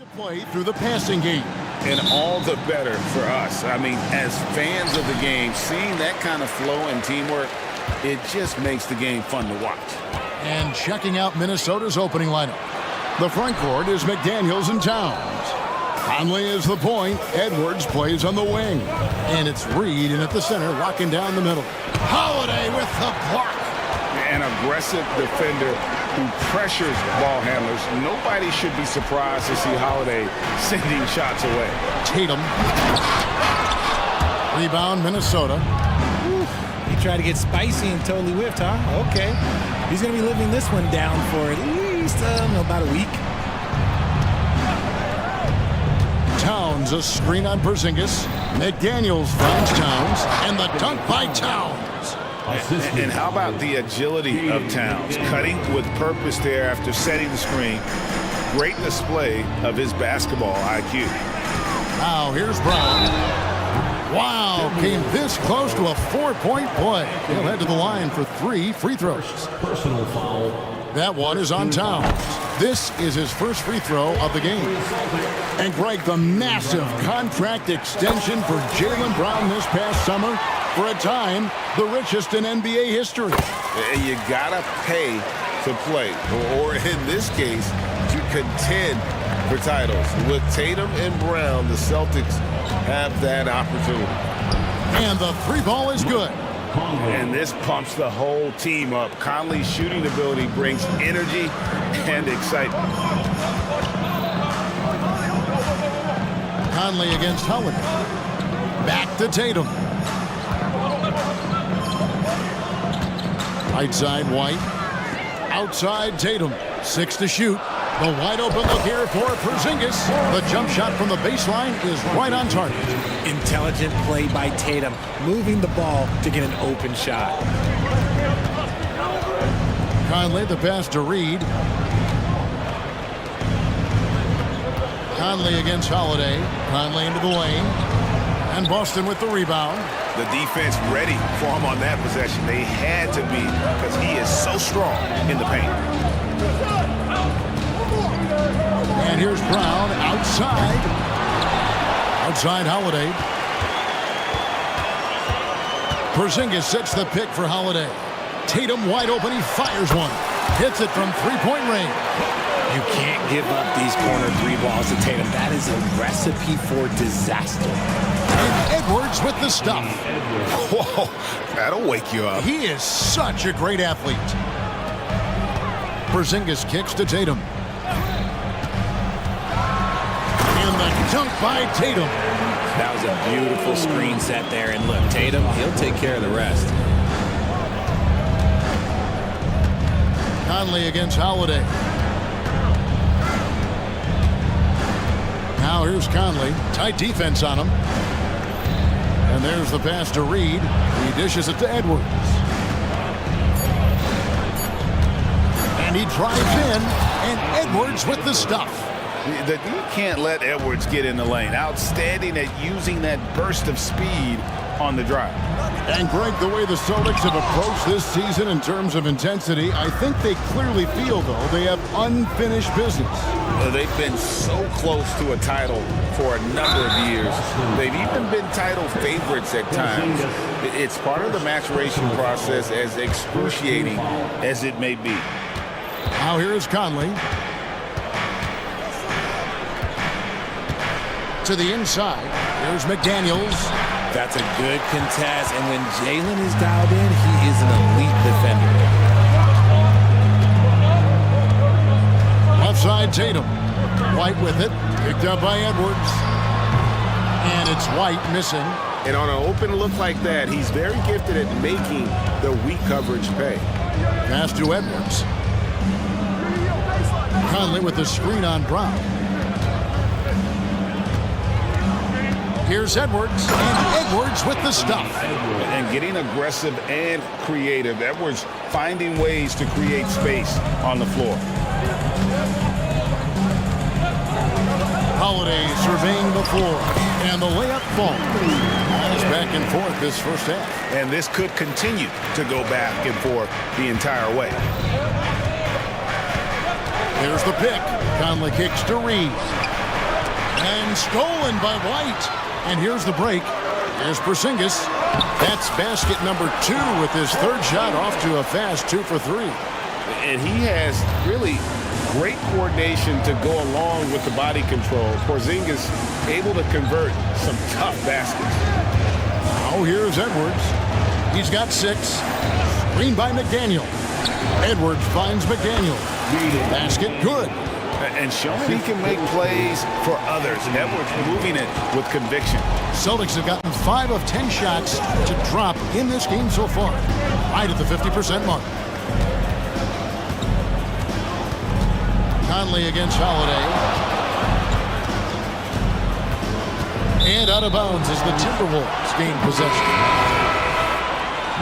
To play through the passing game. And all the better for us. I mean, as fans of the game, seeing that kind of flow and teamwork, it just makes the game fun to watch. And checking out Minnesota's opening lineup. The front court is McDaniels and Towns. Conley is the point. Edwards plays on the wing. And it's Reed in at the center, locking down the middle. Holiday with the block. An aggressive defender who pressures ball handlers. Nobody should be surprised to see Holiday sending shots away. Tatum. Rebound, Minnesota. He tried to get spicy and totally whiffed, huh? Okay. He's going to be living this one down for at least about a week. Towns, a screen on Porzingis. McDaniels finds Towns, and the dunk by Towns. And how about the agility of Towns? Cutting with purpose there after setting the screen. Great display of his basketball IQ. Now here's Brown. Wow, came this close to a 4-point play. He'll head to the line for 3 free throws. Personal foul. That one is on Towns. This is his first free throw of the game. And Greg, the massive contract extension for Jaylen Brown this past summer. For a time, the richest in NBA history. You gotta pay to play, or in this case, to contend for titles. With Tatum and Brown, the Celtics have that opportunity. And the 3-ball is good. And this pumps the whole team up. Conley's shooting ability brings energy and excitement. Conley against Holiday. Back to Tatum. Right side, White. Outside, Tatum. 6 to shoot. The wide open look here for Porzingis. The jump shot from the baseline is right on target. Intelligent play by Tatum, moving the ball to get an open shot. Conley, the pass to Reed. Conley against Holiday. Conley into the lane. And Boston with the rebound. The defense ready for him on that possession. They had to be, because he is so strong in the paint. And here's Brown outside. Outside Holiday. Porzingis sets the pick for Holiday. Tatum wide open. He fires one. Hits it from 3-point range. You can't give up these corner 3 balls to Tatum. That is a recipe for disaster. And Edwards with the stuff. Whoa, that'll wake you up. He is such a great athlete. Porzingis kicks to Tatum. And the dunk by Tatum. That was a beautiful screen set there. And look, Tatum, he'll take care of the rest. Conley against Holiday. Now here's Conley. Tight defense on him. And there's the pass to Reed. He dishes it to Edwards. And he drives in. And Edwards with the stuff. You can't let Edwards get in the lane. Outstanding at using that burst of speed on the drive. And Greg, the way the Celtics have approached this season in terms of intensity, I think they clearly feel, though, they have unfinished business. They've been so close to a title for a number of years. They've even been title favorites at times. It's part of the maturation process, as excruciating as it may be. Now here is Conley. To the inside. Here's McDaniels. That's a good contest, and when Jaylen is dialed in, he is an elite defender. Left side, Tatum. White with it. Picked up by Edwards. And it's White missing. And on an open look like that, he's very gifted at making the weak coverage pay. Pass to Edwards. Conley with the screen on Brown. Here's Edwards, and Edwards with the stuff. And getting aggressive and creative. Edwards finding ways to create space on the floor. Holiday surveying the floor, and the layup falls. It's back and forth this first half. And this could continue to go back and forth the entire way. Here's the pick. Conley kicks to Reed. And stolen by White. And here's the break. Here's Porzingis. That's basket number 2 with his third shot off to a fast 2 for 3. And he has really great coordination to go along with the body control. Porzingis able to convert some tough baskets. Now here's Edwards. He's got 6. Screen by McDaniel. Edwards finds McDaniel. Basket good. And showing he can make plays for others. Edwards moving it with conviction. Celtics have gotten 5 of 10 shots to drop in this game so far. Right at the 50% mark. Conley against Holiday. And out of bounds as the Timberwolves gain possession.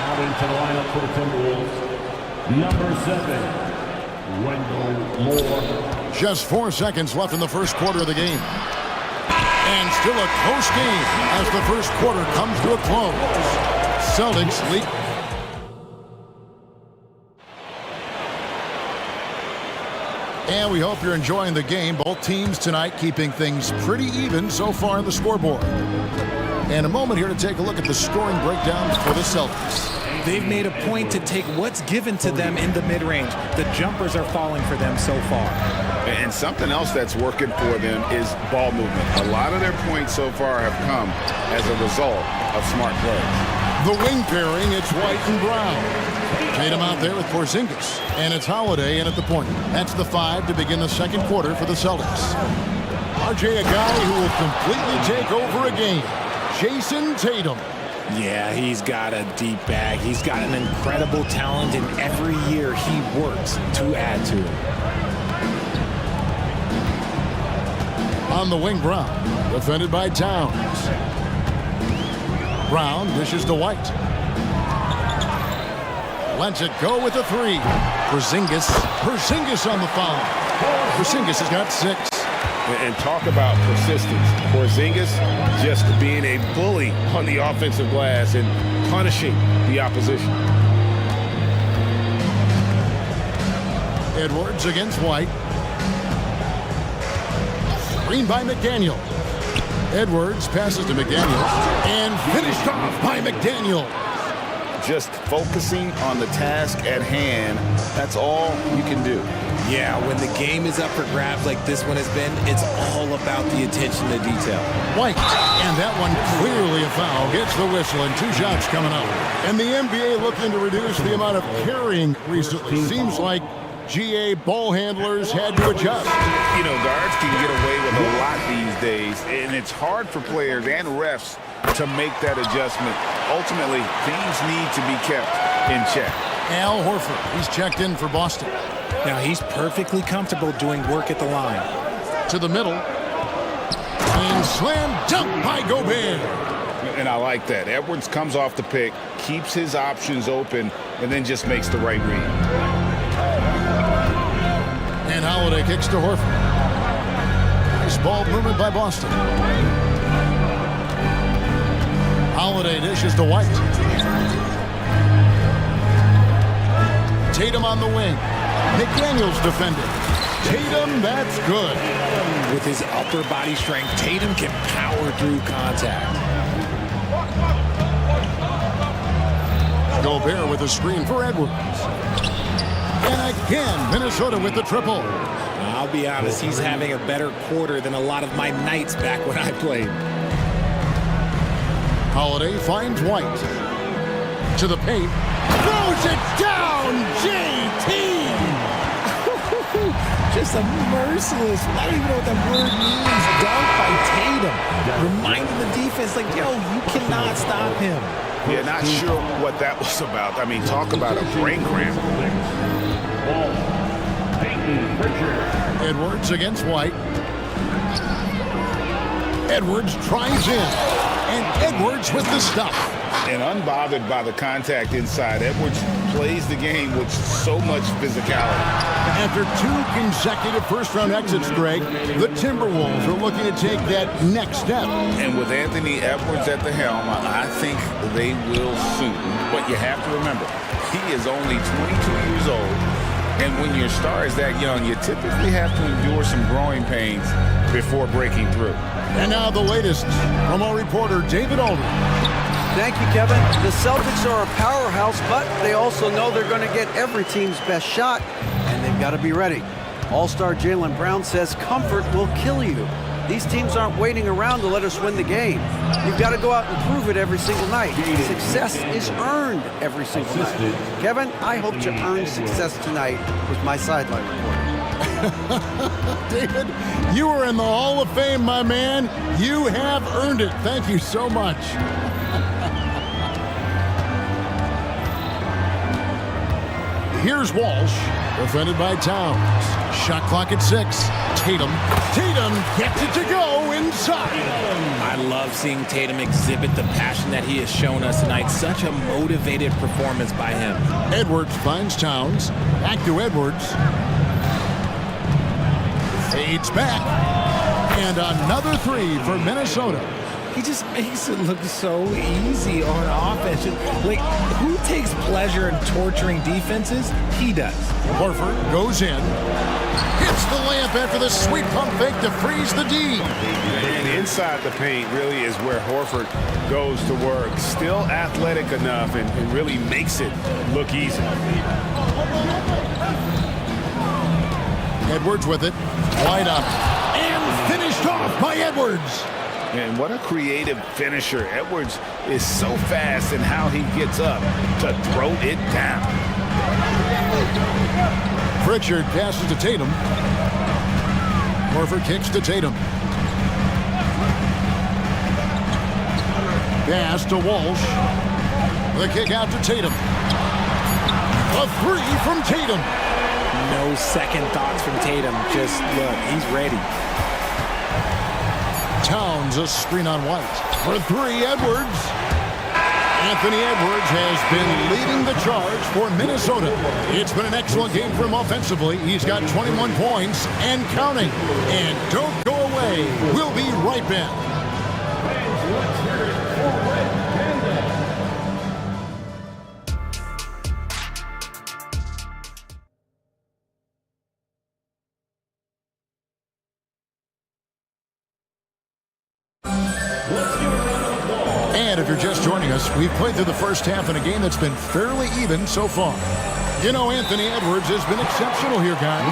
Adding to the lineup for the Timberwolves, number 7, Wendell Moore. Just 4 seconds left in the first quarter of the game. And still a close game as the first quarter comes to a close. Celtics lead. And we hope you're enjoying the game. Both teams tonight keeping things pretty even so far on the scoreboard. And a moment here to take a look at the scoring breakdown for the Celtics. They've made a point to take what's given to them in the mid-range. The jumpers are falling for them so far. And something else that's working for them is ball movement. A lot of their points so far have come as a result of smart plays. The wing pairing, it's White and Brown. Tatum out there with Porzingis. And it's Holiday in at the point. That's the 5 to begin the second quarter for the Celtics. RJ, a guy who will completely take over a game. Jason Tatum. Yeah, he's got a deep bag. He's got an incredible talent, and every year he works to add to it. On the wing, Brown. Defended by Towns. Brown dishes to White. Lets it go with a 3. Porzingis on the foul. Porzingis has got 6. And talk about persistence. Porzingis just being a bully on the offensive glass and punishing the opposition. Edwards against White. Screen by McDaniel. Edwards passes to McDaniel. And finished off by McDaniel. Just focusing on the task at hand. That's all you can do. Yeah, when the game is up for grabs like this one has been, it's all about the attention to detail. White, and that one clearly a foul. Gets the whistle, and 2 shots coming up. And the NBA looking to reduce the amount of carrying recently. Seems like GA ball handlers had to adjust. You know, guards can get away with a lot these days, and it's hard for players and refs to make that adjustment. Ultimately, things need to be kept in check. Al Horford, he's checked in for Boston. Now he's perfectly comfortable doing work at the line. To the middle. And slam dunk by Gobert. And I like that. Edwards comes off the pick, keeps his options open, and then just makes the right read. And Holiday kicks to Horford. Nice ball movement by Boston. Holiday dishes to White. Tatum on the wing. McDaniels defended. Tatum, that's good. With his upper body strength, Tatum can power through contact. Gobert with a screen for Edwards. And again, Minnesota with the triple. I'll be honest, he's having a better quarter than a lot of my nights back when I played. Holiday finds White. To the paint. Throws it down, JT! Just a merciless, I don't even know what that word means, dunk by Tatum. Reminding the defense, like, yo, you cannot stop him. Yeah, not sure what that was about. I mean, talk about a brain cramp. Edwards against White. Edwards tries in. And Edwards with the stop. And unbothered by the contact inside, Edwards plays the game with so much physicality. After 2 consecutive first-round exits, Greg, the Timberwolves are looking to take that next step. And with Anthony Edwards at the helm, I think they will soon. But you have to remember, he is only 22 years old. And when your star is that young, you typically have to endure some growing pains before breaking through. And now the latest from our reporter, David Aldridge. Thank you, Kevin. The Celtics are a powerhouse, but they also know they're going to get every team's best shot, and they've got to be ready. All-star Jaylen Brown says comfort will kill you. These teams aren't waiting around to let us win the game. You've got to go out and prove it every single night. Success is earned every single night. Kevin, I hope you earn success tonight with my sideline report. David, you are in the Hall of Fame, my man. You have earned it. Thank you so much. Here's Walsh, defended by Towns. Shot clock at 6. Tatum gets it to go inside. I love seeing Tatum exhibit the passion that he has shown us tonight. Such a motivated performance by him. Edwards finds Towns. Back to Edwards. Fades back. And another 3 for Minnesota. He just makes it look so easy on offense. Like, who takes pleasure in torturing defenses? He does. Horford goes in. Hits the layup after the sweet pump fake to freeze the D. And inside the paint really is where Horford goes to work. Still athletic enough and really makes it look easy. Edwards with it. Wide up. And finished off by Edwards. And what a creative finisher. Edwards is so fast in how he gets up to throw it down. Pritchard passes to Tatum. Horford kicks to Tatum. Pass to Walsh. The kick out to Tatum. A 3 from Tatum. No second thoughts from Tatum. Just look, he's ready. Towns, a screen on White. For 3, Edwards. Anthony Edwards has been leading the charge for Minnesota. It's been an excellent game for him offensively. He's got 21 points and counting. And don't go away. We'll be right back. And if you're just joining us, we've played through the first half in a game that's been fairly even so far. You know, Anthony Edwards has been exceptional here, guys.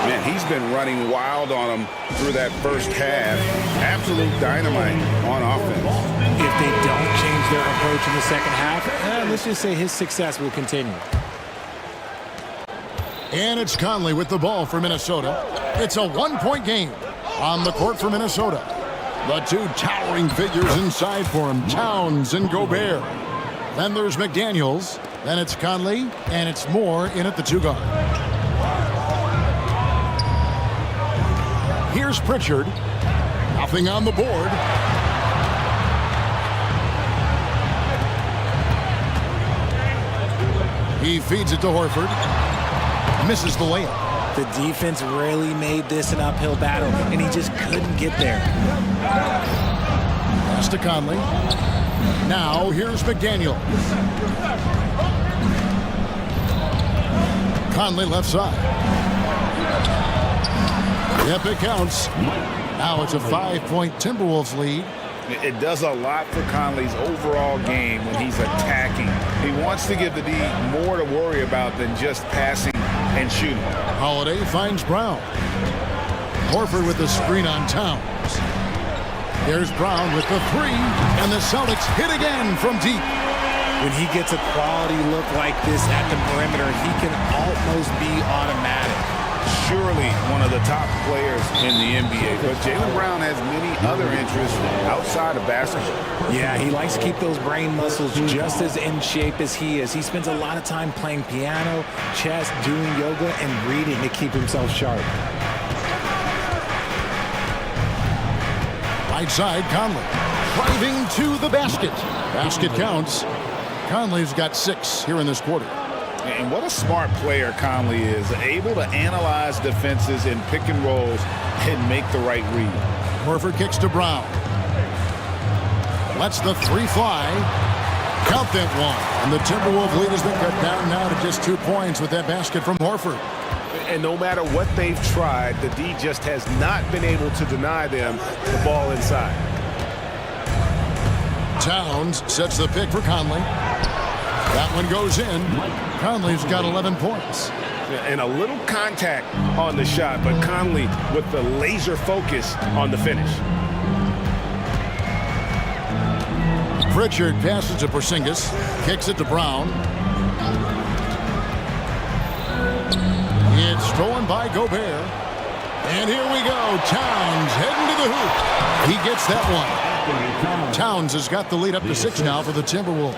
Man, he's been running wild on him through that first half. Absolute dynamite on offense. If they don't change their approach in the second half, let's just say his success will continue. And it's Conley with the ball for Minnesota. It's a 1-point game on the court for Minnesota. The 2 towering figures inside for him, Towns and Gobert. Then there's McDaniels. Then it's Conley, and it's Moore in at the 2 guard. Here's Pritchard. Nothing on the board. He feeds it to Horford. Misses the layup. The defense really made this an uphill battle, and he just couldn't get there. Pass to Conley. Now here's McDaniel. Conley left side. Yep, it counts. Now it's a 5-point Timberwolves lead. It does a lot for Conley's overall game when he's attacking. He wants to give the D more to worry about than just passing and shooting. Holiday finds Brown. Horford with the screen on Towns. There's Brown with the 3, and the Celtics hit again from deep. When he gets a quality look like this at the perimeter, he can almost be automatic. Surely one of the top players in the NBA, but Jaylen Brown has many other interests outside of basketball. Yeah, he likes to keep those brain muscles just as in shape as he is. He spends a lot of time playing piano, chess, doing yoga, and reading to keep himself sharp. Right side, Conley. Driving to the basket. Basket counts. Conley's got 6 here in this quarter. And what a smart player Conley is, able to analyze defenses in pick and rolls and make the right read. Horford kicks to Brown. Lets the 3 fly. Count that 1. And the Timberwolves lead has been cut down now to just 2 points with that basket from Horford. And no matter what they've tried, the D just has not been able to deny them the ball inside. Towns sets the pick for Conley. That one goes in. Conley's got 11 points. And a little contact on the shot, but Conley with the laser focus on the finish. Pritchard passes to Porzingis, kicks it to Brown. It's stolen by Gobert. And here we go. Towns heading to the hoop. He gets that one. Towns has got the lead up to 6 now for the Timberwolves.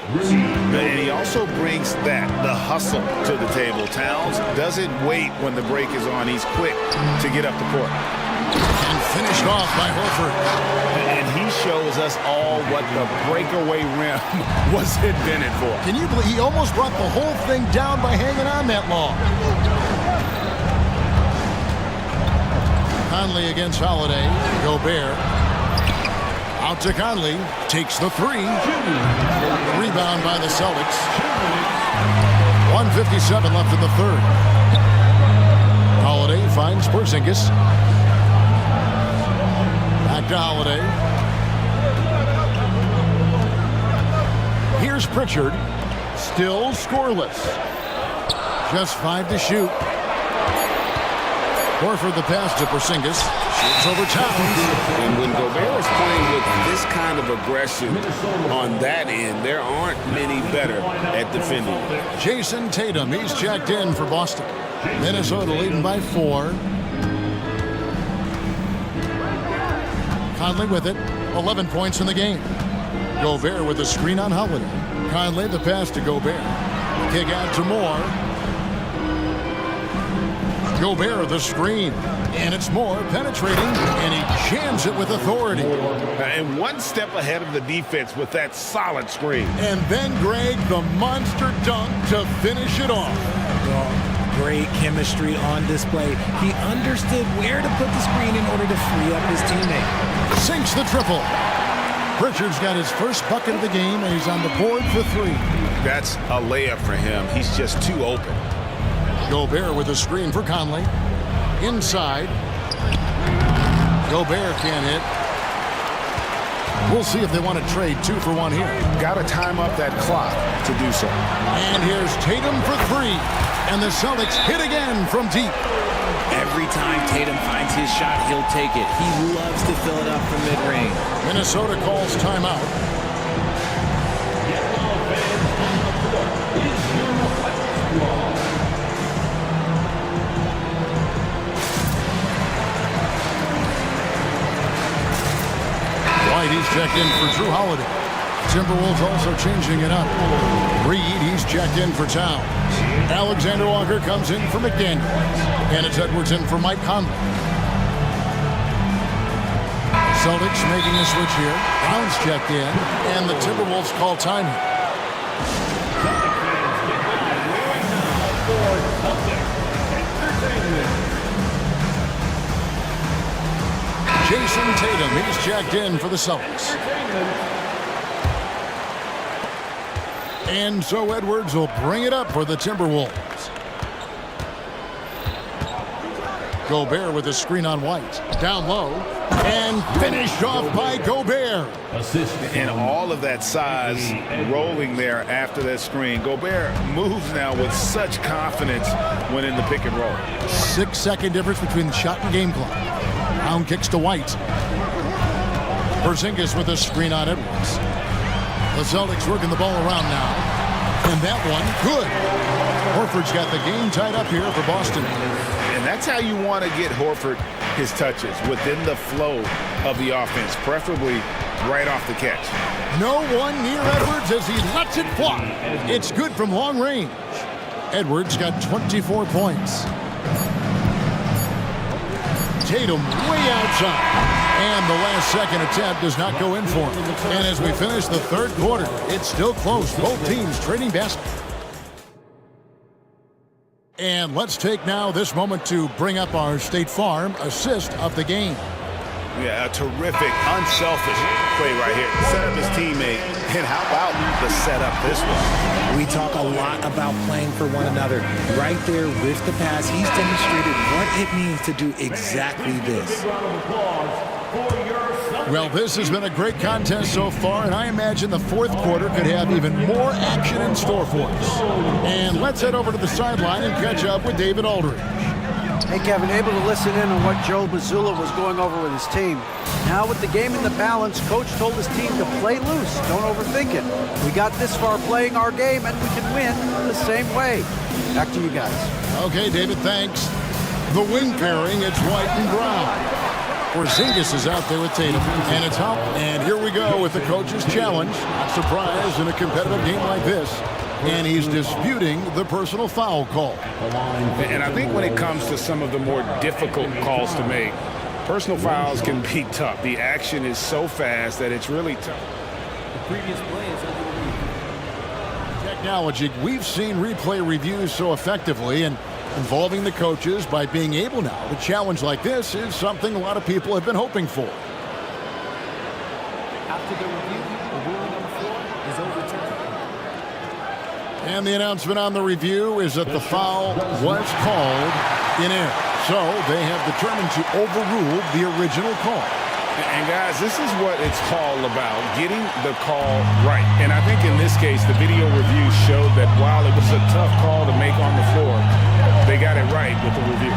And he also brings the hustle to the table. Towns doesn't wait when the break is on. He's quick to get up the court. And finished off by Horford. And he shows us all what the breakaway rim was invented for. Can you believe he almost brought the whole thing down by hanging on that long? Conley against Holiday. Gobert. Out to Conley. Takes the three. Rebound by the Celtics. 1:57 left in the third. Holiday finds Porzingis. Back to Holiday. Here's Pritchard. Still scoreless. Just 5 to shoot. Horford the pass to Porzingis. Shoots over Towns. And when Gobert is playing with this kind of aggression on that end, there aren't many better at defending. Jason Tatum, he's checked in for Boston. Minnesota leading by 4. Conley with it. 11 points in the game. Gobert with a screen on Holiday. Conley the pass to Gobert. Kick out to Moore. Gobert the screen. And it's Moore penetrating, and he jams it with authority. And one step ahead of the defense with that solid screen. And then Greg, the monster dunk to finish it off. Great chemistry on display. He understood where to put the screen in order to free up his teammate. Sinks the triple. Pritchard's got his first bucket of the game, and he's on the board for 3. That's a layup for him. He's just too open. Gobert with a screen for Conley. Inside. Gobert can't hit. We'll see if they want to trade 2 for 1 here. Got to time up that clock to do so. And here's Tatum for 3. And the Celtics hit again from deep. Every time Tatum finds his shot, he'll take it. He loves to fill it up from mid-range. Minnesota calls timeout. White, he's checked in for Drew Holiday. Timberwolves also changing it up. Reed, he's checked in for Towns. Alexander Walker comes in for McDaniels. And it's Edwards in for Mike Conley. Celtics making a switch here. Brown's checked in. And the Timberwolves call time here. Jason Tatum, he's checked in for the Celtics. And so Edwards will bring it up for the Timberwolves. Gobert with a screen on White. Down low. And finished off by Gobert. And all of that size rolling there after that screen. Gobert moves now with such confidence when in the pick and roll. 6-second difference between the shot and game clock. Brown kicks to White. Porzingis with a screen on Edwards. The Celtics working the ball around now. And that one, good. Horford's got the game tied up here for Boston. And that's how you want to get Horford his touches, within the flow of the offense, preferably right off the catch. No one near Edwards as he lets it fly. It's good from long range. Edwards got 24 points. Tatum way outside. And the last second attempt does not go in for him. And as we finish the third quarter, it's still close. Both teams trading baskets. And let's take now this moment to bring up our State Farm assist of the game. Yeah, a terrific, unselfish play right here. Set up his teammate, and how about the setup this one? We talk a lot about playing for one another. Right there with the pass, he's demonstrated what it means to do exactly this. Well, this has been a great contest so far, and I imagine the fourth quarter could have even more action in store for us. And let's head over to the sideline and catch up with David Aldridge. Hey, Kevin, able to listen in on what Joe Mazzulla was going over with his team. Now with the game in the balance, Coach told his team to play loose. Don't overthink it. We got this far playing our game, and we can win the same way. Back to you guys. Okay, David, thanks. The wing pairing, it's White and Brown. Porzingis is out there with Tatum, and it's out. And here we go with the coach's challenge. Not surprised in a competitive game like this. And he's disputing the personal foul call. And I think when it comes to some of the more difficult calls to make, personal fouls can be tough. The action is so fast that it's really tough. The previous play is under review. Technology, we've seen replay reviews so effectively, and involving the coaches by being able now to challenge like this is something a lot of people have been hoping for. After the review, the ruling on the floor is overturned. And the announcement on the review is that the foul was called in error. So they have determined to overrule the original call. And guys, this is what it's all about, getting the call right. And I think in this case, the video review showed that while it was a tough call to make on the floor, they got it right with the review.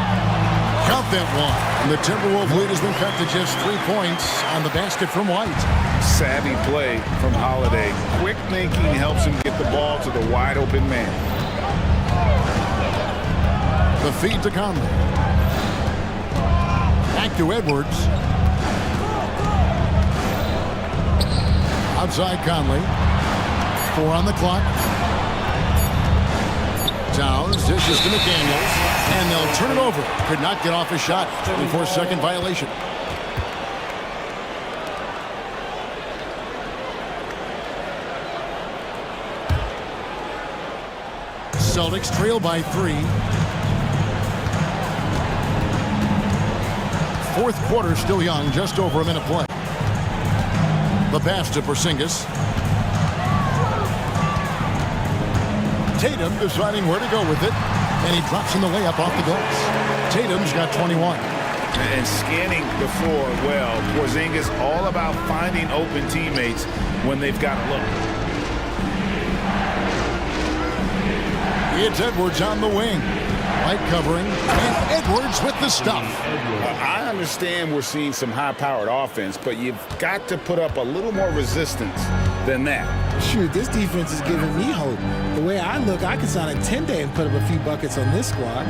Count that one. And the Timberwolves lead has been cut to just 3 points on the basket from White. Savvy play from Holiday. Quick thinking helps him get the ball to the wide open man. The feed to Conley. Back to Edwards. Outside Conley. 4 on the clock. Towns dishes to McDaniels, and they'll turn it over. Could not get off his shot. 24-second violation. Celtics trail by 3. Fourth quarter still young, just over a minute play. The pass to Porzingis. Tatum deciding where to go with it, and he drops in the layup off the glass. Tatum's got 21. And scanning the floor well. Porzingis all about finding open teammates when they've got a look. It's Edwards on the wing. White covering, and Edwards with the stuff. I understand we're seeing some high-powered offense, but you've got to put up a little more resistance than that. Shoot, this defense is giving me hope. The way I look, I could sign a 10-day and put up a few buckets on this squad.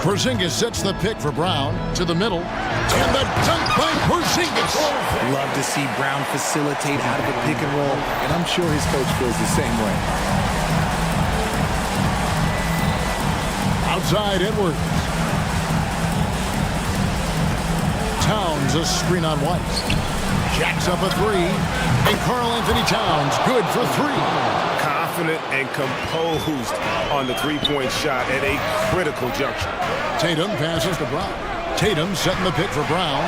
Porzingis sets the pick for Brown to the middle, and the dunk by Porzingis. Love to see Brown facilitate out of a pick and roll, and I'm sure his coach feels the same way. Outside Edwards. Towns a screen on White. Jacks up a 3. And Karl-Anthony Towns good for 3. Confident and composed on the three-point shot at a critical juncture. Tatum passes to Brown. Tatum setting the pick for Brown.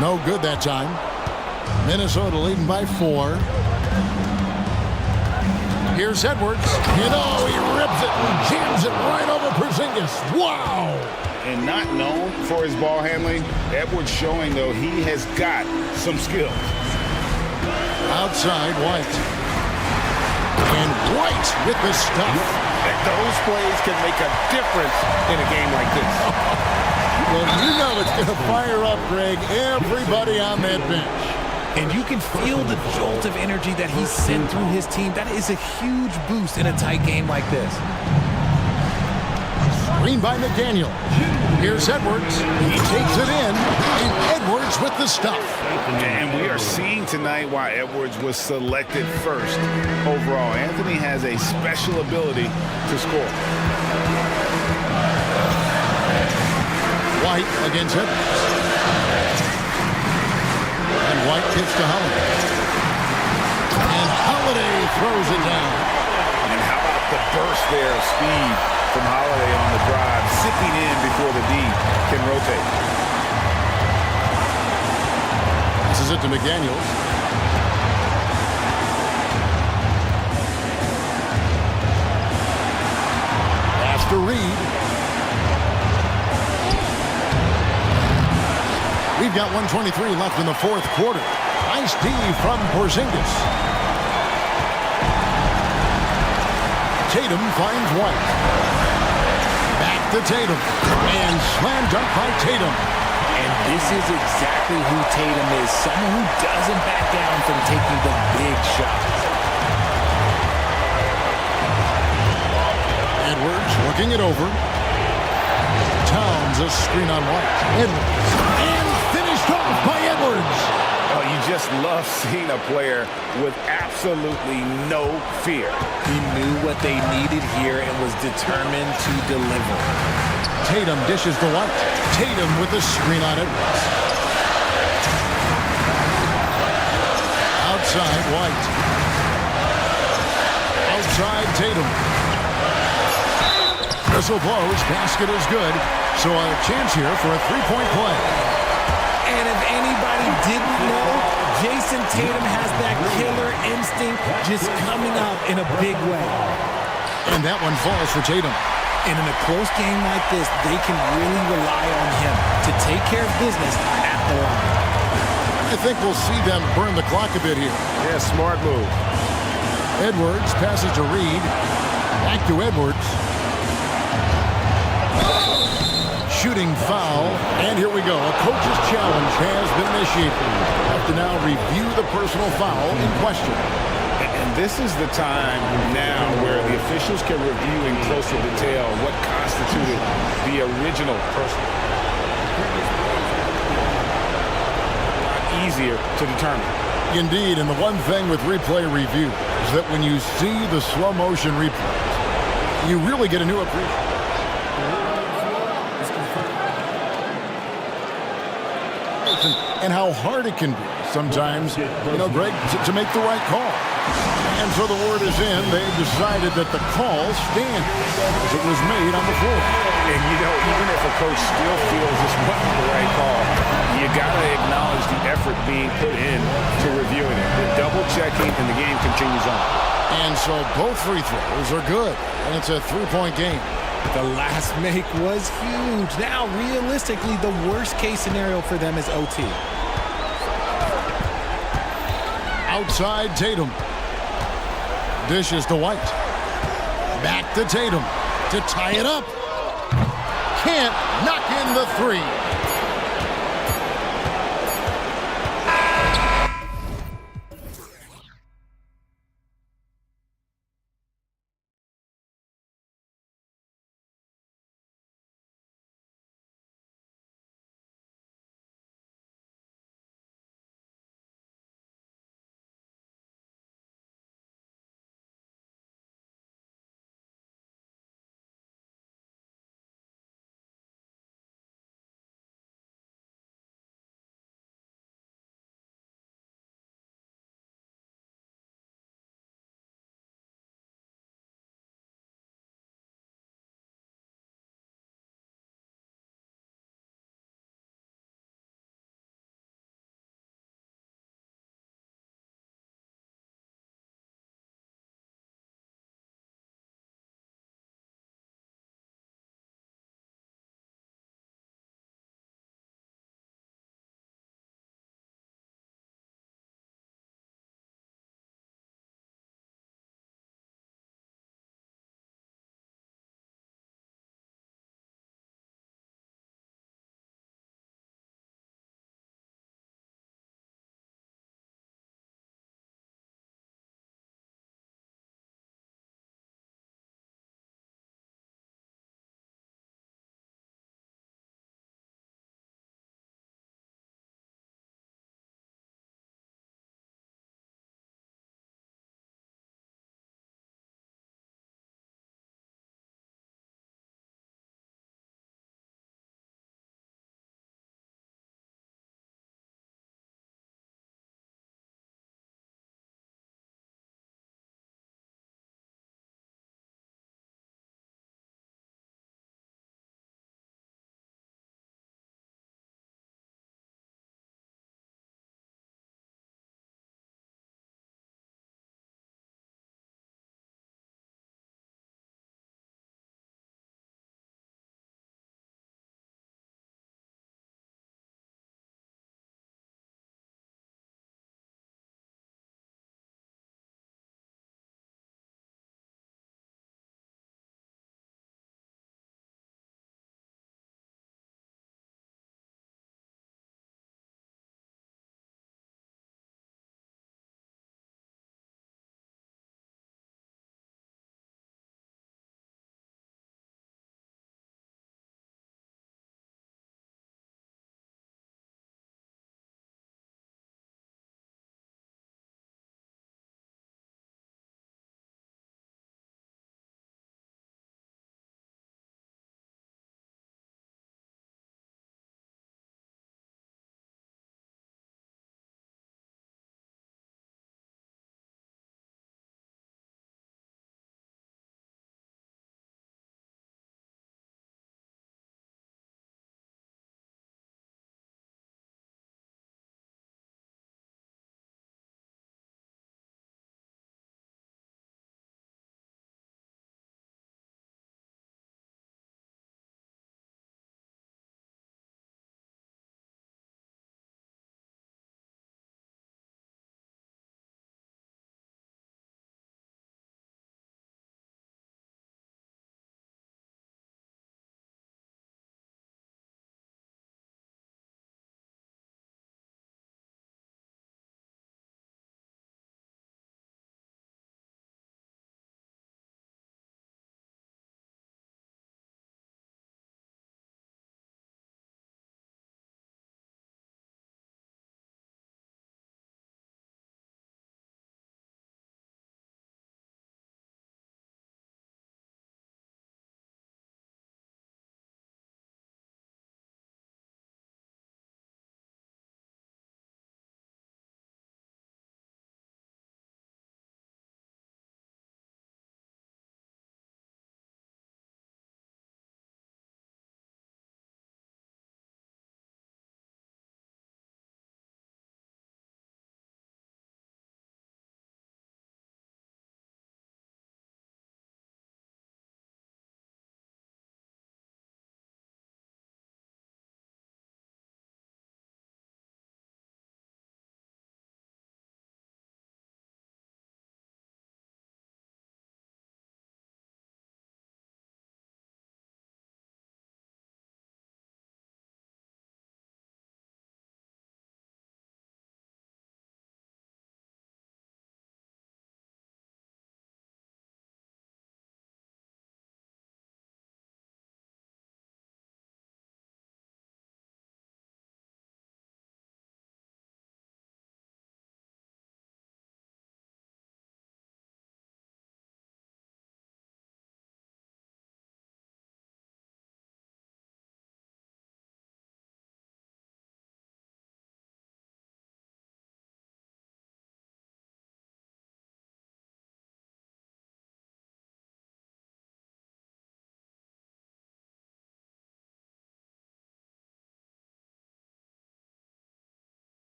No good that time. Minnesota leading by 4. Here's Edwards. And oh, he rips it and jams it right over Porzingis. Wow! And not known for his ball handling, Edwards showing, though, he has got some skills. Outside White. And White with the stuff. Those plays can make a difference in a game like this. Well, you know it's going to fire up, Greg, everybody on that bench. And you can feel the jolt of energy that he's sent through his team. That is a huge boost in a tight game like this. Screen by McDaniel. Here's Edwards. He takes it in. And Edwards with the stuff. And we are seeing tonight why Edwards was selected first overall. Anthony has a special ability to score. White against Edwards. And White kicks to Holiday. And Holiday throws it down. And how about the burst there of speed from Holiday on the drive, zipping in before the D can rotate. Passes it to McDaniels. Pass to Reed. We've got 1:23 left in the fourth quarter. Nice D from Porzingis. Tatum finds White. Back to Tatum. And slam dunk by Tatum. And this is exactly who Tatum is. Someone who doesn't back down from taking the big shots. Edwards looking it over. Towns a screen on White. Edwards. And finished off by Edwards. Oh, you just love seeing a player with absolutely no fear. He knew what they needed here and was determined to deliver. Tatum dishes to White. Tatum with the screen on Edwards. Outside White. Outside Tatum. Whistle blows. Basket is good. So a chance here for a three-point play. And if anybody didn't know, Jason Tatum has that killer instinct just coming up in a big way. And that one falls for Tatum. And in a close game like this, they can really rely on him to take care of business at the line. I think we'll see them burn the clock a bit here. Yeah, smart move. Edwards passes to Reed. Back to Edwards. Shooting foul. And here we go. A coach's challenge has been initiated. We have to now review the personal foul in question. And this is the time now where the officials can review in closer detail what constituted the original personal. A lot easier to determine. Indeed, and the one thing with replay review is that when you see the slow motion replays, you really get a new appreciation. And how hard it can be sometimes, Greg, to make the right call. And so the word is in. They've decided that the call stands as it was made on the floor. And, even if a coach still feels this wasn't the right call, you got to acknowledge the effort being put in to reviewing it. The double-checking, and the game continues on. And so both free throws are good. And it's a three-point game. The last make was huge. Now, realistically, the worst-case scenario for them is OT. Outside Tatum. Dishes to White. Back to Tatum to tie it up. Can't knock in the three.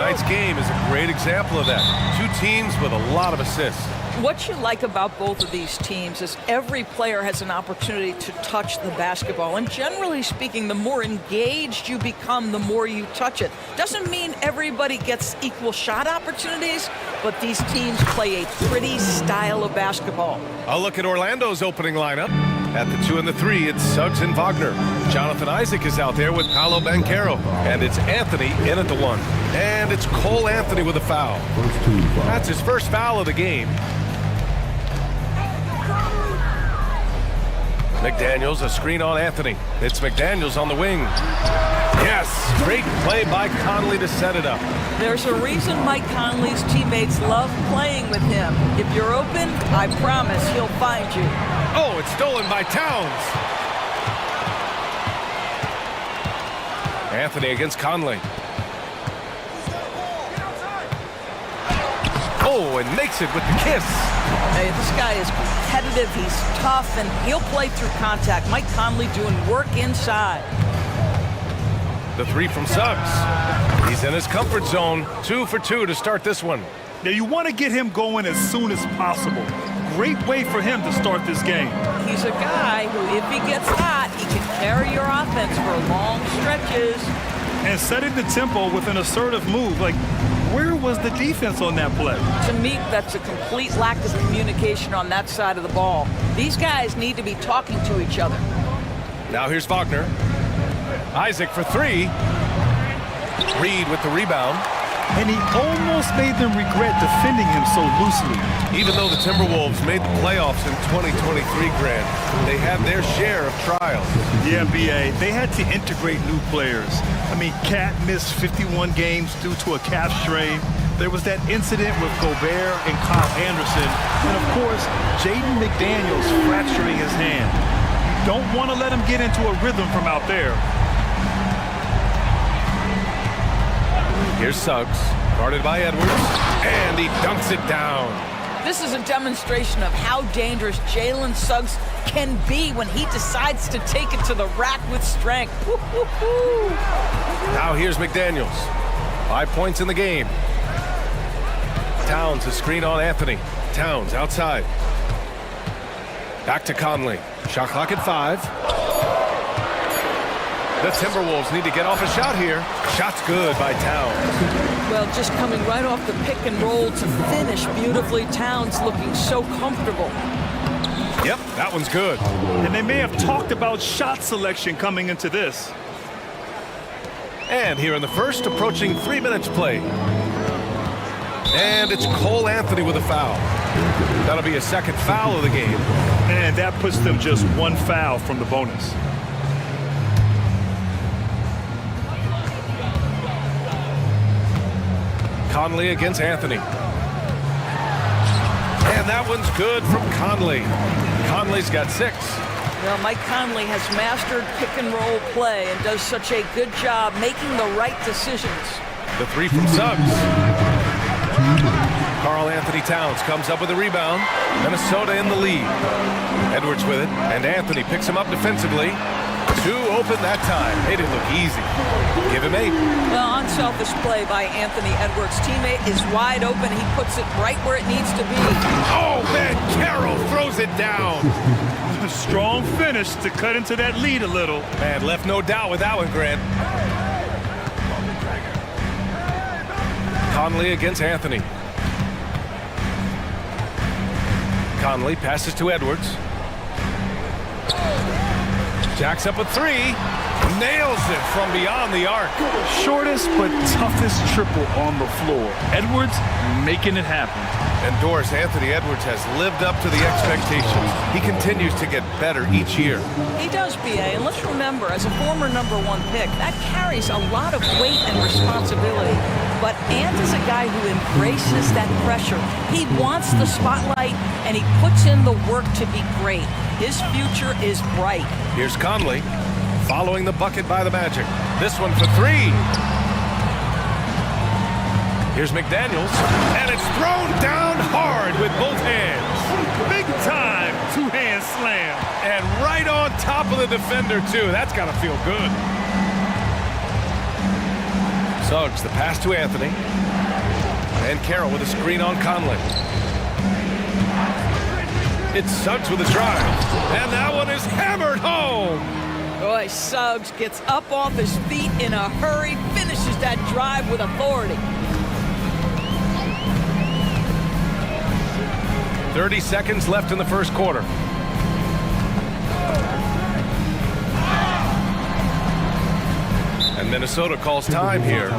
Tonight's game is a great example of that. Two teams with a lot of assists. What you like about both of these teams is every player has an opportunity to touch the basketball. And generally speaking, the more engaged you become, the more you touch it. Doesn't mean everybody gets equal shot opportunities, but these teams play a pretty style of basketball. A look at Orlando's opening lineup. At the 2 and the 3, it's Suggs and Wagner. Jonathan Isaac is out there with Paolo Banchero. And it's Anthony in at the 1. And it's Cole Anthony with a foul. That's his first foul of the game. McDaniels, a screen on Anthony. It's McDaniels on the wing. Yes, great play by Conley to set it up. There's a reason Mike Conley's teammates love playing with him. If you're open, I promise he'll find you. Oh, it's stolen by Towns. Anthony against Conley. Oh, and makes it with the kiss. Hey, this guy is competitive, he's tough, and he'll play through contact. Mike Conley doing work inside. The 3 from Suggs. He's in his comfort zone. 2 for 2 to start this one. Now you want to get him going as soon as possible. Great way for him to start this game. He's a guy who, if he gets hot, he can carry your offense for long stretches. And setting the tempo with an assertive move. Like, where was the defense on that play? To me, that's a complete lack of communication on that side of the ball. These guys need to be talking to each other. Now here's Wagner. Isaac for 3. Reed with the rebound. And he almost made them regret defending him so loosely. Even though the Timberwolves made the playoffs in 2023, Grant, they had their share of trials. Yeah, B.A., they had to integrate new players. I mean, Cat missed 51 games due to a calf strain. There was that incident with Gobert and Kyle Anderson. And, of course, Jaden McDaniels fracturing his hand. You don't want to let him get into a rhythm from out there. Here's Suggs, guarded by Edwards, and he dunks it down. This is a demonstration of how dangerous Jalen Suggs can be when he decides to take it to the rack with strength. Woo-hoo-hoo. Now here's McDaniels. 5 points in the game. Towns, a screen on Anthony. Towns outside. Back to Conley. Shot clock at 5. The Timberwolves need to get off a shot here. Shot's good by Towns. Well, just coming right off the pick and roll to finish beautifully. Towns looking so comfortable. Yep, that one's good. And they may have talked about shot selection coming into this. And here in the first, approaching 3 minutes played. And it's Cole Anthony with a foul. That'll be a second foul of the game. And that puts them just 1 foul from the bonus. Conley against Anthony. And that one's good from Conley. Conley's got 6. Well, Mike Conley has mastered pick and roll play and does such a good job making the right decisions. The 3 from Suggs. Karl Anthony Towns comes up with a rebound. Minnesota in the lead. Edwards with it, and Anthony picks him up defensively. 2 open that time. Made it look easy. Give him 8. Well, unselfish play by Anthony Edwards' teammate is wide open. He puts it right where it needs to be. Oh, man, Carroll throws it down. Strong finish to cut into that lead a little. Man, left no doubt with that one, Grant. Conley against Anthony. Conley passes to Edwards. Jacks up a 3. Nails it from beyond the arc. Shortest but toughest triple on the floor. Edwards making it happen. And Doris, Anthony Edwards has lived up to the expectations. He continues to get better each year. He does, B.A., and let's remember, as a former #1 pick, that carries a lot of weight and responsibility. But Ant is a guy who embraces that pressure. He wants the spotlight, and he puts in the work to be great. His future is bright. Here's Conley, following the bucket by the Magic. This one for 3. Here's McDaniels, and it's thrown down hard with both hands. Big time 2-hand slam. And right on top of the defender, too. That's got to feel good. Suggs, the pass to Anthony. And Carroll with a screen on Conley. It's Suggs with a drive. And that one is hammered home. Boy, Suggs gets up off his feet in a hurry, finishes that drive with authority. 30 seconds left in the first quarter. And Minnesota calls time here.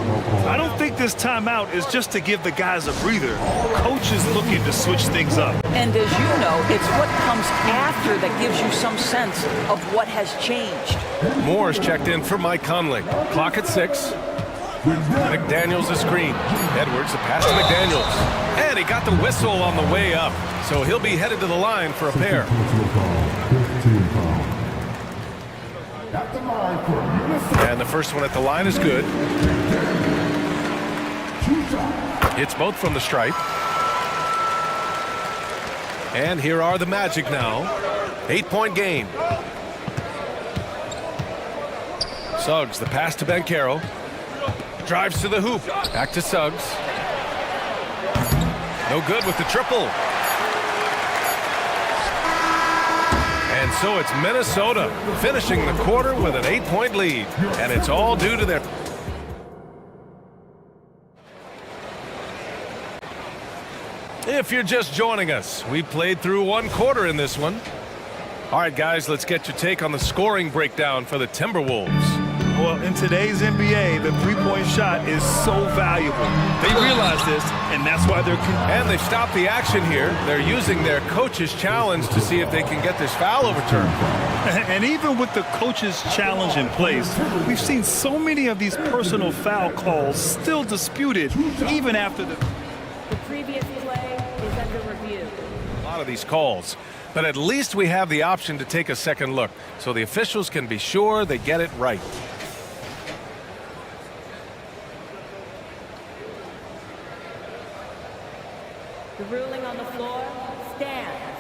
I don't think this timeout is just to give the guys a breather. Coach is looking to switch things up. And as you know, it's what comes after that gives you some sense of what has changed. Moore is checked in for Mike Conley. Clock at 6. McDaniels a screen. Edwards, a pass to McDaniels. And he got the whistle on the way up. So he'll be headed to the line for a pair. And the first one at the line is good. It's both from the stripe. And here are the Magic now. 8-point game. Suggs, the pass to Banchero. Drives to the hoop. Back to Suggs. No good with the triple. And so it's Minnesota finishing the quarter with an 8-point lead. And it's all due to their... If you're just joining us, we played through one quarter in this one. All right, guys, let's get your take on the scoring breakdown for the Timberwolves. Well, in today's NBA, the three-point shot is so valuable. They realize this, and that's why they're... And they've stopped the action here. They're using their coach's challenge to see if they can get this foul overturned. And even with the coach's challenge in place, we've seen so many of these personal foul calls still disputed, even after the previous play is under review. A lot of these calls. But at least we have the option to take a second look, so the officials can be sure they get it right. The ruling on the floor stands.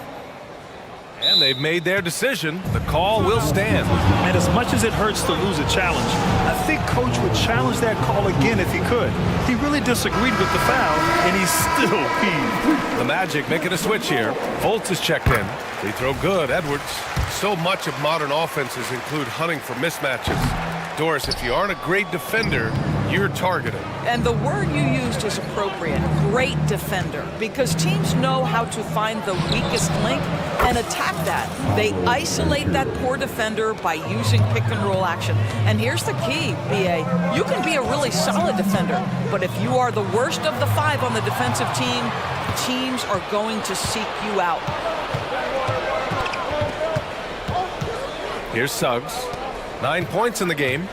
And they've made their decision. The call will stand. And as much as it hurts to lose a challenge, I think Coach would challenge that call again if he could. He really disagreed with the foul, and he's still peeved. The Magic making a switch here. Fultz is checked in. They throw good. Edwards. So much of modern offenses include hunting for mismatches. Doris, if you aren't a great defender, you're targeted. And the word you used is appropriate, great defender, because teams know how to find the weakest link and attack that. They isolate that poor defender by using pick and roll action. And here's the key, BA. You can be a really solid defender, but if you are the worst of the 5 on the defensive team, teams are going to seek you out. Here's Suggs. 9 points in the game.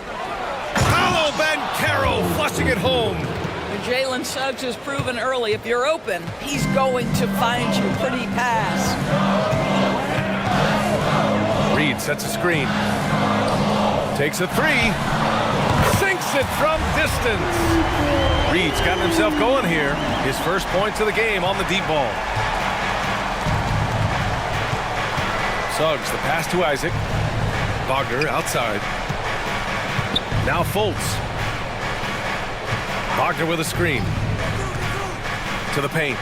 Paolo Banchero flushing it home. And Jalen Suggs has proven early, if you're open, he's going to find you. Pretty pass. Reed sets a screen. Takes a 3. Sinks it from distance. Reed's gotten himself going here. His first points of the game on the deep ball. Suggs, the pass to Isaac. Wagner outside. Now Fultz. Wagner with a screen. To the paint.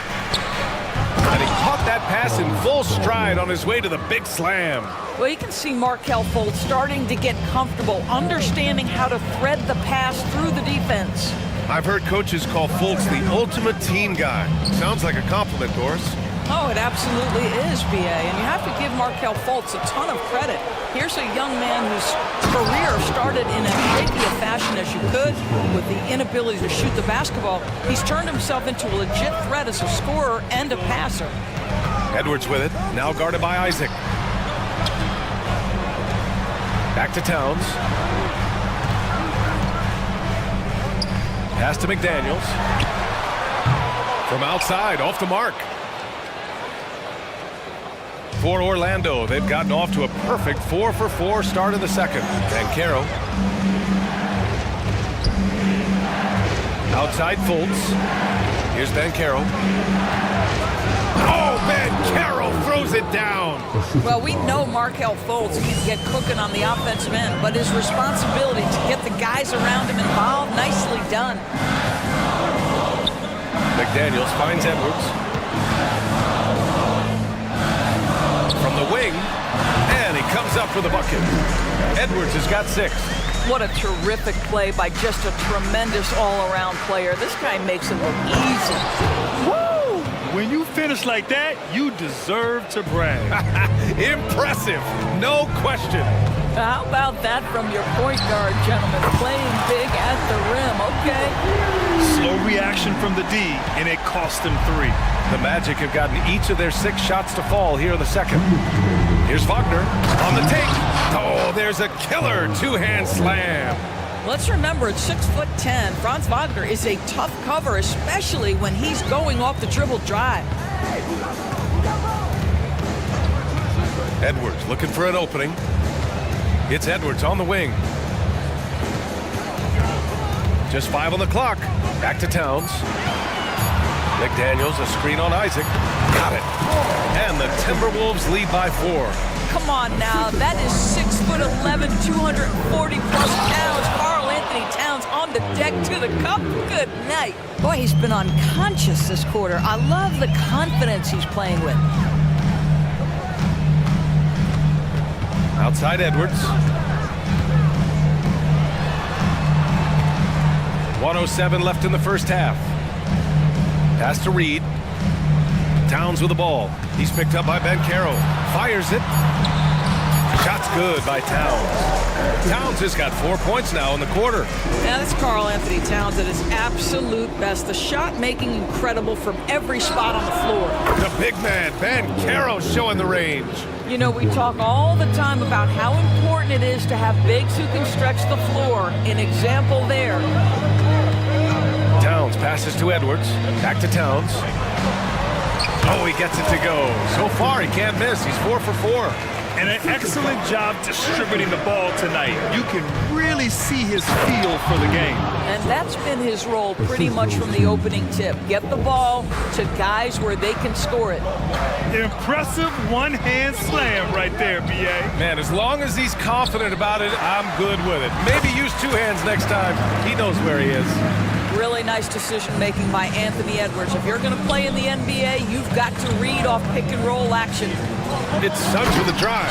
And he caught that pass in full stride on his way to the big slam. Well, you can see Markelle Fultz starting to get comfortable, understanding how to thread the pass through the defense. I've heard coaches call Fultz the ultimate team guy. Sounds like a compliment, Doris. Oh, it absolutely is, BA, and you have to give Markelle Fultz a ton of credit. Here's a young man whose career started in as shaky a fashion as you could with the inability to shoot the basketball. He's turned himself into a legit threat as a scorer and a passer. Edwards with it, now guarded by Isaac. Back to Towns. Pass to McDaniels. From outside, off the mark. For Orlando, they've gotten off to a perfect 4-for-4 start in the second. Banchero. Outside Fultz. Here's Banchero. Oh, Banchero throws throws it down. Well, we know Markelle Fultz can get cooking on the offensive end, but his responsibility to get the guys around him involved, nicely done. McDaniels finds Edwards. From the wing, and he comes up with a bucket. Edwards has got 6. What a terrific play by just a tremendous all-around player. This guy makes it look easy. Woo! When you finish like that, you deserve to brag. Impressive, no question. How about that from your point guard, gentlemen? Playing big at the rim, okay. Slow reaction from the D, and it cost them 3. The Magic have gotten each of their 6 shots to fall here in the second. Here's Wagner on the take. Oh, there's a killer two-hand slam. Let's remember, at 6'10", Franz Wagner is a tough cover, especially when he's going off the dribble drive. Edwards looking for an opening. It's Edwards on the wing. Just 5 on the clock. Back to Towns. McDaniels, a screen on Isaac. Got it. And the Timberwolves lead by 4. Come on now, that is 6'11", 240-plus pounds. Karl Anthony Towns on the deck to the cup. Good night. Boy, he's been unconscious this quarter. I love the confidence he's playing with. Outside Edwards. 1:07 left in the first half. Pass to Reed. Towns with the ball. He's picked up by Banchero. Fires it. Shot's good by Towns. Towns has got 4 points now in the quarter. Now that's Karl Anthony Towns at his absolute best. The shot making incredible from every spot on the floor. The big man, Banchero, showing the range. You know, we talk all the time about how important it is to have bigs who can stretch the floor. An example there. Towns passes to Edwards. Back to Towns. Oh, he gets it to go. So far, he can't miss. He's 4 for 4. And an excellent job distributing the ball tonight. You can really see his feel for the game. And that's been his role pretty much from the opening tip. Get the ball to guys where they can score it. Impressive one-hand slam right there, B.A. Man, as long as he's confident about it, I'm good with it. Maybe use 2 hands next time. He knows where he is. Really nice decision-making by Anthony Edwards. If you're going to play in the NBA, you've got to read off pick-and-roll action. It's Suggs with a drive.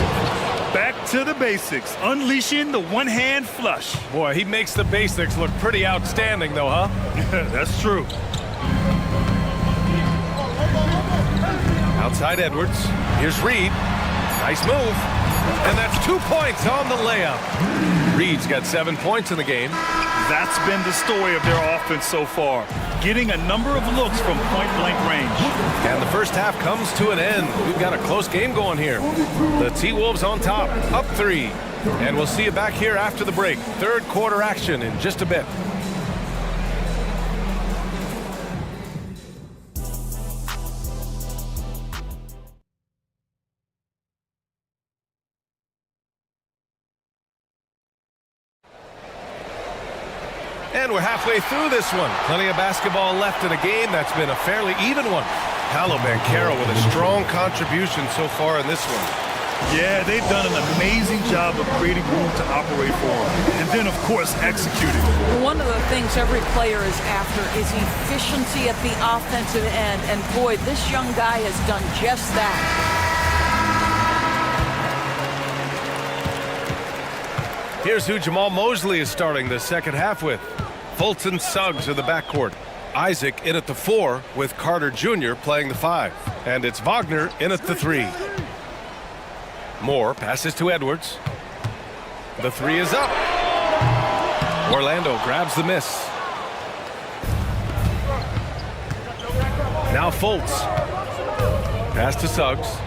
Back to the basics, unleashing the one-hand flush. Boy, he makes the basics look pretty outstanding, though, huh? That's true. Outside Edwards. Here's Reed. Nice move. And that's 2 points on the layup. Reed's got 7 points in the game. That's been the story of their offense so far, getting a number of looks from point-blank range. And the first half comes to an end. We've got a close game going here. The T-Wolves on top, up 3. And we'll see you back here after the break. Third quarter action in just a bit. And we're halfway through this one. Plenty of basketball left in a game that's been a fairly even one. Paolo Banchero with a strong contribution so far in this one. Yeah, they've done an amazing job of creating room to operate for him. And then, of course, executing. One of the things every player is after is efficiency at the offensive end. And boy, this young guy has done just that. Here's who Jamal Mosley is starting the second half with. Fultz and Suggs are the backcourt. Isaac in at the 4 with Carter Jr. playing the 5. And it's Wagner in at the 3. Moore passes to Edwards. The 3 is up. Orlando grabs the miss. Now Fultz. Pass to Suggs.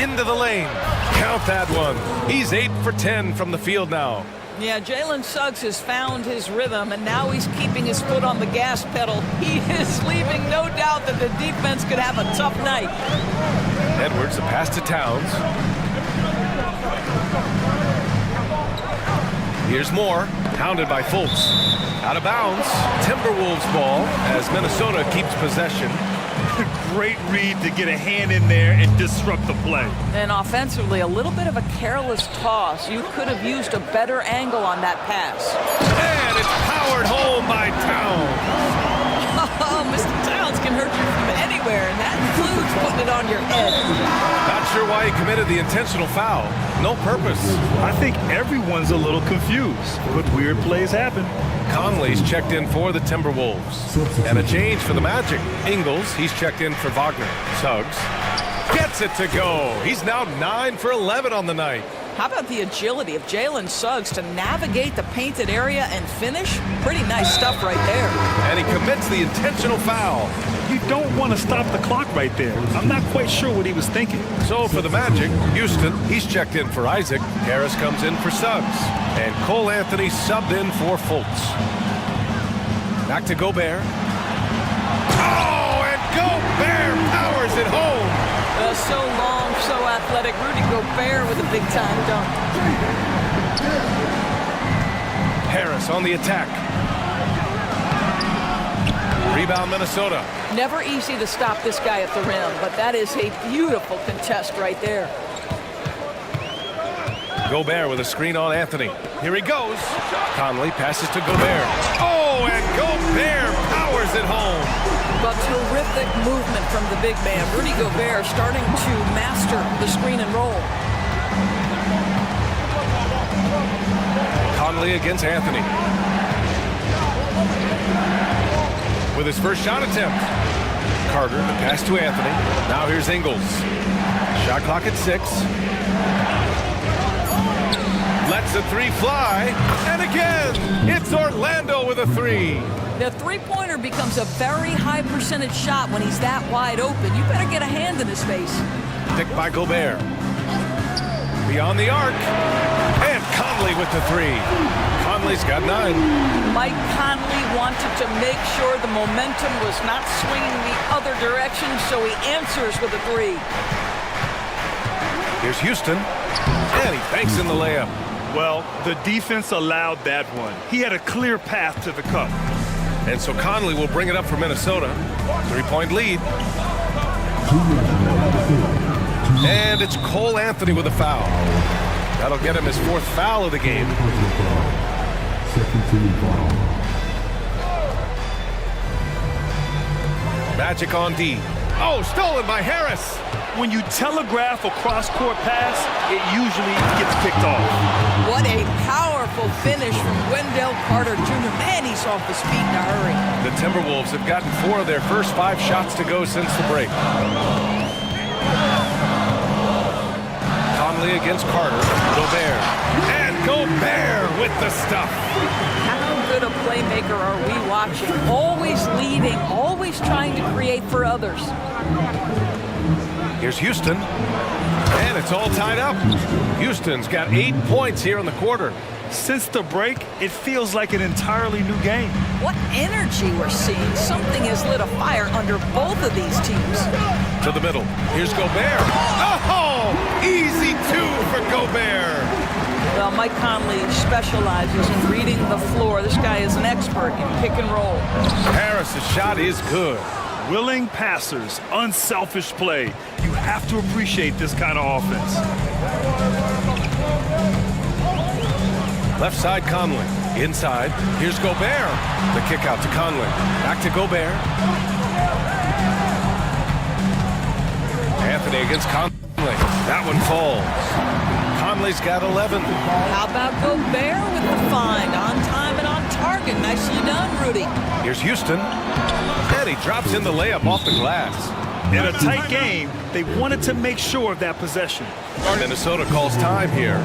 Into the lane. Count that one. He's 8 for 10 from the field now. Yeah, Jalen Suggs has found his rhythm, and now he's keeping his foot on the gas pedal. He is leaving no doubt that the defense could have a tough night. Edwards, a pass to Towns. Here's Moore, pounded by Fultz. Out of bounds, Timberwolves ball as Minnesota keeps possession. Great read to get a hand in there and disrupt the play. And offensively, a little bit of a careless toss. You could have used a better angle on that pass. And it's powered home by Towns. Oh, Mr. Towns can hurt you from anywhere, and that includes putting it on your head. Not sure why he committed the intentional foul. No purpose. I think everyone's a little confused, but weird plays happen. Conley's checked in for the Timberwolves. And a change for the Magic. Ingles, he's checked in for Wagner. Suggs gets it to go. He's now 9 for 11 on the night. How about the agility of Jalen Suggs to navigate the painted area and finish? Pretty nice stuff right there. And he commits the intentional foul. You don't want to stop the clock right there. I'm not quite sure what he was thinking. So for the Magic, Houston, he's checked in for Isaac. Harris comes in for Suggs. And Cole Anthony subbed in for Fultz. Back to Gobert. Oh, and Gobert powers it home. So long, so athletic. Rudy Gobert with a big-time dunk. Harris on the attack. Rebound, Minnesota. Never easy to stop this guy at the rim, but that is a beautiful contest right there. Gobert with a screen on Anthony. Here he goes. Conley passes to Gobert. Oh, and Gobert powers it home. But terrific movement from the big man. Rudy Gobert starting to master the screen and roll. Conley against Anthony. With his first shot attempt. Carter, the pass to Anthony. Now here's Ingles. Shot clock at 6. Lets the three fly. And again, it's Orlando with a 3. The three-pointer becomes a very high percentage shot when he's that wide open. You better get a hand in his face. Picked by Gobert. Beyond the arc. And Conley with the 3. Conley's got 9. Mike Conley wanted to make sure the momentum was not swinging the other direction, so he answers with a 3. Here's Houston. And he banks in the layup. Well, the defense allowed that one. He had a clear path to the cup. And so Conley will bring it up for Minnesota. 3-point lead. And it's Cole Anthony with a foul. That'll get him his 4th foul of the game. Magic on D. Oh, stolen by Harris. When you telegraph a cross-court pass, it usually gets picked off. What a powerful finish from Wendell Carter Jr. Man, he's off his feet in a hurry. The Timberwolves have gotten 4 of their first 5 shots to go since the break. Conley against Carter. Gobert. And Gobert with the stuff. How good a playmaker are we watching? Always leading, always trying to create for others. Here's Houston. And it's all tied up. Houston's got 8 points here in the quarter. Since the break, it feels like an entirely new game. What energy we're seeing. Something has lit a fire under both of these teams. To the middle. Here's Gobert. Oh! Easy 2 for Gobert. Well, Mike Conley specializes in reading the floor. This guy is an expert in pick and roll. Harris's shot is good. Willing passers, unselfish play. You have to appreciate this kind of offense. Left side, Conley. Inside, here's Gobert. The kick out to Conley. Back to Gobert. Anthony against Conley. That one falls. Conley's got 11. How about Gobert with the find? On time and on target. Nicely done, Rudy. Here's Houston. And he drops in the layup off the glass. In a tight game, they wanted to make sure of that possession. Minnesota calls time here.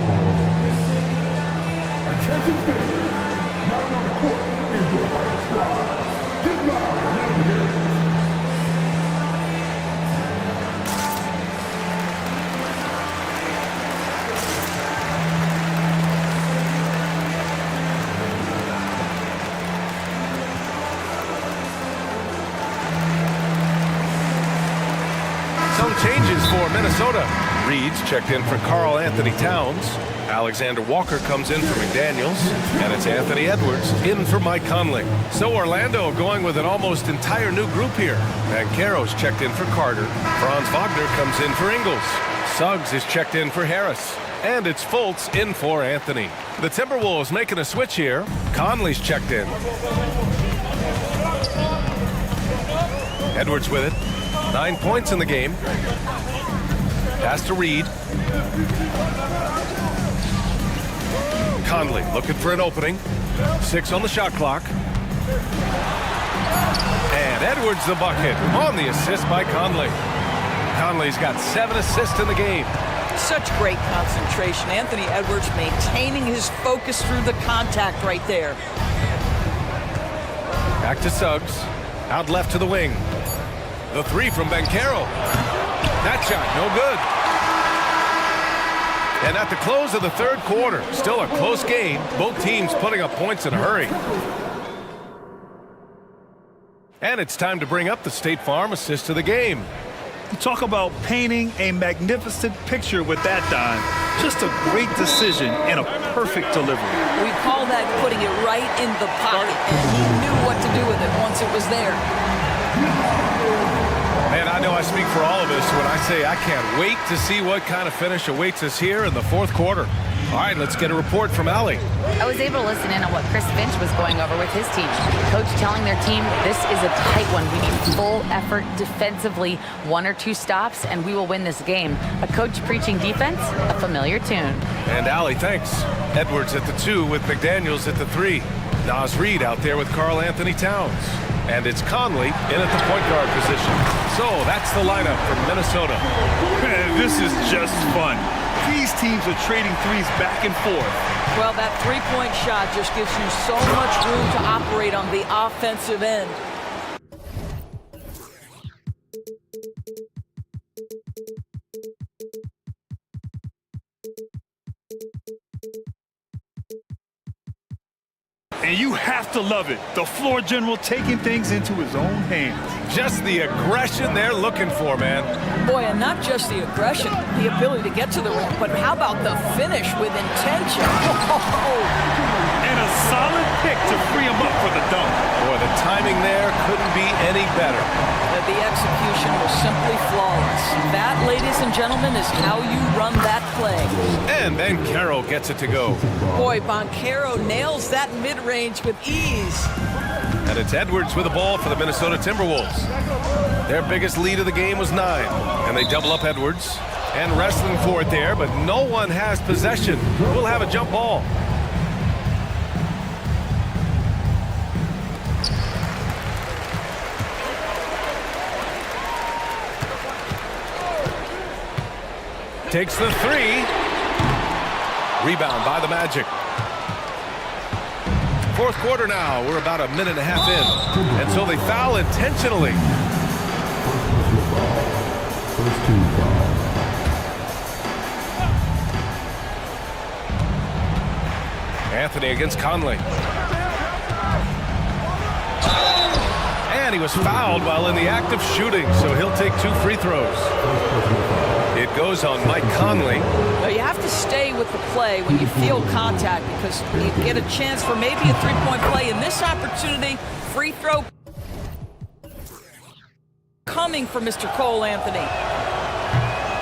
Some changes for Minnesota. Reed's checked in for Karl Anthony Towns. Alexander Walker comes in for McDaniels, and it's Anthony Edwards in for Mike Conley. So Orlando going with an almost entire new group here. Banchero's checked in for Carter. Franz Wagner comes in for Ingles. Suggs is checked in for Harris. And it's Fultz in for Anthony. The Timberwolves making a switch here. Conley's checked in. Edwards with it. 9 points in the game. Pass to Reed. Conley looking for an opening. 6 on the shot clock. And Edwards the bucket on the assist by Conley. Conley's got 7 assists in the game. Such great concentration. Anthony Edwards maintaining his focus through the contact right there. Back to Suggs. Out left to the wing. The 3 from Banchero. That shot, no good. And at the close of the third quarter, still a close game. Both teams putting up points in a hurry. And it's time to bring up the State Farm assist of the game. You talk about painting a magnificent picture with that dime. Just a great decision and a perfect delivery. We call that putting it right in the pocket, and he knew what to do with it once it was there. Man, I know I speak for all of us when I say I can't wait to see what kind of finish awaits us here in the fourth quarter. All right, let's get a report from Allie. I was able to listen in on what Chris Finch was going over with his team. Coach telling their team, this is a tight one. We need full effort defensively, 1 or 2 stops, and we will win this game. A coach preaching defense, a familiar tune. And Allie, thanks. Edwards at the 2 with McDaniels at the 3. Nas Reed out there with Karl Anthony Towns. And it's Conley in at the point guard position. So that's the lineup from Minnesota. Man, this is just fun. These teams are trading threes back and forth. Well, that three-point shot just gives you so much room to operate on the offensive end. And you have to love it. The floor general taking things into his own hands. Just the aggression they're looking for, man. Boy, and not just the aggression, the ability to get to the rim, but how about the finish with intention? And a solid pick to free him up for the dunk. Boy, the timing there couldn't be any better. The execution was simply flawless. That, ladies and gentlemen, is how you run that play. And Banchero gets it to go. Boy, Banchero nails that mid-range with ease. And it's Edwards with the ball for the Minnesota Timberwolves. Their biggest lead of the game was 9. And they double up Edwards. And wrestling for it there, but no one has possession. We'll have a jump ball. Takes the 3. Rebound by the Magic. Fourth quarter now. We're about a minute and a half in. And so they foul intentionally. First 2 fouls. Anthony against Conley. And he was fouled while in the act of shooting, so he'll take 2 free throws. It goes on Mike Conley. Now you have to stay with the play when you feel contact because you get a chance for maybe a three-point play. In this opportunity, free throw coming from Mr. Cole Anthony.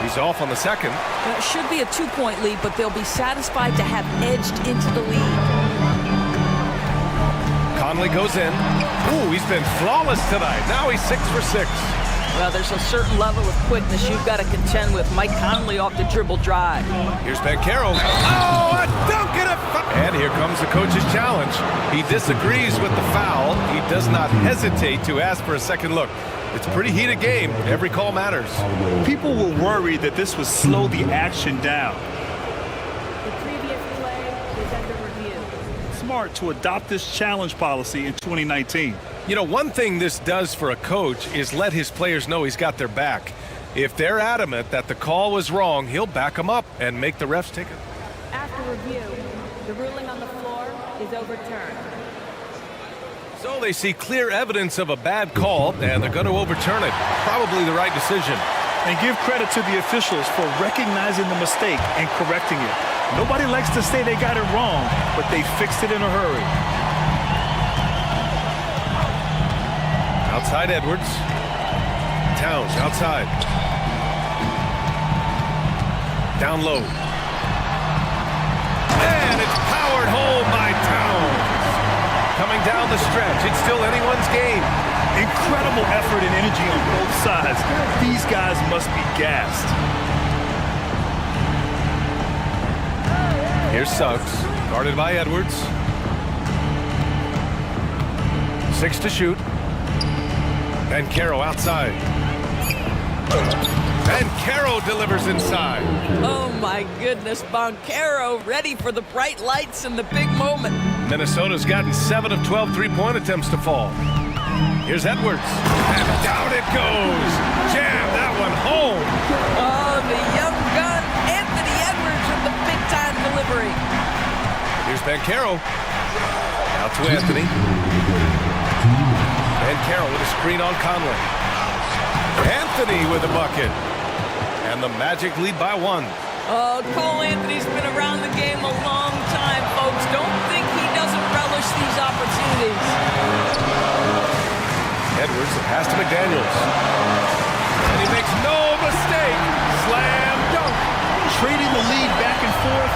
He's off on the second. It should be a 2-point lead, but they'll be satisfied to have edged into the lead. Conley goes in. Ooh, he's been flawless tonight. Now he's 6 for 6. Well, there's a certain level of quickness you've got to contend with. Mike Conley off the dribble drive. Here's Banchero. Oh, a dunk and a foul. And here comes the coach's challenge. He disagrees with the foul. He does not hesitate to ask for a second look. It's a pretty heated game. Every call matters. People were worried that this would slow the action down. The previous play is under review. Smart to adopt this challenge policy in 2019. You know, one thing this does for a coach is let his players know he's got their back. If they're adamant that the call was wrong, he'll back them up and make the refs take it. After review, the ruling on the floor is overturned. So they see clear evidence of a bad call, and they're going to overturn it. Probably the right decision. And give credit to the officials for recognizing the mistake and correcting it. Nobody likes to say they got it wrong, but they fixed it in a hurry. Outside Edwards. Towns outside. Down low. And it's powered home by Towns. Coming down the stretch, it's still anyone's game. Incredible effort and energy on both sides. These guys must be gassed. Here's Suggs, guarded by Edwards. 6 to shoot. And Caro outside. And Caro delivers inside. Oh my goodness, Boncaro ready for the bright lights and the big moment. Minnesota's gotten 7 of 12 three-point attempts to fall. Here's Edwards. And down it goes. Jam that one home. Oh, the young gun, Anthony Edwards with the big-time delivery. Here's Bancaro. Out to Anthony. Bancaro with a screen on Conley. Anthony with a bucket. And the Magic lead by 1. Oh, Cole Anthony's been around the game a long time, folks. Don't think he doesn't relish these opportunities. Edwards, the pass to McDaniels. And he makes no mistake. Slam dunk. Trading the lead back and forth,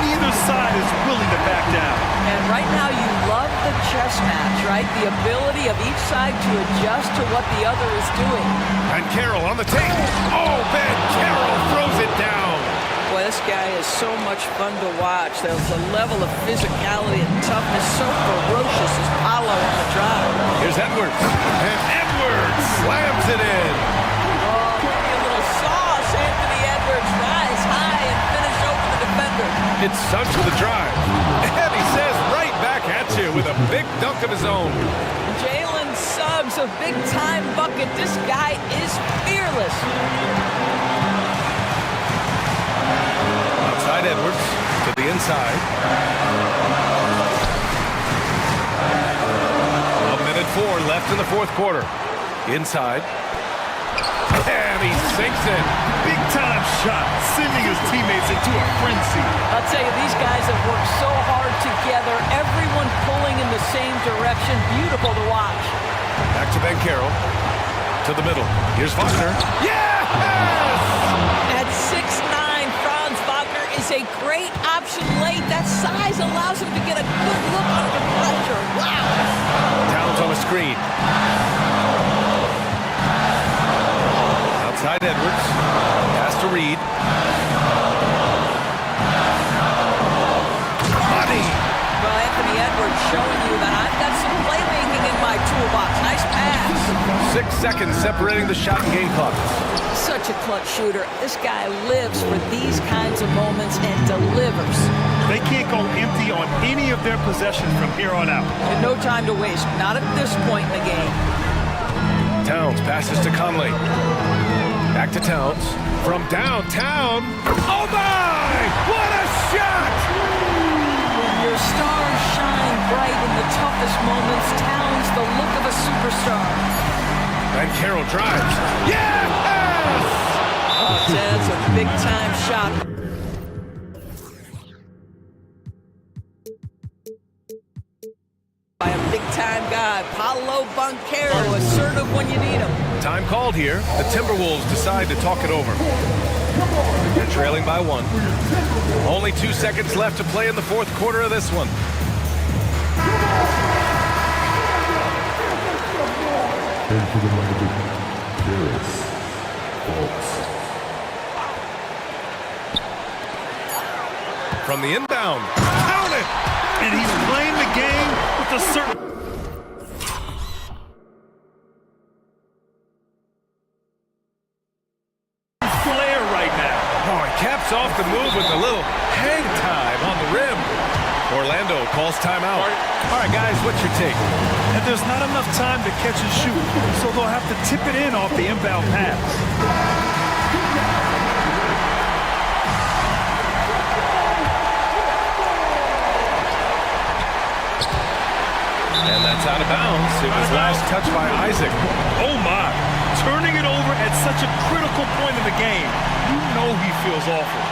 neither side is willing to back down. And right now you love the chess match, right? The ability of each side to adjust to what the other is doing. And Carroll on the tape. Oh, Ben Carroll throws it down. Boy, this guy is so much fun to watch. There's a level of physicality and toughness so ferocious as Paolo on the drive. Here's Edwards. And Edwards slams it in. Oh, maybe a little sauce. Anthony Edwards rise high and finish over the defender. It's Suggs with the drive. And he says right back at you with a big dunk of his own. Jalen Suggs, a big-time bucket. This guy is fearless. Outside Edwards to the inside. 1:04 left in the fourth quarter. Inside. And he sinks it. Big time shot, sending his teammates into a frenzy. I'll tell you, these guys have worked so hard together. Everyone pulling in the same direction. Beautiful to watch. Back to Bancaro. To the middle. Here's Wagner. Yes! At 6'9", Franz Wagner is a great option late. That size allows him to get a good look under pressure. Wow! Towns on a screen. Outside Edwards. Pass to Reed. Money! Well, Anthony Edwards showing you that I've got some playmaking in my toolbox. Nice pass. 6 seconds separating the shot and game clock. Such a clutch shooter. This guy lives for these kinds of moments and delivers. They can't go empty on any of their possessions from here on out. And no time to waste. Not at this point in the game. Towns passes to Conley. Back to Towns. From downtown. Oh my! What a shot! When your stars shine bright in the toughest moments, Towns the look of a superstar. And Carroll drives. Yes! Oh, that's a big-time shot. By a big-time guy, Paolo Boncaro, assertive when you need him. Time called here. The Timberwolves decide to talk it over. They're trailing by 1. Only 2 seconds left to play in the fourth quarter of this one. Into the mighty Paris Hawks. From the inbound. Count it! And he's playing the game with a certain flair right now. Oh, he caps off the move with a little hang time on the rim. Orlando calls timeout. All right, guys, what's your take? And there's not enough time to catch and shoot, so they'll have to tip it in off the inbound pass. And that's out of bounds. It was last touched by Isaac. Oh, my. Turning it over at such a critical point in the game. You know he feels awful.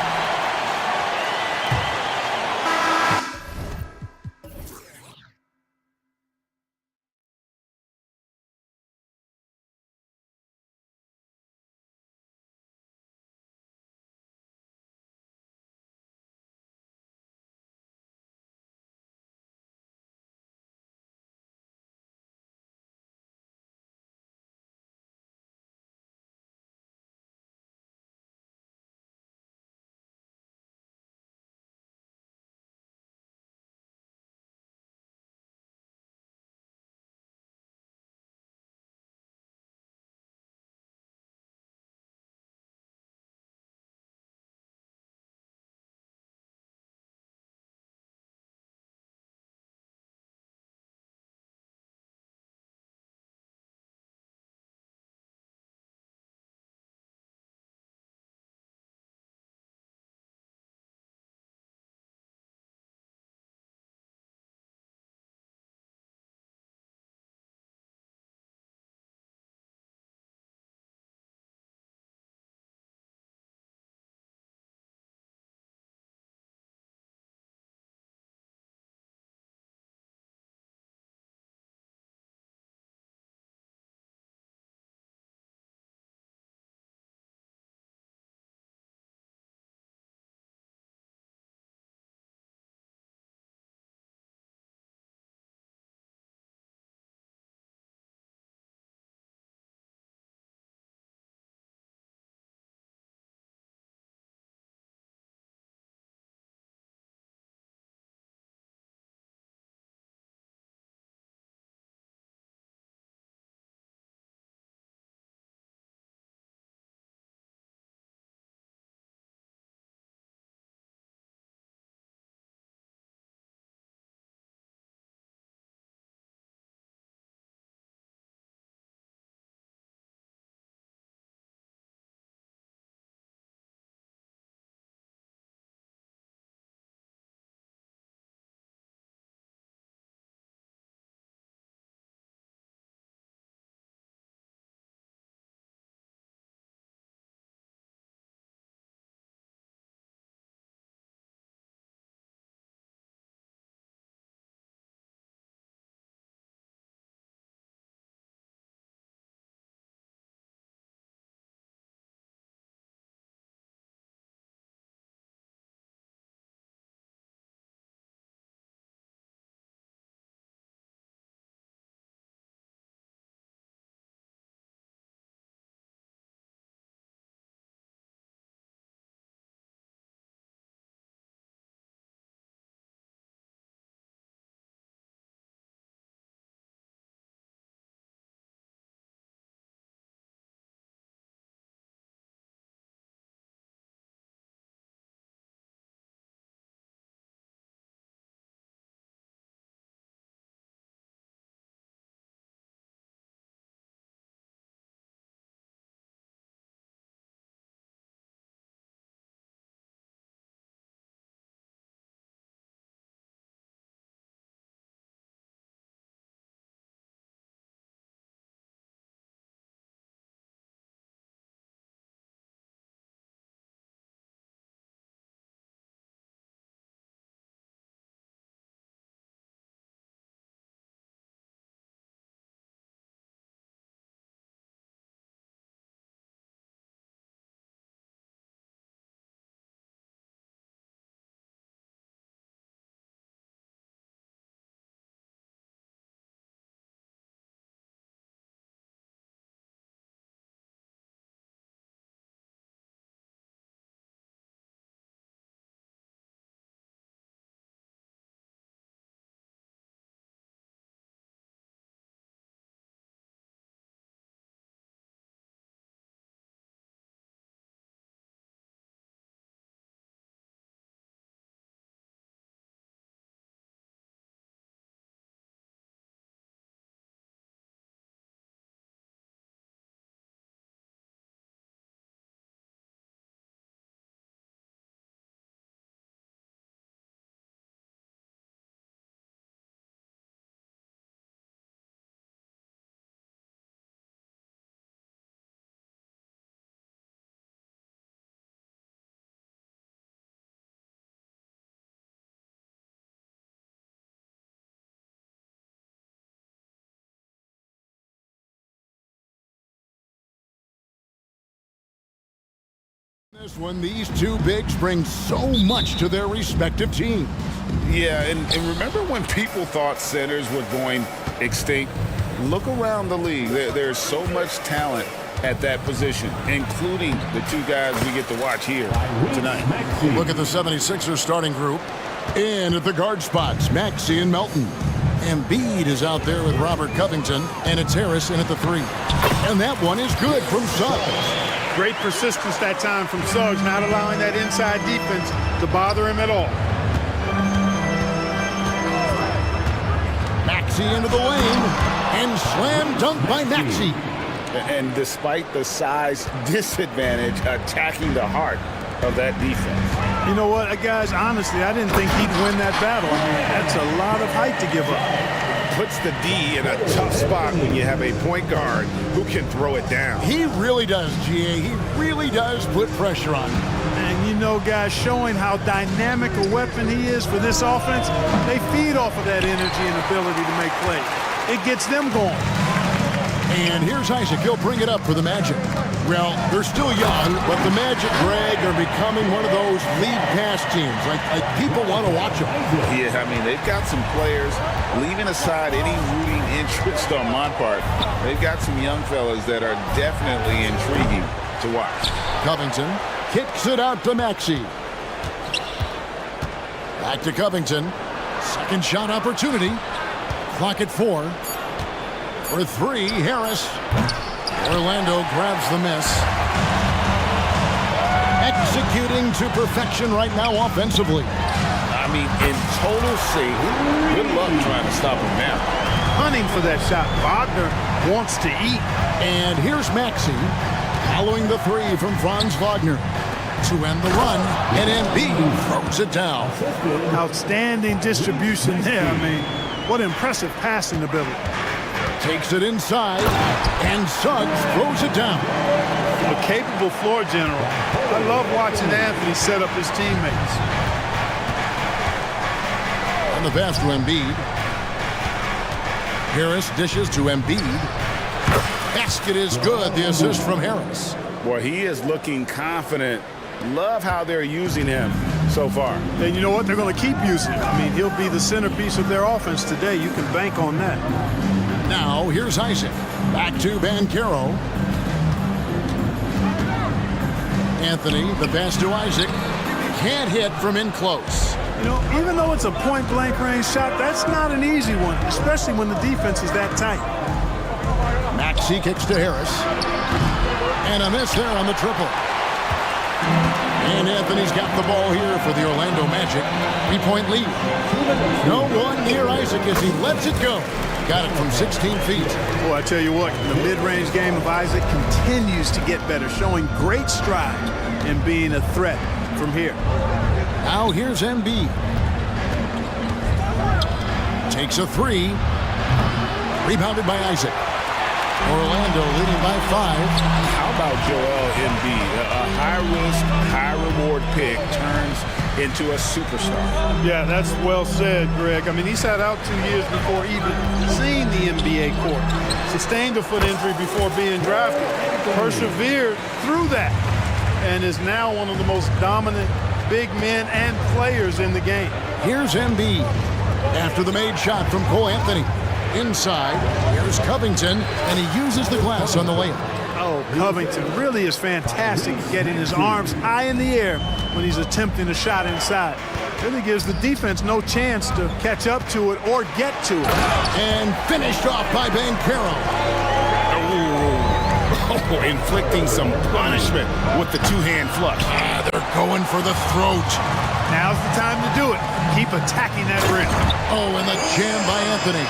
This one, these two bigs bring so much to their respective teams. Yeah, and remember when people thought centers were going extinct? Look around the league. There's so much talent at that position, including the two guys we get to watch here tonight. Look at the 76ers starting group. In at the guard spots, Maxey and Melton. Embiid is out there with Robert Covington, and it's Harris in at the 3. And that one is good from Suggs. Great persistence that time from Suggs, not allowing that inside defense to bother him at all. Maxey into the lane, and slam dunk by Maxey. And despite the size disadvantage, attacking the heart of that defense. You know what, guys, honestly, I didn't think he'd win that battle. I mean, that's a lot of height to give up. Puts the D in a tough spot when you have a point guard who can throw it down. He really does, GA. He really does put pressure on him. And you know, guys, showing how dynamic a weapon he is for this offense, they feed off of that energy and ability to make plays. It gets them going. And here's Isaac. He'll bring it up for the Magic. Well, they're still young, but the Magic, Greg, are becoming one of those lead pass teams. Like people want to watch them. Yeah, I mean, they've got some players, leaving aside any rooting interest on my part, they've got some young fellas that are definitely intriguing to watch. Covington kicks it out to Maxey. Back to Covington. Second shot opportunity. Clock at 4. For 3, Harris. Orlando grabs the miss. Executing to perfection right now offensively. I mean, in total sync. Good luck trying to stop him now. Hunting for that shot. Wagner wants to eat. And here's Maxey following the 3 from Franz Wagner to end the run, and Embiid throws it down. Outstanding distribution there. I mean, what impressive passing ability. Takes it inside, and Suggs throws it down. A capable floor general. I love watching Anthony set up his teammates. And the pass to Embiid. Harris dishes to Embiid. Basket is good. The assist from Harris. Boy, he is looking confident. Love how they're using him so far. And you know what? They're going to keep using him. I mean, he'll be the centerpiece of their offense today. You can bank on that. Now, here's Isaac. Back to Banchero. Anthony, the pass to Isaac. Can't hit from in close. You know, even though it's a point-blank range shot, that's not an easy one, especially when the defense is that tight. Maxey kicks to Harris. And a miss there on the triple. And Anthony's got the ball here for the Orlando Magic. 3-point lead. No one near Isaac as he lets it go. Got it from 16 feet. Well, I tell you what, the mid-range game of Isaac continues to get better, showing great stride in being a threat from here. Now here's Embiid. Takes a 3. Rebounded by Isaac. Orlando leading by 5. How about Joel Embiid? A high-risk, high-reward pick turns into a superstar. Yeah, that's well said, Greg. I mean, he sat out 2 years before even seeing the NBA court. Sustained a foot injury before being drafted. Persevered through that and is now one of the most dominant big men and players in the game. Here's Embiid. After the made shot from Cole Anthony. Inside, here's Covington, and he uses the glass on the layup. Oh, Covington really is fantastic at getting his arms high in the air when he's attempting a shot inside. Really gives the defense no chance to catch up to it or get to it. And finished off by Banchero. Oh, inflicting some punishment with the two-hand flush. They're going for the throat. Now's the time to do it. Keep attacking that rim. Oh, and the jam by Anthony.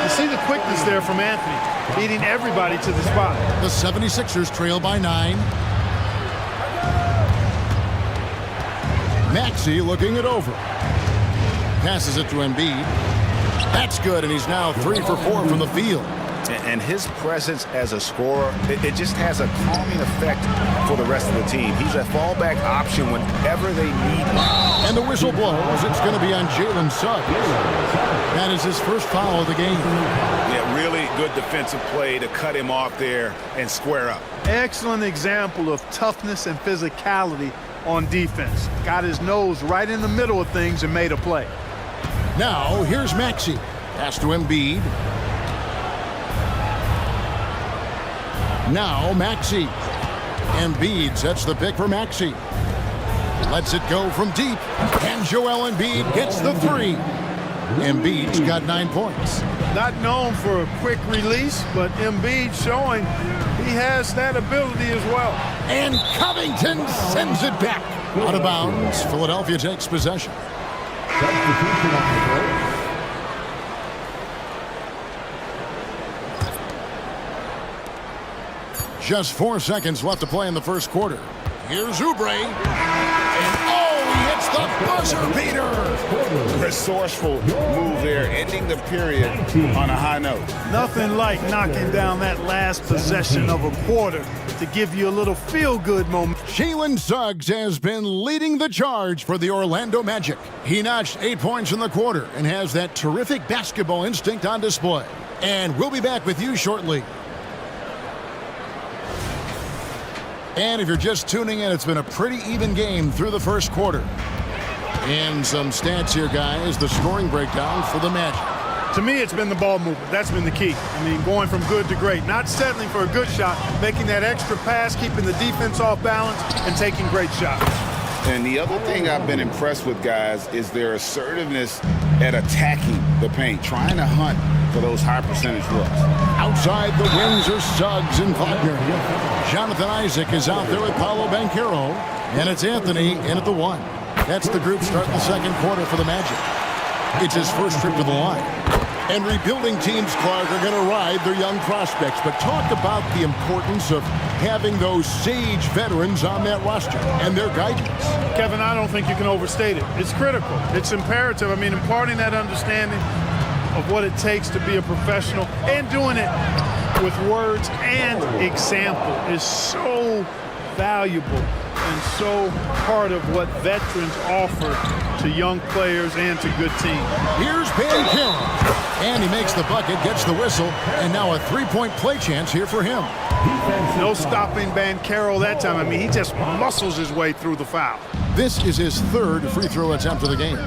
You see the quickness there from Anthony, beating everybody to the spot. The 76ers trail by 9. Maxey looking it over. Passes it to Embiid. That's good, and he's now 3 for 4 from the field. And his presence as a scorer, it just has a calming effect for the rest of the team. He's a fallback option whenever they need him. And the whistle blows. It's going to be on Jalen Suggs. That is his first foul of the game. Yeah, really good defensive play to cut him off there and square up. Excellent example of toughness and physicality on defense. Got his nose right in the middle of things and made a play. Now, here's Maxey. Pass to Embiid. Now, Maxey. Embiid sets the pick for Maxey. Lets it go from deep. And Joel Embiid gets the three. Embiid's got 9 points. Not known for a quick release, but Embiid showing he has that ability as well. And Covington sends it back. Out of bounds. Philadelphia takes possession. Just 4 seconds left to play in the first quarter. Here's Oubre. And he hits the buzzer beater. Resourceful move there, ending the period on a high note. Nothing like knocking down that last possession of a quarter to give you a little feel-good moment. Jalen Suggs has been leading the charge for the Orlando Magic. He notched 8 points in the quarter and has that terrific basketball instinct on display. And we'll be back with you shortly. And if you're just tuning in, it's been a pretty even game through the first quarter. And some stats here, guys. The scoring breakdown for the Magic. To me, it's been the ball movement. That's been the key. I mean, going from good to great. Not settling for a good shot, making that extra pass, keeping the defense off balance, and taking great shots. And the other thing I've been impressed with, guys, is their assertiveness at attacking the paint, trying to hunt for those high percentage looks. Outside the wings are Suggs and Wagner. Jonathan Isaac is out there with Paolo Banchero. And it's Anthony in at the 1. That's the group starting the second quarter for the Magic. It's his first trip to the line. And rebuilding teams, Clark, are going to ride their young prospects. But talk about the importance of having those sage veterans on that roster and their guidance. Kevin, I don't think you can overstate it. It's critical. It's imperative. I mean, imparting that understanding of what it takes to be a professional and doing it with words and example is so valuable and so part of what veterans offer to young players and to good teams. Here's Banchero. And he makes the bucket, gets the whistle, and now a three-point play chance here for him. No stopping Banchero that time. I mean, he just muscles his way through the foul. This is his third free throw attempt of the game.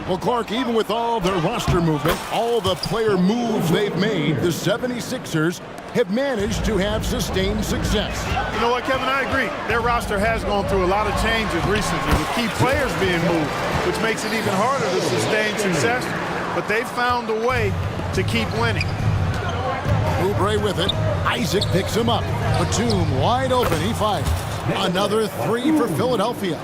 Well, Clark, even with all their roster movement, all the player moves they've made, the 76ers have managed to have sustained success. You know what, Kevin, I agree. Their roster has gone through a lot of changes recently with key players being moved, which makes it even harder to sustain success. But they've found a way to keep winning. Oubre with it. Isaac picks him up. Batum wide open. He fires. Another three for Philadelphia.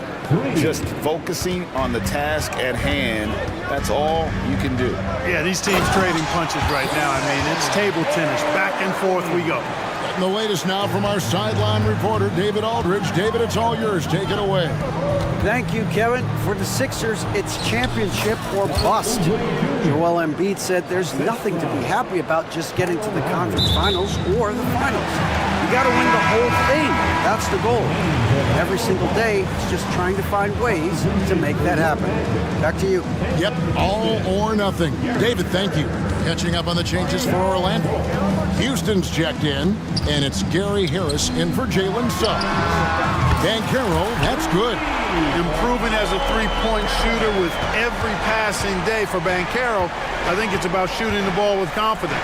Just focusing on the task at hand, that's all you can do. Yeah, these teams trading punches right now. I mean, it's table tennis. Back and forth we go. Getting the latest now from our sideline reporter, David Aldridge. David, it's all yours. Take it away. Thank you, Kevin. For the Sixers, it's championship or bust. Joel Embiid said there's nothing to be happy about just getting to the conference finals or the finals. You got to win the whole thing. That's the goal. Every single day, it's just trying to find ways to make that happen. Back to you. Yep, all or nothing. David, thank you. Catching up on the changes for Orlando. Houston's checked in, and it's Gary Harris in for Jalen Suggs. Banchero, that's good. Improving as a three-point shooter with every passing day for Banchero. I think it's about shooting the ball with confidence.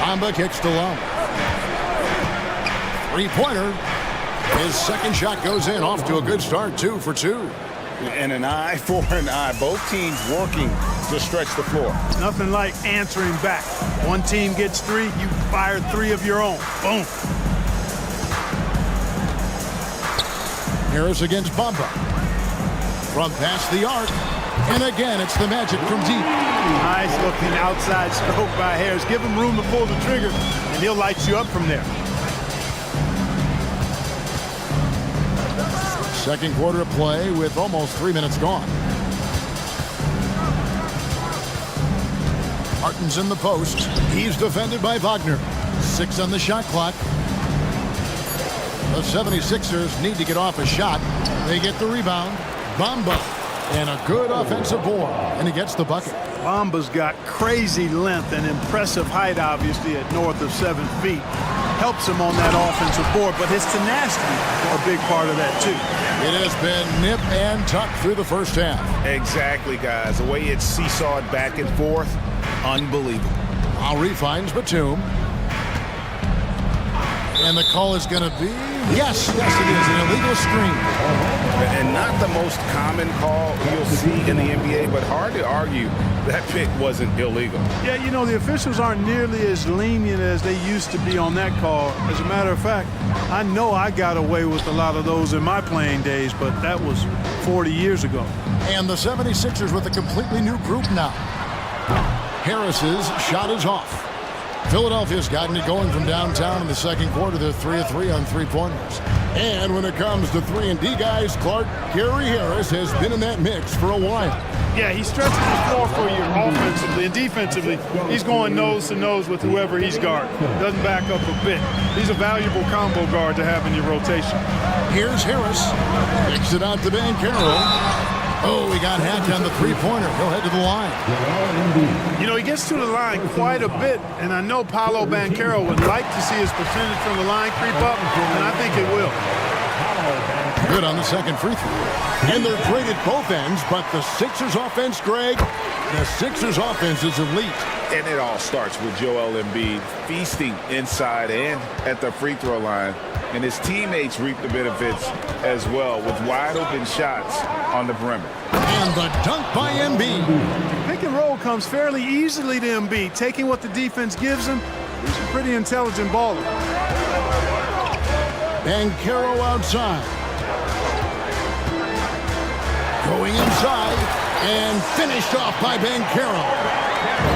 Bamba kicks to Love. Three-pointer. His second shot goes in, off to a good start, 2 for 2. And an eye for an eye. Both teams working to stretch the floor. Nothing like answering back. One team gets 3, you fire 3 of your own. Boom. Harris against Bamba. From past the arc. And again, it's the Magic from deep. Nice looking outside stroke by Harris. Give him room to pull the trigger, and he'll light you up from there. Second quarter of play with almost 3 minutes gone. Martin's in the post. He's defended by Wagner. 6 on the shot clock. The 76ers need to get off a shot. They get the rebound. Bamba. And a good offensive board. And he gets the bucket. Bamba's got crazy length and impressive height, obviously, at north of 7 feet. Helps him on that offensive board, but his tenacity a big part of that, too. It has been nip and tuck through the first half. Exactly, guys. The way it's seesawed back and forth, unbelievable. Lowry finds Batum. And the call is going to be, yes, it is, an illegal screen. And not the most common call you'll see in the NBA, but hard to argue that pick wasn't illegal. Yeah, you know, the officials aren't nearly as lenient as they used to be on that call. As a matter of fact, I know I got away with a lot of those in my playing days, but that was 40 years ago. And the 76ers with a completely new group now. Harris's shot is off. Philadelphia's gotten it going from downtown in the second quarter. They're 3 of 3 on three-pointers. And when it comes to 3-and-D guys, Clark, Gary Harris has been in that mix for a while. Yeah, he stretches the floor for you offensively and defensively. He's going nose to nose with whoever he's guarding. Doesn't back up a bit. He's a valuable combo guard to have in your rotation. Here's Harris. Kicks it out to Banchero. Oh, he got hacked on the three-pointer. He'll head to the line. You know, he gets to the line quite a bit, and I know Paolo Banchero would like to see his percentage from the line creep up, and I think it will. Good on the second free throw. And they're great at both ends, but the Sixers offense, Greg, the Sixers offense is elite. And it all starts with Joel Embiid feasting inside and at the free throw line. And his teammates reap the benefits as well with wide open shots on the perimeter. And the dunk by Embiid. Pick and roll comes fairly easily to Embiid, taking what the defense gives him. He's a pretty intelligent baller. Banchero outside. Going inside and finished off by Banchero.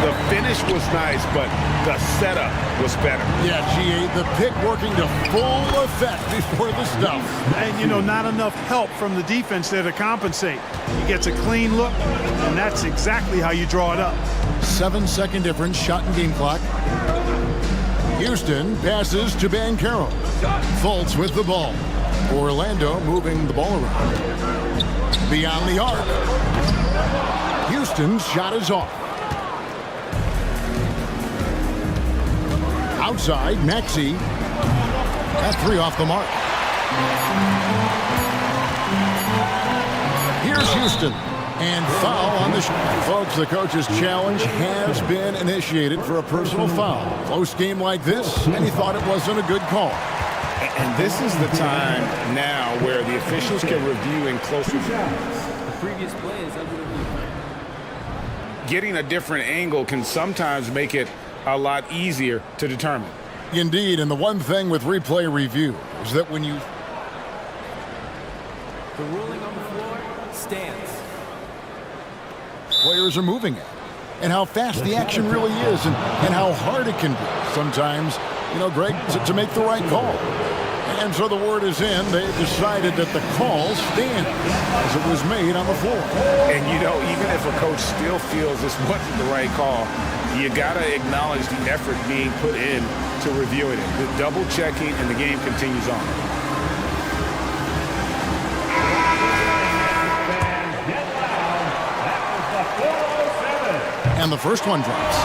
The finish was nice, but the setup was better. Yeah, G8, the pick working to full effect before the stuff. And, you know, not enough help from the defense there to compensate. He gets a clean look, and that's exactly how you draw it up. 7-second difference, shot and game clock. Houston passes to Banchero. Fultz with the ball. Orlando moving the ball around. Beyond the arc. Houston's shot is off. Outside, Maxey. That three off the mark. Here's Houston. And foul on the shot. Folks, the coach's challenge has been initiated for a personal foul. Close game like this, and he thought it wasn't a good call. And this is the time now where the officials can review in close review. The previous play is under review. Getting a different angle can sometimes make it a lot easier to determine. Indeed, and the one thing with replay review is that when you... The ruling on the floor stands. Players are moving at, and how fast the action really is, and how hard it can be sometimes, you know, Greg, to make the right call. And so the word is in. They decided that the call stands as it was made on the floor. And, you know, even if a coach still feels this wasn't the right call, you got to acknowledge the effort being put in to reviewing it. The double checking, and the game continues on. And the first one drops.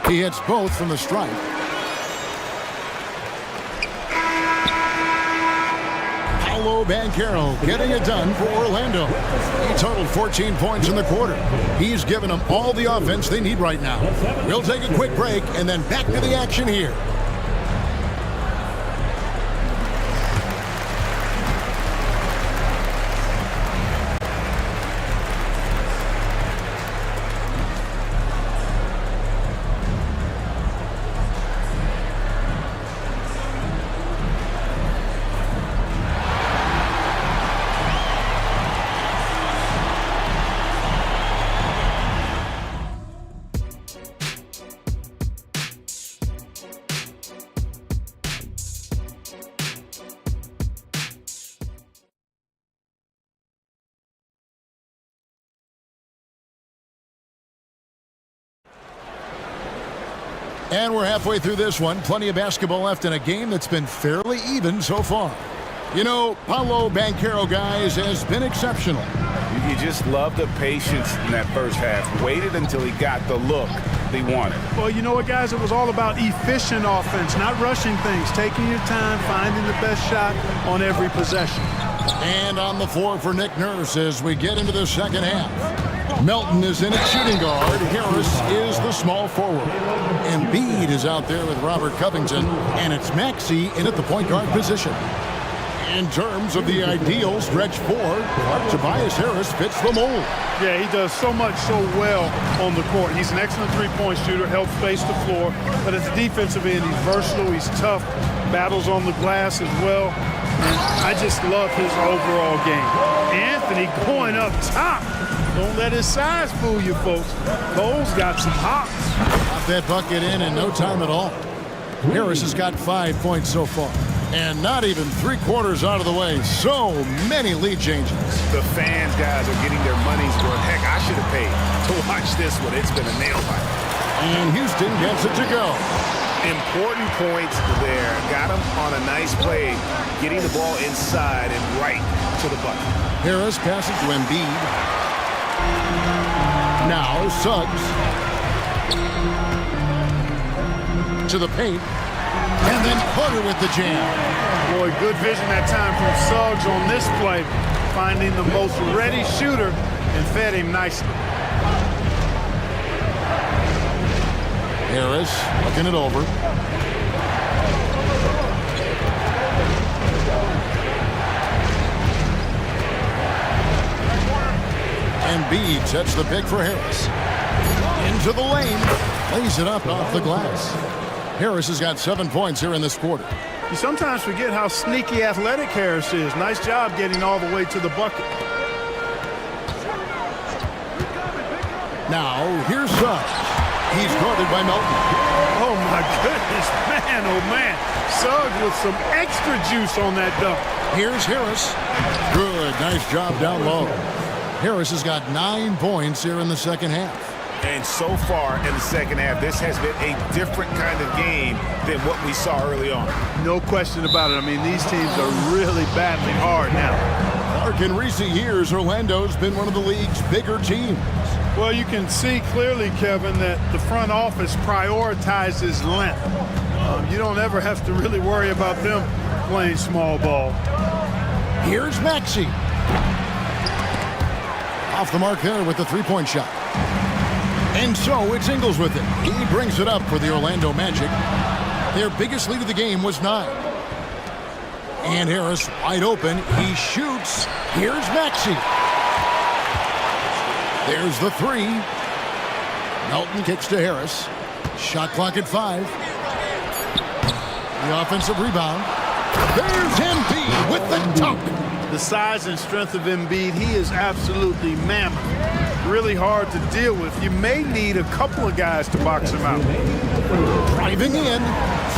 He hits both from the stripe. Paolo Banchero getting it done for Orlando. He totaled 14 points in the quarter. He's given them all the offense they need right now. We'll take a quick break and then back to the action here. And we're halfway through this one. Plenty of basketball left in a game that's been fairly even so far. You know, Paolo Banchero, guys, has been exceptional. You just love the patience in that first half. Waited until he got the look they wanted. Well, you know what, guys? It was all about efficient offense, not rushing things, taking your time, finding the best shot on every possession. And on the floor for Nick Nurse as we get into the second half. Melton is in at shooting guard. Harris is the small forward. Embiid is out there with Robert Covington, and it's Maxey in at the point guard position. In terms of the ideal stretch four, Tobias Harris fits the mold. Yeah, he does so much so well on the court. He's an excellent three-point shooter, helps space the floor. But at the defensive end, he's versatile, he's tough, battles on the glass as well. And I just love his overall game. Anthony going up top. Don't let his size fool you, folks. Cole's got some hops. Got that bucket in no time at all. Harris has got 5 points so far. And not even 3/4 out of the way. So many lead changes. The fans, guys, are getting their money's worth. Heck, I should have paid to watch this one. It's been a nail biter. And Houston gets it to go. Important points there. Got him on a nice play, getting the ball inside and right to the bucket. Harris passes to Embiid. Now Suggs. To the paint. And then Carter with the jam. Boy, good vision that time from Suggs on this play. Finding the most ready shooter and fed him nicely. Harris looking it over. Embiid sets the pick for Harris. Into the lane. Lays it up off the glass. Harris has got 7 points here in this quarter. You sometimes forget how sneaky athletic Harris is. Nice job getting all the way to the bucket. Now, here's Suggs. He's guarded by Melton. Oh, my goodness, man, oh, man. Suggs with some extra juice on that dunk. Here's Harris. Good, nice job down low. Harris has got 9 points here in the second half. And so far in the second half, this has been a different kind of game than what we saw early on. No question about it. I mean, these teams are really battling hard now. Clark, in recent years, Orlando's been one of the league's bigger teams. Well, you can see clearly, Kevin, that the front office prioritizes length. You don't ever have to really worry about them playing small ball. Here's Maxey. Off the mark there with the three-point shot. And so it's Ingles with it. He brings it up for the Orlando Magic. Their biggest lead of the game was 9. And Harris wide open. He shoots. Here's Maxey. There's the 3. Melton kicks to Harris. Shot clock at 5. The offensive rebound. There's Embiid with the dunk. The size and strength of Embiid, he is absolutely mammoth. Really hard to deal with. You may need a couple of guys to box him out. Driving in.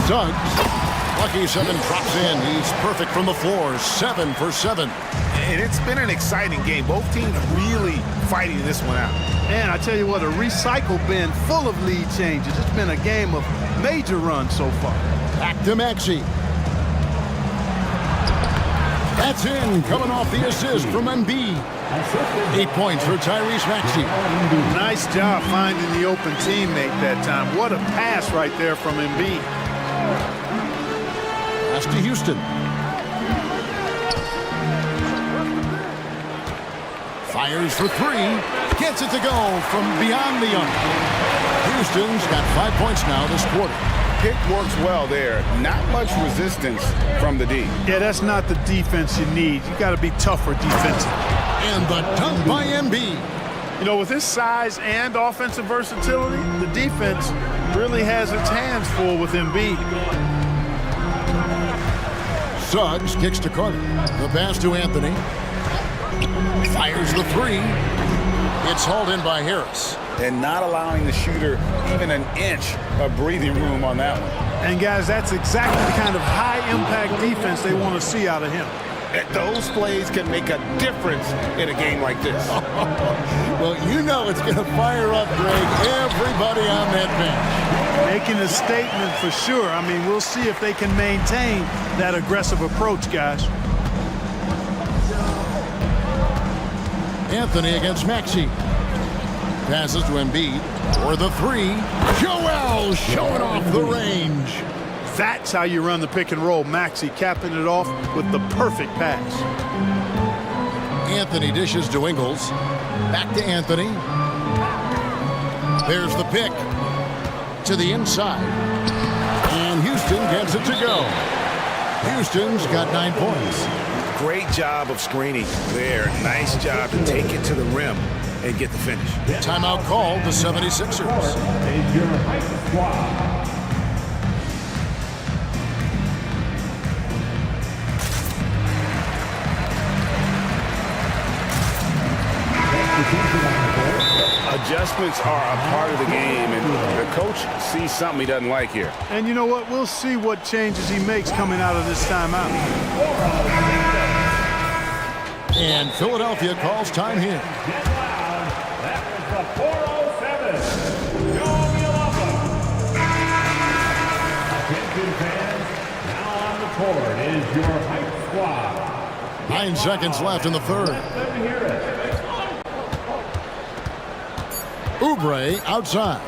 Suggs. Lucky 7 drops in. He's perfect from the floor. 7 for 7. And it's been an exciting game. Both teams really fighting this one out. And I tell you what, a recycle bin full of lead changes. It's been a game of major runs so far. Back to Maxey. That's in, coming off the assist from Embiid. 8 points for Tyrese Maxey. Nice job finding the open teammate that time. What a pass right there from Embiid. Pass to Houston. Fires for 3. Gets it to go from beyond the arc. Houston's got 5 points now this quarter. Pick works well there. Not much resistance from the D. Yeah, that's not the defense you need. You got to be tougher defensively. And the dunk by Embiid. You know, with his size and offensive versatility, the defense really has its hands full with Embiid. Suggs kicks to Carter. The pass to Anthony. Fires the 3. It's hauled in by Harris. And not allowing the shooter even an inch of breathing room on that one. And guys, that's exactly the kind of high-impact defense they want to see out of him. Those plays can make a difference in a game like this. Well, you know it's going to fire up, Greg, everybody on that bench. Making a statement for sure. I mean, we'll see if they can maintain that aggressive approach, guys. Anthony against Maxey. Passes to Embiid for the three. Joel showing off the range. That's how you run the pick and roll. Maxey capping it off with the perfect pass. Anthony dishes to Ingles. Back to Anthony. There's the pick to the inside. And Houston gets it to go. Houston's got 9 points. Great job of screening there. Nice job to take it to the rim and get the finish. Timeout called the 76ers. Is your hype squad. Adjustments are a part of the game, and the coach sees something he doesn't like here. And you know what? We'll see what changes he makes coming out of this timeout. And Philadelphia calls time here. That was the 407. Show me love. Attention fans, now on the court is your hype squad. 9 seconds left in the third. Let them hear it. Oubre outside.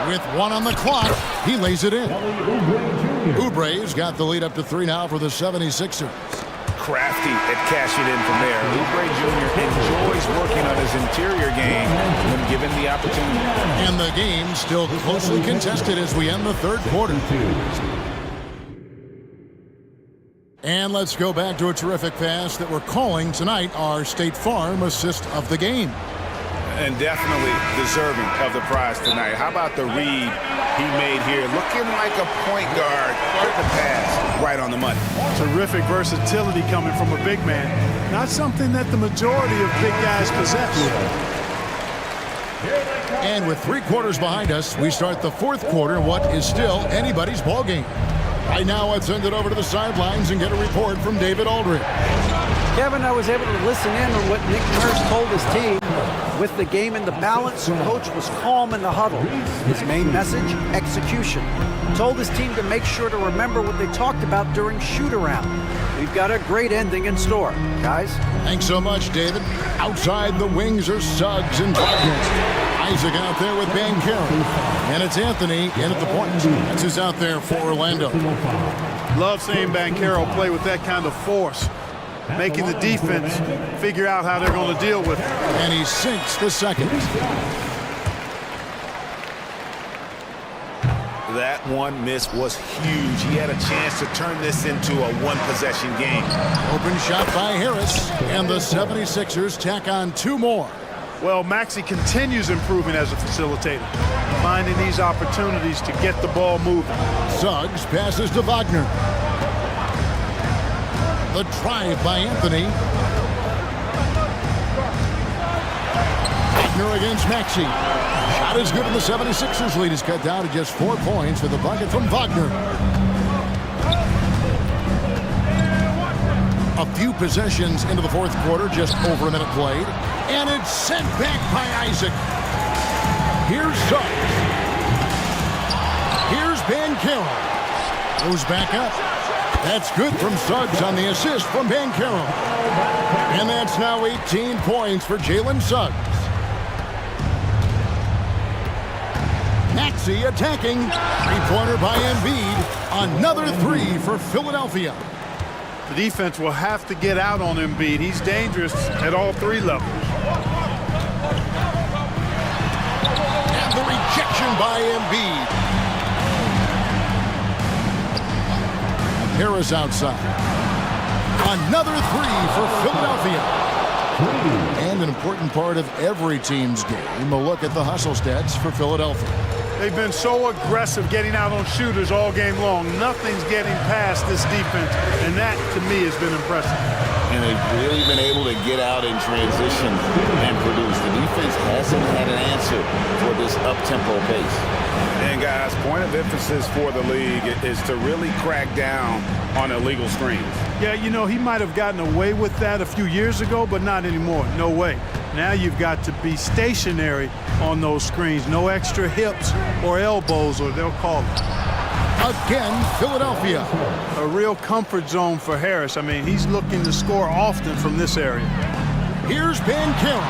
With 1 on the clock, he lays it in. Oubre's got the lead up to 3 now for the 76ers. Crafty at cashing in from there. Oubre Jr. enjoys working on his interior game when given the opportunity. And the game still closely contested as we end the third quarter. And let's go back to a terrific pass that we're calling tonight our State Farm assist of the game. And definitely deserving of the prize tonight. How about the read he made here? Looking like a point guard. Put the pass right on the money. Terrific versatility coming from a big man. Not something that the majority of big guys possess. And with 3 quarters behind us, we start the fourth quarter in what is still anybody's ball game. Right now, let's send it over to the sidelines and get a report from David Aldridge. Kevin, I was able to listen in on what Nick Nurse told his team. With the game in the balance, the coach was calm in the huddle. His main message, execution. Told his team to make sure to remember what they talked about during shoot-around. We've got a great ending in store, guys. Thanks so much, David. Outside the wings are Suggs and Wagner. Isaac out there with Banchero. And it's Anthony in at the point. That's who's out there for Orlando. Love seeing Banchero play with that kind of force. Making the defense figure out how they're going to deal with it. And he sinks the second. That one miss was huge. He had a chance to turn this into a one-possession game. Open shot by Harris. And the 76ers tack on 2 more. Well, Maxey continues improving as a facilitator. Finding these opportunities to get the ball moving. Suggs passes to Wagner. The drive by Anthony. Wagner against Maxey. Shot is good, and the 76ers lead is cut down to just 4 points with a bucket from Wagner. A few possessions into the fourth quarter, just over a minute played. And it's sent back by Isaac. Here's Suggs. Here's Banchero. Goes back up. That's good from Suggs on the assist from Banchero. And that's now 18 points for Jalen Suggs. Maxey attacking. 3-pointer by Embiid. Another 3 for Philadelphia. The defense will have to get out on Embiid. He's dangerous at all 3 levels. And the rejection by Embiid. Harris outside. Another 3 for Philadelphia. And an important part of every team's game, a look at the hustle stats for Philadelphia. They've been so aggressive getting out on shooters all game long. Nothing's getting past this defense, and that, to me, has been impressive. And they've really been able to get out in transition and produce. The defense hasn't had an answer for this up-tempo pace. And guys, point of emphasis for the league is to really crack down on illegal screens. Yeah, you know, he might have gotten away with that a few years ago, but not anymore. No way. Now you've got to be stationary on those screens. No extra hips or elbows, or they'll call it. Again, Philadelphia. A real comfort zone for Harris. I mean, he's looking to score often from this area. Here's Banchero.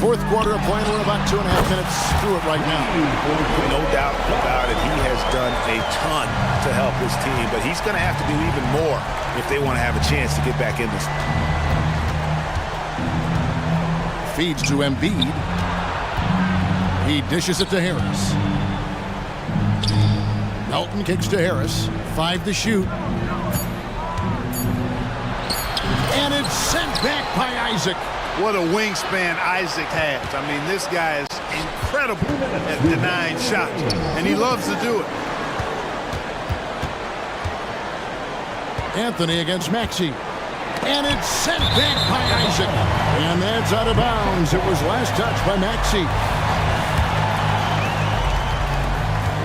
Fourth quarter of play. We're about 2.5 minutes through it right now. No doubt about it. He has done a ton to help his team, but he's going to have to do even more if they want to have a chance to get back in this. Feeds to Embiid. He dishes it to Harris. Melton kicks to Harris. 5 to shoot. And it's sent back by Isaac. What a wingspan Isaac has. I mean, this guy is incredible at denying shots, and he loves to do it. Anthony against Maxey. And it's sent back by Isaac. And that's out of bounds. It was last touched by Maxey.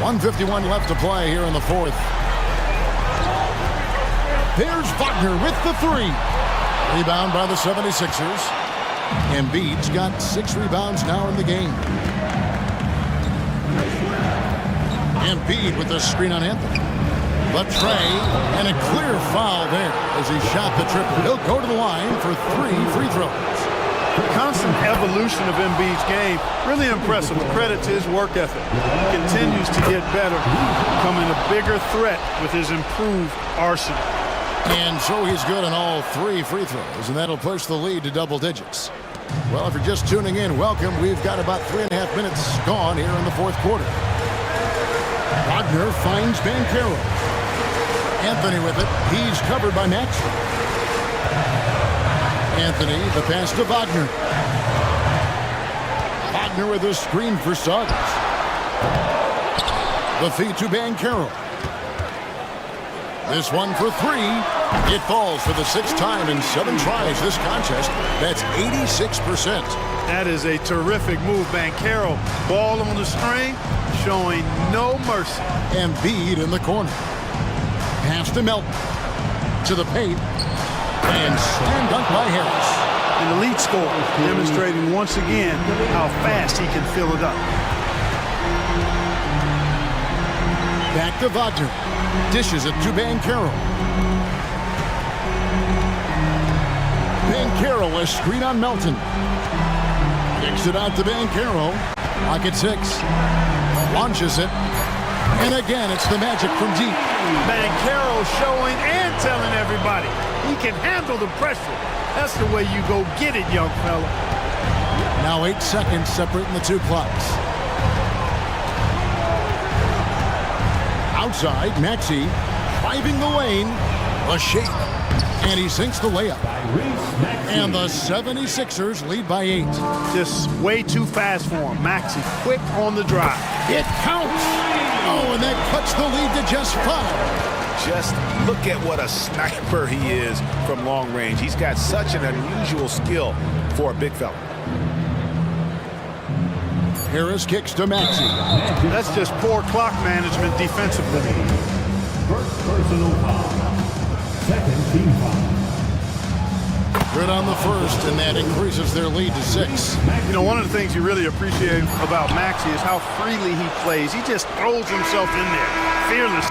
1:51 left to play here in the fourth. There's Wagner with the three. Rebound by the 76ers. Embiid's got 6 rebounds now in the game. Embiid with the screen on Anthony. Trey, and a clear foul there as he shot the triple. He'll go to the line for 3 free throws. The constant evolution of Embiid's game, really impressive. Credit to his work ethic. He continues to get better, becoming a bigger threat with his improved arsenal. And so he's good on all 3 free throws, and that'll push the lead to double digits. Well, if you're just tuning in, welcome. We've got about 3.5 minutes gone here in the fourth quarter. Wagner finds Banchero. Anthony with it. He's covered by Max. Anthony, the pass to Wagner. Wagner with a screen for Suggs. The feed to Banchero. This one for 3. It falls for the 6th time in 7 tries this contest. That's 86%. That is a terrific move, Banchero. Ball on the string, showing no mercy. Embiid in the corner. Pass to Melton. To the paint. And slam dunk by Harris. An elite scorer, demonstrating once again how fast he can fill it up. Back to Wagner. Dishes it to Banchero. Banchero, a screen on Melton. Kicks it out to Banchero. Pocket 6. Launches it. And again, it's the magic from deep. Banchero showing and telling everybody he can handle the pressure. That's the way you go get it, young fella. Now 8 seconds separating the 2 clocks. Outside, Maxey driving the lane. A shake. And he sinks the layup. And the 76ers lead by 8. Just way too fast for him. Maxey quick on the drive. It counts. Oh, and that cuts the lead to just 5. Just look at what a sniper he is from long range. He's got such an unusual skill for a big fella. Harris kicks to Maxey. That's just poor clock management defensively. First personal foul. Second team foul. Good on the first, and that increases their lead to 6. You know, one of the things you really appreciate about Maxey is how freely he plays. He just throws himself in there, fearless.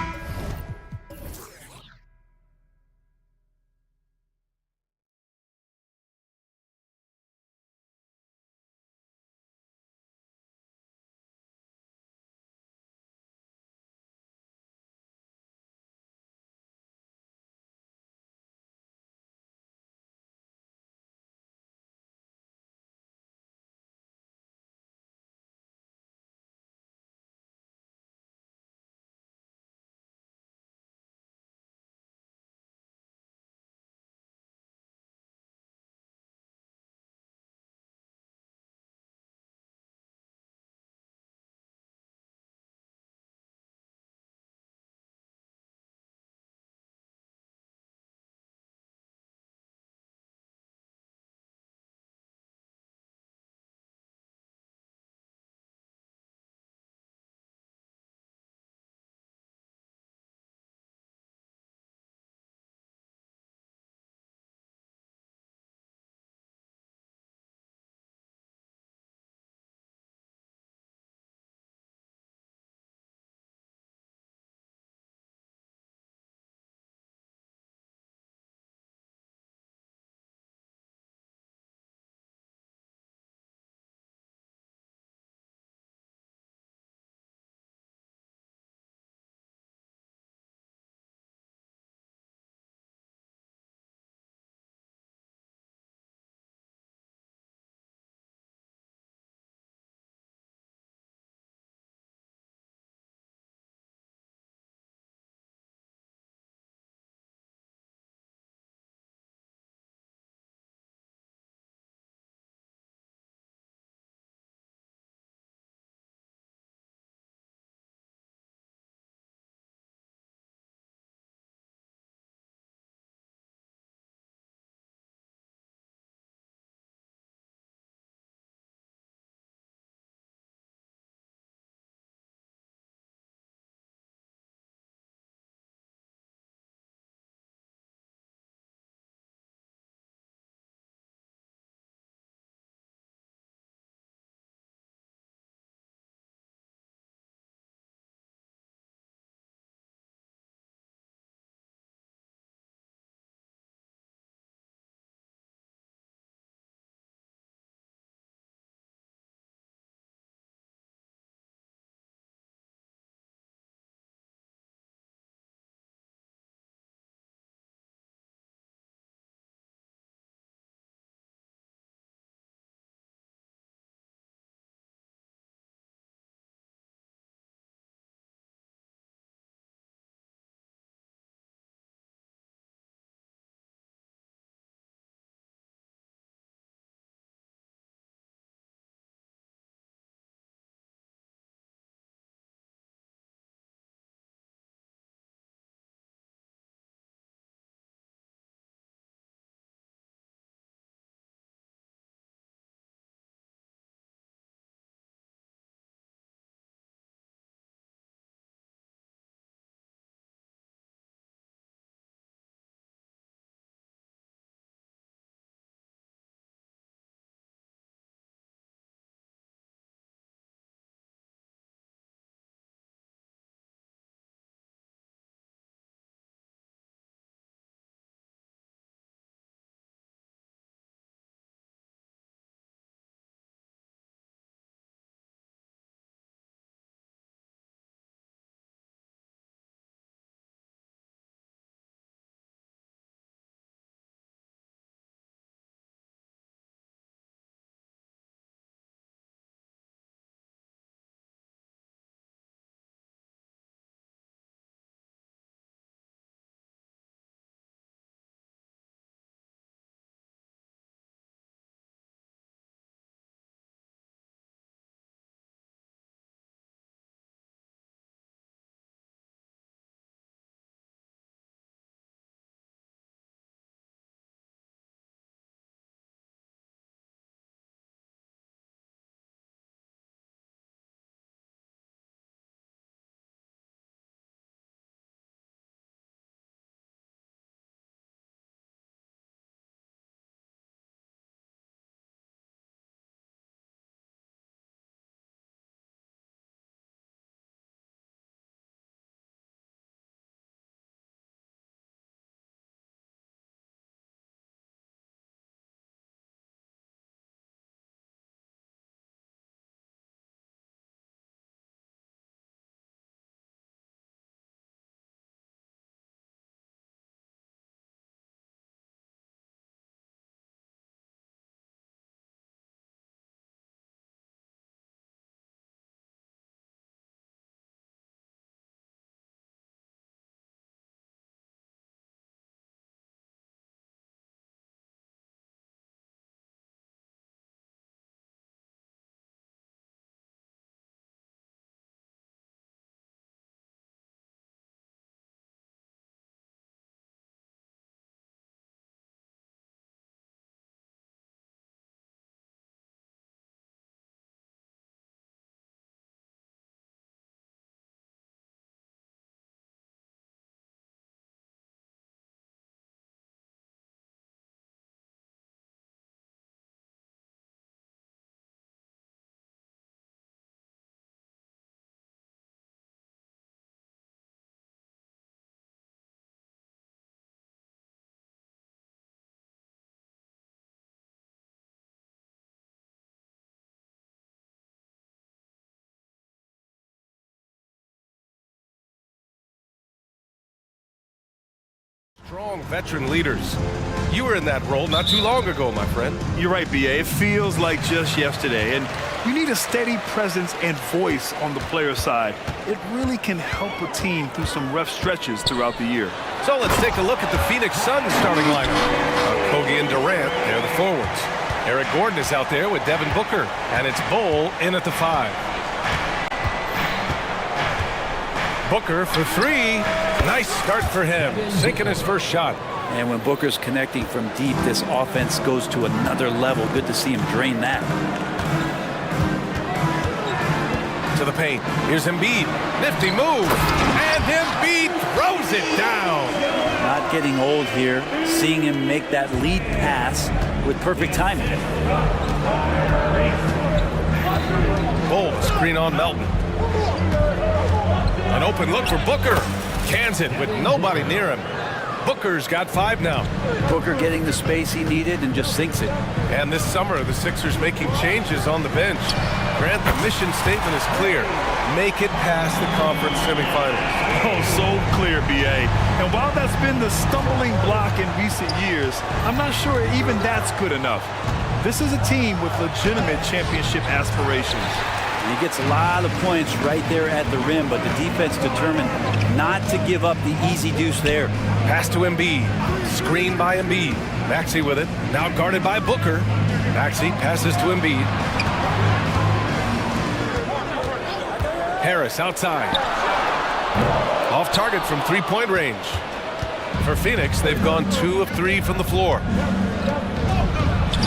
Strong veteran leaders. You were in that role not too long ago, my friend. You're right, B.A. It feels like just yesterday, and you need a steady presence and voice on the player side. It really can help a team through some rough stretches throughout the year. So let's take a look at the Phoenix Suns starting lineup. Kogi and Durant, they're the forwards. Eric Gordon is out there with Devin Booker, and it's Bol in at the 5. Booker for 3. Nice start for him, sinking his first shot. And when Booker's connecting from deep, this offense goes to another level. Good to see him drain that. To the paint. Here's Embiid. Nifty move. And Embiid throws it down. Not getting old here. Seeing him make that lead pass with perfect timing. Bol, screen on Melton. An open look for Booker. Cans it with nobody near him. Booker's got 5 now. Booker getting the space he needed and just sinks it. And this summer, the Sixers making changes on the bench. Grant, the mission statement is clear. Make it past the conference semifinals. Oh, so clear, B.A. And while that's been the stumbling block in recent years, I'm not sure even that's good enough. This is a team with legitimate championship aspirations. He gets a lot of points right there at the rim, but the defense determined not to give up the easy deuce there. Pass to Embiid. Screen by Embiid. Maxey with it. Now guarded by Booker. Maxey passes to Embiid. Harris outside. Off target from three-point range. For Phoenix, they've gone 2 of 3 from the floor.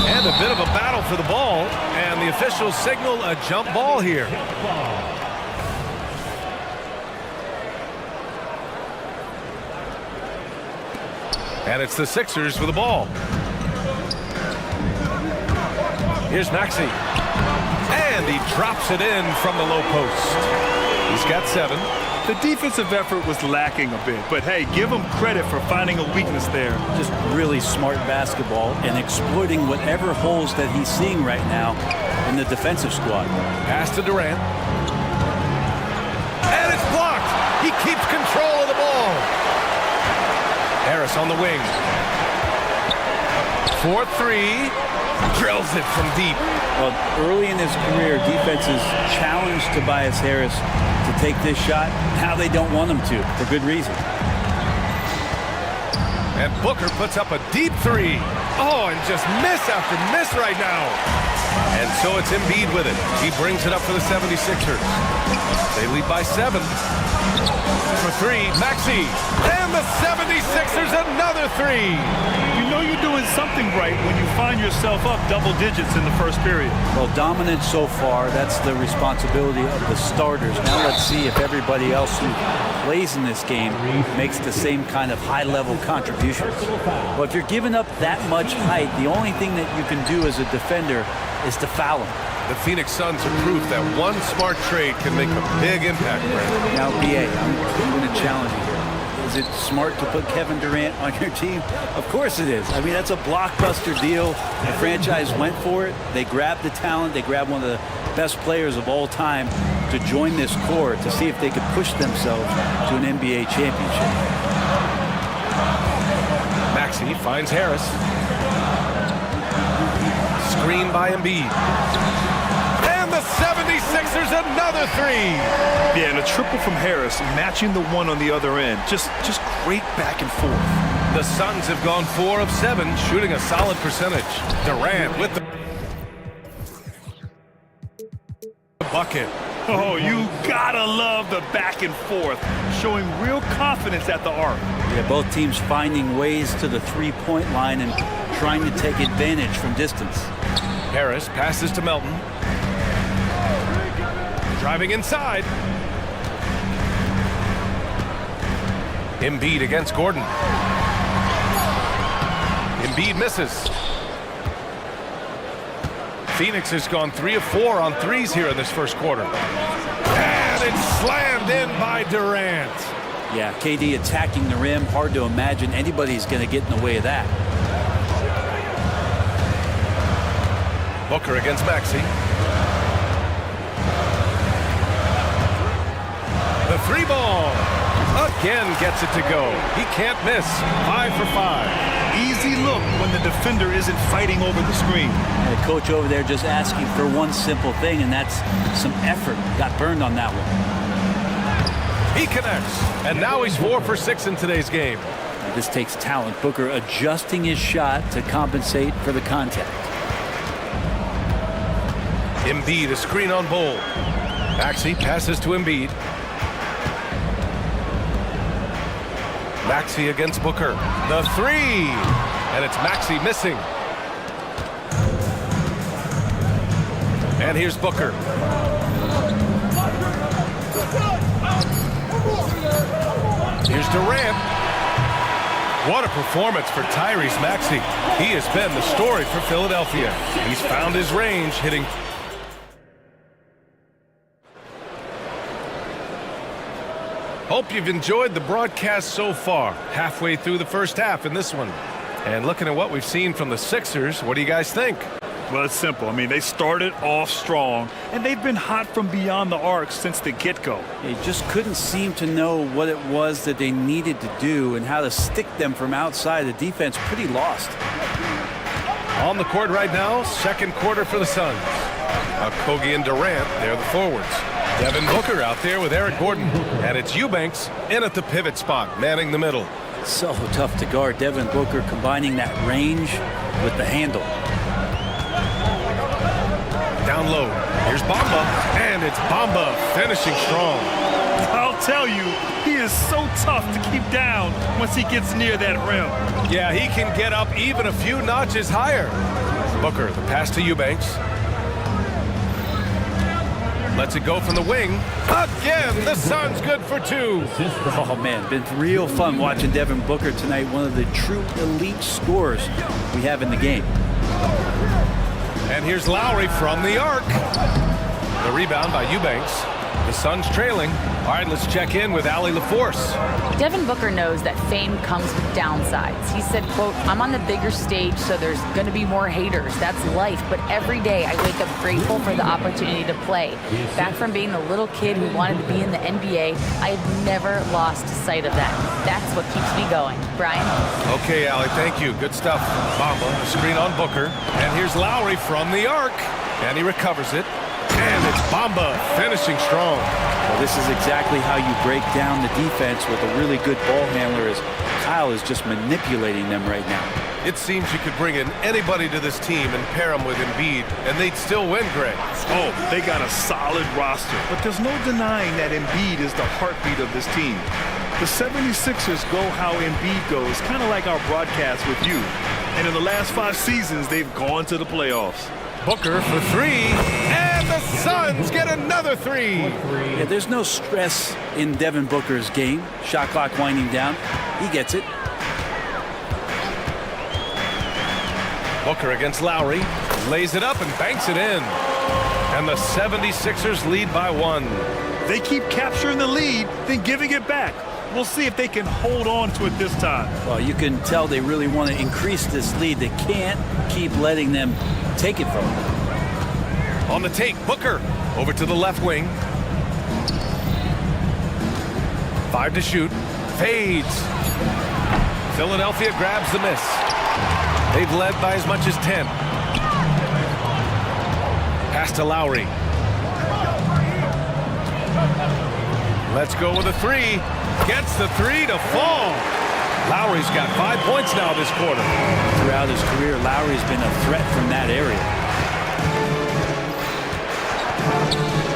And a bit of a battle for the ball, and the officials signal a jump ball here. And it's the Sixers with the ball. Here's Maxey. And he drops it in from the low post. He's got 7. The defensive effort was lacking a bit, but hey, give him credit for finding a weakness there. Just really smart basketball and exploiting whatever holes that he's seeing right now in the defensive squad. Pass to Durant. And it's blocked. He keeps control of the ball. Harris on the wing. 4-3. Drills it from deep. Well, early in his career, defenses challenged Tobias Harris to take this shot. Now they don't want him to, for good reason. And Booker puts up a deep 3. Oh, and just miss after miss right now. And so it's Embiid with it. He brings it up for the 76ers. They lead by 7. For 3, Maxey. And the 76ers another 3. You know you're doing something right when you find yourself up double digits in the first period. Well, dominant so far. That's the responsibility of the starters. Now let's see if everybody else who plays in this game makes the same kind of high-level contributions. Well, if you're giving up that much height, the only thing that you can do as a defender is to foul him. The Phoenix Suns are proof that one smart trade can make a big impact. Now, B.A., I'm going to challenge you here. Is it smart to put Kevin Durant on your team? Of course it is. I mean, that's a blockbuster deal. The franchise went for it. They grabbed the talent. They grabbed one of the best players of all time to join this core to see if they could push themselves to an NBA championship. Maxey finds Harris. Screen by Embiid. And the 76ers another 3. Yeah, and a triple from Harris, matching the one on the other end. Just great back and forth. The Suns have gone 4 of 7, shooting a solid percentage. Durant with the bucket. Oh, you gotta love the back and forth, showing real confidence at the arc. Yeah, both teams finding ways to the three-point line and trying to take advantage from distance. Harris passes to Melton. Driving inside. Embiid against Gordon. Embiid misses. Phoenix has gone 3 of 4 on threes here in this first quarter. And it's slammed in by Durant. Yeah, KD attacking the rim. Hard to imagine anybody's going to get in the way of that. Booker against Maxey. The 3 ball. Again gets it to go. He can't miss. 5 for 5. Easy look when the defender isn't fighting over the screen. And the coach over there just asking for one simple thing, and that's some effort. Got burned on that one. He connects, and now he's 4 for 6 in today's game. This takes talent. Booker adjusting his shot to compensate for the contact. Embiid, a screen on Bol. Maxey passes to Embiid. Maxey against Booker. The three! And it's Maxey missing. And here's Booker. Here's Durant. What a performance for Tyrese Maxey. He has been the story for Philadelphia. He's found his range, hitting. Hope you've enjoyed the broadcast so far. Halfway through the first half in this one. And looking at what we've seen from the Sixers, what do you guys think? Well, it's simple. I mean, they started off strong, and they've been hot from beyond the arc since the get-go. They just couldn't seem to know what it was that they needed to do and how to stick them from outside. The defense pretty lost. On the court right now, second quarter for the Suns. Kogi and Durant, they're the forwards. Devin Booker out there with Eric Gordon. And it's Eubanks in at the pivot spot, manning the middle. So tough to guard. Devin Booker combining that range with the handle. Down low. Here's Bamba. And it's Bamba finishing strong. I'll tell you, he is so tough to keep down once he gets near that rim. Yeah, he can get up even a few notches higher. Booker, the pass to Eubanks. Lets it go from the wing. Again, the Suns good for 2. Oh, man, been real fun watching Devin Booker tonight. One of the true elite scorers we have in the game. And here's Lowry from the arc. The rebound by Eubanks. The Suns trailing. All right, let's check in with Allie LaForce. Devin Booker knows that fame comes with downsides. He said, quote, "I'm on the bigger stage, so there's going to be more haters. That's life. But every day I wake up grateful for the opportunity to play. Back from being the little kid who wanted to be in the NBA, I have never lost sight of that. That's what keeps me going." Brian? Okay, Allie, thank you. Good stuff. Bamba, a screen on Booker. And here's Lowry from the arc. And he recovers it. And it's Bamba finishing strong. Well, this is exactly how you break down the defense with a really good ball handler, as Kyle is just manipulating them right now. It seems you could bring in anybody to this team and pair them with Embiid, and they'd still win, Greg. Oh, they got a solid roster, but there's no denying that Embiid is the heartbeat of this team. The 76ers go how Embiid goes, kind of like our broadcast with you. And in the last 5 seasons, they've gone to the playoffs. Booker for 3, and the Suns get another 3. Yeah, there's no stress in Devin Booker's game. Shot clock winding down. He gets it. Booker against Lowry. Lays it up and banks it in. And the 76ers lead by 1. They keep capturing the lead, then giving it back. We'll see if they can hold on to it this time. Well, you can tell they really want to increase this lead. They can't keep letting them take it from them. On the take, Booker over to the left wing. 5 to shoot. Fades. Philadelphia grabs the miss. They've led by as much as 10. Pass to Lowry. Let's go with a 3. Gets the 3 to fall. Lowry's got 5 points now this quarter. Throughout his career, Lowry's been a threat from that area.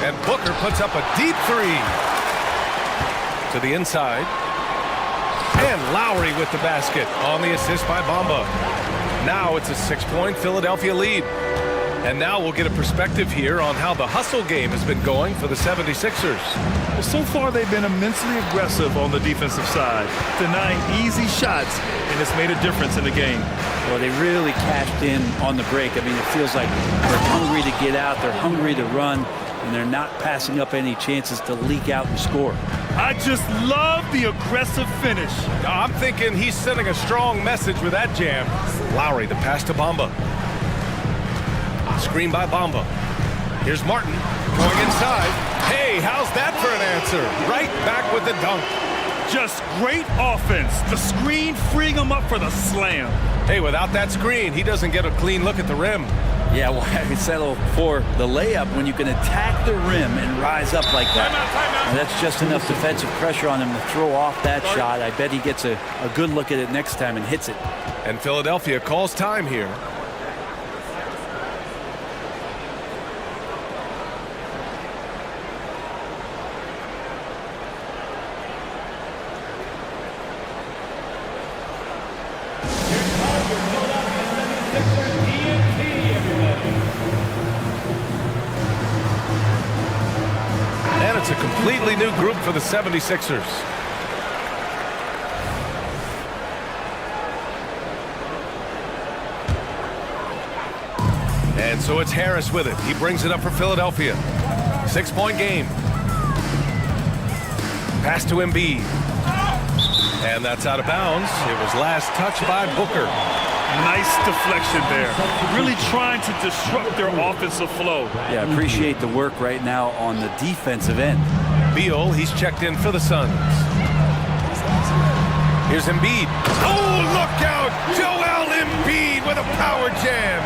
And Booker puts up a deep 3. To the inside. And Lowry with the basket on the assist by Bamba. Now it's a 6-point Philadelphia lead. And now we'll get a perspective here on how the hustle game has been going for the 76ers. Well, so far they've been immensely aggressive on the defensive side, denying easy shots, and it's made a difference in the game. Well, they really cashed in on the break. I mean, it feels like they're hungry to get out, they're hungry to run, and they're not passing up any chances to leak out and score. I just love the aggressive finish. I'm thinking he's sending a strong message with that jam. Lowry, the pass to Bamba. Screen by Bamba. Here's Martin going inside. Hey, how's that for an answer? Right back with the dunk. Just great offense. The screen freeing him up for the slam. Hey, without that screen, he doesn't get a clean look at the rim. Yeah, why settle for the layup when you can attack the rim and rise up like that? And that's just enough defensive pressure on him to throw off that shot. I bet he gets a good look at it next time and hits it. And Philadelphia calls time here. And it's a completely new group for the 76ers. And so it's Harris with it. He brings it up for Philadelphia. 6-point game. Pass to Embiid. And that's out of bounds. It was last touched by Booker. Nice deflection there. Really trying to disrupt their offensive flow. Yeah, appreciate the work right now on the defensive end. Beal, he's checked in for the Suns. Here's Embiid. Oh, look out! Joel Embiid with a power jam.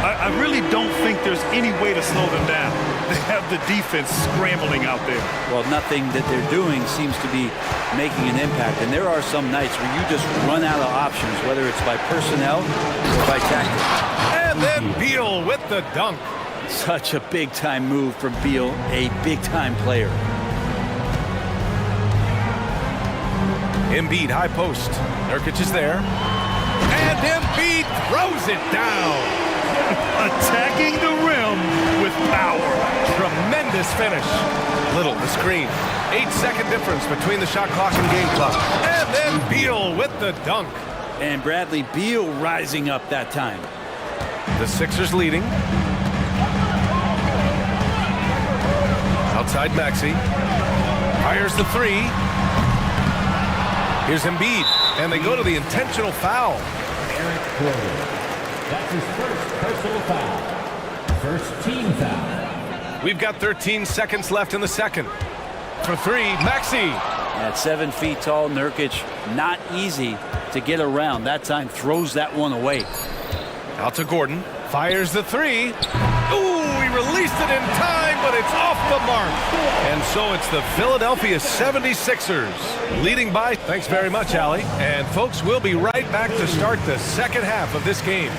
I really don't think there's any way to slow them down. They have the defense scrambling out there. Well, nothing that they're doing seems to be making an impact. And there are some nights where you just run out of options, whether it's by personnel or by tactics. And then Beal with the dunk. Such a big-time move from Beal, a big-time player. Embiid, high post. Nurkic is there. And Embiid throws it down. Attacking the rim with power. Tremendous finish. Little, the screen. 8-second difference between the shot clock and game clock. And then Beal with the dunk. And Bradley Beal rising up that time. The Sixers leading. Outside Maxey. Fires the three. Here's Embiid. And they go to the intentional foul. Eric Gordon. That's his first personal foul. First team foul. We've got 13 seconds left in the second. For three, Maxey. At 7 feet tall, Nurkic, not easy to get around. That time throws that one away. Out to Gordon. Fires the three. Ooh, he released it in time, but it's off the mark. And so it's the Philadelphia 76ers leading by. Thanks very much, Allie. And folks, we'll be right back to start the second half of this game.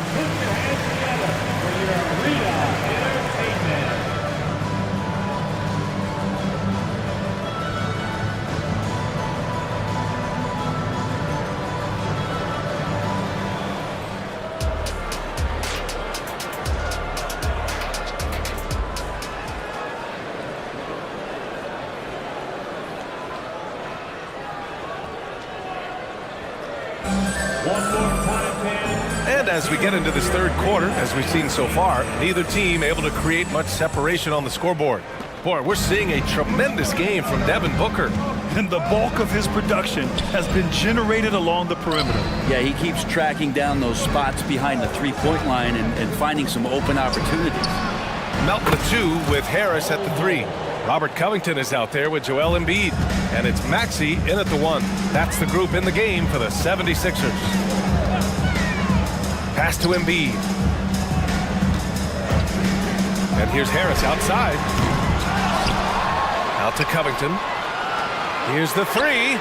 And as we get into this third quarter, as we've seen so far, neither team able to create much separation on the scoreboard. Boy, we're seeing a tremendous game from Devin Booker. And the bulk of his production has been generated along the perimeter. Yeah, he keeps tracking down those spots behind the three-point line and finding some open opportunities. Melton the two with Harris at the three. Robert Covington is out there with Joel Embiid. And it's Maxey in at the one. That's the group in the game for the 76ers. Pass to Embiid. And here's Harris outside. Out to Covington. Here's the three.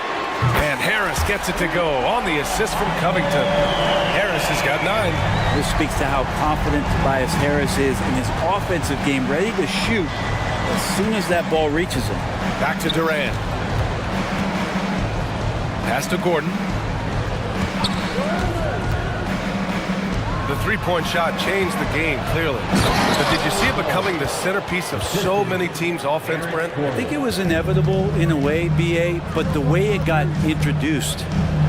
And Harris gets it to go on the assist from Covington. Harris has got 9. This speaks to how confident Tobias Harris is in his offensive game, ready to shoot as soon as that ball reaches him. Back to Durant. Pass to Gordon. The three-point shot changed the game, clearly. But did you see it becoming the centerpiece of so many teams' offense, Brent? I think it was inevitable in a way, B.A., but the way it got introduced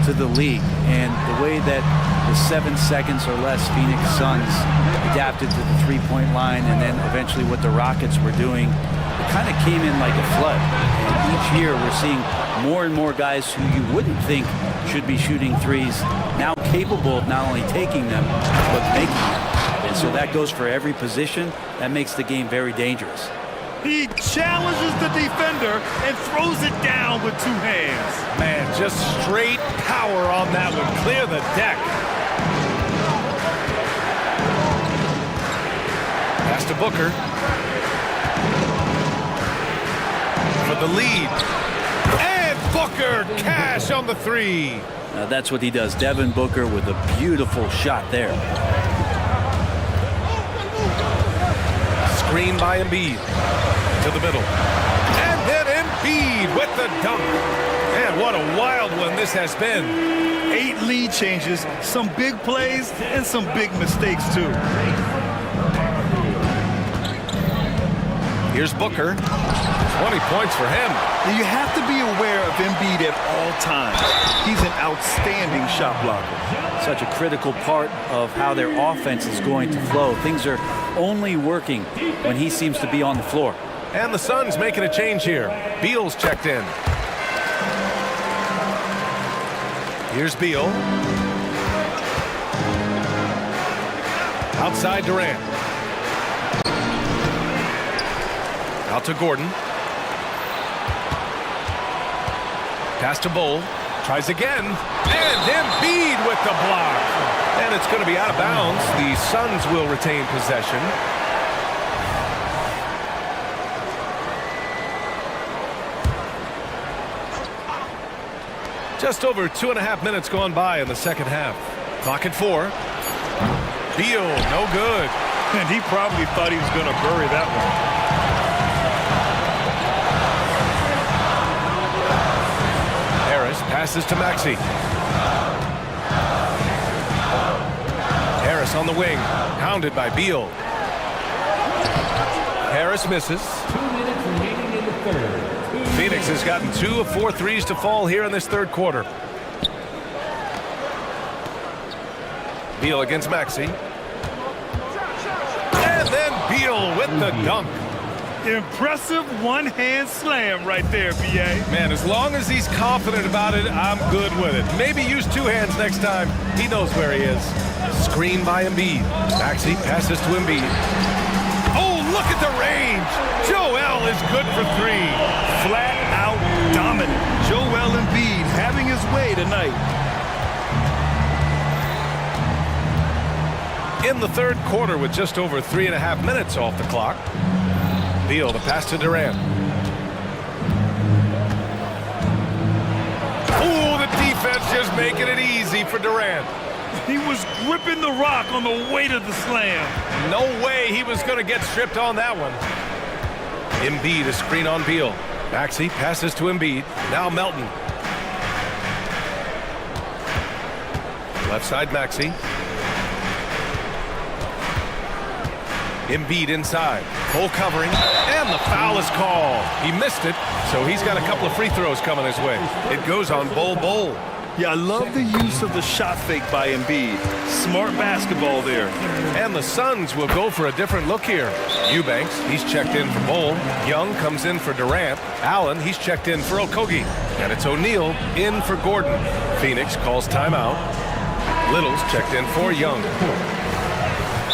to the league and the way that the 7 seconds or less Phoenix Suns adapted to the three-point line and then eventually what the Rockets were doing, it kind of came in like a flood. And each year we're seeing more and more guys who you wouldn't think should be shooting threes now capable of not only taking them, but making them. And so that goes for every position. That makes the game very dangerous. He challenges the defender and throws it down with two hands. Man, just straight power on that one. Clear the deck. Pass to Booker. For the lead. And Booker, cash on the three. That's what he does. Devin Booker with a beautiful shot there. Screen by Embiid. To the middle. And then Embiid with the dunk. Man, what a wild one this has been. 8 lead changes, some big plays, and some big mistakes, too. Here's Booker. 20 points for him. You have to be aware of Embiid at all times. He's an outstanding shot blocker. Such a critical part of how their offense is going to flow. Things are only working when he seems to be on the floor. And the Suns making a change here. Beal's checked in. Here's Beal. Outside Durant. Out to Gordon. Pass to Bull. Tries again. And Embiid with the block. And it's going to be out of bounds. The Suns will retain possession. Just over 2.5 minutes gone by in the second half. Clock at 4. Beal, no good. And he probably thought he was going to bury that one. Harris passes to Maxey. Harris on the wing, hounded by Beal. Harris misses. 2 minutes remaining in the third. Phoenix has gotten 2 of 4 threes to fall here in this third quarter. Beal against Maxey. And then Beal with the dunk. Impressive one-hand slam right there, B.A. Man, as long as he's confident about it, I'm good with it. Maybe use 2 hands next time. He knows where he is. Screen by Embiid. Maxey passes to Embiid. Oh, look at the range. Joel is good for 3. Flat out dominant. Joel Embiid having his way tonight. In the third quarter with just over 3.5 minutes off the clock. Beal, the pass to Durant. Oh, the defense just making it easy for Durant. He was gripping the rock on the weight of the slam. No way he was going to get stripped on that one. Embiid, a screen on Beal. Maxey passes to Embiid. Now Melton. Left side Maxey. Embiid inside. Cole covering. And the foul is called. He missed it, so he's got a couple of free throws coming his way. It goes on Bull. Yeah, I love the use of the shot fake by Embiid. Smart basketball there. And the Suns will go for a different look here. Eubanks, he's checked in for Bull. Young comes in for Durant. Allen, he's checked in for Okogie. And it's O'Neal in for Gordon. Phoenix calls timeout. Little's checked in for Young.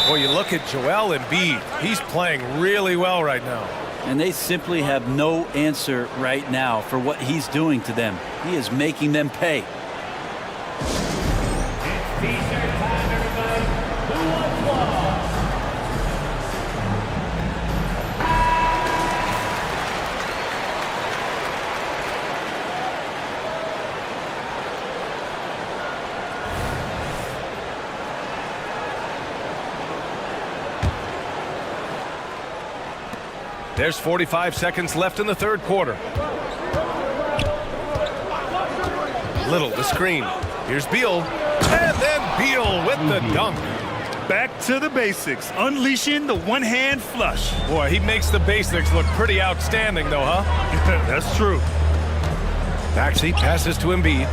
Well, you look at Joel Embiid. He's playing really well right now. And they simply have no answer right now for what he's doing to them. He is making them pay. There's 45 seconds left in the third quarter. Little, the screen. Here's Beal. And then Beal with the dunk. Back to the basics. Unleashing the one-hand flush. Boy, he makes the basics look pretty outstanding, though, huh? That's true. Maxey passes to Embiid.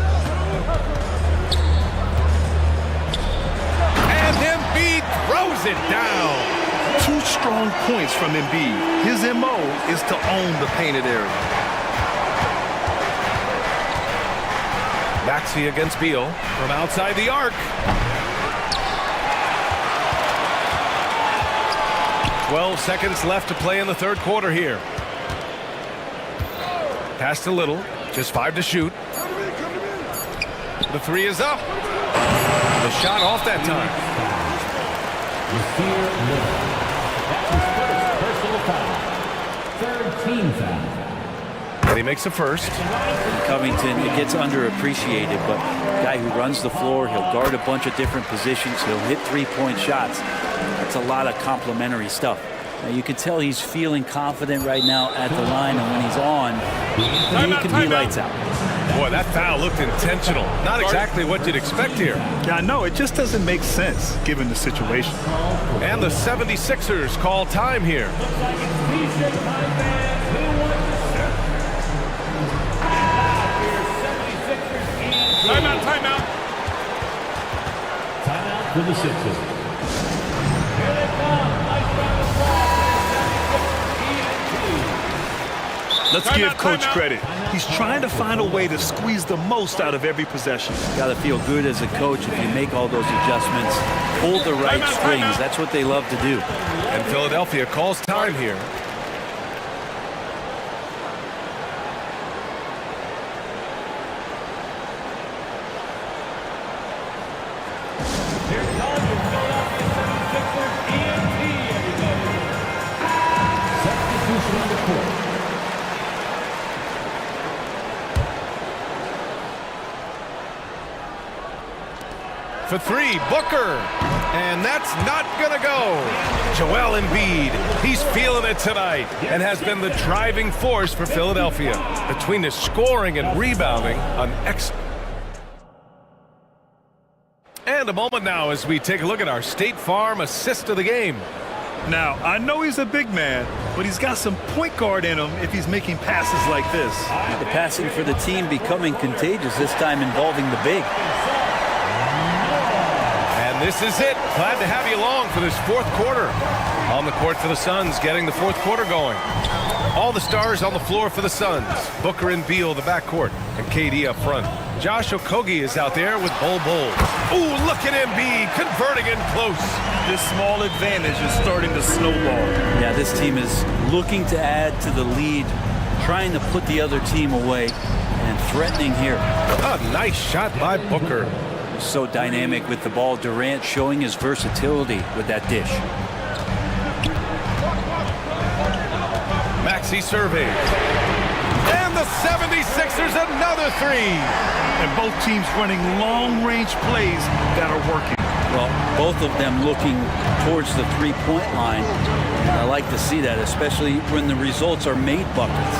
And Embiid throws it down. 2 strong points from Embiid. His MO is to own the painted area. Maxey against Beal from outside the arc. 12 seconds left to play in the third quarter here. Passed a little, just 5 to shoot. The three is up. The shot off that time. That's his first personal foul. Third team foul. And he makes the first. Covington, it gets underappreciated, but a guy who runs the floor, he'll guard a bunch of different positions, he'll hit three-point shots. That's a lot of complimentary stuff. Now, you can tell he's feeling confident right now at the line, and when he's on, he can be lights out. Boy, that foul looked intentional. Not exactly what you'd expect here. Yeah, I know. It just doesn't make sense given the situation. And the 76ers call time here. Timeout, timeout. Timeout for the Sixers. Here they come. Nice round of applause. Let's give Coach credit. He's trying to find a way to squeeze the most out of every possession. Got to feel good as a coach if you make all those adjustments, pull the right strings. That's what they love to do. And Philadelphia calls time here. For three, Booker, and that's not gonna go. Joel Embiid, he's feeling it tonight and has been the driving force for Philadelphia. Between his scoring and rebounding, an excellent. And a moment now as we take a look at our State Farm assist of the game. Now, I know he's a big man, but he's got some point guard in him if he's making passes like this. The passing for the team becoming contagious, this time involving the big. This is it. Glad to have you along for this fourth quarter. On the court for the Suns, getting the fourth quarter going. All the stars on the floor for the Suns. Booker and Beal, the backcourt, and KD up front. Josh Okogie is out there with Bol Bol. Ooh, look at Embiid converting in close. This small advantage is starting to snowball. Yeah, this team is looking to add to the lead, trying to put the other team away, and threatening here. A nice shot by Booker. So dynamic with the ball. Durant showing his versatility with that dish. Maxey surveys. And the 76ers another three. And both teams running long-range plays that are working. Well, both of them looking towards the three-point line. And I like to see that, especially when the results are made buckets.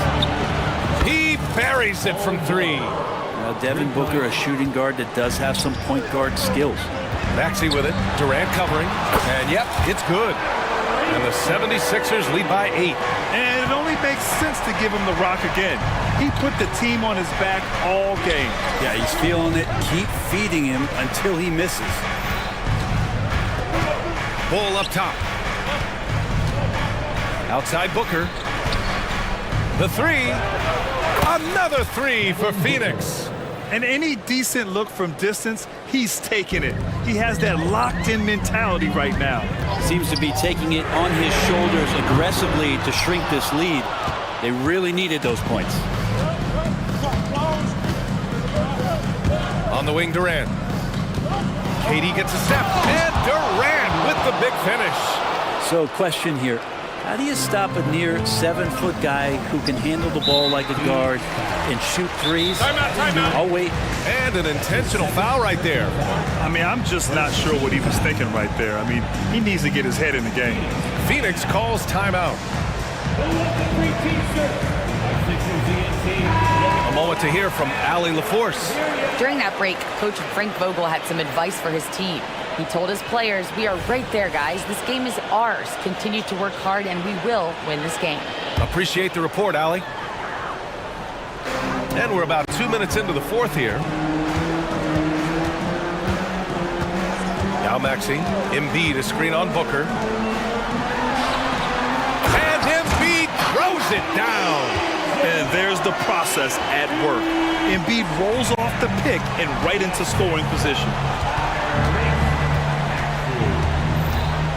He buries it from three. Devin Booker, a shooting guard that does have some point guard skills. Maxey with it. Durant covering. And yep, it's good. And the 76ers lead by 8. And it only makes sense to give him the rock again. He put the team on his back all game. Yeah, he's feeling it. Keep feeding him until he misses. Bull up top. Outside Booker. The three. Another three for Phoenix. And any decent look from distance, he's taking it. He has that locked-in mentality right now. Seems to be taking it on his shoulders aggressively to shrink this lead. They really needed those points. On the wing, Durant. KD gets a step. And Durant with the big finish. So, question here. How do you stop a near 7-foot guy who can handle the ball like a guard and shoot threes? Timeout. I'll wait. And an intentional foul right there. I mean, I'm just not sure what he was thinking right there. I mean, he needs to get his head in the game. Phoenix calls timeout. A moment to hear from Allie LaForce. During that break, Coach Frank Vogel had some advice for his team. He told his players, we are right there, guys. This game is ours. Continue to work hard, and we will win this game. Appreciate the report, Allie. And we're about 2 minutes into the fourth here. Now Maxey. Embiid, a screen on Booker. And Embiid throws it down. And there's the process at work. Embiid rolls off the pick and right into scoring position.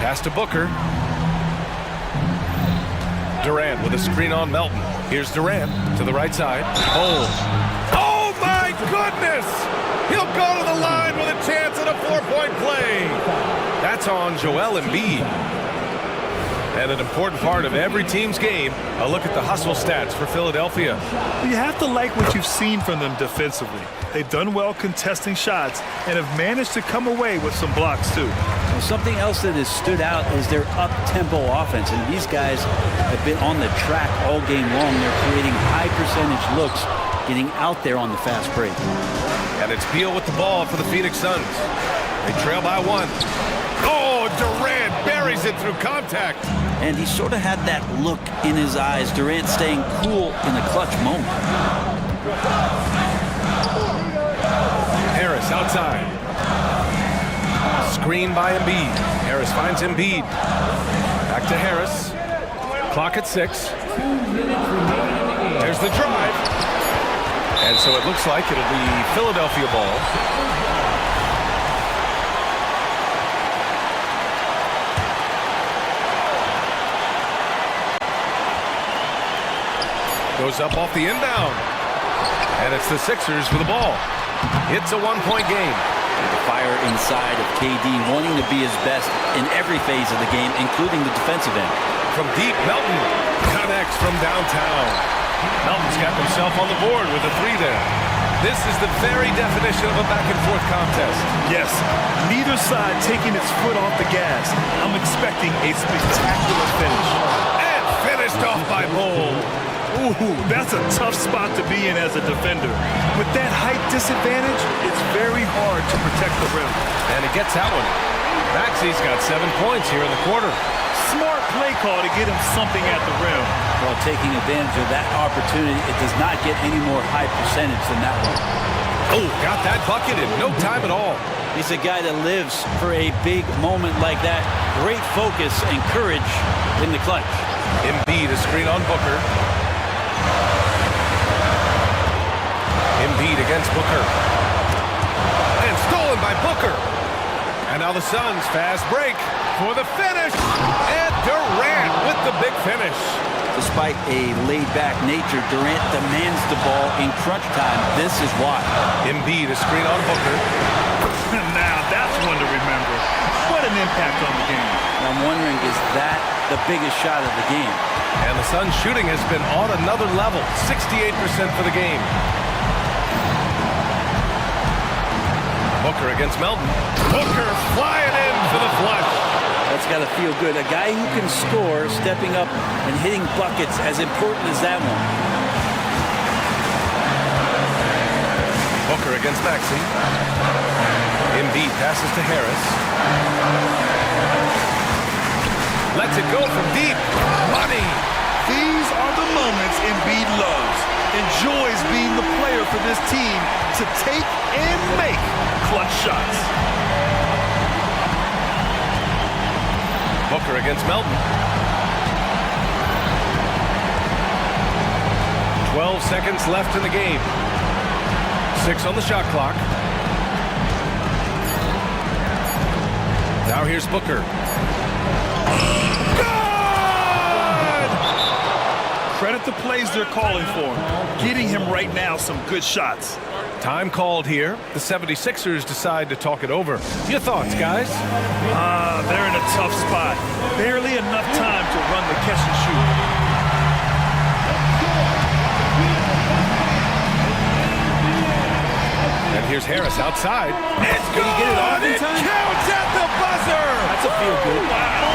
Pass to Booker. Durant with a screen on Melton. Here's Durant to the right side. Oh my goodness! He'll go to the line with a chance at a 4-point play. That's on Joel Embiid. And an important part of every team's game, a look at the hustle stats for Philadelphia. You have to like what you've seen from them defensively. They've done well contesting shots and have managed to come away with some blocks too. Well, something else that has stood out is their up-tempo offense, and these guys have been on the track all game long. They're creating high-percentage looks, getting out there on the fast break. And it's Beal with the ball for the Phoenix Suns. They trail by 1. Oh, Durant buries it through contact. And he sort of had that look in his eyes. Durant staying cool in the clutch moment. Harris outside. Screen by Embiid. Harris finds Embiid. Back to Harris. Clock at 6. There's the drive. And so it looks like it'll be Philadelphia ball. Goes up off the inbound. And it's the Sixers for the ball. It's a 1-point game. The fire inside of KD, wanting to be his best in every phase of the game, including the defensive end. From deep, Melton connects from downtown. Melton's got himself on the board with a 3 there. This is the very definition of a back-and-forth contest. Yes, neither side taking its foot off the gas. I'm expecting a spectacular finish. And finished off by Bull. Ooh, that's a tough spot to be in as a defender. With that height disadvantage, it's very hard to protect the rim. And he gets that one. Maxey's got 7 points here in the quarter. Smart play call to get him something at the rim. Well, taking advantage of that opportunity, it does not get any more high percentage than that one. Oh, got that bucket in no time at all. He's a guy that lives for a big moment like that. Great focus and courage in the clutch. Embiid, a screen on Booker. Embiid against Booker. And stolen by Booker. And now the Suns fast break for the finish. And Durant with the big finish. Despite a laid-back nature, Durant demands the ball in crunch time. This is why. Embiid, a screen on Booker. Now that's one to remember. What an impact on the game. I'm wondering, is that the biggest shot of the game? And the Suns shooting has been on another level. 68% for the game. Booker against Melton. Booker flying in for the flush. That's got to feel good. A guy who can score, stepping up and hitting buckets, as important as that one. Booker against Maxey. Embiid passes to Harris. Lets it go from deep. Money. These are the moments Embiid loves. Enjoys being the player for this team to take and make clutch shots. Booker against Melton. 12 seconds left in the game. 6 on the shot clock. Now here's Booker. Good! Credit the plays they're calling for. Getting him right now some good shots. Time called here. The 76ers decide to talk it over. Your thoughts, guys? They're in a tough spot. Barely enough time to run the catch and shoot. And here's Harris outside. It's good! Get it off in It time? counts at the buzzer! That's a feel good. Wow.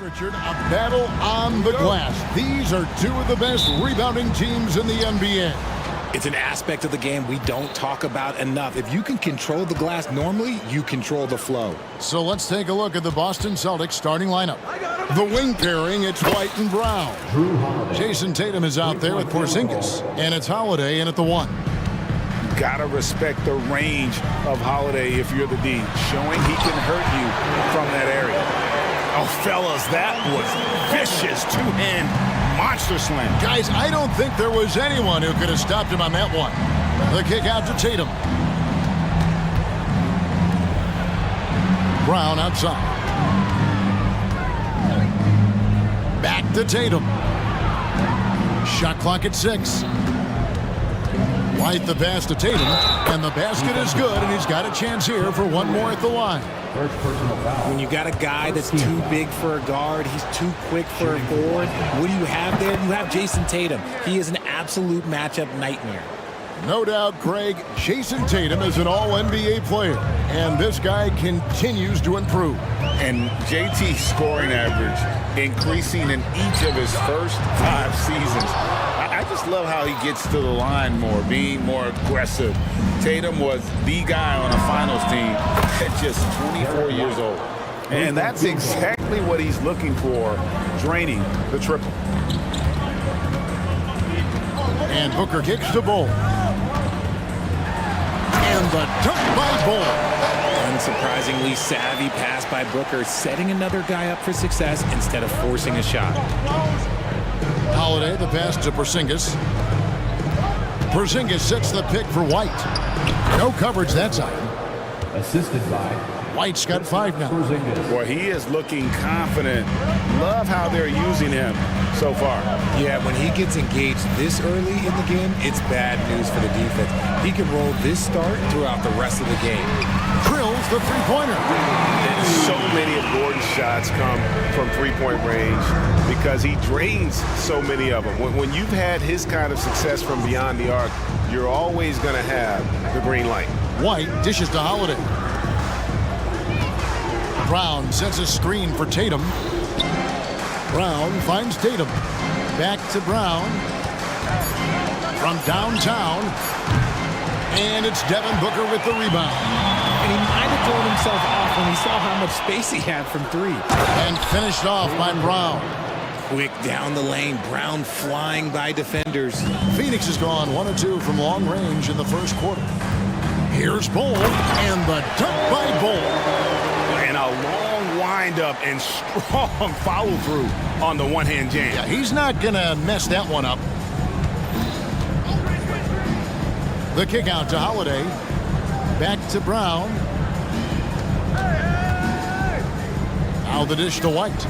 Richard, a battle on the glass. These are two of the best rebounding teams in the NBA. It's an aspect of the game we don't talk about enough. If you can control the glass normally, you control the flow. So let's take a look at the Boston Celtics starting lineup. The wing pairing, it's White and Brown. Jason Tatum is out there with Porzingis, and it's Holiday in at the 1. Gotta respect the range of Holiday if you're the D, showing he can hurt you from that area. Oh, fellas, that was vicious two-hand monster slam. Guys, I don't think there was anyone who could have stopped him on that one. The kick out to Tatum. Brown outside. Back to Tatum. Shot clock at 6. White the pass to Tatum, and the basket is good, and he's got a chance here for one more at the line. When you got a guy that's too big for a guard, he's too quick for a forward, what do you have there? You have Jason Tatum. He is an absolute matchup nightmare. No doubt, Craig, Jason Tatum is an all-NBA player, and this guy continues to improve. And JT's scoring average increasing in each of his first 5 seasons. I just love how he gets to the line more, being more aggressive. Tatum was the guy on a finals team at just 24 years old. And that's exactly what he's looking for, draining the triple. And Booker kicks to Bull. And the dunk by Bull. Unsurprisingly savvy pass by Booker, setting another guy up for success instead of forcing a shot. Holiday, the pass to Porzingis. Porzingis sets the pick for White. No coverage that side. Assisted by White's got 5 now. Boy, he is looking confident. Love how they're using him so far. Yeah, when he gets engaged this early in the game, it's bad news for the defense. He can roll this start throughout the rest of the game. Drills the three-pointer. And so many of Gordon's shots come from three-point range because he drains so many of them. When you've had his kind of success from beyond the arc, you're always going to have the green light. White dishes to Holiday. Brown sets a screen for Tatum. Brown finds Tatum. Back to Brown. From downtown. And it's Devin Booker with the rebound. And he might have thrown himself off when he saw how much space he had from 3. And finished off by Brown. Quick down the lane. Brown flying by defenders. Phoenix has gone 1 of 2 from long range in the first quarter. Here's Bull. And the dunk by Bull. And a long windup and strong follow-through on the one-hand jam. Yeah, he's not going to mess that one up. The kick out to Holiday. Back to Brown. Now the dish to White.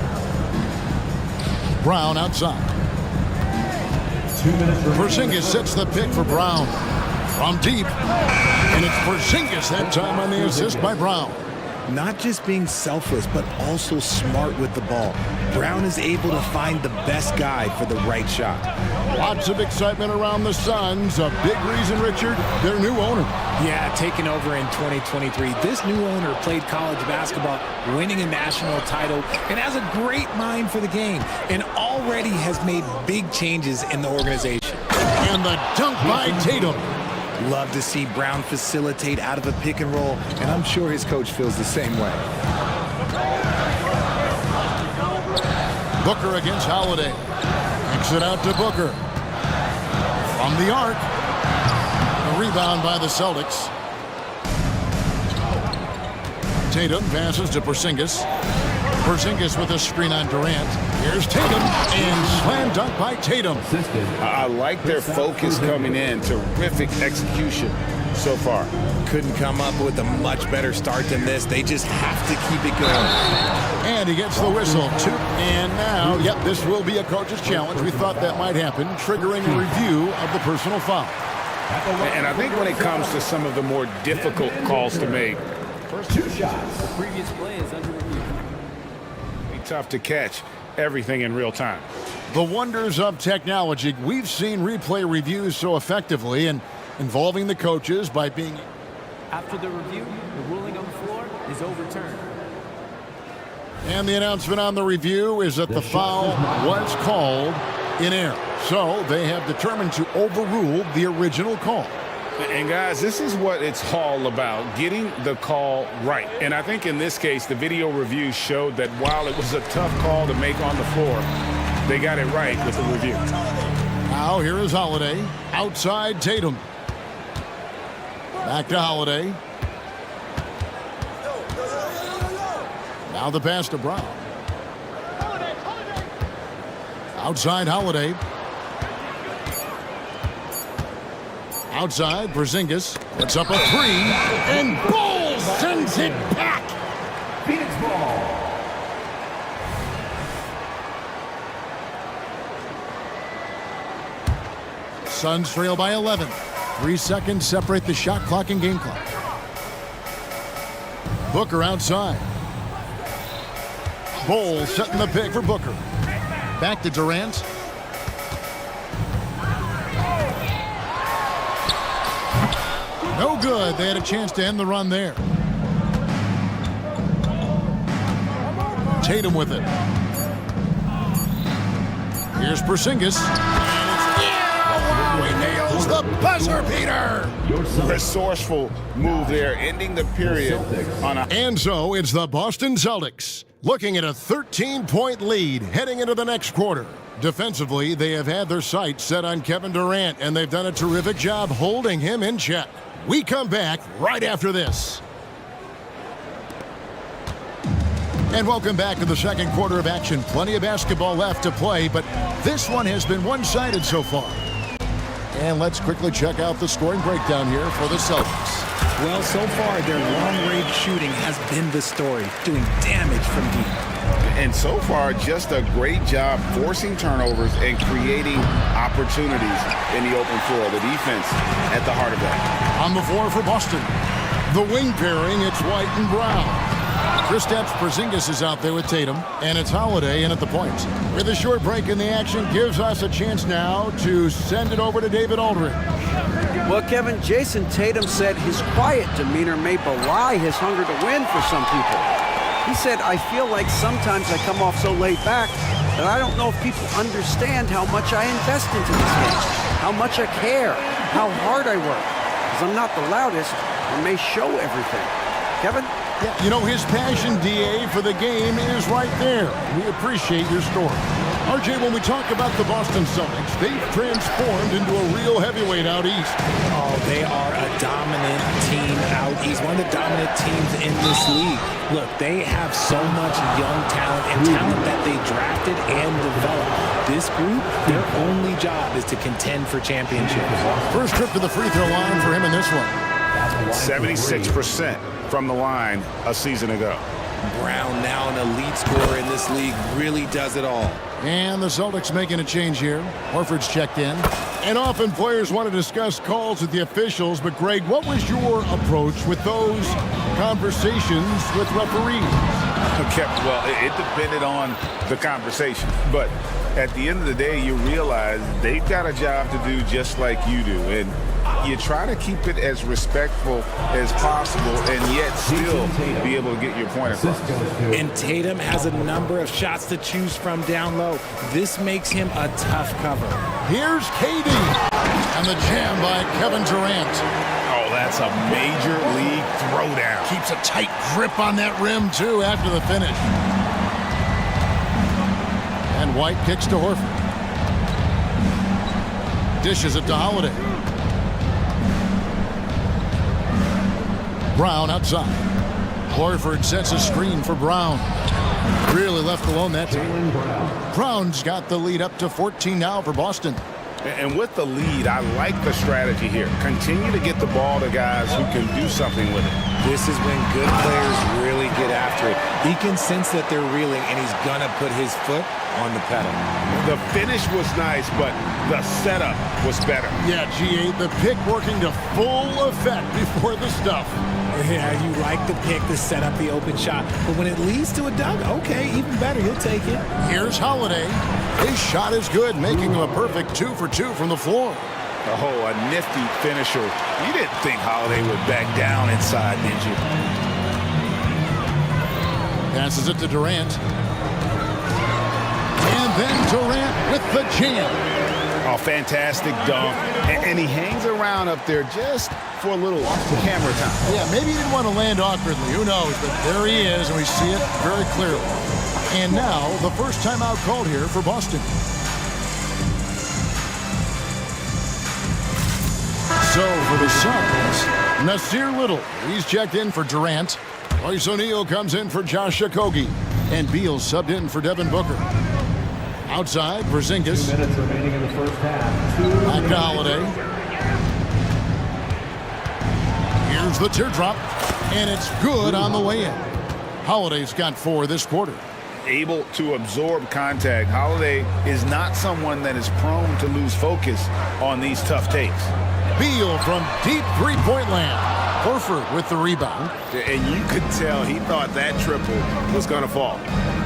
Brown outside. 2 minutes. Porzingis sets the pick for Brown. From deep. And it's Porzingis that time on the assist by Brown. Not just being selfless, but also smart with the ball. Brown is able to find the best guy for the right shot. Lots of excitement around the Suns. A big reason, Richard, their new owner. Yeah, taking over in 2023. This new owner played college basketball, winning a national title, and has a great mind for the game, and already has made big changes in the organization. And the dunk by Tatum. Love to see Brown facilitate out of a pick and roll, and I'm sure his coach feels the same way. Booker against Holiday. Kicks it out to Booker. From the arc. A rebound by the Celtics. Tatum passes to Porzingis. Porzingis with a screen on Durant. Here's Tatum, and slam dunk by Tatum. I like their focus coming in. Terrific execution so far. Couldn't come up with a much better start than this. They just have to keep it going. And he gets the whistle. And now, yep, this will be a coach's challenge. We thought that might happen, triggering a review of the personal foul. And I think when it comes to some of the more difficult calls to make, First 2 shots. The previous play is under review. tough to catch everything in real time. The wonders of technology. We've seen replay reviews so effectively and involving the coaches by being... After the review, the ruling on the floor is overturned. And the announcement on the review is that the foul was called in error. So they have determined to overrule the original call. And guys, this is what it's all about, getting the call right. And I think in this case, the video review showed that while it was a tough call to make on the floor, they got it right with the review. Now here is Holiday, outside Tatum. Back to Holiday. Now the pass to Brown. Outside Holiday. Outside, Porzingis puts up a three, and Bull sends it back. Phoenix ball. Suns trail by 11. 3 seconds separate the shot clock and game clock. Booker outside. Bull setting the pick for Booker. Back to Durant. No good. They had a chance to end the run there. Tatum with it. Here's Porzingis. He nails the buzzer beater. Resourceful move there, ending the period on a... And so it's the Boston Celtics looking at a 13-point lead heading into the next quarter. Defensively, they have had their sights set on Kevin Durant, and they've done a terrific job holding him in check. We come back right after this. And welcome back to the second quarter of action. Plenty of basketball left to play, but this one has been one-sided so far. And let's quickly check out the scoring breakdown here for the Celtics. Well, so far, their long-range shooting has been the story, doing damage from deep. And so far, just a great job forcing turnovers and creating opportunities in the open floor. The defense at the heart of that. On the floor for Boston, the wing pairing, it's White and Brown. Kristaps Porzingis is out there with Tatum, and it's Holiday in at the point. With a short break in the action, gives us a chance now to send it over to David Aldridge. Well, Kevin, Jason Tatum said his quiet demeanor may belie his hunger to win for some people. He said, I feel like sometimes I come off so laid back that I don't know if people understand how much I invest into this game, how much I care, how hard I work. Because I'm not the loudest and may show everything. Kevin? You know, his passion, DA, for the game is right there. We appreciate your story. RJ, when we talk about the Boston Celtics, they've transformed into a real heavyweight out east. Oh, they are a dominant team out east, one of the dominant teams in this league. Look, they have so much young talent and talent that they drafted and developed. This group, their only job is to contend for championships. First trip to the free throw line for him in this one. 76% from the line a season ago. Brown, now an elite scorer in this league, really does it all. And the Celtics making a change here. Horford's checked in. And often players want to discuss calls with the officials, but Greg, what was your approach with those conversations with referees? Okay, well, it depended on the conversation, but at the end of the day, you realize they've got a job to do just like you do, and you try to keep it as respectful as possible and yet still be able to get your point across. And Tatum has a number of shots to choose from down low. This makes him a tough cover. Here's KD. And the jam by Kevin Durant. Oh, that's a major league throwdown. Keeps a tight grip on that rim, too, after the finish. And White kicks to Horford. Dishes it to Holiday. Brown outside. Horford sets a screen for Brown. Really left alone that time. Brown's got the lead up to 14 now for Boston. And with the lead, I like the strategy here. Continue to get the ball to guys who can do something with it. This is when good players really get after it. He can sense that they're reeling, and he's going to put his foot on the pedal. The finish was nice, but the setup was better. Yeah, GA, the pick working to full effect before the stuff. Yeah, you like the pick to set up the open shot. But when it leads to a dunk, okay, even better, you'll take it. Here's Holiday. His shot is good, making him a perfect 2 for 2 from the floor. Oh, a nifty finisher. You didn't think Holiday would back down inside, did you? Passes it to Durant. And then Durant with the jam. Oh, fantastic dunk. And he hangs around up there just for a little camera time. Yeah, maybe he didn't want to land awkwardly. Who knows? But there he is, and we see it very clearly. And now, the first timeout called here for Boston. So, for the Suns, Nasir Little. He's checked in for Durant. Royce O'Neal comes in for Josh Okogie. And Beal subbed in for Devin Booker. Outside, Porzingis. 2 minutes remaining in the first half. Back to Holiday. Here's the teardrop, and it's good on the way in. Holiday's got 4 this quarter. Able to absorb contact. Holiday is not someone that is prone to lose focus on these tough takes. Beal from deep three-point land. Horford with the rebound. And you could tell he thought that triple was going to fall.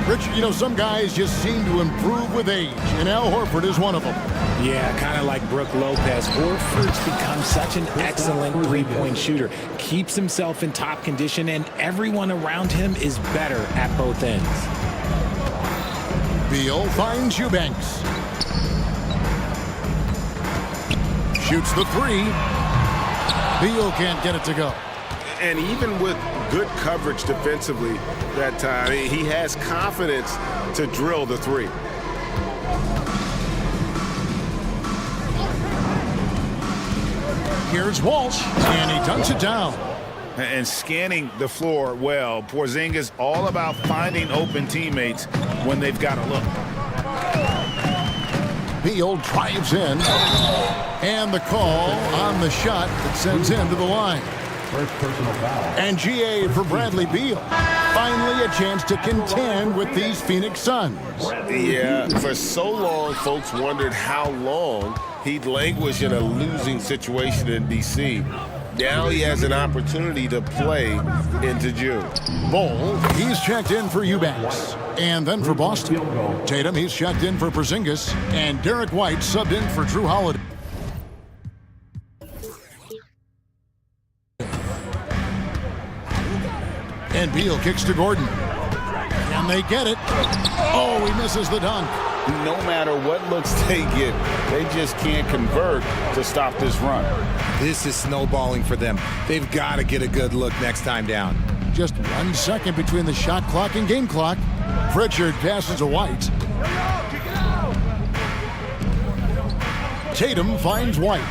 Richard, you know, some guys just seem to improve with age, and Al Horford is one of them. Yeah, kind of like Brook Lopez. Horford's become such an excellent three-point shooter. Keeps himself in top condition, and everyone around him is better at both ends. Beal finds Eubanks. Shoots the three. Beal can't get it to go. And even with good coverage defensively that time, he has confidence to drill the three. Here's Walsh, and he dunks it down. And scanning the floor well. Porzingis all about finding open teammates when they've got a look. Beal drives in, and the call on the shot that sends him to the line. First personal foul. And GA for Bradley Beal. Finally a chance to contend with these Phoenix Suns. Yeah, for so long, folks wondered how long he'd languish in a losing situation in D.C. Now he has an opportunity to play into June. Bol, he's checked in for Eubanks. And then for Boston, Tatum, he's checked in for Porzingis. And Derek White subbed in for Drew Holiday. And Beal kicks to Gordon. And they get it. Oh, he misses the dunk. No matter what looks they get, they just can't convert to stop this run. This is snowballing for them. They've got to get a good look next time down. Just 1 second between the shot clock and game clock. Pritchard passes to White. Tatum finds White.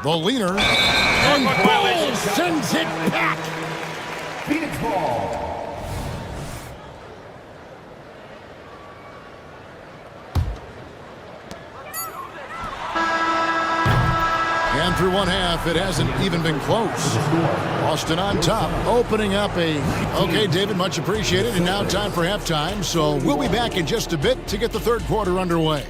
The leaner. And Ball sends it back. Phoenix ball. And through one half, it hasn't even been close. Boston on top, opening up a... Okay, David, much appreciated. And now time for halftime. So we'll be back in just a bit to get the third quarter underway.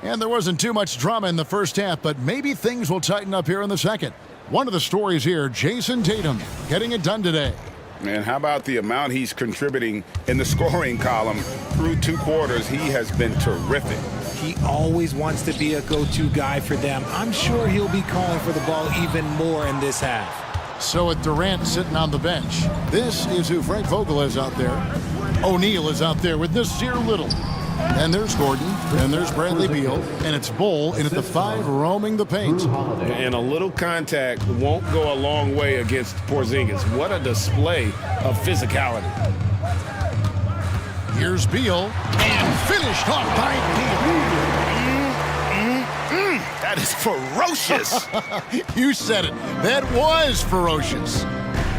And there wasn't too much drama in the first half, but maybe things will tighten up here in the second. One of the stories here, Jason Tatum, getting it done today. Man, how about the amount he's contributing in the scoring column through 2 quarters? He has been terrific. He always wants to be a go-to guy for them. I'm sure he'll be calling for the ball even more in this half. So with Durant sitting on the bench, this is who Frank Vogel is out there. O'Neal is out there with Nasir Little. And there's Gordon, and there's Bradley Beal, and it's Bol in at the 5 roaming the paint. And a little contact won't go a long way against Porzingis. What a display of physicality. Here's Beal, and finished off by Beal. That is ferocious. You said it. That was ferocious.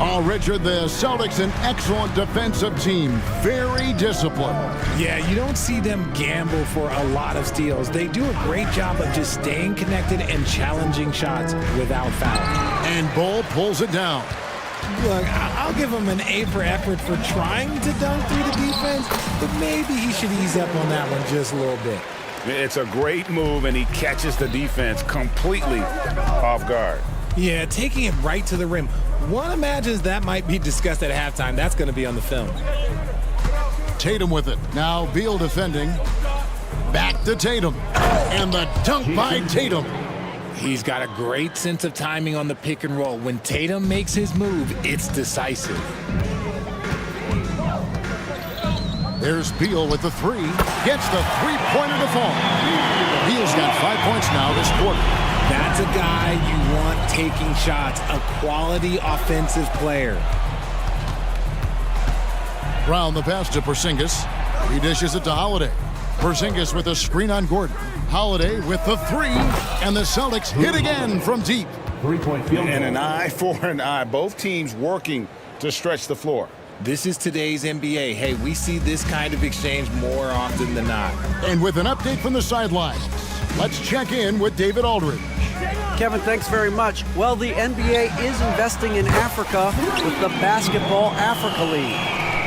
Oh, Richard, the Celtics, an excellent defensive team. Very disciplined. Yeah, you don't see them gamble for a lot of steals. They do a great job of just staying connected and challenging shots without fouling. And Bol pulls it down. Look, I'll give him an A for effort for trying to dunk through the defense, but maybe he should ease up on that one just a little bit. It's a great move, and he catches the defense completely off guard. Yeah, taking it right to the rim. One imagines that might be discussed at halftime. That's going to be on the film. Tatum with it. Now Beal defending. Back to Tatum. And the dunk by Tatum. He's got a great sense of timing on the pick and roll. When Tatum makes his move, it's decisive. There's Beal with the three. Gets the three-pointer to fall. Beal's got 5 points now this quarter. That's a guy you want taking shots, a quality offensive player. Brown the pass to Porzingis. He dishes it to Holiday. Porzingis with a screen on Gordon. Holiday with the three, and the Celtics hit again from deep. 3-point field goal. And an eye for an eye. Both teams working to stretch the floor. This is today's NBA. Hey, we see this kind of exchange more often than not. And with an update from the sidelines, let's check in with David Aldridge. Kevin, thanks very much. Well, the NBA is investing in Africa with the Basketball Africa League.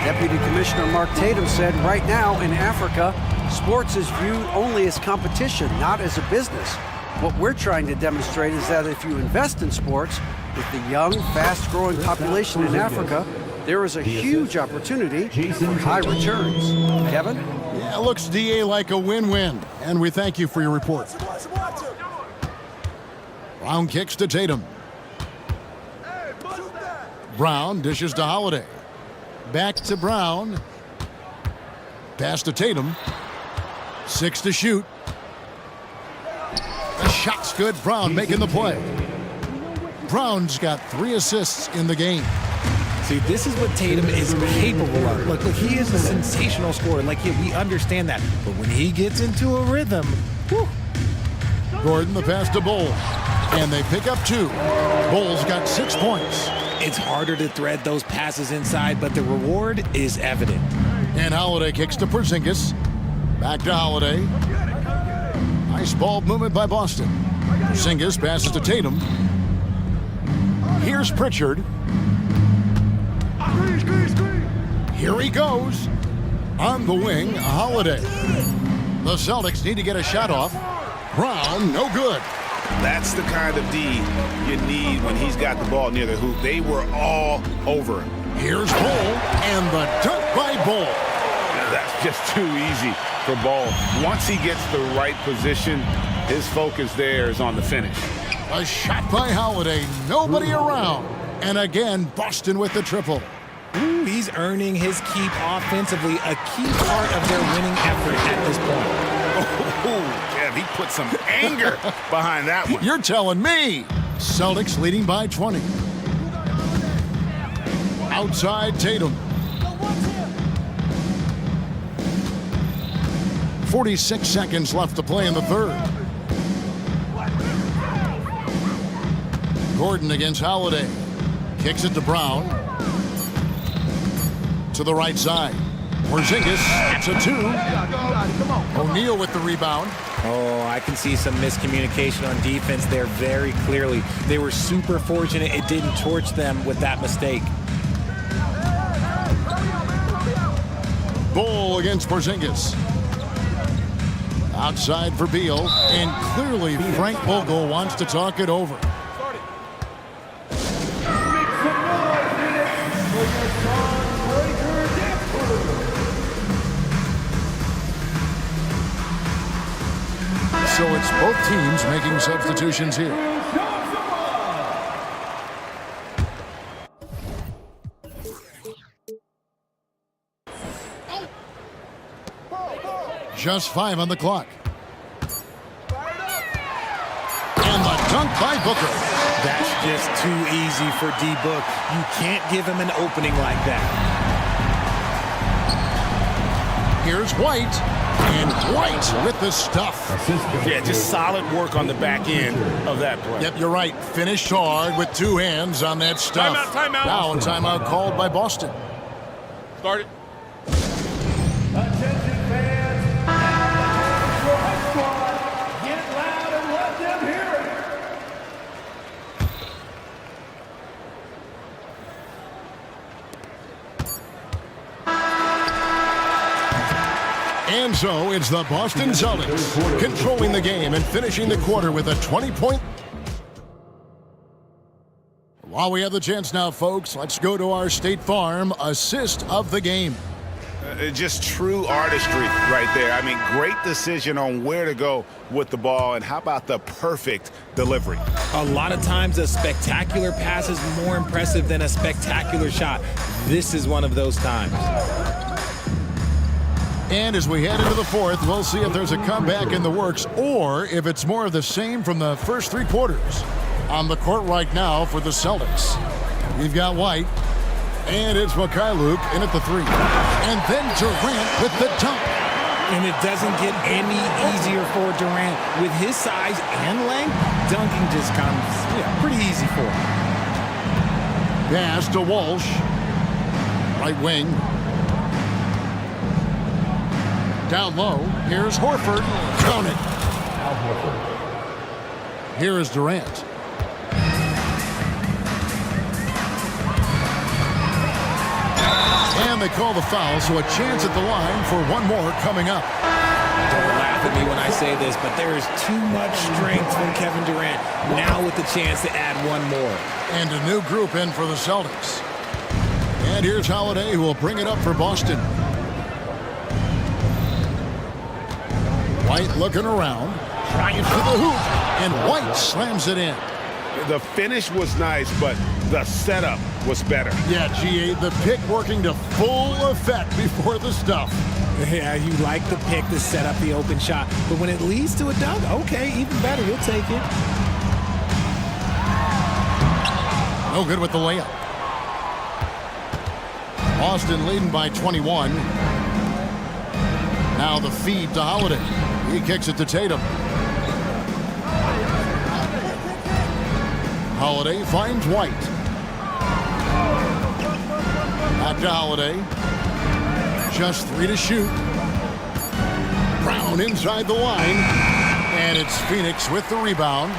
Deputy Commissioner Mark Tatum said right now in Africa, sports is viewed only as competition, not as a business. What we're trying to demonstrate is that if you invest in sports, with the young, fast-growing population in Africa, there is a huge opportunity for high returns. Kevin? Yeah, looks, DA, like a win-win. And we thank you for your report. Brown kicks to Tatum. Brown dishes to Holiday. Back to Brown. Pass to Tatum. 6 to shoot. The shot's good. Brown making the play. Brown's got 3 assists in the game. See, this is what Tatum is capable of. Look, he is a sensational scorer. Like, yeah, we understand that. But when he gets into a rhythm, whew. Gordon the pass to Bull. And they pick up 2. Bull's got 6 points. It's harder to thread those passes inside, but the reward is evident. And Holiday kicks to Porzingis. Back to Holiday. Nice ball movement by Boston. Porzingis passes to Tatum. Here's Pritchard. Here he goes. On the wing, Holiday. The Celtics need to get a shot off. Brown, no good. That's the kind of D you need when he's got the ball near the hoop. They were all over him. Here's Bull, and the dunk by Bull. That's just too easy for Bull. Once he gets the right position, his focus there is on the finish. A shot by Holiday, nobody around. And again, Boston with the triple. Ooh, he's earning his keep offensively, a key part of their winning effort at this point. Oh, yeah, he put some anger behind that one. You're telling me. Celtics leading by 20. Outside Tatum. 46 seconds left to play in the third. Gordon against Holiday. Kicks it to Brown. To the right side. Porzingis, it's a 2. O'Neal with the rebound. Oh, I can see some miscommunication on defense there very clearly. They were super fortunate it didn't torch them with that mistake. Bull against Porzingis. Outside for Beal, and clearly Frank Vogel wants to talk it over. So it's both teams making substitutions here. Just 5 on the clock. And the dunk by Booker. That's just too easy for D-Book. You can't give him an opening like that. Here's White. And White with the stuff. Yeah, just solid work on the back end of that play. Yep, you're right. Finished hard with 2 hands on that stuff. Timeout. Now a timeout called by Boston. Start it. Attention fans. Squad, get loud and let them hear it. And so it's the Boston Celtics controlling the game and finishing the quarter with a 20-point While we have the chance now, folks, let's go to our State Farm assist of the game. Just true artistry right there. I mean, great decision on where to go with the ball, and how about the perfect delivery? A lot of times a spectacular pass is more impressive than a spectacular shot. This is one of those times. And as we head into the fourth, we'll see if there's a comeback in the works or if it's more of the same from the first three quarters. On the court right now for the Celtics, we've got White, and it's Mikhailuk in at the three. And then Durant with the dunk. And it doesn't get any easier for Durant. With his size and length, dunking just comes pretty easy for him. Pass to Walsh. Right wing. Down low. Here's Horford. Count it. Here is Durant. And they call the foul, so a chance at the line for one more coming up. Don't laugh at me when I say this, but there is too much strength from Kevin Durant. Now with the chance to add one more. And a new group in for the Celtics. And here's Holiday, who will bring it up for Boston. White looking around, trying for the hoop, and White slams it in. The finish was nice, but the setup was better. Yeah, GA, the pick working to full effect before the stuff. Yeah, you like the pick to set up the open shot, but when it leads to a dunk, okay, even better, you'll take it. No good with the layup. Boston leading by 21. Now the feed to Holiday. He kicks it to Tatum. Holiday finds White. Back to Holiday. Just 3 to shoot. Brown inside the line. And it's Phoenix with the rebound.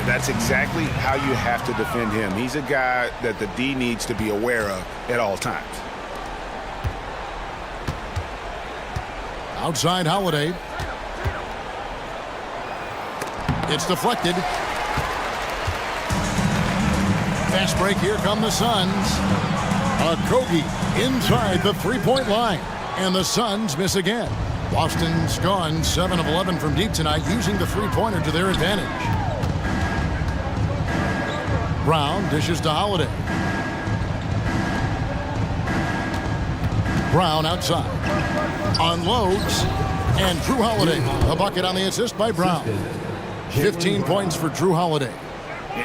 That's exactly how you have to defend him. He's a guy that the D needs to be aware of at all times. Outside Holiday. It's deflected. Fast break, here come the Suns. Kogi inside the three-point line. And the Suns miss again. Boston's gone 7 of 11 from deep tonight, using the three-pointer to their advantage. Brown dishes to Holiday. Brown outside. Unloads. And Drew Holiday, a bucket on the assist by Brown. 15 points for Drew Holiday.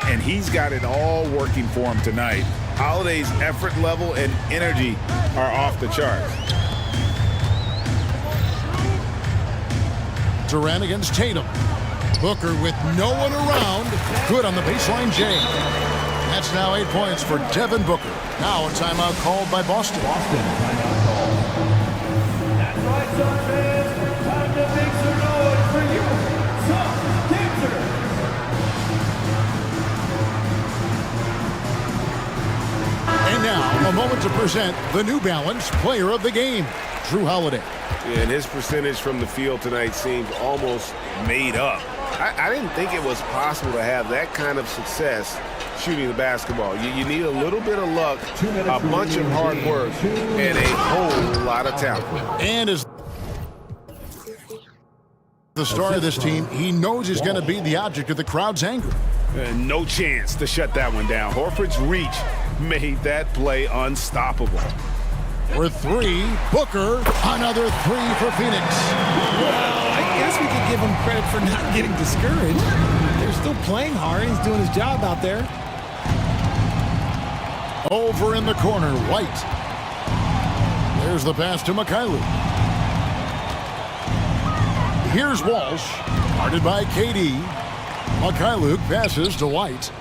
And he's got it all working for him tonight. Holiday's effort level and energy are off the charts. Durant against Tatum. Booker with no one around. Good on the baseline J. That's now 8 points for Devin Booker. Now a timeout called by Boston. Timeout call. That's right, Suns fans. Time to make some noise for you, Suns Dancers. And now, a moment to present the New Balance Player of the Game, Drew Holiday. And his percentage from the field tonight seems almost made up. I didn't think it was possible to have that kind of success shooting the basketball. You need a little bit of luck, a bunch of hard work, and a whole lot of talent. And as the star of this team, he knows he's going to be the object of the crowd's anger. No chance to shut that one down. Horford's reach made that play unstoppable. For three, Booker, another three for Phoenix. Well, I guess we could give him credit for not getting discouraged. They're still playing hard. He's doing his job out there. Over in the corner, White. There's the pass to Mikhailuk. Here's Walsh, guarded by KD. Mikhailuk passes to White.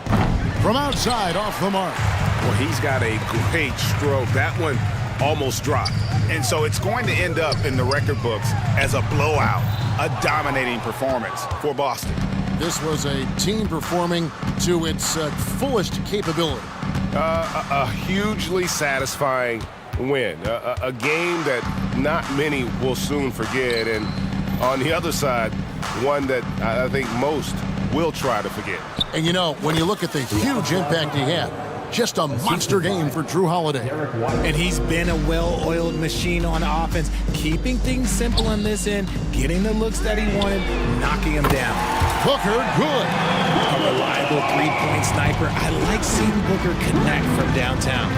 From outside, off the mark. Well, he's got a great stroke. That one almost dropped. And so it's going to end up in the record books as a blowout, a dominating performance for Boston. This was a team performing to its fullest capability. A hugely satisfying win. A game that not many will soon forget. And on the other side, one that I think most will try to forget. And you know, when you look at the huge impact he had, Just a monster game for Drew Holiday. And he's been a well-oiled machine on offense, keeping things simple on this end, getting the looks that he wanted, knocking him down. Booker, good. A reliable three-point sniper. I like seeing Booker connect from downtown.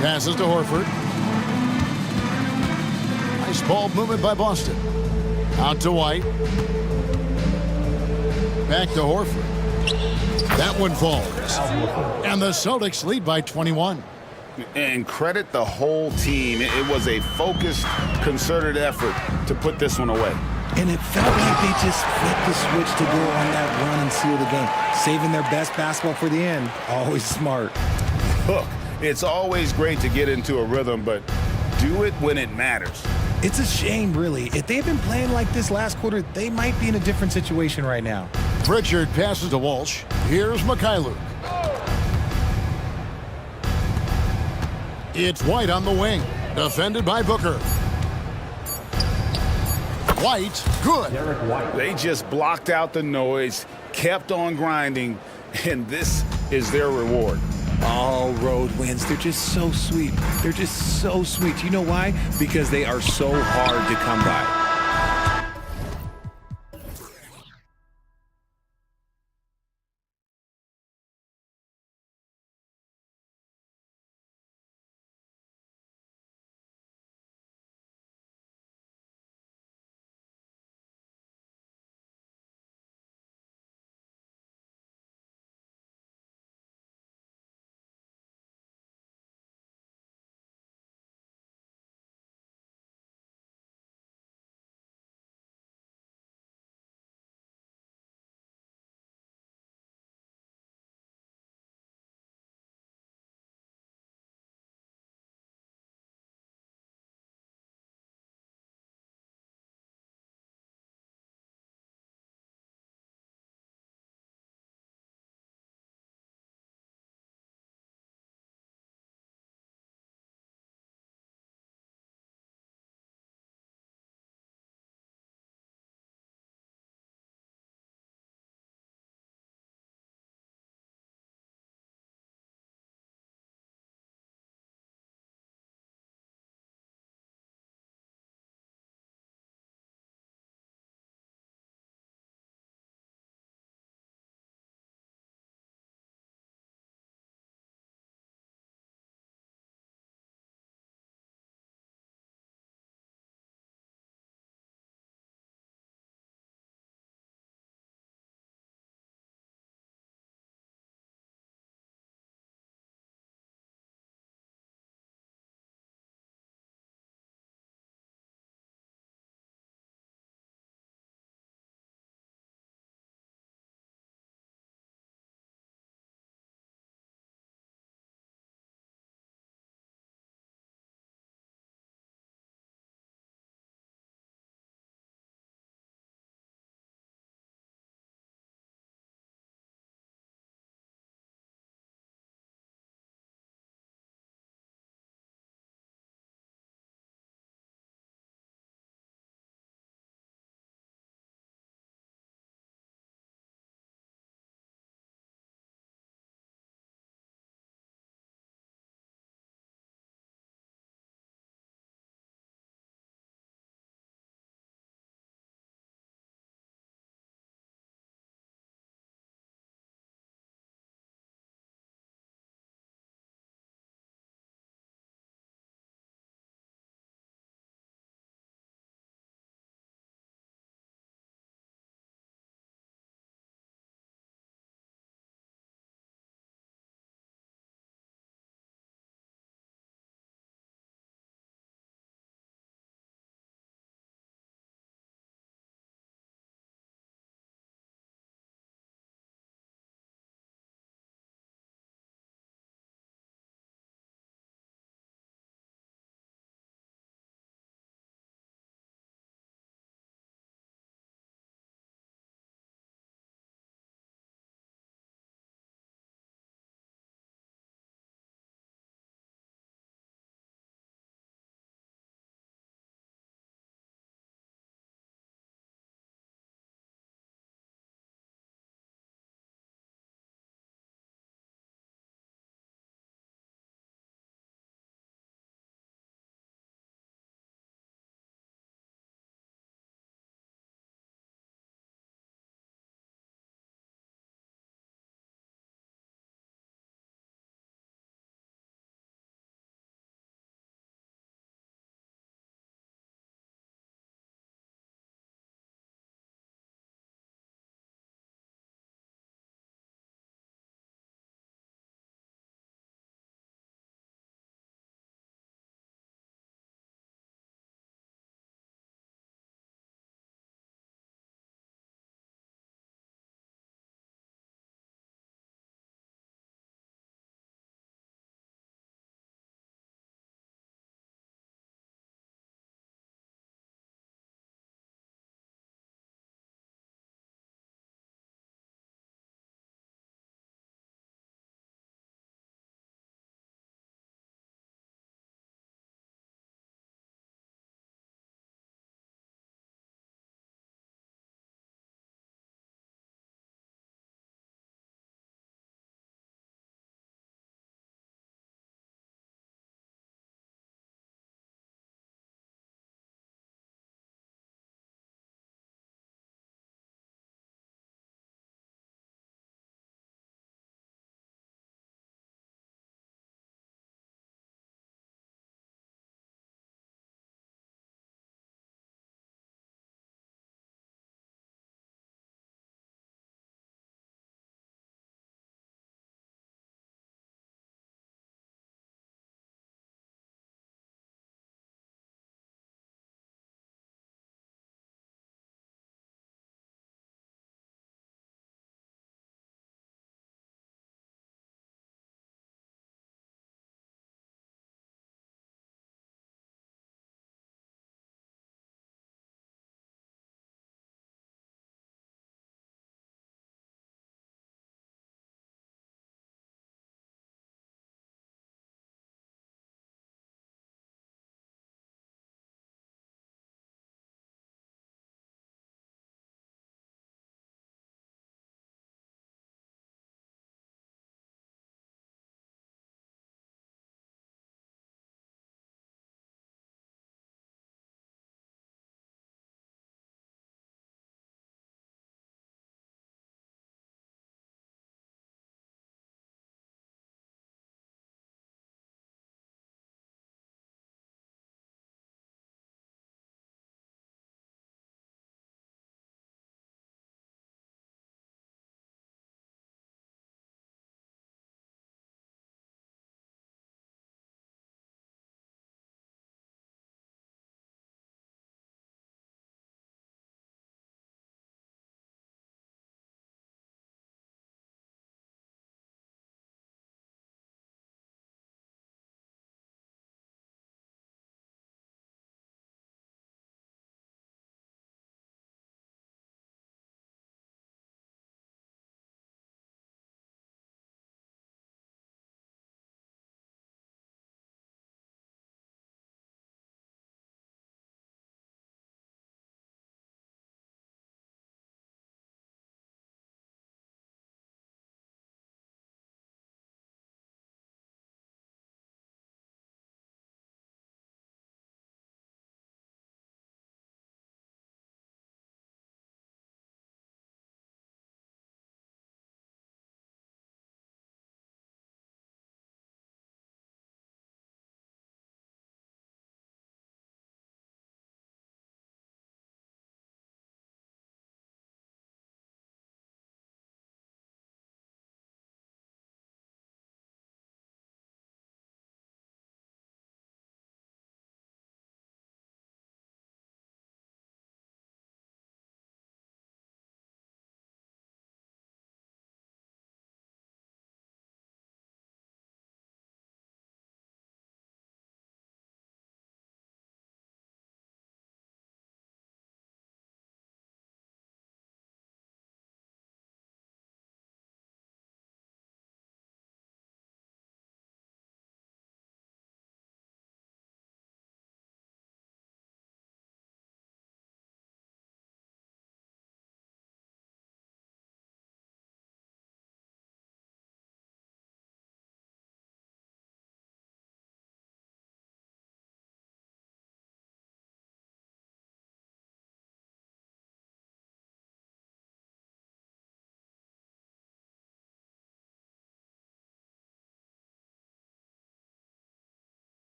Passes to Horford. Nice ball movement by Boston. Out to White. Back to Horford. That one falls. And the Celtics lead by 21. And credit the whole team. It was a focused, concerted effort to put this one away. And it felt like they just flipped the switch to go on that run and seal the game. Saving their best basketball for the end. Always smart. Look, it's always great to get into a rhythm, but do it when it matters. It's a shame, really. If they've been playing like this last quarter, they might be in a different situation right now. Pritchard passes to Walsh. Here's Mikhailuk. It's White on the wing. Defended by Booker. White, good. They just blocked out the noise, kept on grinding, and this is their reward. All road wins. They're just so sweet. They're just so sweet. You know why? Because they are so hard to come by.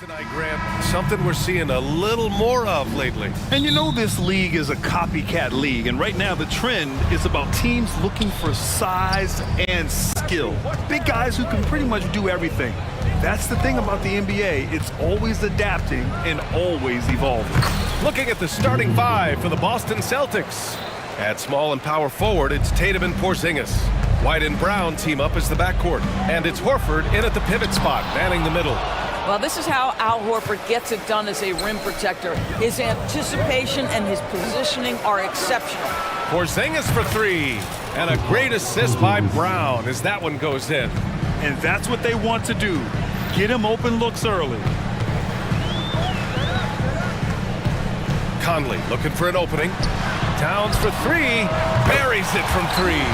Tonight, Grant, something we're seeing a little more of lately. And you know this league is a copycat league, and right now the trend is about teams looking for size and skill. Big guys who can pretty much do everything. That's the thing about the NBA. It's always adapting and always evolving. Looking at the starting five for the Boston Celtics. At small and power forward, it's Tatum and Porzingis. White and Brown team up as the backcourt. And it's Horford in at the pivot spot, manning the middle. Well, this is how Al Horford gets it done as a rim protector. His anticipation and his positioning are exceptional. Porzingis for three. And a great assist by Brown as that one goes in. And that's what they want to do. Get him open looks early. Conley looking for an opening. Towns for three. Buries it from three.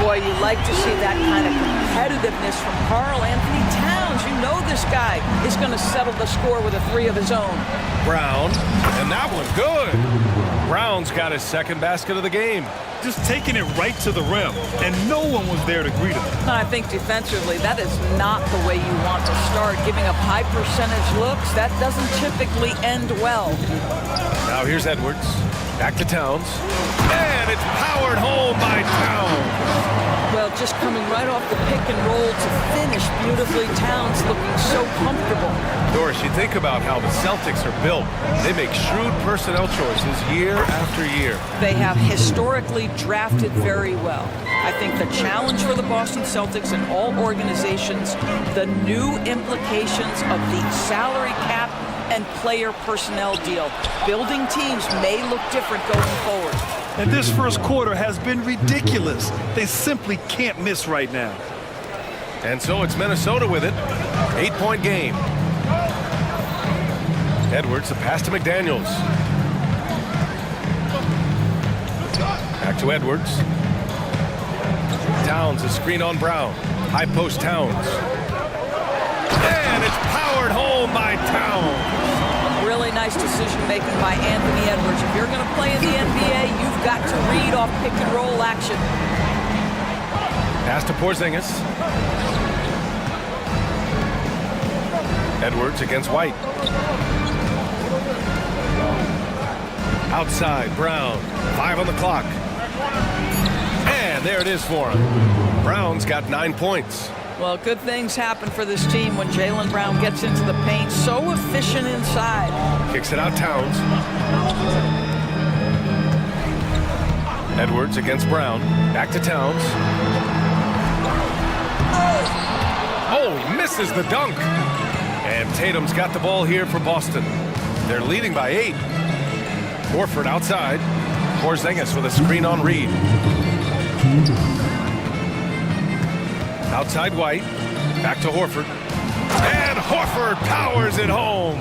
Boy, you like to see that kind of competitiveness from Karl Anthony Towns. You know this guy is going to settle the score with a three of his own. Brown, and that one good. Brown's got his second basket of the game. Just taking it right to the rim, and no one was there to greet him. I think defensively, that is not the way you want to start. Giving up high percentage looks, that doesn't typically end well. Now here's Edwards. Back to Towns. And it's powered home by Towns. Well, just coming right off the pick and roll to finish beautifully. Towns looking so comfortable. Doris, you think about how the Celtics are built. They make shrewd personnel choices year after year. They have historically drafted very well. I think the challenge for the Boston Celtics and all organizations, the new implications of the salary cap and player personnel deal. Building teams may look different going forward. And this first quarter has been ridiculous. They simply can't miss right now. And so it's Minnesota with it. 8-point game. Edwards, the pass to McDaniels. Back to Edwards. Towns, a screen on Brown. High post Towns. And it's powered home by Towns. Really nice decision-making by Anthony Edwards. If you're going to play in the NBA, you've got to read off pick-and-roll action. Pass to Porzingis. Edwards against White. Outside, Brown. 5 on the clock. And there it is for him. Brown's got 9 points. Well, good things happen for this team when Jaylen Brown gets into the paint. So efficient inside. Kicks it out, Towns. Edwards against Brown. Back to Towns. Oh, he misses the dunk. And Tatum's got the ball here for Boston. They're leading by 8. Horford outside. Porzingis with a screen on Reed. Outside White. Back to Horford. And Horford powers it home.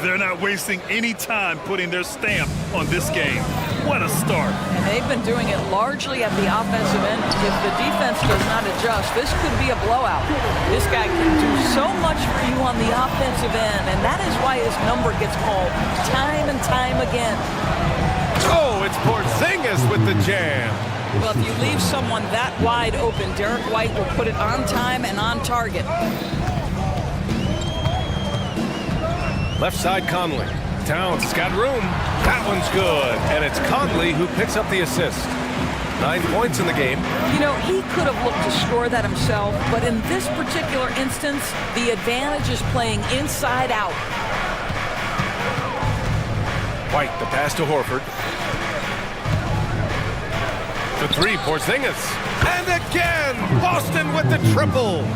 They're not wasting any time putting their stamp on this game. What a start. And they've been doing it largely at the offensive end. If the defense does not adjust, this could be a blowout. This guy can do so much for you on the offensive end, and that is why his number gets called time and time again. Oh, it's Porzingis with the jam. Well, if you leave someone that wide open, Derek White will put it on time and on target. Left side, Conley. Towns has got room. That one's good. And it's Conley who picks up the assist. 9 points in the game. You know, he could have looked to score that himself, but in this particular instance, the advantage is playing inside out. White, the pass to Horford. The three, Porzingis. And again, Boston with the triple.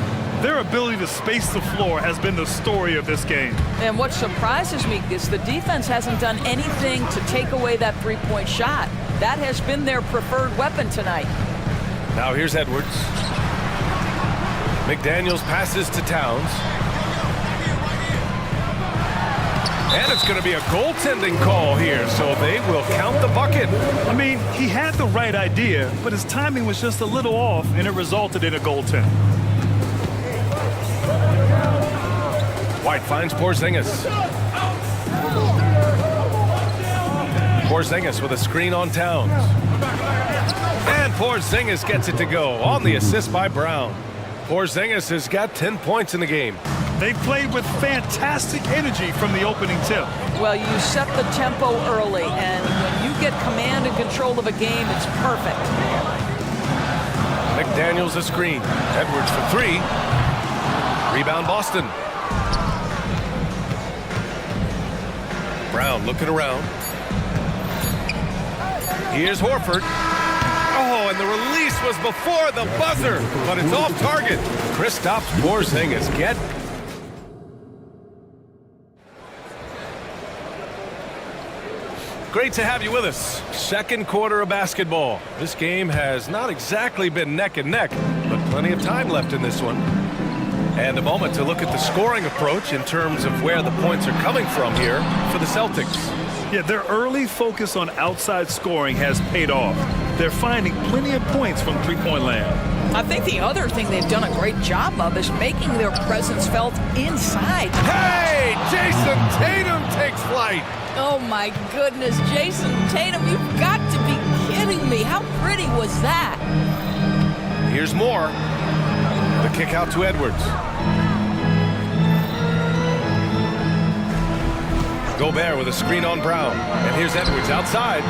Their ability to space the floor has been the story of this game. And what surprises me is the defense hasn't done anything to take away that three-point shot. That has been their preferred weapon tonight. Now here's Edwards. McDaniels passes to Towns. And it's going to be a goaltending call here, so they will count the bucket. I mean, he had the right idea, but his timing was just a little off, and it resulted in a goaltend. White finds Porzingis. Porzingis with a screen on Towns. And Porzingis gets it to go on the assist by Brown. Porzingis has got 10 points in the game. They played with fantastic energy from the opening tip. Well, you set the tempo early, and when you get command and control of a game, it's perfect. McDaniels a screen. Edwards for three. Rebound Boston. Brown looking around. Here's Horford. Oh, and the release was before the buzzer, but it's off target. Kristaps Porzingis get. Great to have you with us. Second quarter of basketball. This game has not exactly been neck and neck, but plenty of time left in this one. And a moment to look at the scoring approach in terms of where the points are coming from here for the Celtics. Yeah, their early focus on outside scoring has paid off. They're finding plenty of points from three-point land. I think the other thing they've done a great job of is making their presence felt inside. Hey, Jason Tatum takes flight. Oh my goodness, Jason Tatum, you've got to be kidding me. How pretty was that? Here's more. The kick out to Edwards. Gobert with a screen on Brown. And here's Edwards outside.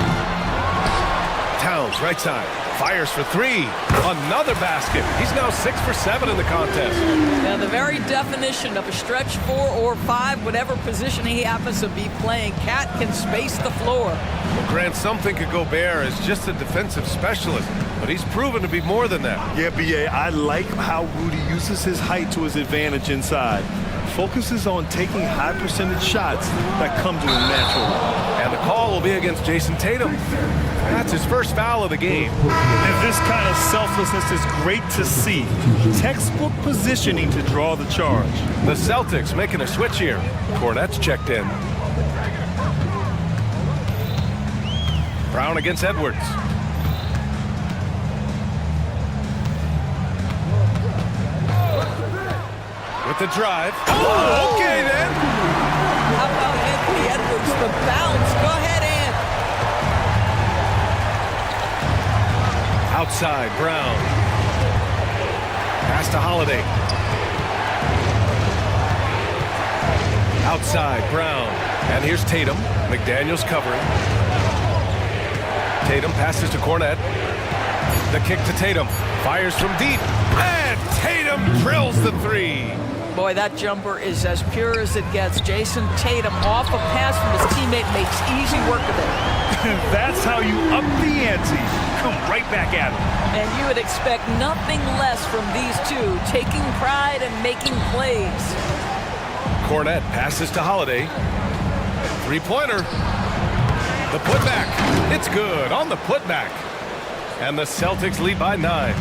Towns right side. Fires for three. Another basket. He's now 6 for 7 in the contest. Now, the very definition of a stretch 4 or 5, whatever position he happens to be playing, Cat can space the floor. Well, Grant, some think of Gobert as just a defensive specialist, but he's proven to be more than that. Yeah, B.A., I like how Rudy uses his height to his advantage inside. Focuses on taking high percentage shots that come to him naturally. And the call will be against Jason Tatum. That's his first foul of the game. And this kind of selflessness is great to see. Textbook positioning to draw the charge. The Celtics making a switch here. Cornette's checked in. Brown against Edwards. With the drive. Oh, okay then. How about Anthony Edwards, the bounce? Go ahead, Ant. Outside, Brown. Pass to Holiday. Outside, Brown. And here's Tatum. McDaniels covering. Tatum passes to Cornette. The kick to Tatum. Fires from deep. And Tatum drills the three. Boy, that jumper is as pure as it gets. Jason Tatum off a pass from his teammate makes easy work of it. That's how you up the ante. Come right back at him. And you would expect nothing less from these two, taking pride and making plays. Cornette passes to Holiday. Three-pointer. The putback. It's good on the putback. And the Celtics lead by 9.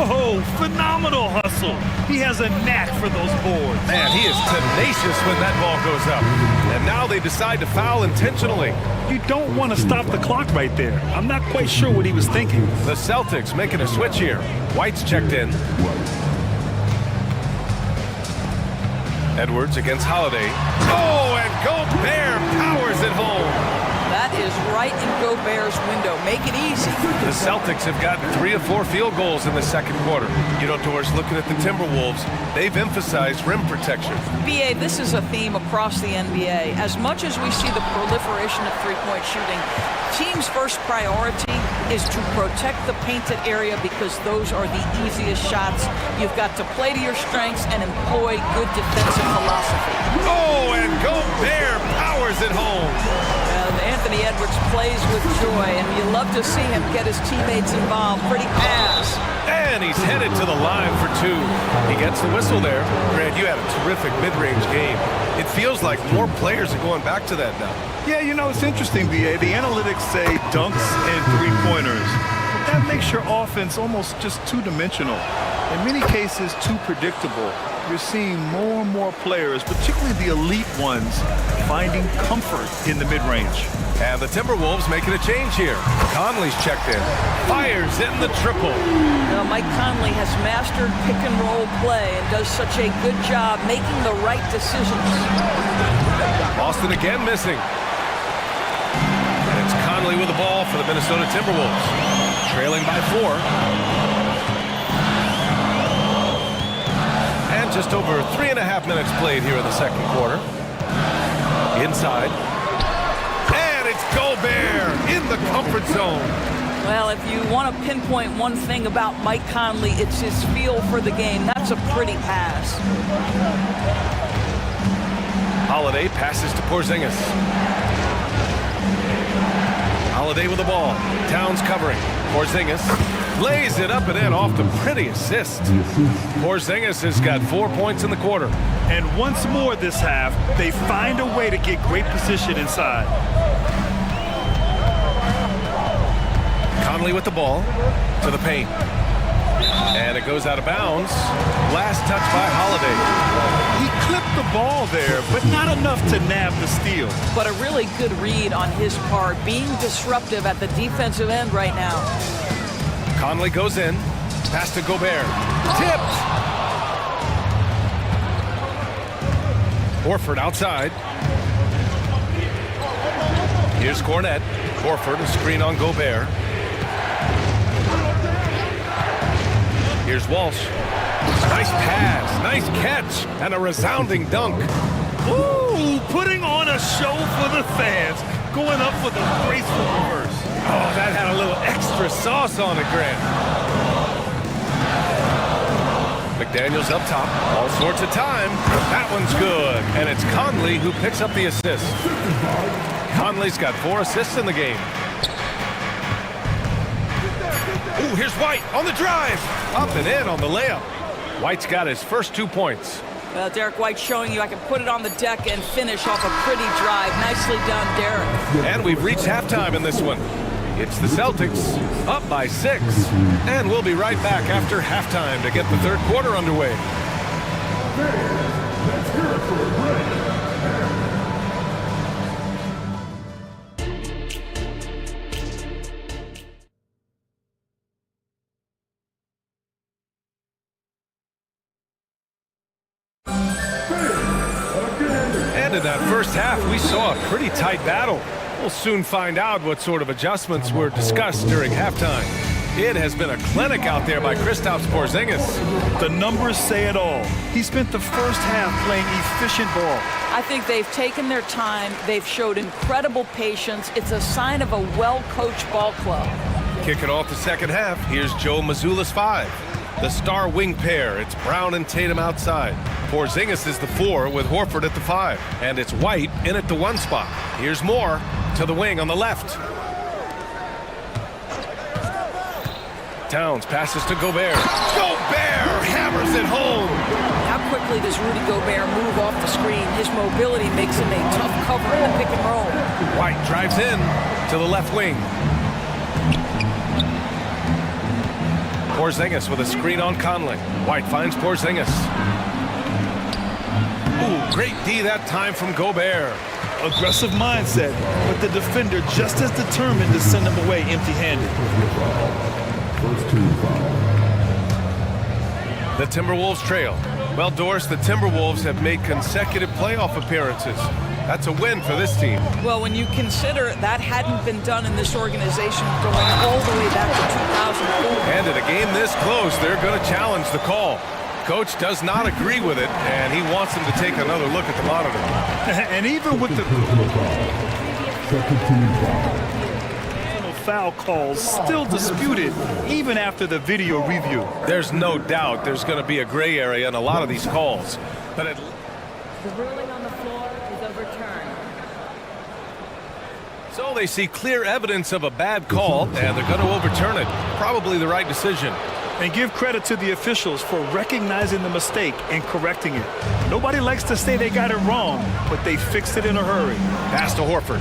Oh, phenomenal hustle. He has a knack for those boards. Man, he is tenacious when that ball goes up. And now they decide to foul intentionally. You don't want to stop the clock right there. I'm not quite sure what he was thinking. The Celtics making a switch here. White's checked in. Edwards against Holiday. Oh, and Gobert powers it home. That is right in Gobert's window. Make it easy. The Celtics have gotten 3 of 4 field goals in the second quarter. You know, Doris, looking at the Timberwolves, they've emphasized rim protection. BA, this is a theme across the NBA. As much as we see the proliferation of three-point shooting, teams' first priority is to protect the painted area because those are the easiest shots. You've got to play to your strengths and employ good defensive philosophy. Oh, and Gobert powers it home. Anthony Edwards plays with joy, and you love to see him get his teammates involved. Pretty pass. And he's headed to the line for 2. He gets the whistle there. Grant, you had a terrific mid-range game. It feels like more players are going back to that now. Yeah, you know, it's interesting, B.A. The analytics say dunks and three-pointers. But that makes your offense almost just two-dimensional. In many cases, too predictable. You're seeing more and more players, particularly the elite ones, finding comfort in the mid-range. And the Timberwolves making a change here. Conley's checked in. Fires in the triple. Now, Mike Conley has mastered pick-and-roll play and does such a good job making the right decisions. Boston again missing. And it's Conley with the ball for the Minnesota Timberwolves. Trailing by 4. And And just over 3.5 minutes played here in the second quarter. Inside. And it's Gobert in the comfort zone. Well, if you want to pinpoint one thing about Mike Conley, it's his feel for the game. That's a pretty pass. Holiday passes to Porzingis. Holiday with the ball. Towns covering. Porzingis lays it up and in off the pretty assist. Porzingis has got 4 points in the quarter. And once more this half, they find a way to get great position inside. Conley with the ball to the paint. And it goes out of bounds. Last touch by Holiday. He clipped the ball there, but not enough to nab the steal. But a really good read on his part, being disruptive at the defensive end right now. Conley goes in. Pass to Gobert. Tipped. Horford outside. Here's Cornette. Horford, a screen on Gobert. Here's Walsh. Nice pass, nice catch, and a resounding dunk. Ooh, putting on a show for the fans. Going up with a graceful reverse. Oh, that had a little extra sauce on it, Grant. McDaniels up top, all sorts of time. That one's good, and it's Conley who picks up the assist. Conley's got 4 assists in the game. Ooh, here's White on the drive. Up and in on the layup. White's got his first 2 points. Well, Derek White showing you I can put it on the deck and finish off a pretty drive. Nicely done, Derek. And we've reached halftime in this one. It's the Celtics up by 6. And we'll be right back after halftime to get the third quarter underway. And in that first half, we saw a pretty tight battle. We'll soon find out what sort of adjustments were discussed during halftime. It has been a clinic out there by Kristaps Porzingis. The numbers say it all. He spent the first half playing efficient ball. I think they've taken their time. They've showed incredible patience. It's a sign of a well-coached ball club. Kicking off the second half, here's Joe Mazzulla's 5. The star wing pair, it's Brown and Tatum outside. Porzingis is the 4 with Horford at the 5. And it's White in at the 1 spot. Here's Moore to the wing on the left. Towns passes to Gobert. Gobert hammers it home. How quickly does Rudy Gobert move off the screen? His mobility makes him a tough cover in the pick and roll. White drives in to the left wing. Porzingis with a screen on Conley. White finds Porzingis. Ooh, great D that time from Gobert. Aggressive mindset, but the defender just as determined to send him away empty-handed. The Timberwolves trail. Well, Doris, the Timberwolves have made consecutive playoff appearances. That's a win for this team. Well, when you consider that hadn't been done in this organization going all the way back to 2004. And in a game this close, they're going to challenge the call. Coach does not agree with it, and he wants them to take another look at the monitor. And even with the foul calls still disputed, even after the video review. There's no doubt there's going to be a gray area in a lot of these calls. But The ruling on the floor is overturned. so they see clear evidence of a bad call, and they're going to overturn it. Probably the right decision. And give credit to the officials for recognizing the mistake and correcting it. Nobody likes to say they got it wrong, but they fixed it in a hurry. Pass to Horford.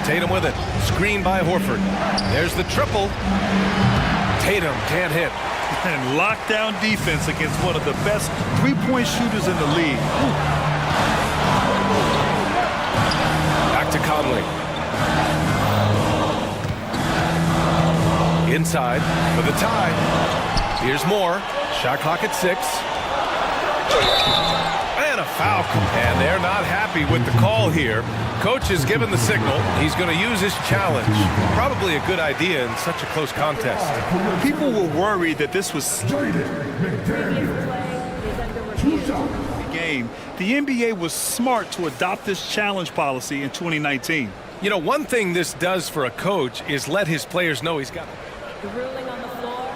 Tatum with it. Screen by Horford. There's the triple. Tatum can't hit. And lockdown defense against one of the best three-point shooters in the league. Back to Conley. Inside for the tie. Here's Moore. Shot clock at 6. And a foul. And they're not happy with the call here. Coach has given the signal. He's going to use his challenge. Probably a good idea in such a close contest. People were worried that this was... Previous play is underway. Game. The NBA was smart to adopt this challenge policy in 2019. You know, one thing this does for a coach is let his players know he's got it. The ruling on the floor,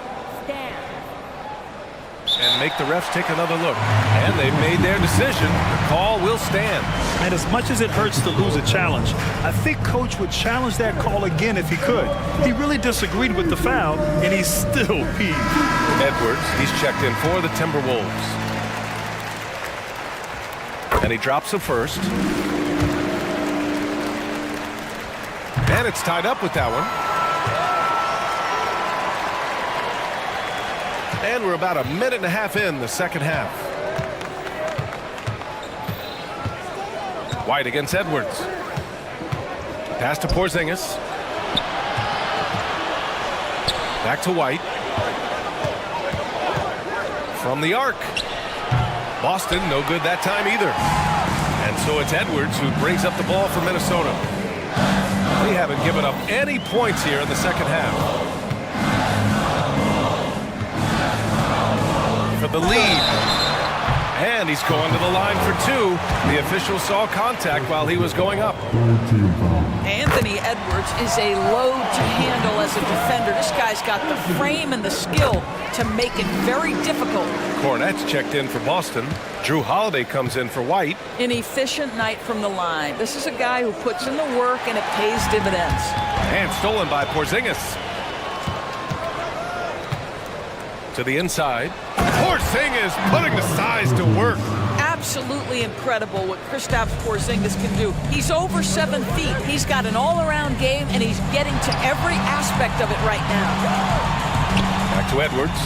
stand. And make the refs take another look. And they've made their decision. The call will stand. And as much as it hurts to lose a challenge, I think Coach would challenge that call again if he could. He really disagreed with the foul, and he's still peeved. Edwards, he's checked in for the Timberwolves. And he drops the first. And it's tied up with that one. And we're about a minute and a half in the second half. White against Edwards. Pass to Porzingis. Back to White. From the arc. Boston, no good that time either. And so it's Edwards who brings up the ball for Minnesota. They haven't given up any points here in the second half. For the lead. And he's going to the line for two. The official saw contact while he was going up. Anthony Edwards is a load to handle as a defender. This guy's got the frame and the skill to make it very difficult. Cornette's checked in for Boston. Drew Holiday comes in for White. An efficient night from the line. This is a guy who puts in the work and it pays dividends. And stolen by Porzingis. To the inside. Porzingis putting the size to work. Absolutely incredible what Kristaps Porzingis can do. He's over 7 feet. He's got an all-around game, and he's getting to every aspect of it right now. Back to Edwards.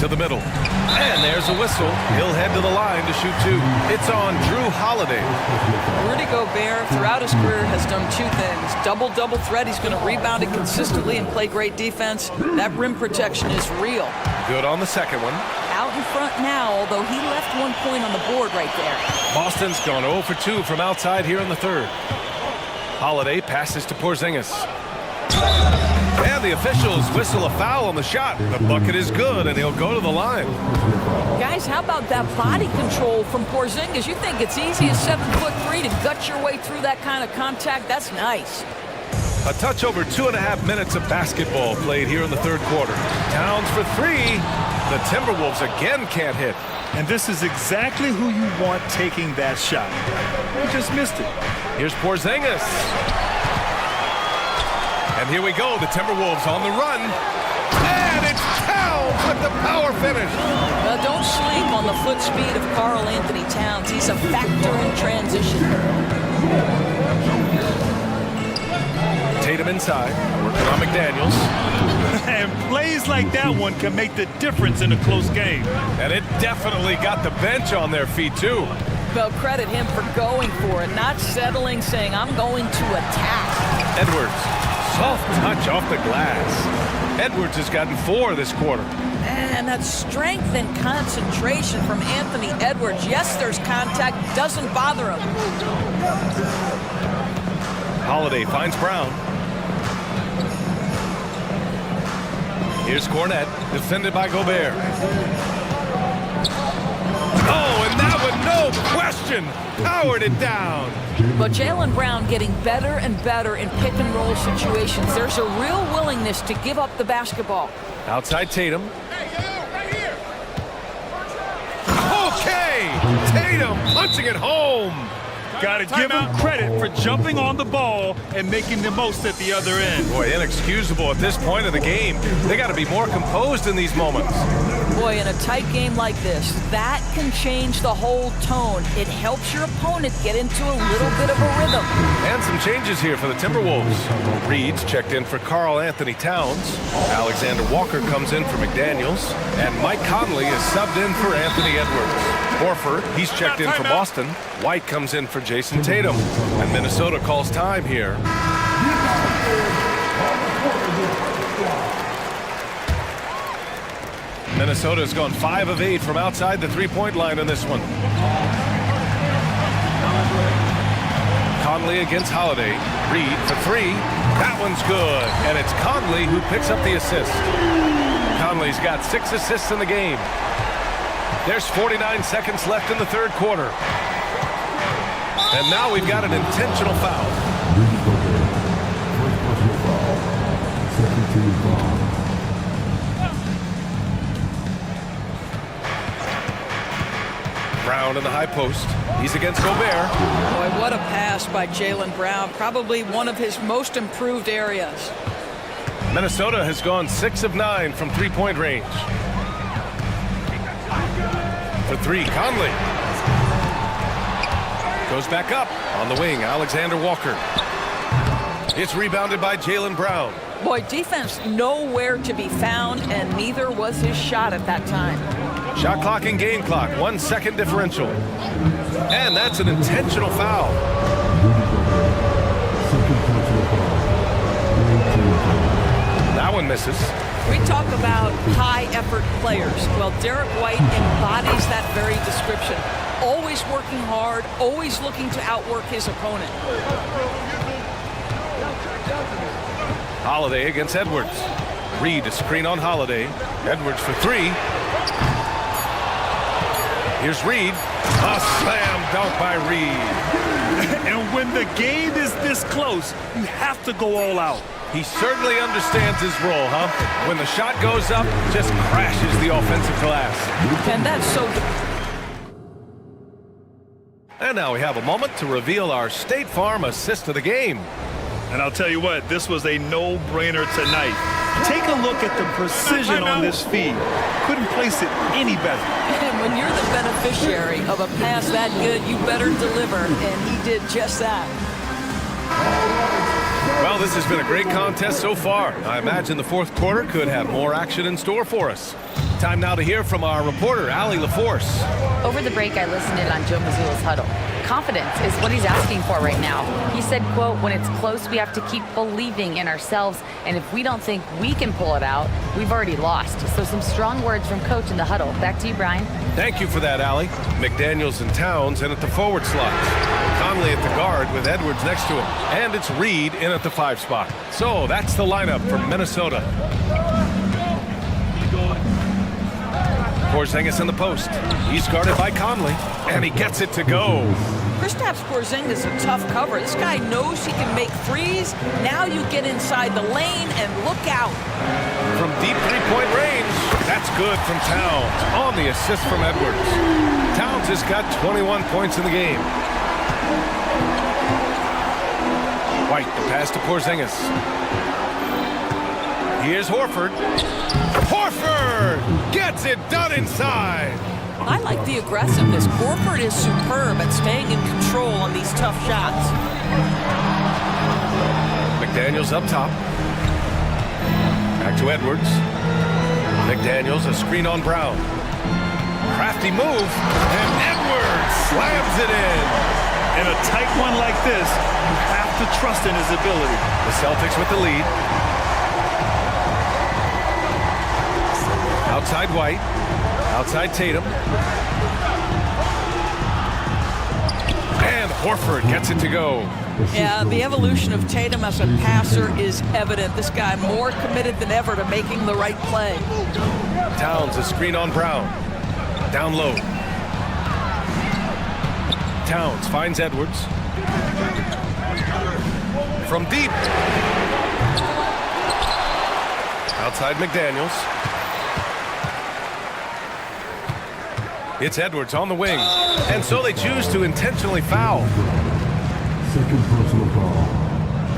To the middle. And there's a whistle. He'll head to the line to shoot two. It's on Drew Holiday. Rudy Gobert, throughout his career, has done two things. Double-double threat. He's going to rebound it consistently and play great defense. That rim protection is real. Good on the second one. Out in front now, although he left 1 point on the board right there. Boston's gone 0 for 2 from outside here in the third. Holiday passes to Porzingis. And the officials whistle a foul on the shot. The bucket is good, and he'll go to the line. Guys, how about that body control from Porzingis? You think it's easy as 7'3" to gut your way through that kind of contact? That's nice. A touch over 2.5 minutes of basketball played here in the third quarter. Towns for three. The Timberwolves again can't hit. And this is exactly who you want taking that shot. You just missed it. Here's Porzingis. And here we go, the Timberwolves on the run. And it's Towns with the power finish. Well, don't sleep on the foot speed of Karl Anthony Towns. He's a factor in transition. Tatum inside, working on McDaniels. And plays like that one can make the difference in a close game. And it definitely got the bench on their feet, too. Well, credit him for going for it, not settling, saying, I'm going to attack. Edwards. Soft touch off the glass. Edwards has gotten 4 this quarter. And that strength and concentration from Anthony Edwards. Yes, there's contact. Doesn't bother him. Holiday finds Brown. Here's Cornette, defended by Gobert. Oh, and that one, no question, powered it down. But Jaylen Brown getting better and better in pick-and-roll situations. There's a real willingness to give up the basketball. Outside Tatum. Okay, Tatum punching it home. Got to give him credit for jumping on the ball and making the most at the other end. Boy, inexcusable at this point of the game. They got to be more composed in these moments. Boy, in a tight game like this, that can change the whole tone. It helps your opponent get into a little bit of a rhythm. And some changes here for the Timberwolves. Reed's checked in for Karl Anthony Towns. Alexander Walker comes in for McDaniels. And Mike Conley is subbed in for Anthony Edwards. Horford, he's checked in for Boston. White comes in for Jason Tatum. And Minnesota calls time here. Minnesota's gone 5 of 8 from outside the three-point line in this one. Conley against Holiday. Reed for 3. That one's good. And it's Conley who picks up the assist. Conley's got 6 assists in the game. There's 49 seconds left in the third quarter. And now we've got an intentional foul. Brown in the high post. He's against Gobert. Boy, what a pass by Jaylen Brown. Probably one of his most improved areas. Minnesota has gone 6 of 9 from three-point range. For 3, Conley. Goes back up on the wing, Alexander Walker. It's rebounded by Jaylen Brown. Boy, defense nowhere to be found, and neither was his shot at that time. Shot clock and game clock, 1 second differential. And that's an intentional foul. That one misses. We talk about high-effort players. Well, Derek White embodies that very description. Always working hard, always looking to outwork his opponent. Holiday against Edwards. Reed, a screen on Holiday. Edwards for 3. Here's Reed. A slam dunk by Reed. And when the game is this close, you have to go all out. He certainly understands his role, huh? When the shot goes up, just crashes the offensive glass. And that's so... And now we have a moment to reveal our State Farm assist of the game. And I'll tell you what, this was a no-brainer tonight. Take a look at the precision on this feed. Couldn't place it any better. And when you're the beneficiary of a pass that good, you better deliver, and he did just that. Well, this has been a great contest so far. I imagine the fourth quarter could have more action in store for us. Time now to hear from our reporter, Allie LaForce. Over the break, I listened in on Joe Mazzulla's huddle. Confidence is what he's asking for right now. He said, quote, when it's close, we have to keep believing in ourselves, and if we don't think we can pull it out, we've already lost. So some strong words from Coach in the huddle. Back to you, Brian. Thank you for that, Allie. McDaniels and Towns in at the forward slots. Conley at the guard with Edwards next to him. And it's Reed in at the 5 spot. So that's the lineup for Minnesota. Porzingis in the post. He's guarded by Conley, and he gets it to go. Kristaps Porzingis is a tough cover. This guy knows he can make threes. Now you get inside the lane and look out. From deep three-point range, that's good from Towns. On the assist from Edwards. Towns has got 21 points in the game. White, the pass to Porzingis. Here's Horford. Horford gets it done inside. I like the aggressiveness. Horford is superb at staying in control on these tough shots. McDaniels up top. Back to Edwards. McDaniels, a screen on Brown. Crafty move, and Edwards slams it in. In a tight one like this, you have to trust in his ability. The Celtics with the lead. Outside White. Outside Tatum. And Horford gets it to go. Yeah, the evolution of Tatum as a passer is evident. This guy more committed than ever to making the right play. Towns, a screen on Brown. Down low. Towns finds Edwards. From deep. Outside McDaniels. It's Edwards on the wing. And so they choose to intentionally foul. Second personal foul.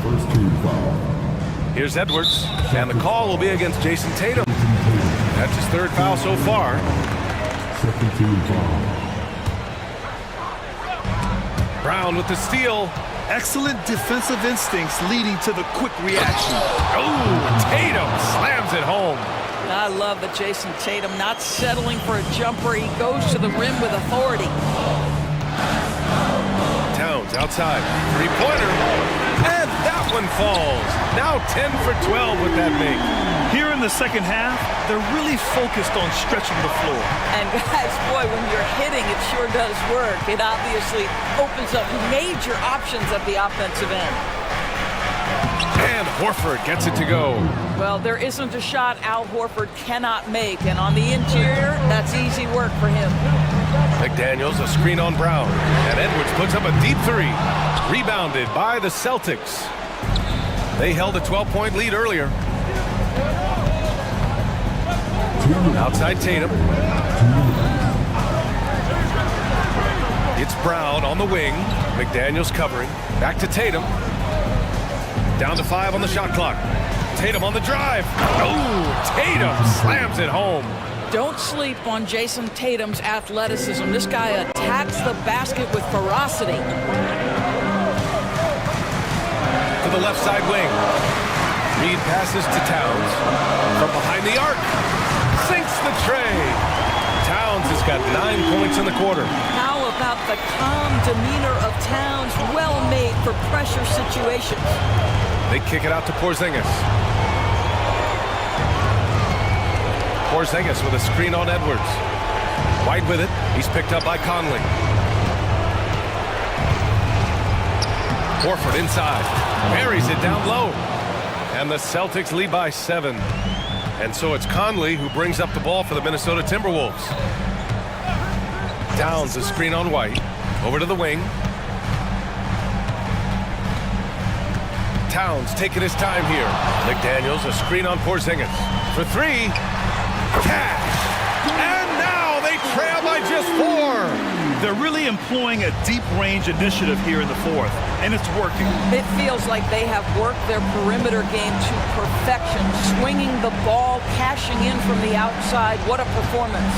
First team foul. Here's Edwards. And the call will be against Jason Tatum. That's his 3rd foul so far. Second team foul. Brown with the steal. Excellent defensive instincts leading to the quick reaction. Oh, Tatum slams it home. I love that Jason Tatum not settling for a jumper. He goes to the rim with authority. Towns outside. 3-pointer. And that one falls. Now 10 for 12 with that make. Here in the second half, they're really focused on stretching the floor. And guys, boy, when you're hitting, it sure does work. It obviously opens up major options at the offensive end. And Horford gets it to go. Well, there isn't a shot Al Horford cannot make, and on the interior, that's easy work for him. McDaniels, a screen on Brown, and Edwards puts up a deep three. Rebounded by the Celtics. They held a 12-point lead earlier. Outside Tatum. It's Brown on the wing. McDaniels covering. Back to Tatum. Down to 5 on the shot clock. Tatum on the drive. Oh, Tatum slams it home. Don't sleep on Jason Tatum's athleticism. This guy attacks the basket with ferocity. To the left side wing. Reed passes to Towns. From behind the arc. Sinks the tray. Towns has got 9 points in the quarter. How about the calm demeanor of Towns? Well made for pressure situations. They kick it out to Porzingis. Porzingis with a screen on Edwards. White with it. He's picked up by Conley. Horford inside. Buries it down low. And the Celtics lead by 7. And so it's Conley who brings up the ball for the Minnesota Timberwolves. Towns a screen on White. Over to the wing. Towns taking his time here. McDaniels a screen on Porzingis. For 3. Cash. And now they trail by just 4. They're really employing a deep range initiative here in the fourth, and it's working. It feels like they have worked their perimeter game to perfection, swinging the ball, cashing in from the outside. What a performance.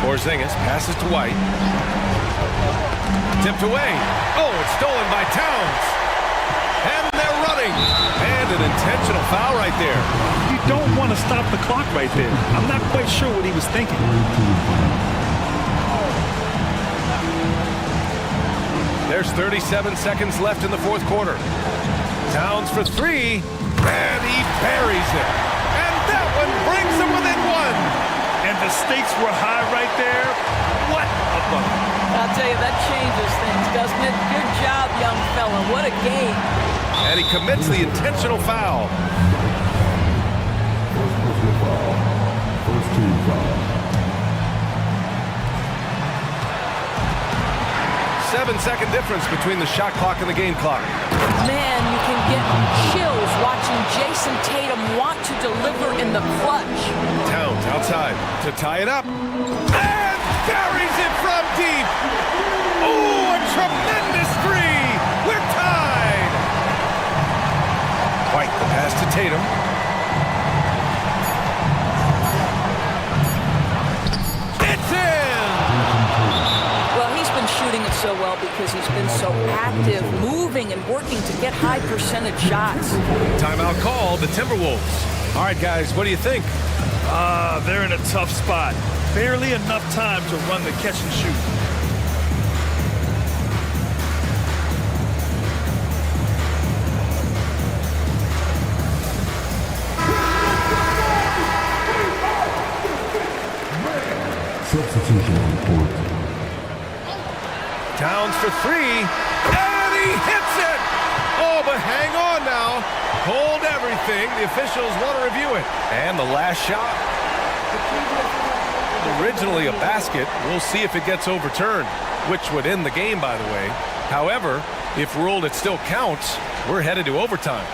Porzingis passes to White. Tipped away. Oh, it's stolen by Towns. And they're running. And an intentional foul right there. You don't want to stop the clock right there. I'm not quite sure what he was thinking. There's 37 seconds left in the fourth quarter. Towns for 3, and he buries it. And that one brings them within 1. And the stakes were high right there. What a bucket. I'll tell you, that changes things, doesn't it? Good job, young fella. What a game. And he commits the intentional foul. First team foul. 7-second difference between the shot clock and the game clock. Man, you can get chills watching Jason Tatum want to deliver in the clutch. Towns outside to tie it up. And buries it from deep. Oh, a tremendous 3. We're tied. White the pass to Tatum. It's in. Well, he's been shooting it so well because he's been so active, moving and working to get high percentage shots. Timeout call, the Timberwolves. All right, guys, what do you think? They're in a tough spot. Barely enough time to run the catch and shoot. Substitution report. Towns for 3, and he hits it! Oh, but hang on now. Hold everything. The officials want to review it. And the last shot. Originally a basket. We'll see if it gets overturned, which would end the game, by the way. However, if ruled it still counts, we're headed to overtime.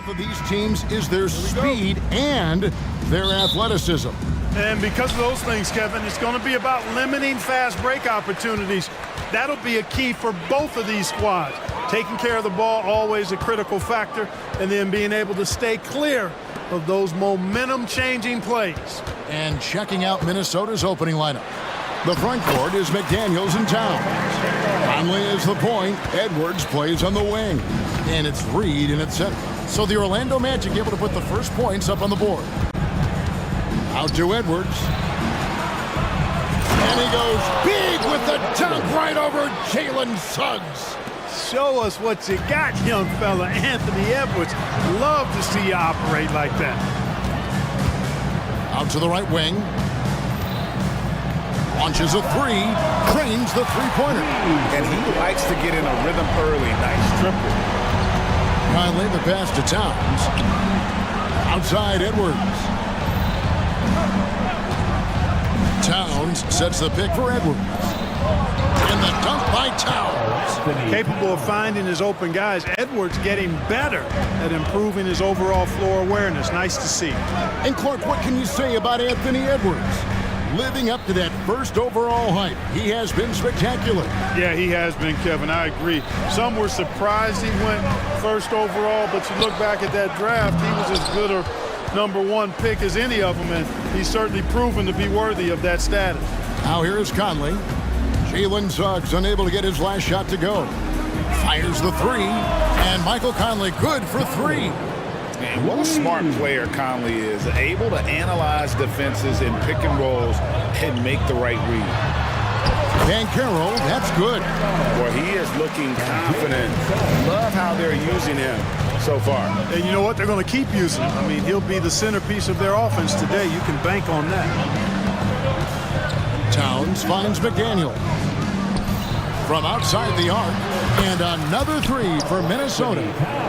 both of these teams is their speed and their athleticism. And because of those things, Kevin, it's going to be about limiting fast break opportunities. That'll be a key for both of these squads. Taking care of the ball, always a critical factor, and then being able to stay clear of those momentum-changing plays. And checking out Minnesota's opening lineup. The front court is McDaniels and Towns. Conley is the point. Edwards plays on the wing. And it's Reed in its center. So the Orlando Magic able to put the first points up on the board. Out to Edwards. And he goes big with the dunk right over Jalen Suggs. Show us what you got, young fella. Anthony Edwards. Love to see you operate like that. Out to the right wing. Launches a three. Cranes the three-pointer. And he likes to get in a rhythm early. Nice triple. Conley the pass to Towns. Outside Edwards. Towns sets the pick for Edwards. And the dunk by Towns. Capable of finding his open guys. Edwards getting better at improving his overall floor awareness. Nice to see. And Clark, what can you say about Anthony Edwards? Living up to that first overall hype, he has been spectacular. Yeah, he has been, Kevin. I agree. Some were surprised he went first overall, but you look back at that draft, he was as good a #1 pick as any of them, and he's certainly proven to be worthy of that status. Now here is Conley. Jalen Suggs unable to get his last shot to go. Fires the three, and Michael Conley good for three. And what a smart player Conley is. Able to analyze defenses in pick and rolls and make the right read. Banchero, that's good. Well, he is looking confident. Love how they're using him so far. And you know what? They're going to keep using him. I mean, he'll be the centerpiece of their offense today. You can bank on that. Towns finds McDaniel. From outside the arc, and another three for Minnesota.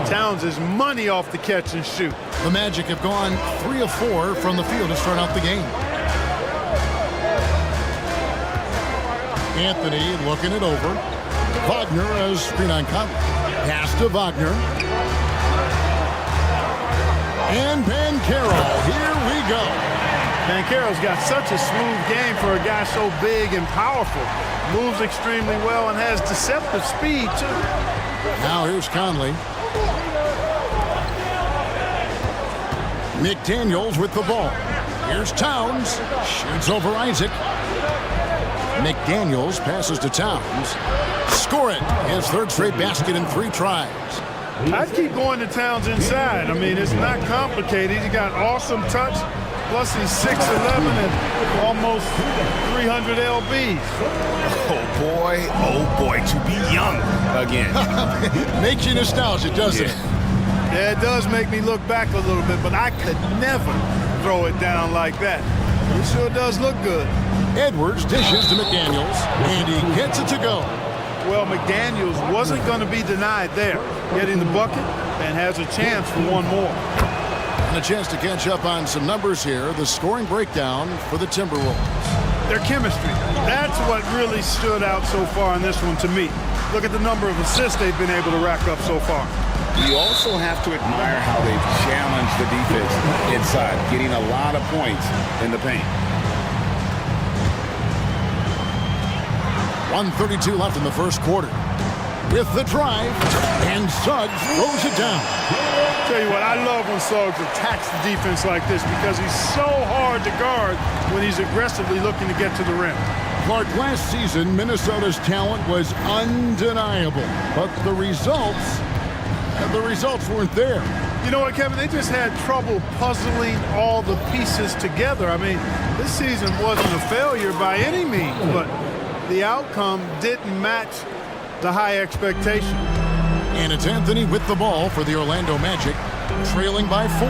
Towns is money off the catch and shoot. The Magic have gone 3 of 4 from the field to start out the game. Anthony looking it over. Wagner as screen on Conley. Pass to Wagner. And Banchero, here we go. Banchero's got such a smooth game for a guy so big and powerful. Moves extremely well and has deceptive speed, too. Now here's Conley. McDaniels with the ball. Here's Towns. Shoots over Isaac. McDaniels passes to Towns. Score it. His third straight basket in 3 tries. I'd keep going to Towns inside. I mean, it's not complicated. He's got awesome touch. Plus, he's 6'11" and almost 300 lbs. Oh boy, to be young again. Makes you nostalgic, doesn't it? Yeah, it does make me look back a little bit, but I could never throw it down like that. It sure does look good. Edwards dishes to McDaniels, and he gets it to go. Well, McDaniels wasn't going to be denied there. Getting the bucket and has a chance for one more. And a chance to catch up on some numbers here. The scoring breakdown for the Timberwolves. Their chemistry. That's what really stood out so far in this one to me. Look at the number of assists they've been able to rack up so far. You also have to admire how they've challenged the defense inside, getting a lot of points in the paint. 1:32 left in the first quarter. With the drive, and Suggs throws it down. Tell you what, I love when Suggs attacks the defense like this because he's so hard to guard when he's aggressively looking to get to the rim. Clark, last season, Minnesota's talent was undeniable, but the results weren't there. You know what, Kevin? They just had trouble puzzling all the pieces together. I mean, this season wasn't a failure by any means, but the outcome didn't match the high expectation. And it's Anthony with the ball for the Orlando Magic, trailing by 4.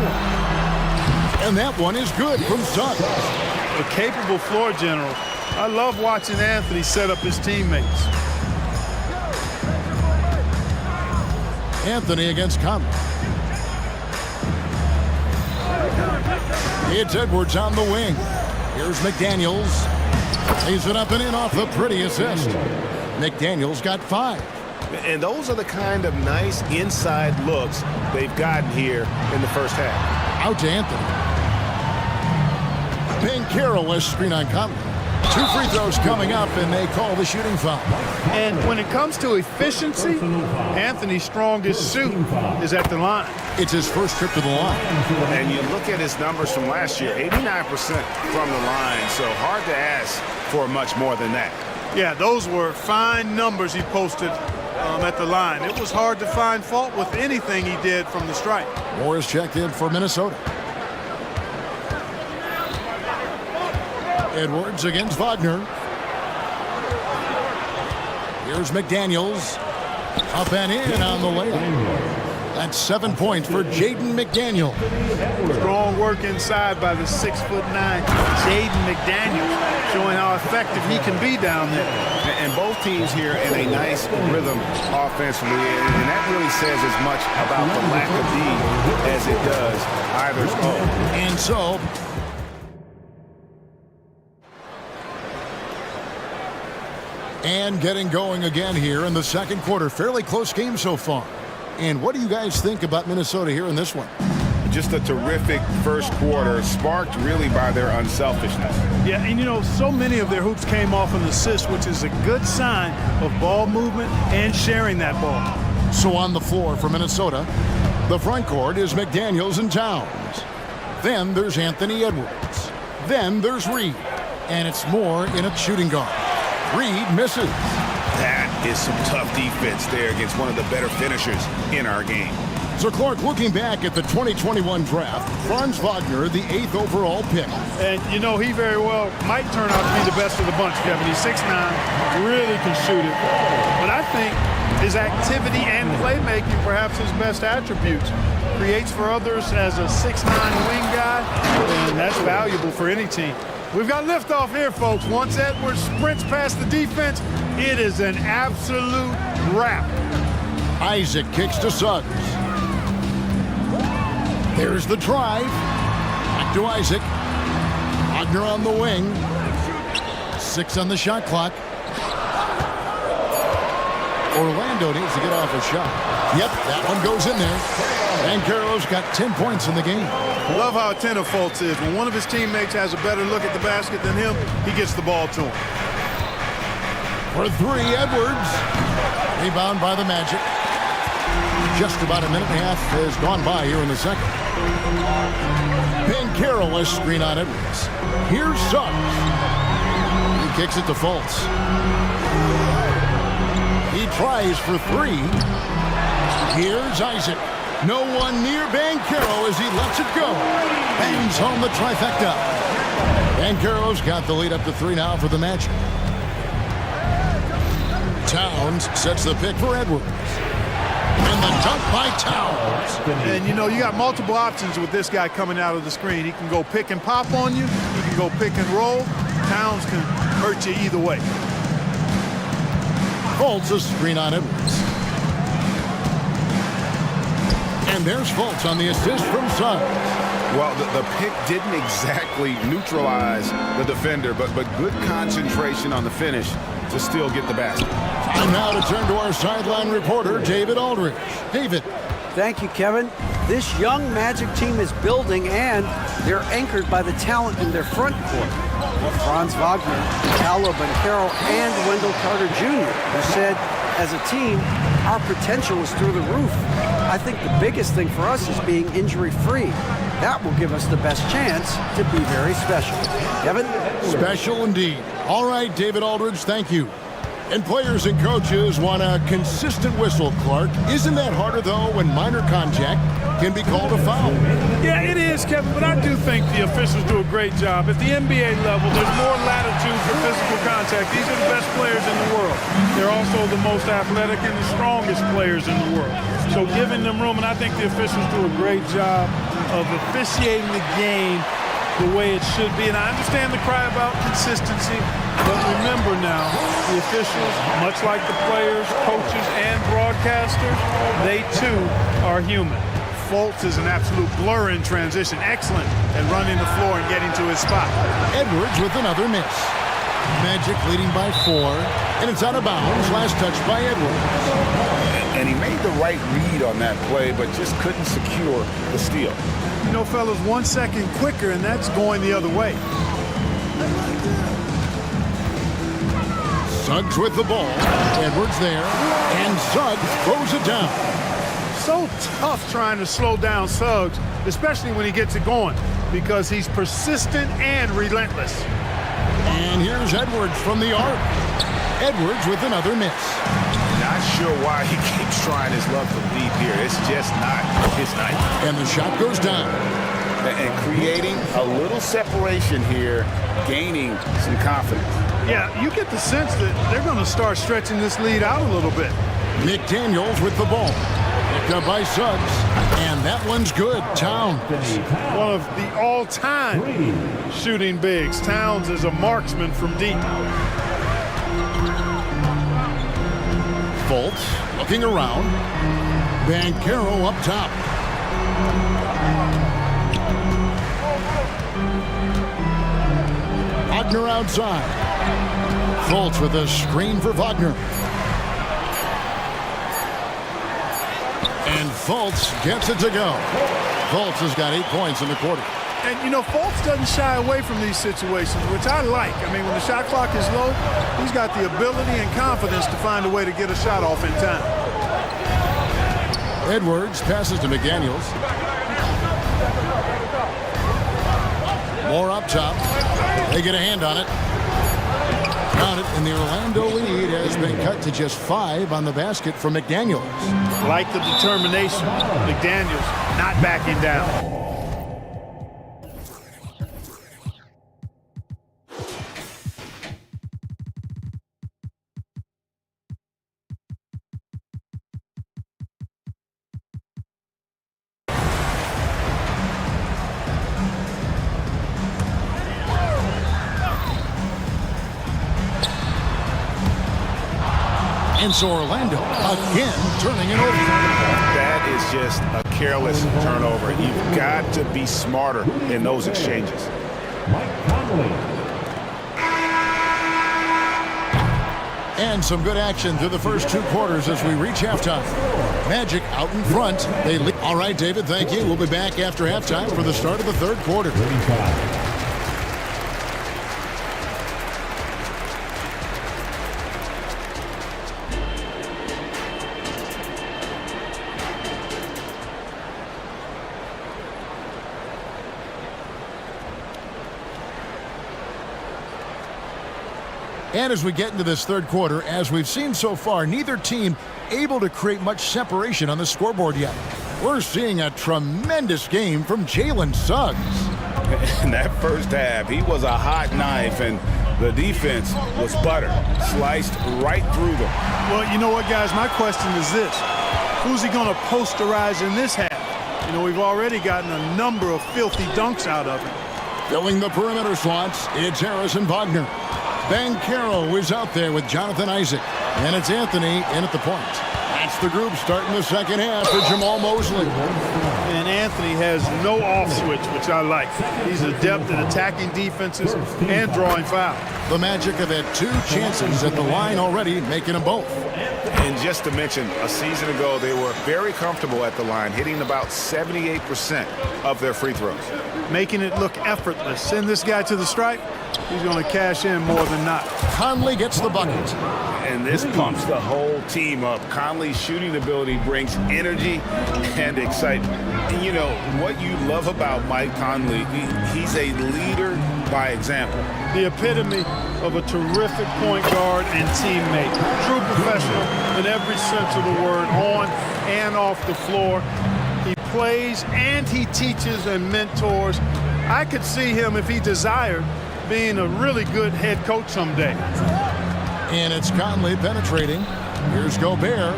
And that one is good from Suggs. A capable floor general. I love watching Anthony set up his teammates. Anthony against Conley. It's Edwards on the wing. Here's McDaniels. Lays it up and in off the pretty assist. McDaniels got 5. And those are the kind of nice inside looks they've gotten here in the first half. Out to Anthony. Banchero has screen on Conley. 2 free throws coming up, and they call the shooting foul. And when it comes to efficiency, Anthony's strongest suit is at the line. It's his first trip to the line. And you look at his numbers from last year, 89% from the line, so hard to ask for much more than that. Yeah, those were fine numbers he posted at the line. It was hard to find fault with anything he did from the stripe. Morris checked in for Minnesota. Edwards against Wagner. Here's McDaniels. Up and in on the layup. That's 7 points for Jaden McDaniel. Strong work inside by the 6'9" Jaden McDaniels, showing how effective he can be down there. And both teams here in a nice rhythm offensively, and that really says as much about the lack of D as it does either's own. And so, and getting going again here in the second quarter. Fairly close game so far. And what do you guys think about Minnesota here in this one? Just a terrific first quarter, sparked really by their unselfishness. Yeah, and you know, so many of their hoops came off an assist, which is a good sign of ball movement and sharing that ball. So on the floor for Minnesota, the front court is McDaniels and Towns. Then there's Anthony Edwards. Then there's Reed. And it's Moore in at shooting guard. Reed misses. That is some tough defense there against one of the better finishers in our game. So Clark, looking back at the 2021 draft, Franz Wagner, the 8th overall pick. And you know, he very well might turn out to be the best of the bunch, Kevin. He's 6'9", really can shoot it. But I think his activity and playmaking, perhaps his best attributes. Creates for others as a 6'9" wing guy, and that's valuable for any team. We've got liftoff here, folks. Once Edwards sprints past the defense, it is an absolute wrap. Isaac kicks to Suggs. There's the drive. Back to Isaac. Wagner on the wing. 6 on the shot clock. Orlando needs to get off a shot. Yep, that one goes in there. Banchero's got 10 points in the game. Love how attentive Fultz is. When one of his teammates has a better look at the basket than him, he gets the ball to him. For 3, Edwards. Rebound by the Magic. Just about a minute and a half has gone by here in the second. Banchero has screen on Edwards. Here's Suggs. He kicks it to Fultz. He tries for 3. Here's Isaac. No one near Banchero as he lets it go. Bangs home the trifecta. Banchero's got the lead up to 3 now for the Magic. Towns sets the pick for Edwards. And the dunk by Towns. And you know, you got multiple options with this guy coming out of the screen. He can go pick and pop on you. He can go pick and roll. Towns can hurt you either way. Fultz a screen on Edwards. And there's Fultz on the assist from Suggs. Well, the pick didn't exactly neutralize the defender, but good concentration on the finish to still get the basket. Time now to turn to our sideline reporter, David Aldridge. David. Thank you, Kevin. This young Magic team is building, and they're anchored by the talent in their front court. Franz Wagner, Paolo Banchero, and Wendell Carter Jr. who said, as a team, our potential is through the roof. I think the biggest thing for us is being injury-free. That will give us the best chance to be very special. Kevin? Special indeed. All right, David Aldridge, thank you. And players and coaches want a consistent whistle, Clark. Isn't that harder, though, when minor contact can be called a foul? Yeah, it is, Kevin, but I do think the officials do a great job. At the NBA level, there's more latitude for physical contact. These are the best players in the world. They're also the most athletic and the strongest players in the world. So giving them room, and I think the officials do a great job of officiating the game the way it should be. And I understand the cry about consistency, but remember now, the officials, much like the players, coaches, and broadcasters, they too are human. Fultz is an absolute blur in transition. Excellent at running the floor and getting to his spot. Edwards with another miss. Magic leading by 4, and it's out of bounds. Last touch by Edwards. And he made the right read on that play, but just couldn't secure the steal. You know, fellas, 1 second quicker, and that's going the other way. Suggs with the ball. Edwards there, and Suggs throws it down. So tough trying to slow down Suggs, especially when he gets it going, because he's persistent and relentless. And here's Edwards from the arc. Edwards with another miss. Not sure why he keeps trying his luck from deep here. It's just not his night. And the shot goes down. And creating a little separation here, gaining some confidence. Yeah, you get the sense that they're going to start stretching this lead out a little bit. McDaniels with the ball. Picked up by Suggs. And that one's good. Towns. One of the all-time shooting bigs. Towns is a marksman from deep. Fultz looking around. Banchero up top. Wagner outside. Fultz with a screen for Wagner. And Fultz gets it to go. Fultz has got 8 points in the quarter. And, you know, Fultz doesn't shy away from these situations, which I like. I mean, when the shot clock is low, he's got the ability and confidence to find a way to get a shot off in time. Edwards passes to McDaniels. More up top. They get a hand on it. Got it, and the Orlando lead has been cut to just 5 on the basket from McDaniels. Like the determination, McDaniels not backing down. And so Orlando again turning it over. That is just a careless turnover. You've got to be smarter in those exchanges. And some good action through the first 2 quarters as we reach halftime. Magic out in front. They lead. All right, David, thank you. We'll be back after halftime for the start of the 3rd quarter. And as we get into this 3rd quarter, as we've seen so far, neither team able to create much separation on the scoreboard yet. We're seeing a tremendous game from Jalen Suggs. In that first half, he was a hot knife, and the defense was butter, sliced right through them. Well, you know what, guys? My question is this. Who's he going to posterize in this half? You know, we've already gotten a number of filthy dunks out of him. Filling the perimeter slots, it's Harrison Wagner. Banchero is out there with Jonathan Isaac. And it's Anthony in at the point. That's the group starting the 2nd half for Jamal Mosley. And Anthony has no off switch, which I like. He's adept at attacking defenses and drawing fouls. The Magic have had 2 chances at the line already, making them both. And just to mention, a season ago, they were very comfortable at the line, hitting about 78% of their free throws. Making it look effortless. Send this guy to the stripe, he's going to cash in more than not. Conley gets the bucket. And this pumps the whole team up. Conley's shooting ability brings energy and excitement. And you know, what you love about Mike Conley, he's a leader by example. The epitome of a terrific point guard and teammate. True professional in every sense of the word, on and off the floor. He plays and he teaches and mentors. I could see him, if he desired, being a really good head coach someday. And it's Conley penetrating. Here's Gobert.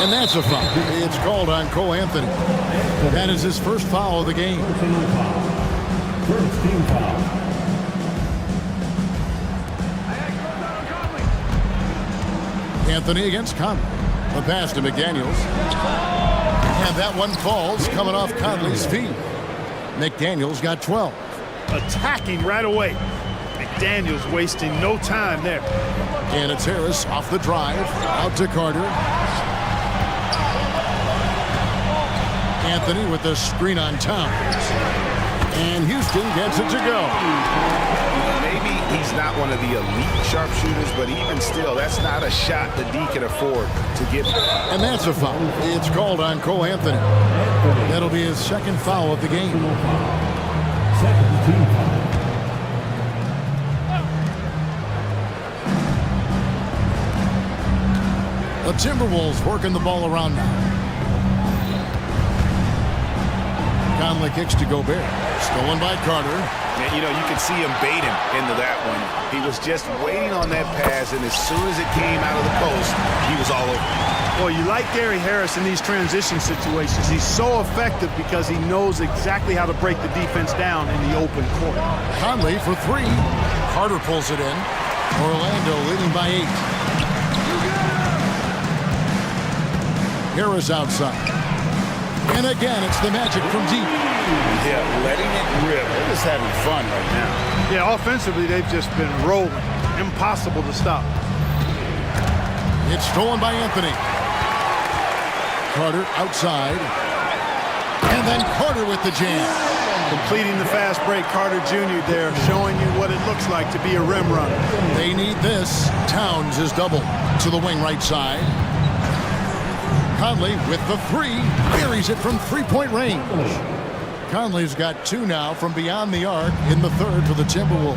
And that's a foul. It's called on Cole Anthony. That is his first foul of the game. First team foul. Anthony against Conley. The pass to McDaniels. And that one falls, coming off Conley's feet. McDaniels got 12. Attacking right away. McDaniels wasting no time there. And it's Harris off the drive, out to Carter. Anthony with the screen on Towns. And Houston gets it to go. Maybe he's not one of the elite sharpshooters, but even still, that's not a shot the D can afford to give. And that's a foul. It's called on Cole Anthony. That'll be his second foul of the game. The Timberwolves working the ball around now. Conley kicks to Gobert. Stolen by Carter. And, you know, you could see him bait him into that one. He was just waiting on that pass, and as soon as it came out of the post, he was all over. Well, you like Gary Harris in these transition situations. He's so effective because he knows exactly how to break the defense down in the open court. Conley for three. Carter pulls it in. Orlando leading by 8. Harris outside. And again, it's the Magic from deep. Yeah, letting it rip. They're just having fun right now. Yeah, offensively, they've just been rolling. Impossible to stop. It's stolen by Anthony. Carter outside. And then Carter with the jam. Completing the fast break, Carter Jr. there, showing you what it looks like to be a rim runner. They need this. Towns is double to the wing right side. Conley with the three, buries it from three-point range. Conley's got 2 now from beyond the arc in the third for the Timberwolves.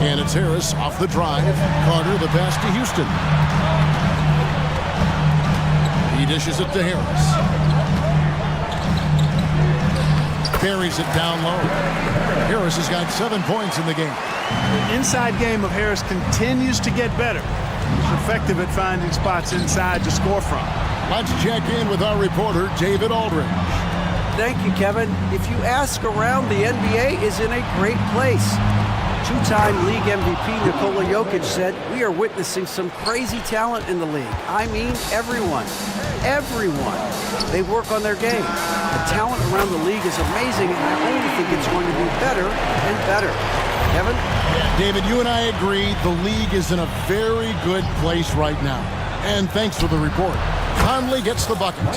And it's Harris off the drive. Carter the pass to Houston. He dishes it to Harris. Buries it down low. Harris has got 7 points in the game. The inside game of Harris continues to get better. He's effective at finding spots inside to score from. Let's check in with our reporter, David Aldridge. Thank you, Kevin. If you ask around, the NBA is in a great place. 2-time league MVP Nikola Jokic said, "We are witnessing some crazy talent in the league. I mean, everyone. Everyone. They work on their game. The talent around the league is amazing, and I only think it's going to be better and better." Kevin? David, you and I agree the league is in a very good place right now. And thanks for the report. Conley gets the bucket.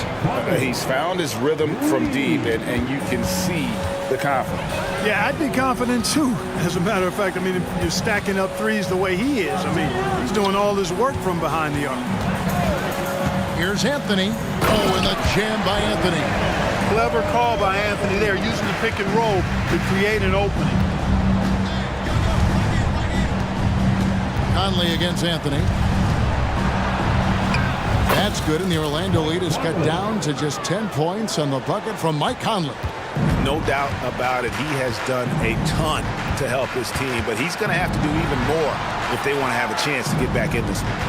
He's found his rhythm from deep, and you can see the confidence. Yeah, I'd be confident too. As a matter of fact, I mean, if you're stacking up threes the way he is, I mean, he's doing all his work from behind the arc. Here's Anthony. Oh, and the jam by Anthony. Clever call by Anthony there, using the pick and roll to create an opening. Conley against Anthony. That's good, and the Orlando lead is cut down to just 10 points on the bucket from Mike Conley. No doubt about it. He has done a ton to help his team, but he's going to have to do even more if they want to have a chance to get back in this one.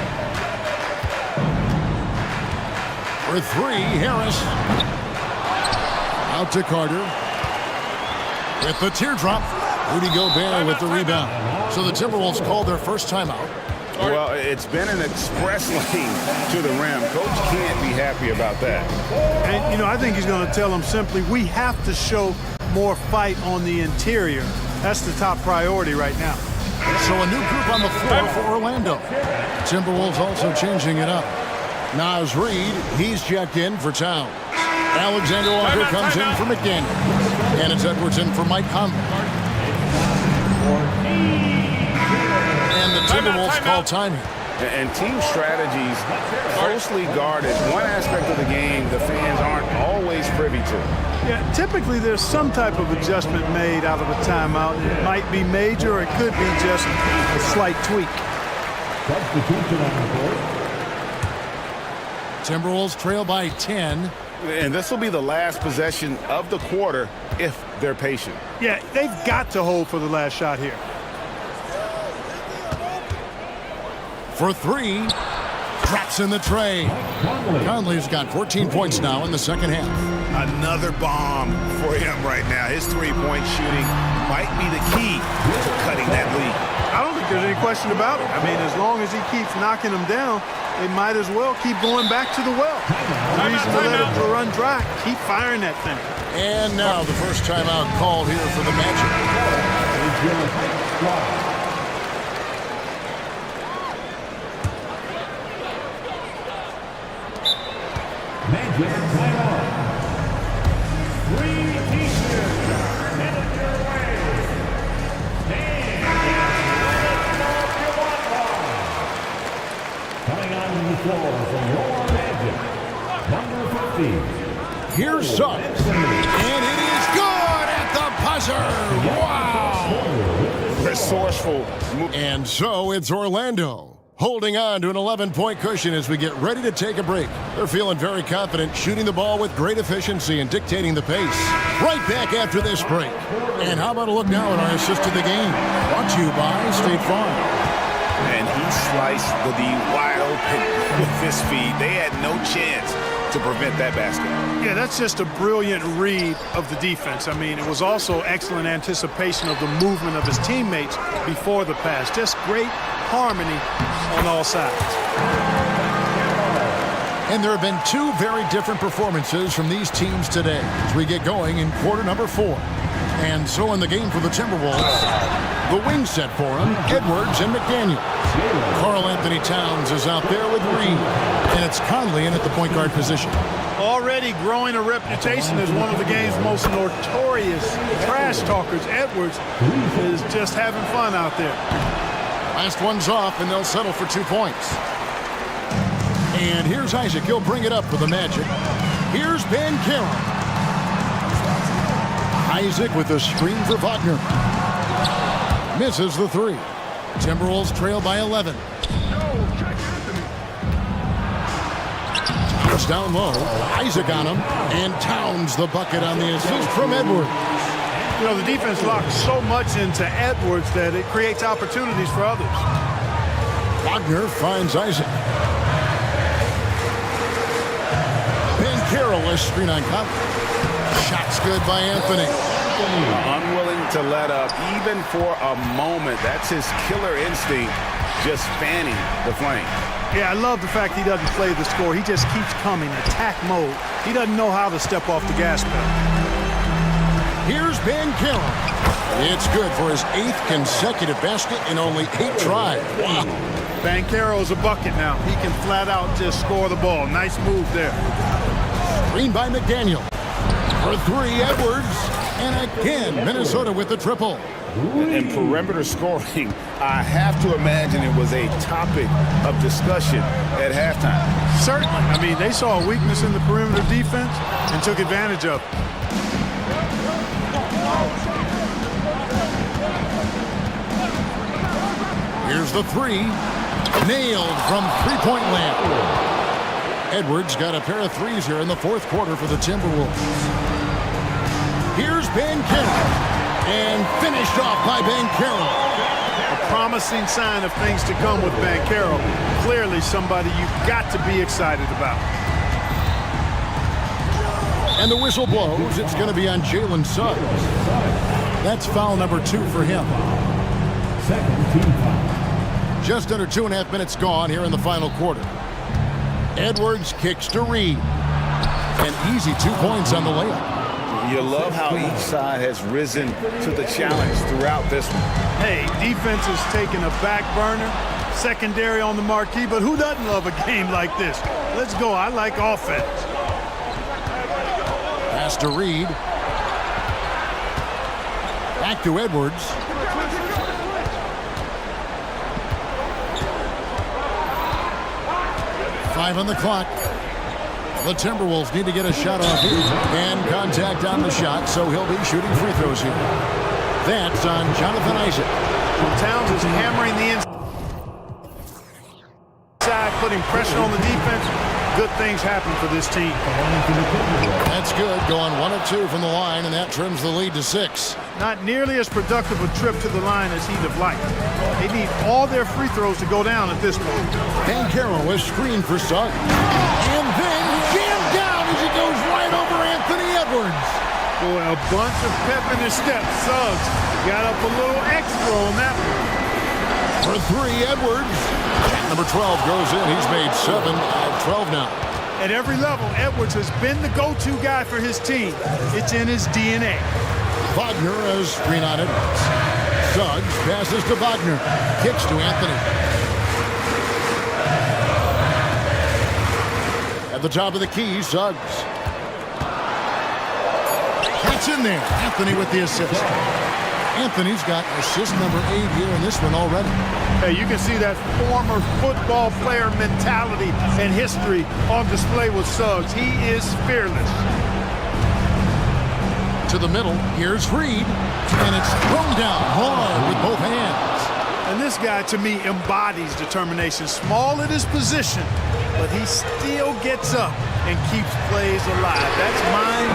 For three, Harris. Out to Carter. With the teardrop, Rudy Gobert with the rebound. So the Timberwolves called their first timeout. Well, it's been an express lane to the rim. Coach can't be happy about that. And, you know, I think he's going to tell them simply, we have to show more fight on the interior. That's the top priority right now. So a new group on the floor for Orlando. Timberwolves also changing it up. Naz Reid, he's checked in for Towns. Alexander Walker comes in for McDaniel. And it's Edwards in for Mike Conley. And the Timberwolves call time here. And team strategies closely guarded. One aspect of the game the fans aren't always privy to. Yeah, typically there's some type of adjustment made out of a timeout. It might be major, or it could be just a slight tweak. Timberwolves trail by 10. And this will be the last possession of the quarter if they're patient. Yeah, they've got to hold for the last shot here. For three, drops in the tray. Conley's got 14 points now in the second half. Another bomb for him right now. His three-point shooting might be the key to cutting that lead. I don't think there's any question about it. I mean, as long as he keeps knocking them down, they might as well keep going back to the well. No reason to let it run dry. Keep firing that thing. And now the first timeout called here for the Magic. Magic timeout. 3 teachers headed your way. Stand and your one. Coming on the floor from your Magic, number 50. Here's Suggs, and it is good at the buzzer. Wow! Resourceful. And so it's Orlando, holding on to an 11-point cushion as we get ready to take a break. They're feeling very confident, shooting the ball with great efficiency and dictating the pace. Right back after this break. And how about a look now at our assist of the game? Brought to you by State Farm. And he sliced the D wide open with this feed. They had no chance to prevent that basket. Yeah, that's just a brilliant read of the defense. I mean, it was also excellent anticipation of the movement of his teammates before the pass. Just great harmony on all sides. And there have been 2 very different performances from these teams today as we get going in quarter number 4. And so in the game for the Timberwolves, the wing set for him, Edwards and McDaniel. Karl Anthony Towns is out there with Reed, and it's Conley in at the point guard position. Already growing a reputation as one of the game's most notorious trash talkers, Edwards is just having fun out there. Last one's off, and they'll settle for 2 points. And here's Isaac. He'll bring it up for the Magic. Here's Ben Carroll. Isaac with a screen for Wagner. Misses the 3. Timberwolves trail by 11. Towns down low. Isaac on him. And Towns the bucket on the assist from Edwards. You know, the defense locks so much into Edwards that it creates opportunities for others. Wagner finds Isaac. Ben Carroll is screen on Conley. Shot's good by Anthony. Unwilling to let up even for a moment. That's his killer instinct, just fanning the flame. Yeah, I love the fact he doesn't play the score. He just keeps coming, attack mode. He doesn't know how to step off the gas pedal. Here's Ben Carroll. It's good for his 8th consecutive basket in only 8 tries. Wow. Banchero's a bucket now. He can flat out just score the ball. Nice move there. Screen by McDaniel. For 3, Edwards. And again, Minnesota with the triple. And perimeter scoring, I have to imagine it was a topic of discussion at halftime. Certainly. I mean, they saw a weakness in the perimeter defense and took advantage of it. Here's the 3. Nailed from 3-point land. Edwards got a pair of 3s here in the 4th quarter for the Timberwolves. Here's Ben Carroll. And finished off by Ben Carroll. A promising sign of things to come with Ben Carroll. Clearly somebody you've got to be excited about. And the whistle blows. It's going to be on Jalen Suggs. That's foul number 2 for him. Second team foul. Just under 2.5 minutes gone here in the final quarter. Edwards kicks to Reed. An easy 2 points on the layup. You love how each side has risen to the challenge throughout this one. Hey, defense is taking a back burner, secondary on the marquee, but who doesn't love a game like this? Let's go. I like offense. Pass to Reed. Back to Edwards. Five on the clock. The Timberwolves need to get a shot off here. And contact on the shot, so he'll be shooting free throws here. That's on Jonathan Isaac. Towns is hammering the inside, putting pressure on the defense. Good things happen for this team. That's good, going 1 of 2 from the line, and that trims the lead to 6. Not nearly as productive a trip to the line as he'd have liked. They need all their free throws to go down at this point. Ben Carroll was screened for Suggs. And then jammed down as he goes right over Anthony Edwards. Boy, a bunch of pep in his step. Suggs got up a little extra on that one. For three, Edwards. Number 12 goes in. He's made 7 out of 12 now. At every level, Edwards has been the go-to guy for his team. It's in his DNA. Wagner has screen on Edwards. Suggs passes to Wagner. Kicks to Anthony. At the top of the key, Suggs. That's in there. Anthony with the assist. Anthony's got assist number 8 here in this one already. Hey, you can see that former football player mentality and history on display with Suggs. He is fearless. To the middle, here's Reed, and it's thrown down hard with both hands. And this guy, to me, embodies determination. Small at his position, but he still gets up and keeps plays alive. That's mind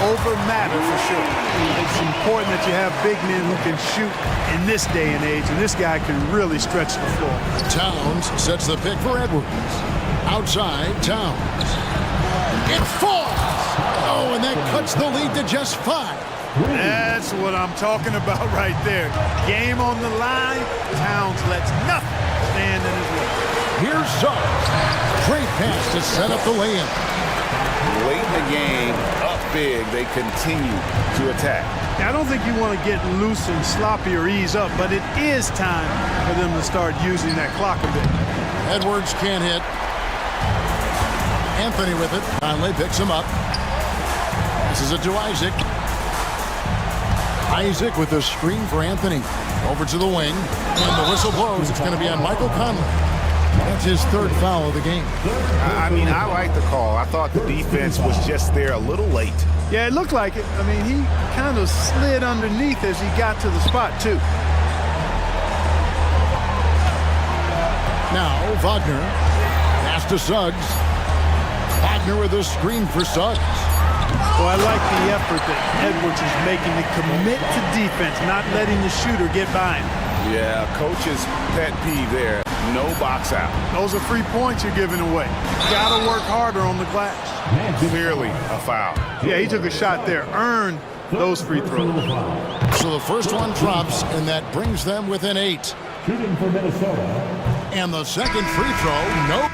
over matter for sure. It's important that you have big men who can shoot in this day and age, and this guy can really stretch the floor. Towns sets the pick for Edwards. Outside, Towns. It falls! Oh, and that cuts the lead to just 5. That's what I'm talking about right there. Game on the line, Towns lets nothing stand in his way. Here's Suggs. Great pass to set up the lay-in. Late in the game, up big, they continue to attack. Now, I don't think you want to get loose and sloppy or ease up, but it is time for them to start using that clock a bit. Edwards can't hit. Anthony with it. Conley picks him up. This is it to Isaac. Isaac with a screen for Anthony. Over to the wing. And the whistle blows. It's going to be on Michael Conley. That's his 3rd foul of the game. I mean, I like the call. I thought the defense was just there a little late. Yeah, it looked like it. I mean, he kind of slid underneath as he got to the spot, too. Now, Wagner. Pass to Suggs. Wagner with a screen for Suggs. Well, I like the effort that Edwards is making to commit to defense, not letting the shooter get by him. Yeah, coach's pet peeve there. No box out. Those are free points you're giving away. Got to work harder on the glass. Clearly a foul. Yeah, he took a shot there. Earned those free throws. So the first one drops, and that brings them within 8. Shooting for Minnesota. And the second free throw, no.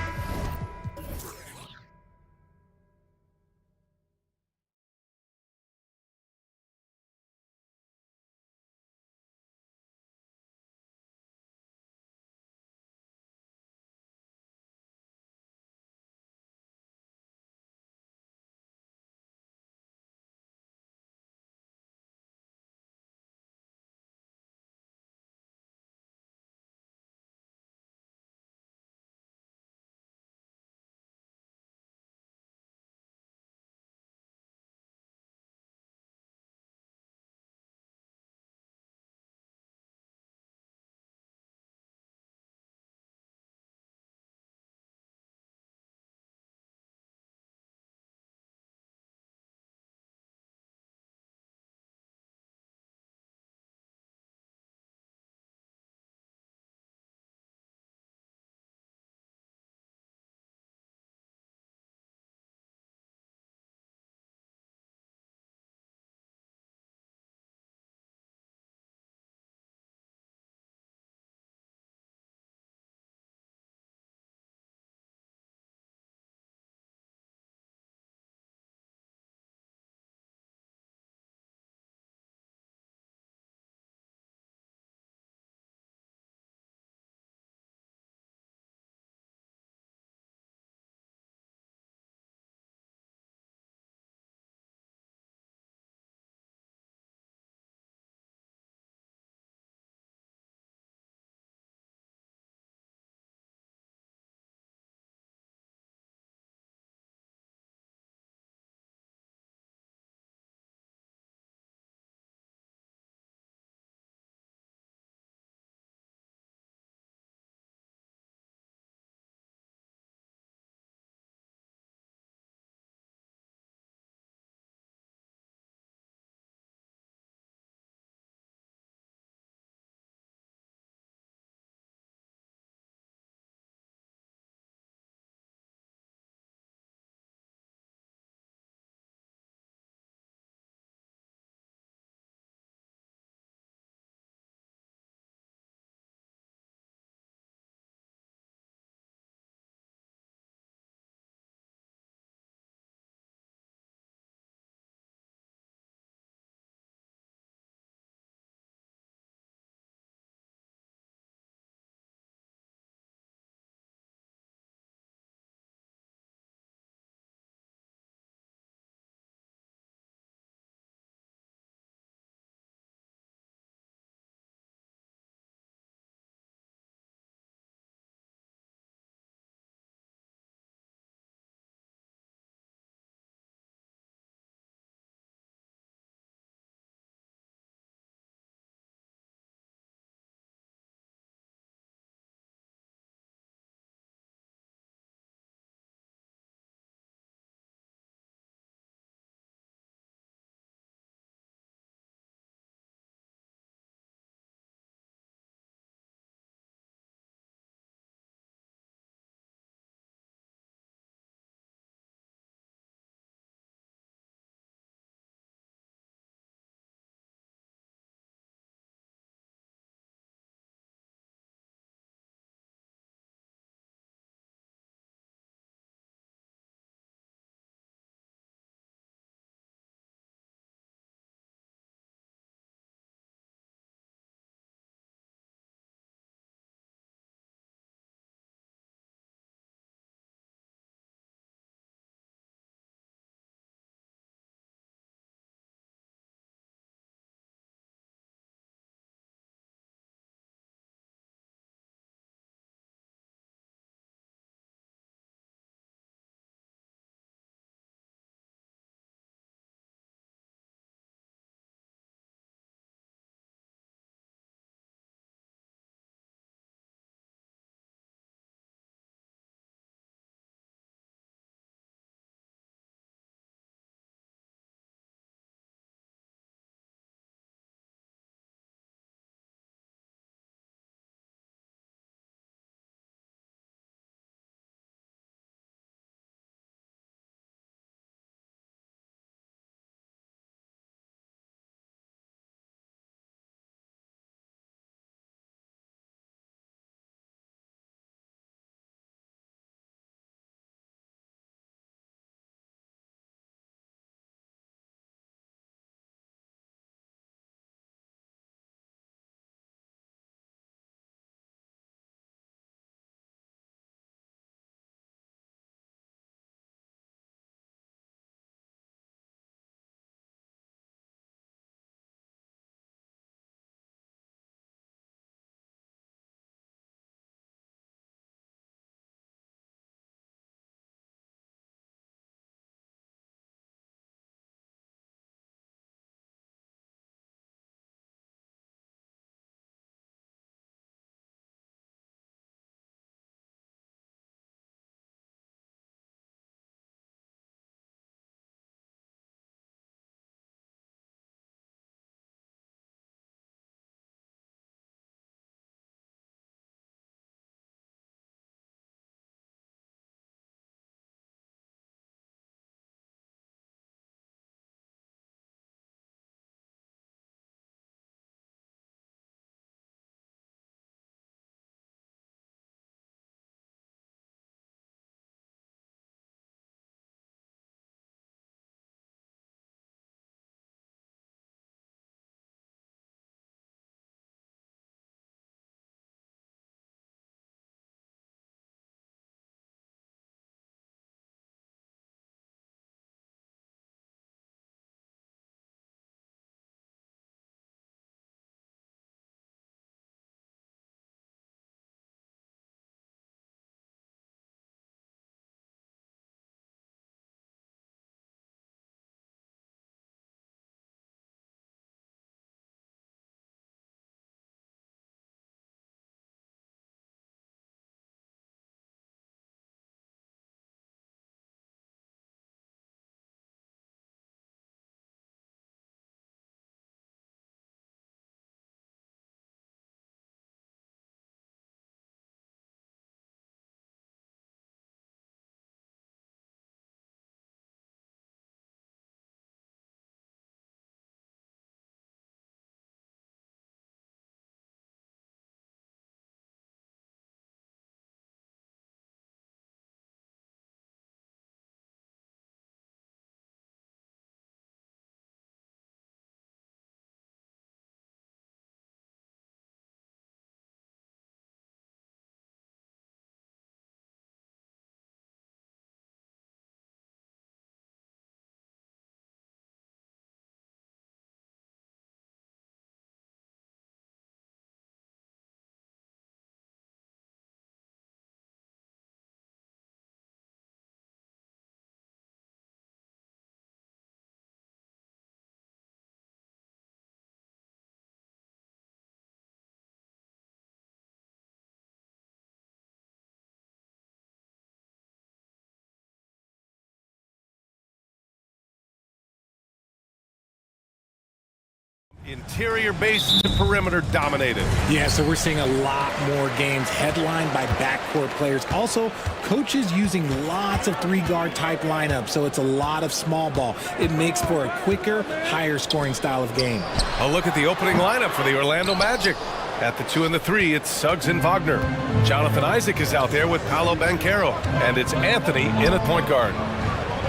Interior base to perimeter dominated. Yeah, so we're seeing a lot more games headlined by backcourt players. Also, coaches using lots of three-guard type lineups, so it's a lot of small ball. It makes for a quicker, higher-scoring style of game. A look at the opening lineup for the Orlando Magic. At the 2 and the 3, it's Suggs and Wagner. Jonathan Isaac is out there with Paolo Banchero, and it's Anthony in at point guard.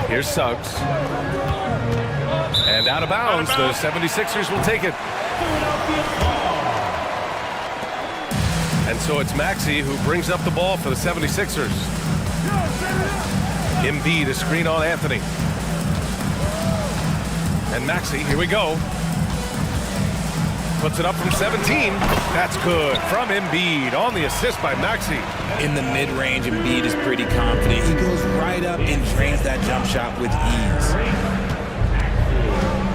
Here's Suggs. And out of bounds, the 76ers will take it. And so it's Maxey who brings up the ball for the 76ers. Embiid, a screen on Anthony. And Maxey, here we go. Puts it up from 17. That's good from Embiid on the assist by Maxey. In the mid-range, Embiid is pretty confident. He goes right up and drains that jump shot with ease.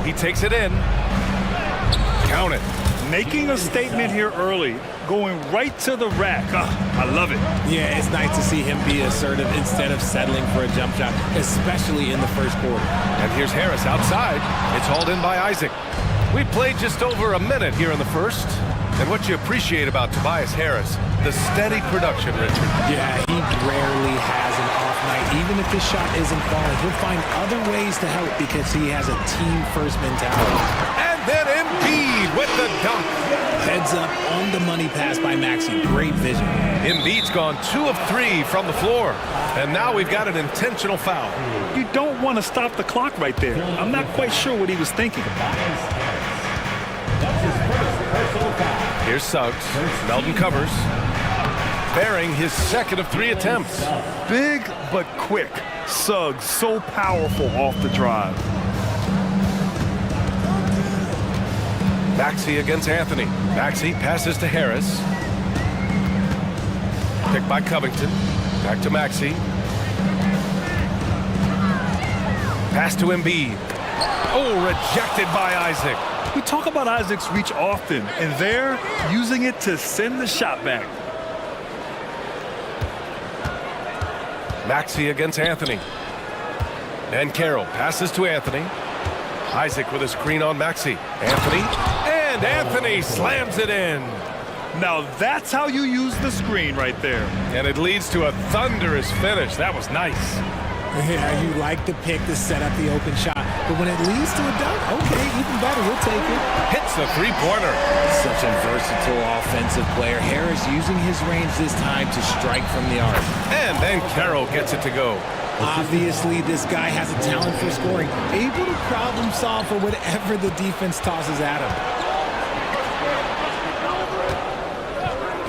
He takes it in. Count it. Making a statement here early, going right to the rack. I love it. Yeah, it's nice to see him be assertive instead of settling for a jump shot, especially in the first quarter. And here's Harris outside. It's hauled in by Isaac. We played just over a minute here in the first. And what you appreciate about Tobias Harris, the steady production, Richard. Yeah, he rarely has an off night. Even if his shot isn't falling, he'll find other ways to help because he has a team-first mentality. And then Embiid with the dunk. Heads up on the money pass by Maxey. Great vision. Embiid's gone 2 of 3 from the floor. And now we've got an intentional foul. You don't want to stop the clock right there. I'm not quite sure what he was thinking. Here's Suggs. Melton covers. Bearing his second of 3 attempts. Big but quick. Suggs so powerful off the drive. Maxey against Anthony. Maxey passes to Harris. Picked by Covington. Back to Maxey. Pass to Embiid. Oh, rejected by Isaac. We talk about Isaac's reach often, and they're using it to send the shot back. Maxey against Anthony. And Carroll passes to Anthony. Isaac with a screen on Maxey. Anthony. And Anthony slams it in. Now that's how you use the screen right there. And it leads to a thunderous finish. That was nice. Yeah, you like the pick to set up the open shot. But when it leads to a dunk, okay, even better, we'll take it. Hits the three-pointer. Such a versatile offensive player. Harris using his range this time to strike from the arc. And then Carroll gets it to go. Obviously, this guy has a talent for scoring. Able to problem solve for whatever the defense tosses at him.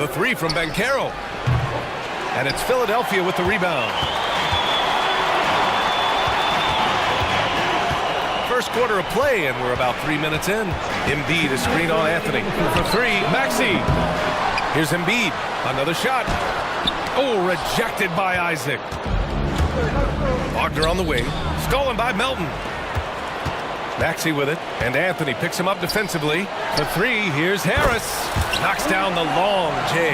The 3 from Banchero. And it's Philadelphia with the rebound. First quarter of play, and we're about 3 minutes in. Embiid, a screen on Anthony. For 3, Maxey. Here's Embiid. Another shot. Oh, rejected by Isaac. Wagner on the wing. Stolen by Melton. Maxey with it, and Anthony picks him up defensively. For 3, here's Harris. Knocks down the long J.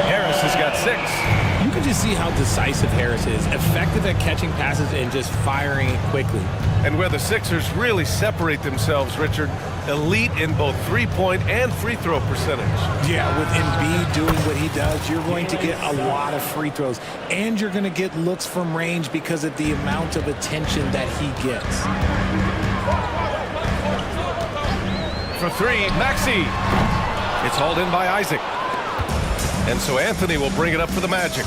Harris has got 6. You can just see how decisive Harris is. Effective at catching passes and just firing it quickly. And where the Sixers really separate themselves, Richard, elite in both three-point and free throw percentage. Yeah, with Embiid doing what he does, you're going to get a lot of free throws. And you're going to get looks from range because of the amount of attention that he gets. For 3, Maxey. It's hauled in by Isaac. And so Anthony will bring it up for the Magic.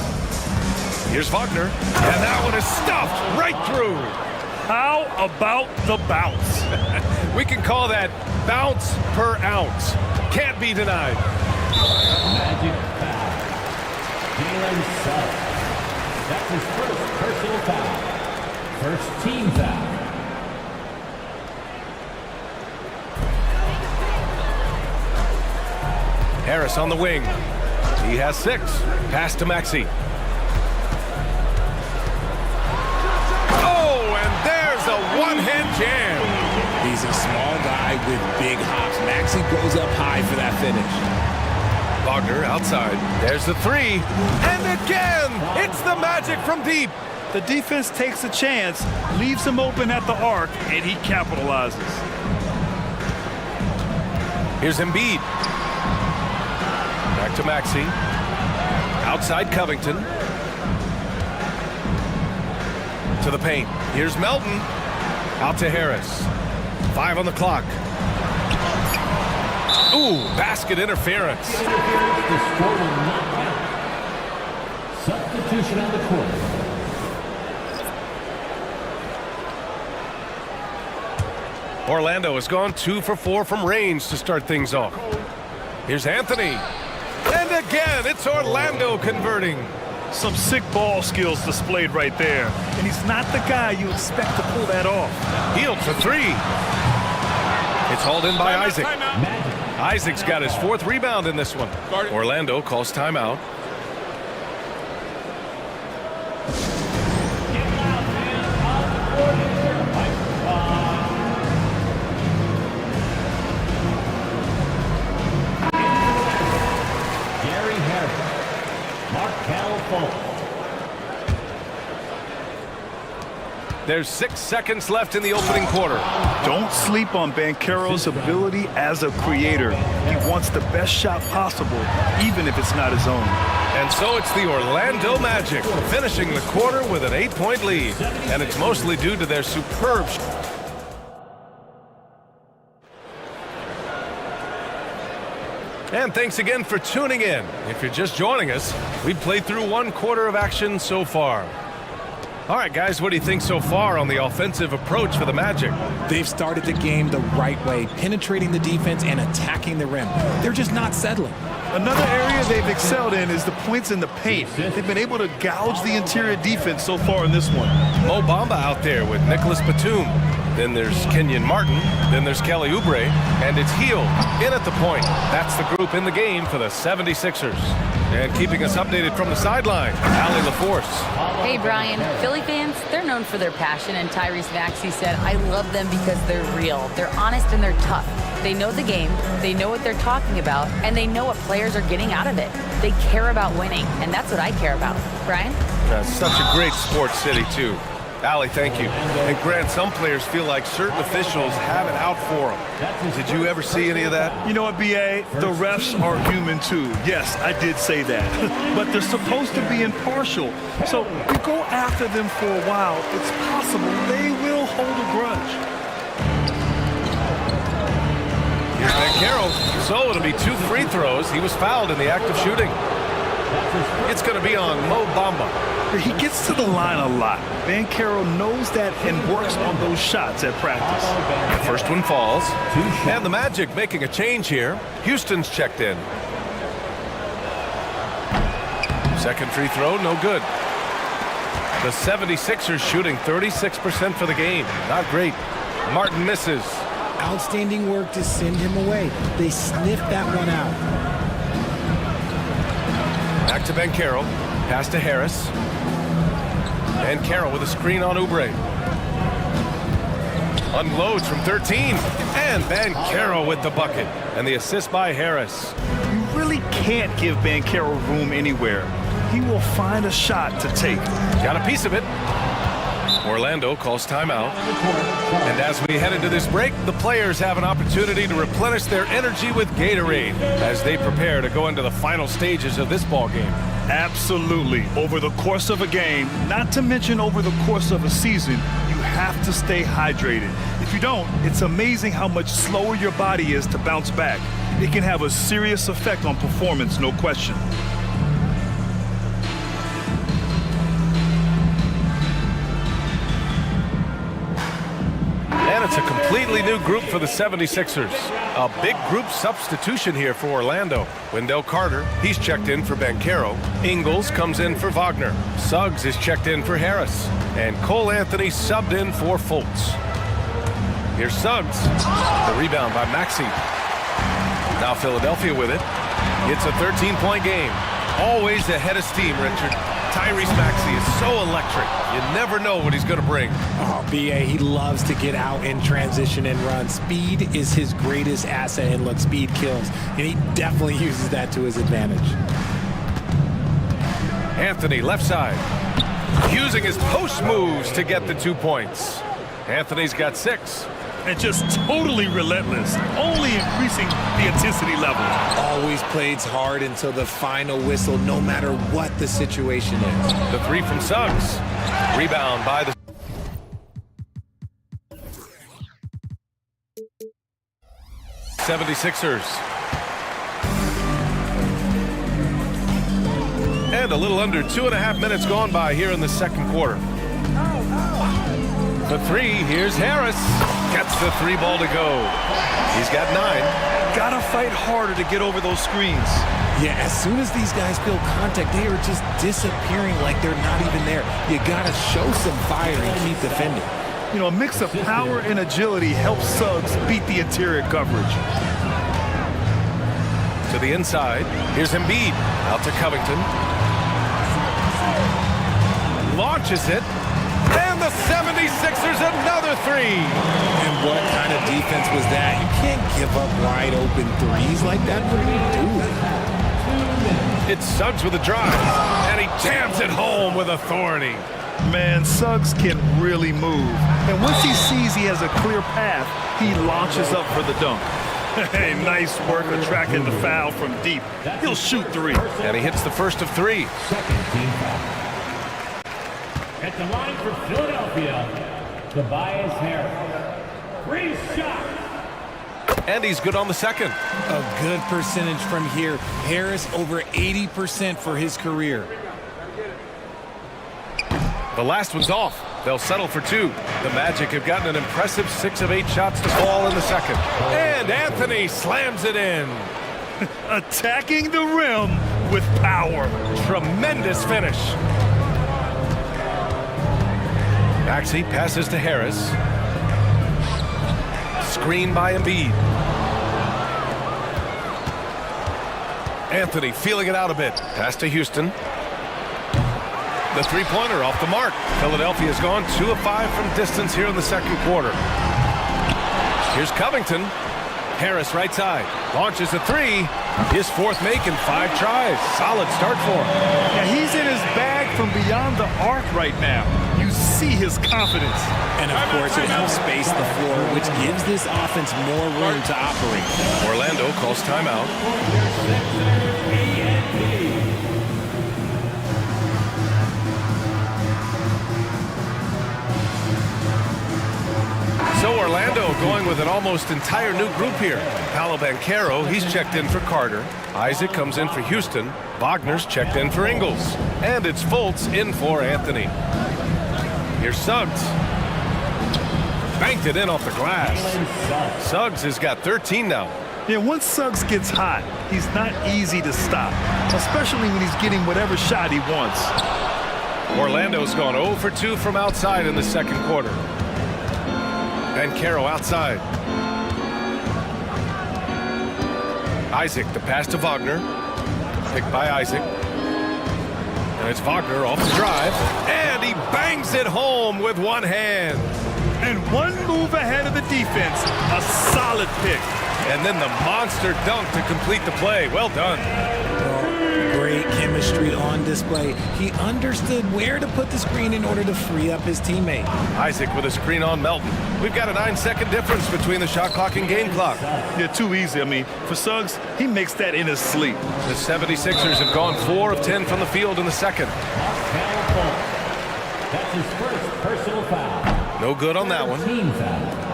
Here's Wagner. And that one is stuffed right through. How about the bounce? We can call that bounce per ounce. Can't be denied. Magic foul. Jalen Suggs. That's his first personal foul. First team foul. Harris on the wing. He has 6. Pass to Maxey. Oh, and there's a one-hand jam. He's a small guy with big hops. Maxey goes up high for that finish. Wagner outside. There's the 3. And again, it's the Magic from deep. The defense takes a chance, leaves him open at the arc, and he capitalizes. Here's Embiid. Back to Maxey. Outside Covington. To the paint. Here's Melton. Out to Harris. 5 on the clock. Ooh, basket interference. The score will not count. Substitution on the court. Orlando has gone 2 for 4 from range to start things off. Here's Anthony. And again, it's Orlando converting. Some sick ball skills displayed right there. And he's not the guy you expect to pull that off. Healed for 3. It's hauled in by Isaac. Isaac's got his 4th rebound in this one. Orlando calls timeout. There's 6 seconds left in the opening quarter. Don't sleep on Banchero's ability as a creator. He wants the best shot possible, even if it's not his own. And so it's the Orlando Magic finishing the quarter with an 8-point lead. And it's mostly due to their superb. And thanks again for tuning in. If you're just joining us, we've played through 1 quarter of action so far. All right, guys, what do you think so far on the offensive approach for the Magic? They've started the game the right way, penetrating the defense and attacking the rim. They're just not settling. Another area they've excelled in is the points in the paint. They've been able to gouge the interior defense so far in this one. Mo Bamba out there with Nicholas Batum. Then there's Kenyon Martin. Then there's Kelly Oubre. And it's Heald in at the point. That's the group in the game for the 76ers. And keeping us updated from the sideline, Allie LaForce. Hey, Brian. Philly fans, they're known for their passion, and Tyrese Maxey said, I love them because they're real. They're honest and they're tough. They know the game, they know what they're talking about, and they know what players are getting out of it. They care about winning, and that's what I care about. Brian? That's such a great sports city, too. Allie, thank you. And Grant, some players feel like certain officials have it out for them. Did you ever see any of that? You know what, B.A.? The refs are human, too. Yes, I did say that. But they're supposed to be impartial. So if you go after them for a while, it's possible they will hold a grudge. Here's Banchero. So it'll be 2 free throws. He was fouled in the act of shooting. It's going to be on Mo Bamba. He gets to the line a lot. Banchero knows that and works on those shots at practice. The first one falls. And the Magic making a change here. Houston's checked in. Second free throw, no good. The 76ers shooting 36% for the game. Not great. Martin misses. Outstanding work to send him away. They sniffed that one out. Back to Banchero. Pass to Harris. And Carroll with a screen on Oubre. Unloads from 13. And Banchero with the bucket. And the assist by Harris. You really can't give Banchero room anywhere. He will find a shot to take. Got a piece of it. Orlando calls timeout. And as we head into this break, the players have an opportunity to replenish their energy with Gatorade as they prepare to go into the final stages of this ball game. Absolutely. Over the course of a game, not to mention over the course of a season, you have to stay hydrated. If you don't, it's amazing how much slower your body is to bounce back. It can have a serious effect on performance, no question. And it's a completely new group for the 76ers. A big group substitution here for Orlando. Wendell Carter, he's checked in for Banchero. Ingles comes in for Wagner. Suggs is checked in for Harris. And Cole Anthony subbed in for Fultz. Here's Suggs. The rebound by Maxey. Now Philadelphia with it. It's a 13-point game. Always ahead of steam, Richard. Tyrese Maxey is so electric. You never know what he's going to bring. Oh, B.A., he loves to get out in transition and run. Speed is his greatest asset, and look, speed kills. And he definitely uses that to his advantage. Anthony, left side. Using his post moves to get the 2 points. Anthony's got 6. and just totally relentless, only increasing the intensity level. Always plays hard until the final whistle, no matter what the situation is. The three from Suggs. Rebound by the 76ers. And a little under 2.5 minutes gone by here in the second quarter. The three, here's Harris. Gets the three ball to go. He's got 9. Gotta fight harder to get over those screens. Yeah, as soon as these guys feel contact, they are just disappearing like they're not even there. You gotta show some fire and keep defending. You know, a mix of power and agility helps Suggs beat the interior coverage. To the inside, here's Embiid. Out to Covington. Launches it. And the 76ers another three. And what kind of defense was that? You can't give up wide open threes like that. What are you doing? It's Suggs with a drive. And he jams it home with authority. Man, Suggs can really move. And once he sees he has a clear path, he launches up for the dunk. Hey, nice work attracting the foul from deep. He'll shoot 3. And he hits the first of 3. Second team foul. At the line for Philadelphia, Tobias Harris. Free shot. And he's good on the second. A good percentage from here. Harris over 80% for his career. The last one's off. They'll settle for 2. The Magic have gotten an impressive 6 of 8 shots to fall in the second. And Anthony slams it in. Attacking the rim with power. Tremendous finish. Maxey passes to Harris. Screen by Embiid. Anthony feeling it out a bit. Pass to Houston. The three-pointer off the mark. Philadelphia's gone 2 of 5 from distance here in the second quarter. Here's Covington. Harris right side. Launches a 3. His 4th make in 5 tries. Solid start for him. Yeah, he's in his bag from beyond the arc right now. You see his confidence. And of course, it helps space the floor, which gives this offense more room to operate. Orlando calls timeout. So Orlando going with an almost entire new group here. Paolo Banchero, he's checked in for Carter. Isaac comes in for Houston. Wagner's checked in for Ingles. And it's Fultz in for Anthony. Here's Suggs. Banked it in off the glass. Suggs has got 13 now. Yeah, once Suggs gets hot, he's not easy to stop, especially when he's getting whatever shot he wants. Orlando's gone 0 for 2 from outside in the second quarter. Banchero outside. Isaac, the pass to Wagner. Picked by Isaac. And it's Wagner off the drive. And he bangs it home with one hand. And one move ahead of the defense. A solid pick. And then the monster dunk to complete the play. Well done. Great chemistry on display. He understood where to put the screen in order to free up his teammate. Isaac with a screen on Melton. We've got a 9-second difference between the shot clock and game clock. Yeah, too easy. I mean, for Suggs, he makes that in his sleep. The 76ers have gone 4 of 10 from the field in the second. That's his first personal foul. No good on that one. Team foul.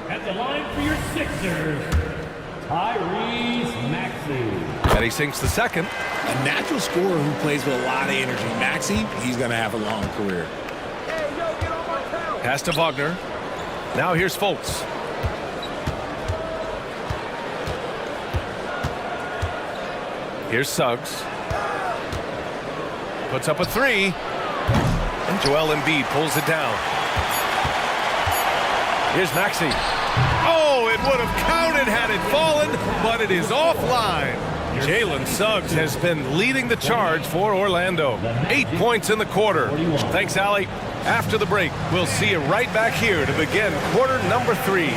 At the line for your Sixers, Tyrese Maxey. And he sinks the second. A natural scorer who plays with a lot of energy. Maxey, he's going to have a long career. Pass to Wagner. Now here's Fultz. Here's Suggs. Puts up a 3. And Joel Embiid pulls it down. Here's Maxey. Oh, it would have counted had it fallen, but it is offline. Jalen Suggs has been leading the charge for Orlando. 8 points in the quarter. Thanks, Allie. After the break, we'll see you right back here to begin quarter number 3.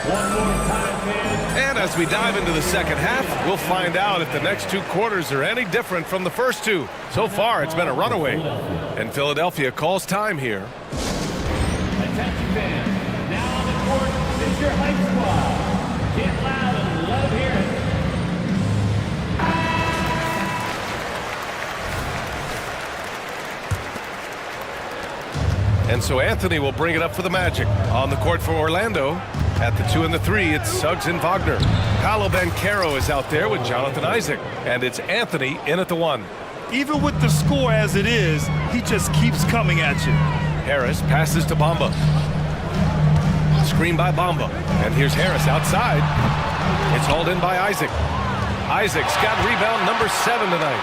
One more time, fans. And as we dive into the second half, we'll find out if the next 2 quarters are any different from the first 2. So far, it's been a runaway. And Philadelphia calls time here. Attention fans, now on the court is your hype squad. Get loud and let them hear it. And so Anthony will bring it up for the Magic. On the court for Orlando, at the 2 and the 3, it's Suggs and Wagner. Paolo Banchero is out there with Jonathan Isaac. And it's Anthony in at the 1. Even with the score as it is, he just keeps coming at you. Harris passes to Bamba. Screen by Bamba. And here's Harris outside. It's hauled in by Isaac. Isaac's got rebound number 7 tonight.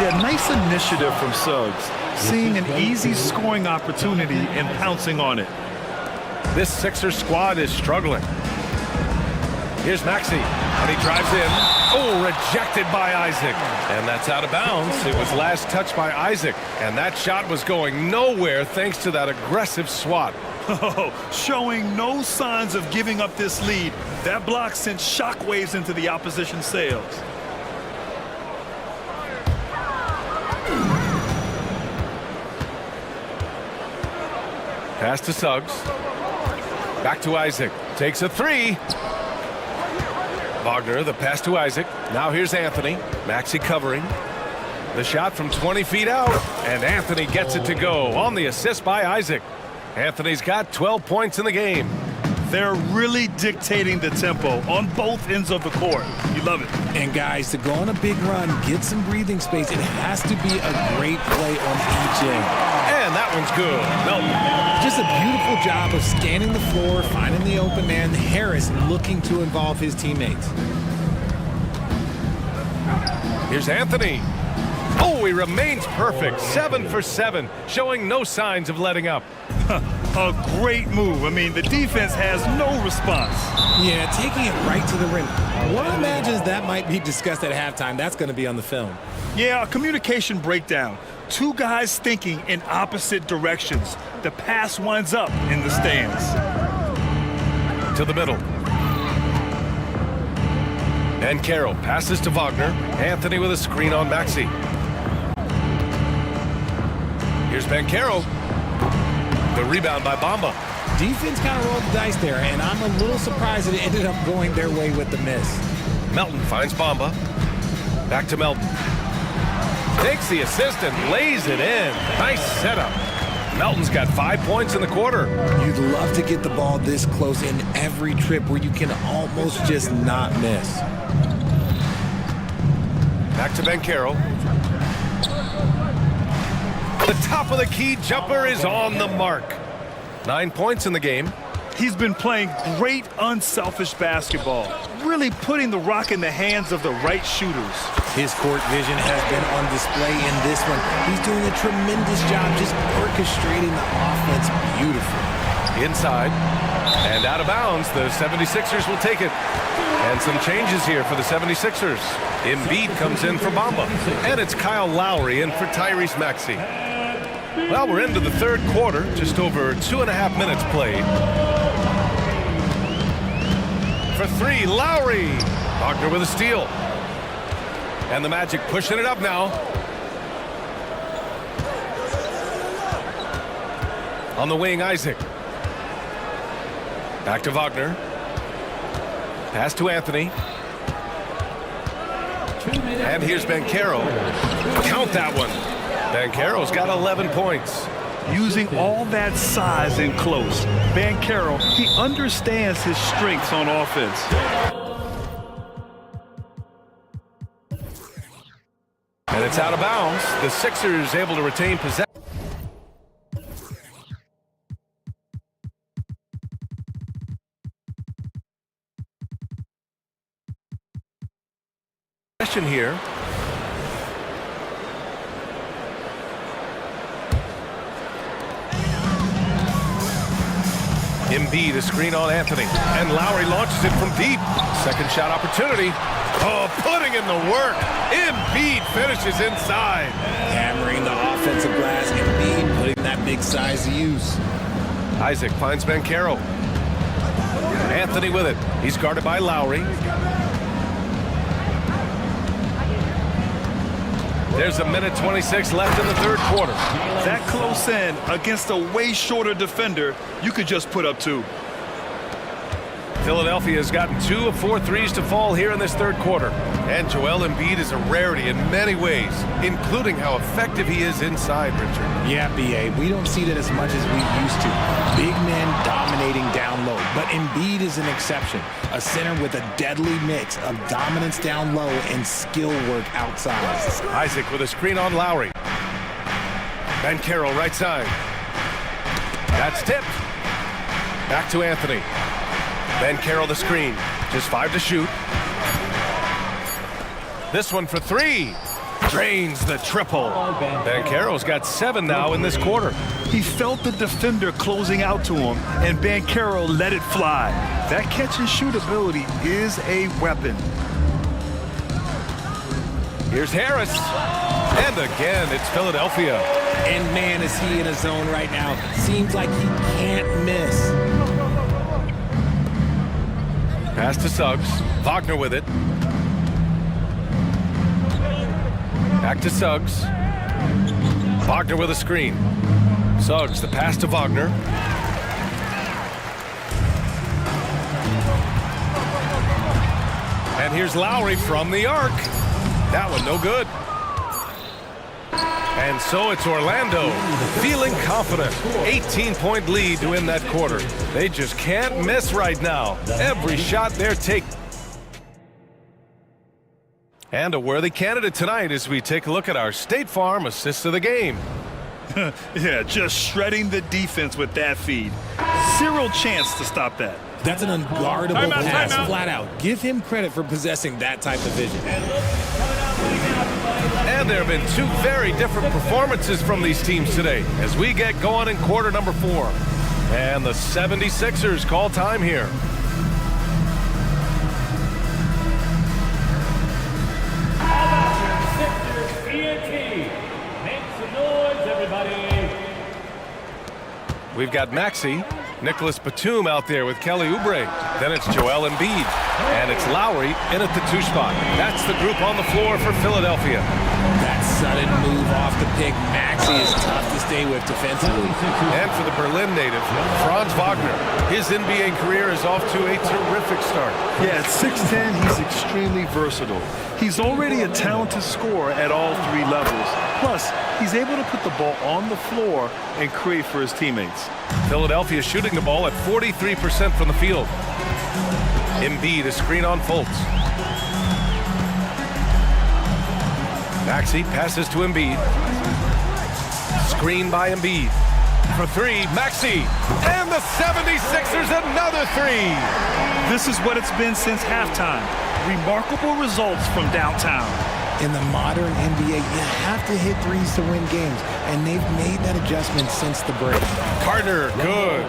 Yeah, nice initiative from Suggs. Seeing an easy scoring opportunity and pouncing on it. This Sixers squad is struggling. Here's Maxey, and he drives in. Oh, rejected by Isaac. And that's out of bounds. It was last touched by Isaac. And that shot was going nowhere thanks to that aggressive swat. Oh, showing no signs of giving up this lead. That block sent shockwaves into the opposition sails. Pass to Suggs. Back to Isaac. Takes a 3. Wagner, the pass to Isaac. Now here's Anthony. Maxey covering. The shot from 20 feet out. And Anthony gets it to go on the assist by Isaac. Anthony's got 12 points in the game. They're really dictating the tempo on both ends of the court. You love it. And guys, to go on a big run, get some breathing space, it has to be a great play on each end. And that one's good. Melton. Just a beautiful job of scanning the floor, finding the open man. Harris looking to involve his teammates. Here's Anthony. Oh, he remains perfect. 7 for 7, showing no signs of letting up. A great move. I mean, the defense has no response. Yeah, taking it right to the rim. One imagines that might be discussed at halftime. That's going to be on the film. Yeah, a communication breakdown. 2 guys thinking in opposite directions. The pass winds up in the stands. To the middle. And Carroll passes to Wagner. Anthony with a screen on Maxey. Here's Banchero. The rebound by Bamba. Defense kind of rolled the dice there, and I'm a little surprised that it ended up going their way with the miss. Melton finds Bamba. Back to Melton. Takes the assist and lays it in. Nice setup. Melton's got 5 points in the quarter. You'd love to get the ball this close in every trip where you can almost just not miss. Back to Banchero. The top of the key jumper is on the mark. 9 points in the game. He's been playing great unselfish basketball, really putting the rock in the hands of the right shooters. His court vision has been on display in this one. He's doing a tremendous job just orchestrating the offense beautifully. Inside and out of bounds. The 76ers will take it. And some changes here for the 76ers. Embiid comes in for Bamba. And it's Kyle Lowry in for Tyrese Maxey. Well, we're into the third quarter, just over 2.5 minutes played. For 3, Lowry. Wagner with a steal. And the Magic pushing it up now. On the wing, Isaac. Back to Wagner. Pass to Anthony. And here's Banchero. Count that one. Banchero's got 11 points. Using all that size and close, Banchero, he understands his strengths on offense. And it's out of bounds. The Sixers able to retain possession. Here. Embiid, a screen on Anthony. And Lowry launches it from deep. Second shot opportunity. Oh, putting in the work. Embiid finishes inside. Hammering the offensive glass. Embiid putting that big size to use. Isaac finds Banchero. Anthony with it. He's guarded by Lowry. There's a minute 26 left in the third quarter. That close in against a way shorter defender, you could just put up 2. Philadelphia has gotten 2 of 4 threes to fall here in this third quarter. And Joel Embiid is a rarity in many ways, including how effective he is inside, Richard. Yeah, B.A., we don't see that as much as we used to. Big men dominating down low, but Embiid is an exception. A center with a deadly mix of dominance down low and skill work outside. Isaac with a screen on Lowry. Banchero right side. That's tipped. Back to Anthony. Banchero the screen. Just 5 to shoot. This one for 3. Drains the triple. Banchero's got 7 now in this quarter. He felt the defender closing out to him, and Banchero let it fly. That catch and shoot ability is a weapon. Here's Harris. And again, it's Philadelphia. And man, is he in a zone right now. Seems like he can't miss. Pass to Suggs. Wagner with it. Back to Suggs. Wagner with a screen. Suggs, the pass to Wagner. And here's Lowry from the arc. That one no good. And so it's Orlando feeling confident. 18-point lead to win that quarter. They just can't miss right now. Every shot they're taking. And a worthy candidate tonight as we take a look at our State Farm assist of the game. Yeah, just shredding the defense with that feed. Zero chance to stop that. That's an unguardable pass, flat out. Give him credit for possessing that type of vision. And there have been 2 very different performances from these teams today as we get going in quarter number 4. And the 76ers call time here. We've got Maxey, Nicholas Batum out there with Kelly Oubre. Then it's Joel Embiid. And it's Lowry in at the 2 spot. That's the group on the floor for Philadelphia. That sudden move off the pick, Maxey, is tough to stay with defensively. And for the Berlin native, Franz Wagner. His NBA career is off to a terrific start. Yeah, at 6'10", he's extremely versatile. He's already a talented scorer at all 3 levels. Plus, he's able to put the ball on the floor and create for his teammates. Philadelphia shooting the ball at 43% from the field. Embiid, a screen on Fultz. Maxey passes to Embiid. Screen by Embiid. For 3, Maxey. And the 76ers another 3. This is what it's been since halftime. Remarkable results from downtown. In the modern NBA, you have to hit threes to win games, and they've made that adjustment since the break. Carter, good.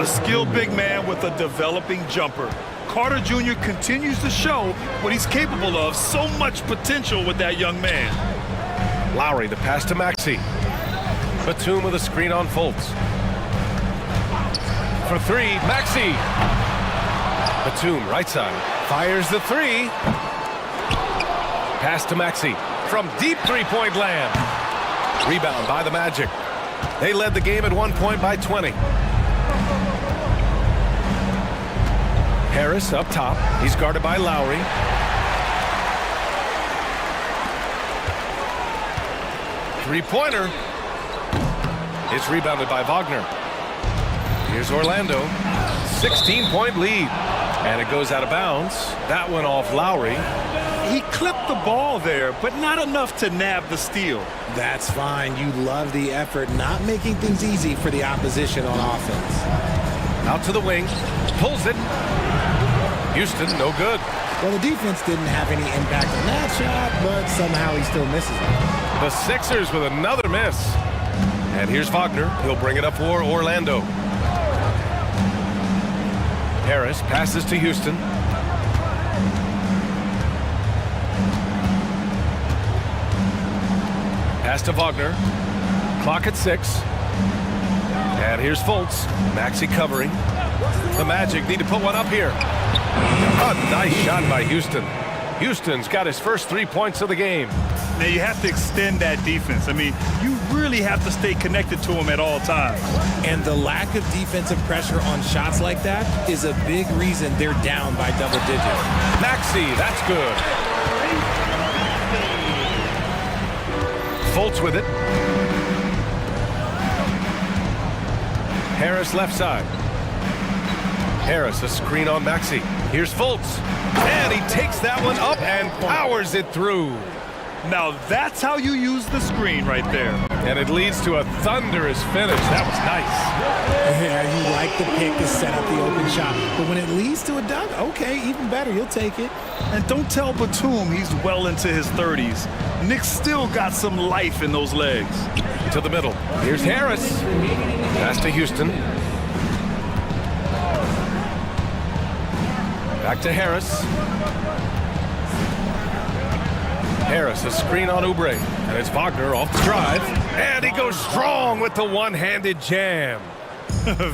A skilled big man with a developing jumper. Carter Jr. continues to show what he's capable of. So much potential with that young man. Lowry, the pass to Maxey. Batum with a screen on Fultz. For 3, Maxey. Batum, right side. Fires the 3. Pass to Maxey from deep 3-point land. Rebound by the Magic. They led the game at 1 point by 20. Harris up top. He's guarded by Lowry. Three-pointer. It's rebounded by Wagner. Here's Orlando. 16-point lead. And it goes out of bounds. That one off Lowry. He clipped the ball there, but not enough to nab the steal. That's fine. You love the effort, not making things easy for the opposition on offense. Out to the wing. Pulls it. Houston, no good. Well, the defense didn't have any impact on that shot, but somehow he still misses it. The Sixers with another miss. And here's Wagner. He'll bring it up for Orlando. Harris passes to Houston. Pass to Wagner. Clock at 6. And here's Fultz. Maxey covering. The Magic need to put one up here. A nice shot by Houston. Houston's got his first 3 points of the game. Now you have to extend that defense. I mean, you really have to stay connected to him at all times. And the lack of defensive pressure on shots like that is a big reason they're down by double digits. Maxey, that's good. Fultz with it. Harris left side. Harris, a screen on Maxey. Here's Fultz. And he takes that one up and powers it through. Now that's how you use the screen right there. And it leads to a thunderous finish. That was nice. Yeah, you like the pick to set up the open shot. But when it leads to a dunk, okay, even better. You'll take it. And don't tell Batum he's well into his 30s. Nick's still got some life in those legs. To the middle. Here's Harris. Pass to Houston. Back to Harris. Harris, a screen on Oubre. And it's Wagner off the drive. And he goes strong with the one-handed jam.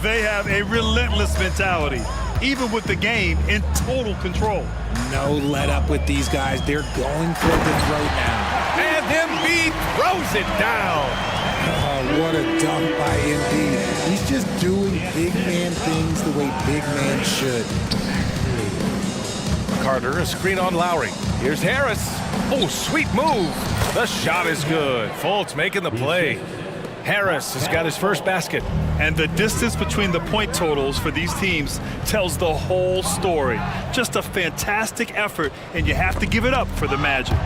They have a relentless mentality, even with the game in total control. No let up with these guys. They're going for the throat now. And Embiid throws it down. Oh, what a dunk by Embiid. He's just doing big man things the way big man should. Carter, a screen on Lowry. Here's Harris. Oh, sweet move. The shot is good. Fultz making the play. Harris has got his first basket. And the distance between the point totals for these teams tells the whole story. Just a fantastic effort, and you have to give it up for the Magic.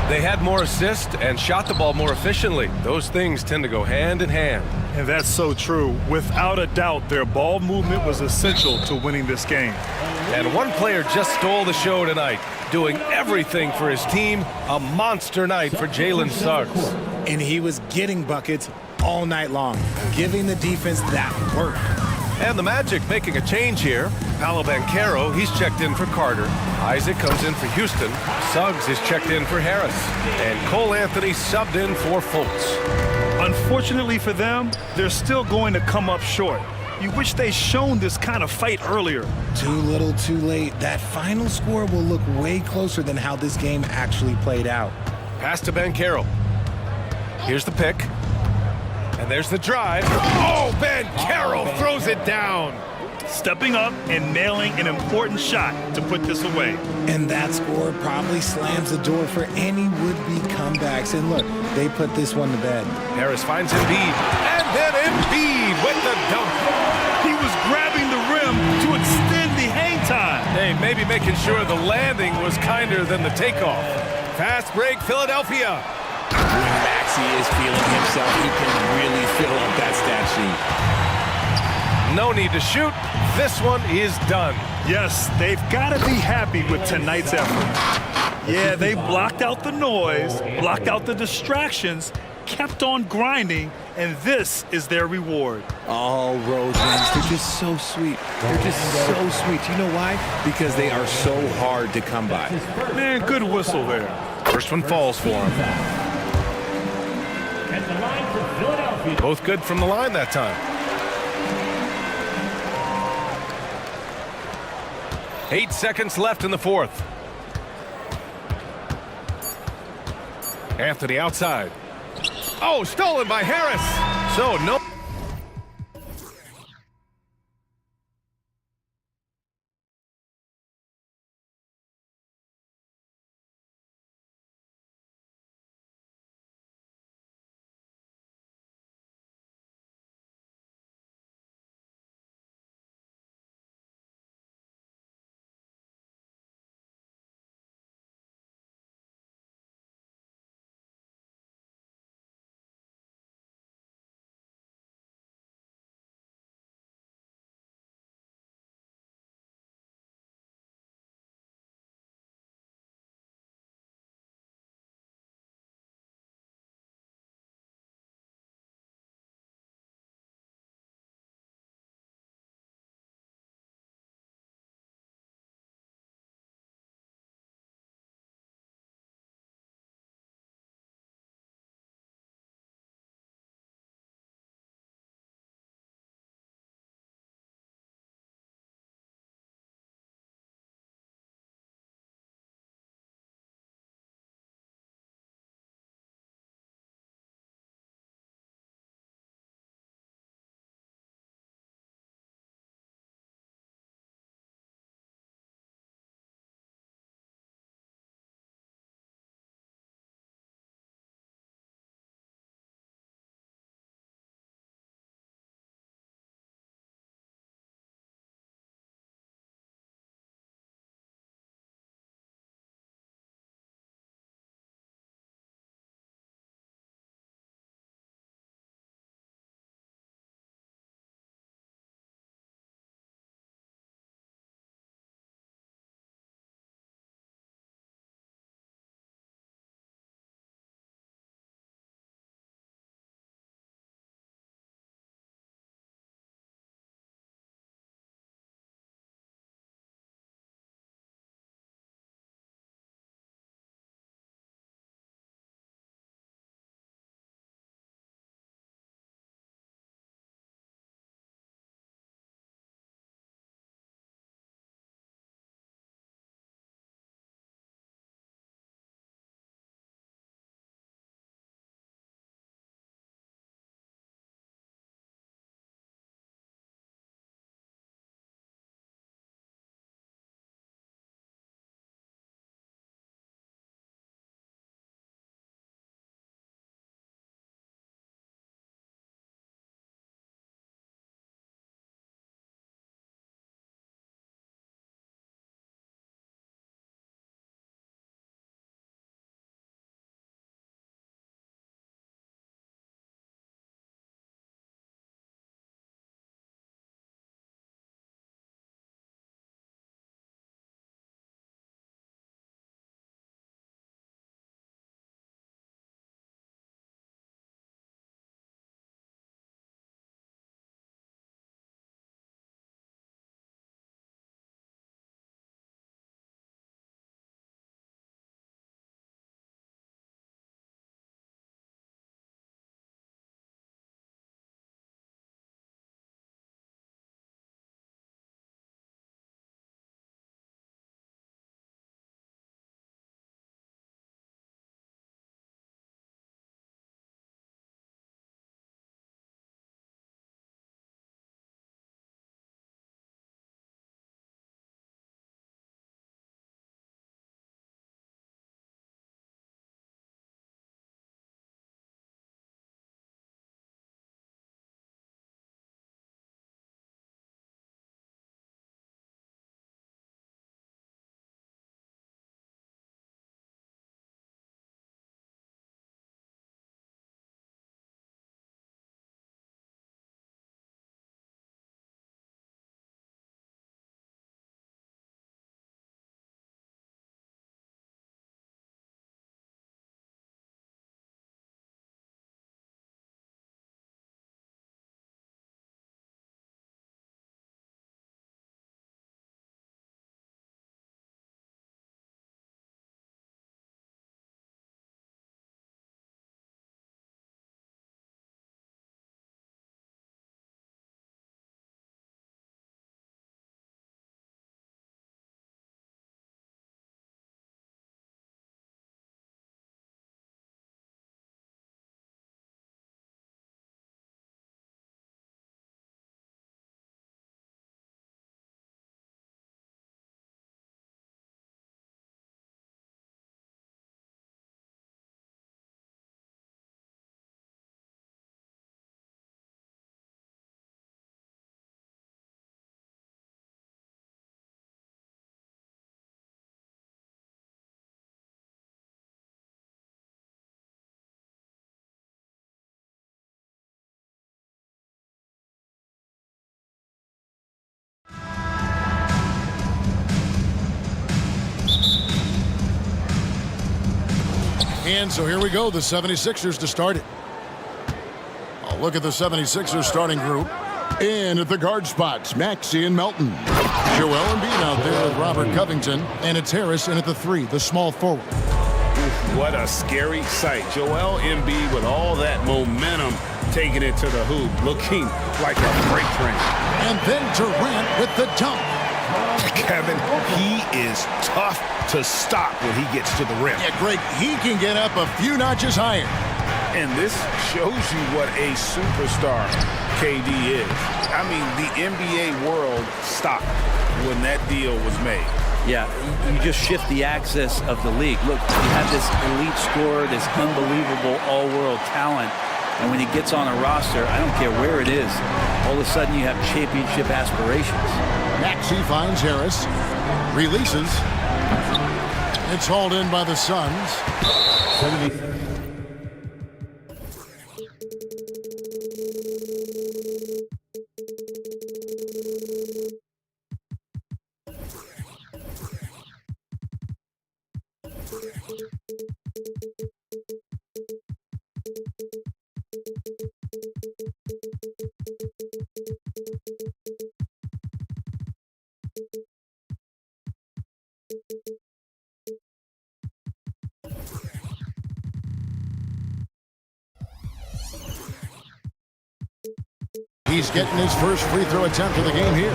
They had more assists and shot the ball more efficiently. Those things tend to go hand in hand. And that's so true. Without a doubt, their ball movement was essential to winning this game. And one player just stole the show tonight, doing everything for his team. A monster night for Jalen Suggs. And he was getting buckets all night long, giving the defense that work. And the Magic making a change here. Paolo Banchero, he's checked in for Carter. Isaac comes in for Houston. Suggs is checked in for Harris. And Cole Anthony subbed in for Fultz. Unfortunately for them, they're still going to come up short. You wish they'd shown this kind of fight earlier. Too little, too late. That final score will look way closer than how this game actually played out. Pass to Banchero. Here's the pick. And there's the drive. Oh, Banchero throws it down. Stepping up and nailing an important shot to put this away. And that score probably slams the door for any would-be comebacks. And look, they put this one to bed. Harris finds Embiid. And then Embiid with the dunk. He was grabbing the rim to extend the hang time. Hey, maybe making sure the landing was kinder than the takeoff. Fast break, Philadelphia. When Maxey is feeling himself, he can really fill up that stat sheet. No need to shoot. This one is done. Yes, they've got to be happy with tonight's effort. Yeah, they blocked out the noise, blocked out the distractions, kept on grinding, and this is their reward. All road wins. They're just so sweet. They're just so sweet. You know why? Because they are so hard to come by. Man, good whistle there. First one falls for him. At the line for Philadelphia. Both good from the line that time. 8 seconds left in the fourth. Anthony outside. Oh, stolen by Harris. So no. And so here we go, the 76ers to start it. A look at the 76ers starting group. In at the guard spots, Maxey and Melton. Joel Embiid out there with Robert Covington. And it's Harris in at the 3, the small forward. What a scary sight. Joel Embiid with all that momentum taking it to the hoop, looking like a freight train. And then Durant with the dunk. Kevin, he is tough to stop when he gets to the rim. Yeah, Greg, he can get up a few notches higher. And this shows you what a superstar KD is. I mean, the NBA world stopped when that deal was made. Yeah, you just shift the axis of the league. Look, you have this elite scorer, this unbelievable all-world talent, and when he gets on a roster, I don't care where it is, all of a sudden you have championship aspirations. Maxey finds Harris, releases. It's hauled in by the Suns. 70. He's getting his first free throw attempt of the game here.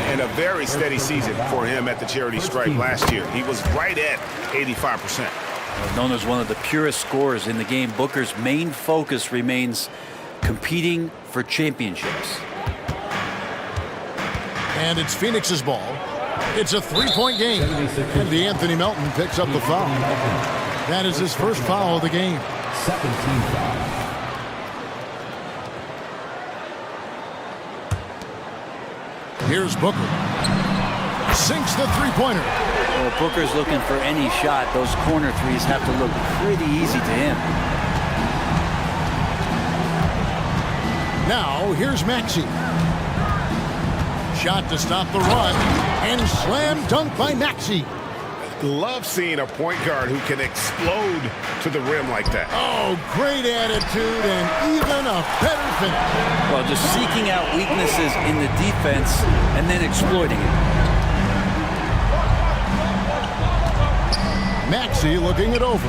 And a very steady season for him at the charity stripe last year. He was right at 85%. Known as one of the purest scorers in the game, Booker's main focus remains competing for championships. And it's Phoenix's ball. It's a three-point game. And Anthony Melton picks up the foul. That is his first foul of the game. 17 foul. Here's Booker. Sinks the three-pointer. Well, Booker's looking for any shot. Those corner threes have to look pretty easy to him. Now, here's Maxey. Shot to stop the run. And slam dunk by Maxey. Love seeing a point guard who can explode to the rim like that. Oh, great attitude and even a better finish. Well, just seeking out weaknesses in the defense and then exploiting it. Maxey looking it over.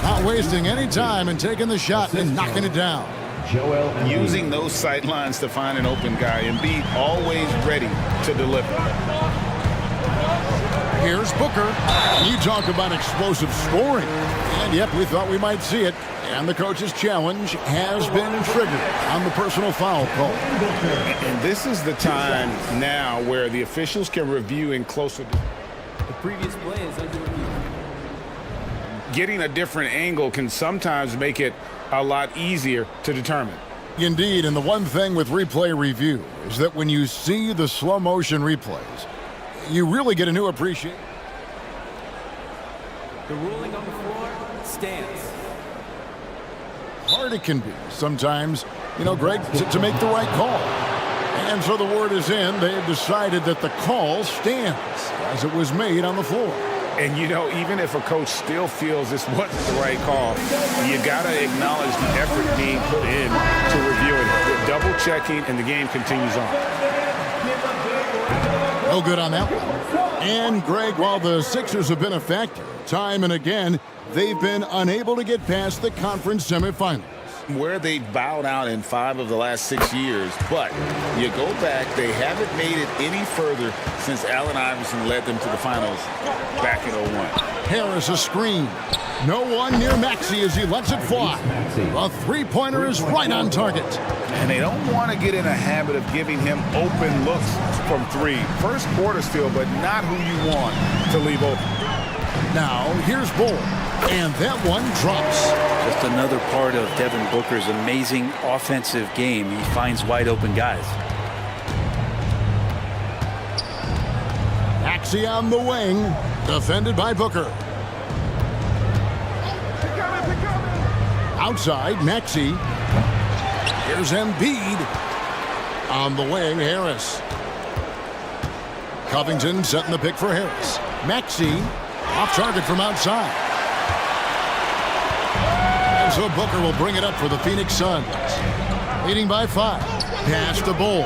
Not wasting any time and taking the shot and knocking it down. Using those sight lines to find an open guy and be always ready to deliver. Here's Booker. You talk about explosive scoring. And yep, we thought we might see it. And the coach's challenge has been triggered on the personal foul call. And this is the time now where the officials can review in closer. The previous play is under review. Getting a different angle can sometimes make it a lot easier to determine. Indeed, and the one thing with replay review is that when you see the slow motion replays, you really get a new appreciation. The ruling on the floor stands. Hard it can be sometimes, Greg, to make the right call. And so the word is in. They've decided that the call stands as it was made on the floor. And, even if a coach still feels this wasn't the right call, you got to acknowledge the effort being put in to review it. They're double checking, and the game continues on. No good on that one. And, Greg, while the Sixers have been a factor, time and again, they've been unable to get past the conference semifinals. Where they bowed out in 5 of the last 6 years, but you go back, they haven't made it any further since Allen Iverson led them to the finals back in 01. Harris a screen. No one near Maxey as he lets it fly. A three-pointer is right on target. And they don't want to get in a habit of giving him open looks from 3. First quarter still, but not who you want to leave open. Now, here's Bull. And that one drops. Just another part of Devin Booker's amazing offensive game. He finds wide open guys. Maxey on the wing. Defended by Booker. Outside, Maxey. Here's Embiid. On the wing, Harris. Covington setting the pick for Harris. Maxey off target from outside. And so Booker will bring it up for the Phoenix Suns. Leading by 5. Pass to Bull.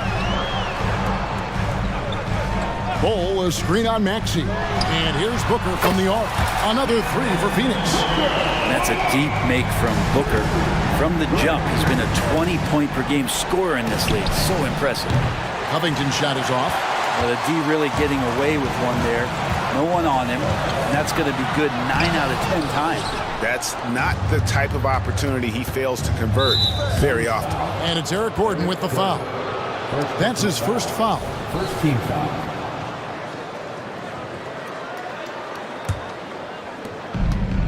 Bull, a screen on Maxey. And here's Booker from the arc. Another 3 for Phoenix. That's a deep make from Booker. From the jump, he's been a 20-point-per-game scorer in this league. So impressive. Covington's shot is off. Well, the D really getting away with one there. No one on him. And that's going to be good 9 out of 10 times. That's not the type of opportunity he fails to convert very often. And it's Eric Gordon with the foul. That's his first foul. First team foul.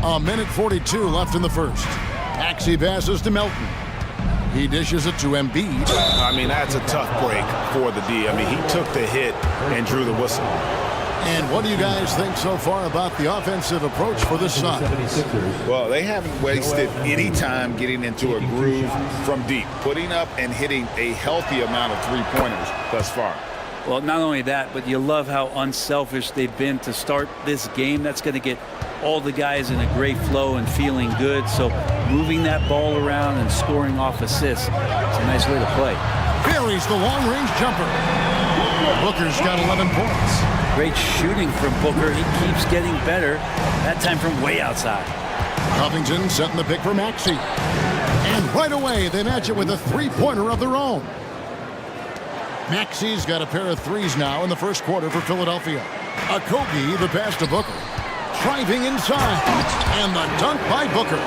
A minute 42 left in the first. Maxey passes to Melton. He dishes it to Embiid. I mean, that's a tough break for the D. I mean, he took the hit and drew the whistle. And what do you guys think so far about the offensive approach for the Suns? Well, they haven't wasted any time getting into a groove from deep, putting up and hitting a healthy amount of three-pointers thus far. Well, not only that, but you love how unselfish they've been to start this game. That's going to get all the guys in a great flow and feeling good. So moving that ball around and scoring off assists, it's a nice way to play. Buries the long-range jumper. Booker's got 11 points. Great shooting from Booker. He keeps getting better, that time from way outside. Covington setting the pick for Maxey. And right away, they match it with a three-pointer of their own. Maxey's got a pair of threes now in the first quarter for Philadelphia. Okogie, the pass to Booker. Driving inside. And the dunk by Booker.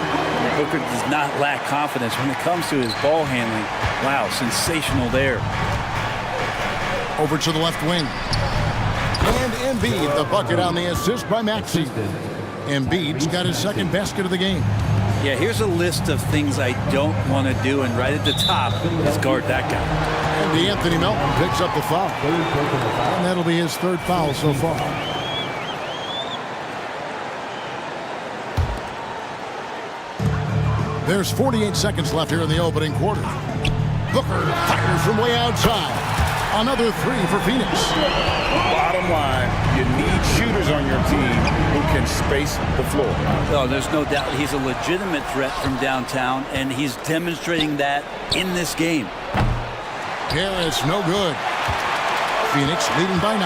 Booker does not lack confidence when it comes to his ball handling. Wow, sensational there. Over to the left wing. And Embiid, the bucket on the assist by Maxey. Embiid's got his second basket of the game. Yeah, here's a list of things I don't want to do, and right at the top is guard that guy. And Anthony Melton picks up the foul. And that'll be his third foul so far. There's 48 seconds left here in the opening quarter. Booker fires from way outside. Another 3 for Phoenix. Bottom line, you need shooters on your team who can space the floor. Oh, there's no doubt he's a legitimate threat from downtown, and he's demonstrating that in this game. Harris, no good. Phoenix leading by 9.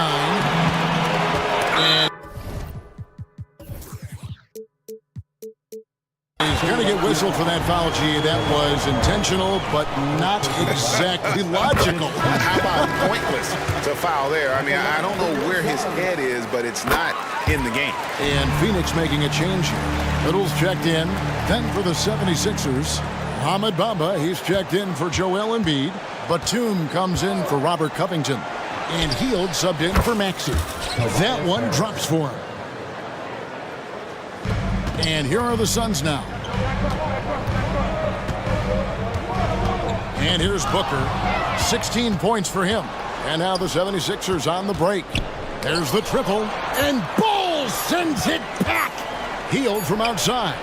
And he's going to get whistled for that foul, G. That was intentional, but not exactly logical. How about pointless to foul there? I mean, I don't know where his head is, but it's not in the game. And Phoenix making a change here. Little's checked in. Then for the 76ers, Mohamed Bamba, he's checked in for Joel Embiid. Batum comes in for Robert Covington. And Hield subbed in for Maxey. That one drops for him. And here are the Suns now. And here's Booker. 16 points for him. And now the 76ers on the break. There's the triple. And Bull sends it back. Hield from outside.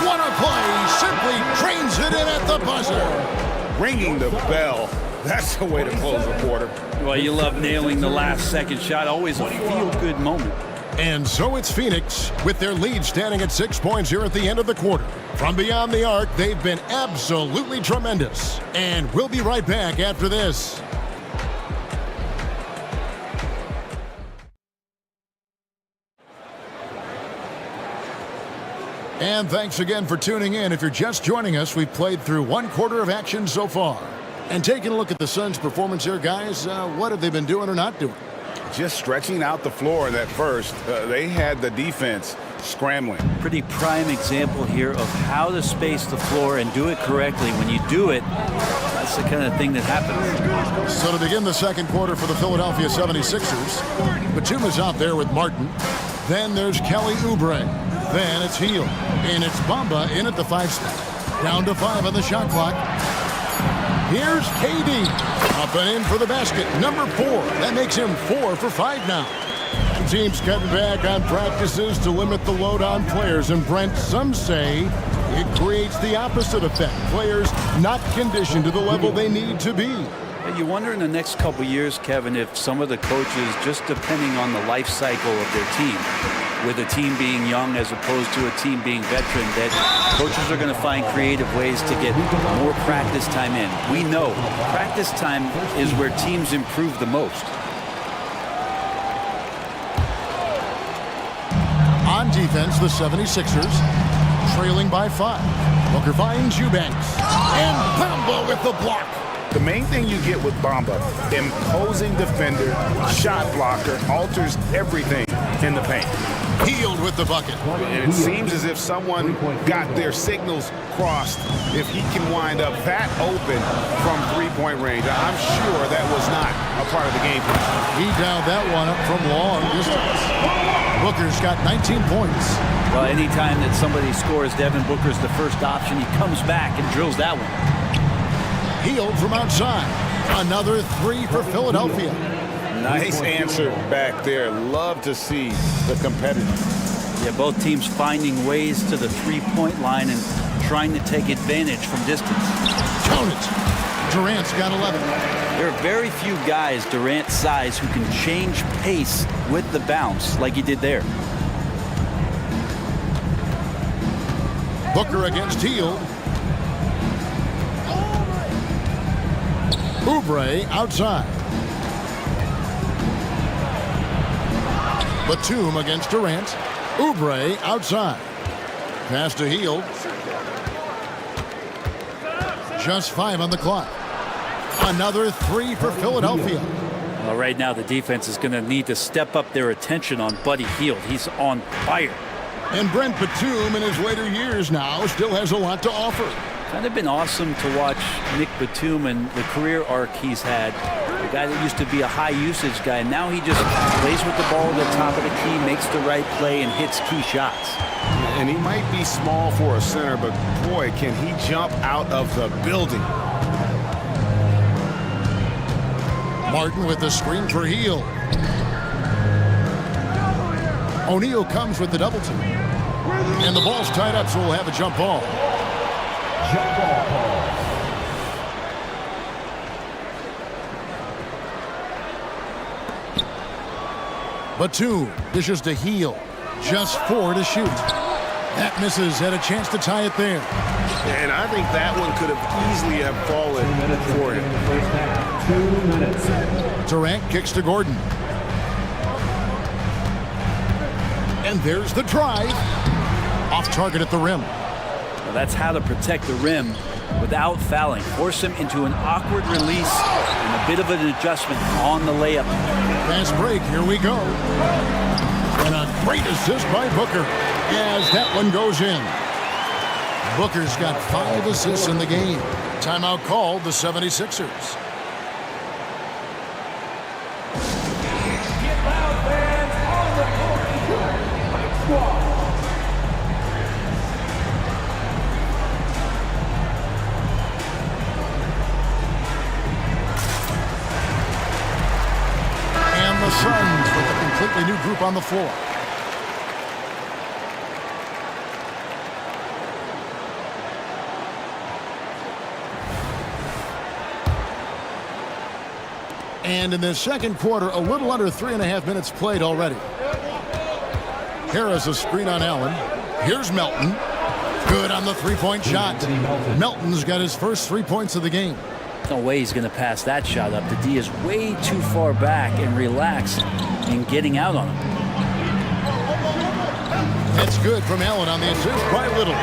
What a play. Simply drains it in at the buzzer. Ringing the bell. That's the way to close the quarter. Well, you love nailing the last second shot. Always a feel-good moment. And so it's Phoenix with their lead standing at 6 points here at the end of the quarter. From beyond the arc, they've been absolutely tremendous. And we'll be right back after this. And thanks again for tuning in. If you're just joining us, we've played through one quarter of action so far. And taking a look at the Suns' performance here, guys, what have they been doing or not doing? Just stretching out the floor in that first. They had the defense scrambling. Pretty prime example here of how to space the floor and do it correctly. When you do it, that's the kind of thing that happens. So to begin the second quarter for the Philadelphia 76ers, Batum is out there with Martin. Then there's Kelly Oubre. Then it's Hield. And it's Bamba in at the 5 spot. Down to 5 on the shot clock. Here's KD. Up and in for the basket. Number 4. That makes him 4 for 5 now. The team's cutting back on practices to limit the load on players. And Brent, some say it creates the opposite effect. Players not conditioned to the level they need to be. You wonder in the next couple years, Kevin, if some of the coaches, just depending on the life cycle of their team, with a team being young as opposed to a team being veteran, that coaches are going to find creative ways to get more practice time in. We know practice time is where teams improve the most. On defense, the 76ers trailing by 5. Booker finds Eubanks. And Bamba with the block. The main thing you get with Bamba, imposing defender, shot blocker, alters everything in the paint. Hield with the bucket. And it seems as if someone got their signals crossed. If he can wind up that open from three-point range, I'm sure that was not a part of the game plan. He dialed that one up from long distance. Booker's got 19 points. Well, anytime that somebody scores, Devin Booker's the first option. He comes back and drills that one. Hield from outside. Another 3 for Philadelphia. Nice answer back there. Love to see the competitiveness. Yeah, both teams finding ways to the three-point line and trying to take advantage from distance. Count it. Durant's got 11. There are very few guys Durant's size who can change pace with the bounce like he did there. Booker against Hield. Oubre outside. Batum against Durant. Oubre outside. Pass to Hield. Just 5 on the clock. Another 3 for Philadelphia. Well, right now the defense is going to need to step up their attention on Buddy Hield. He's on fire. And Brent Batum in his later years now still has a lot to offer. Kind of been awesome to watch Nick Batum and the career arc he's had. The guy that used to be a high usage guy, now he just plays with the ball at the top of the key, makes the right play, and hits key shots. And he might be small for a center, but boy, can he jump out of the building. Martin with the screen for Hield. O'Neal comes with the double team. And the ball's tied up, so we'll have a jump ball. Jump ball call. Batum dishes to Hield. Just 4 to shoot. That misses. Had a chance to tie it there. And I think that one could have easily have fallen for him. 2 minutes. Durant kicks to Gordon. And there's the drive. Off target at the rim. Well, that's how to protect the rim without fouling. Force him into an awkward release and a bit of an adjustment on the layup. Fast break. Here we go. And a great assist by Booker as that one goes in. Booker's got 5 assists in the game. Timeout called the 76ers. Get loud, fans, on the court. Squad. And the Suns with a completely new group on the floor. And in the second quarter, a little under 3.5 minutes played already. Harris a screen on Allen. Here's Melton. Good on the three-point shot. Melton's got his first 3 points of the game. No way he's going to pass that shot up. The D is way too far back and relaxed in getting out on him. That's good from Allen on the assist by Little.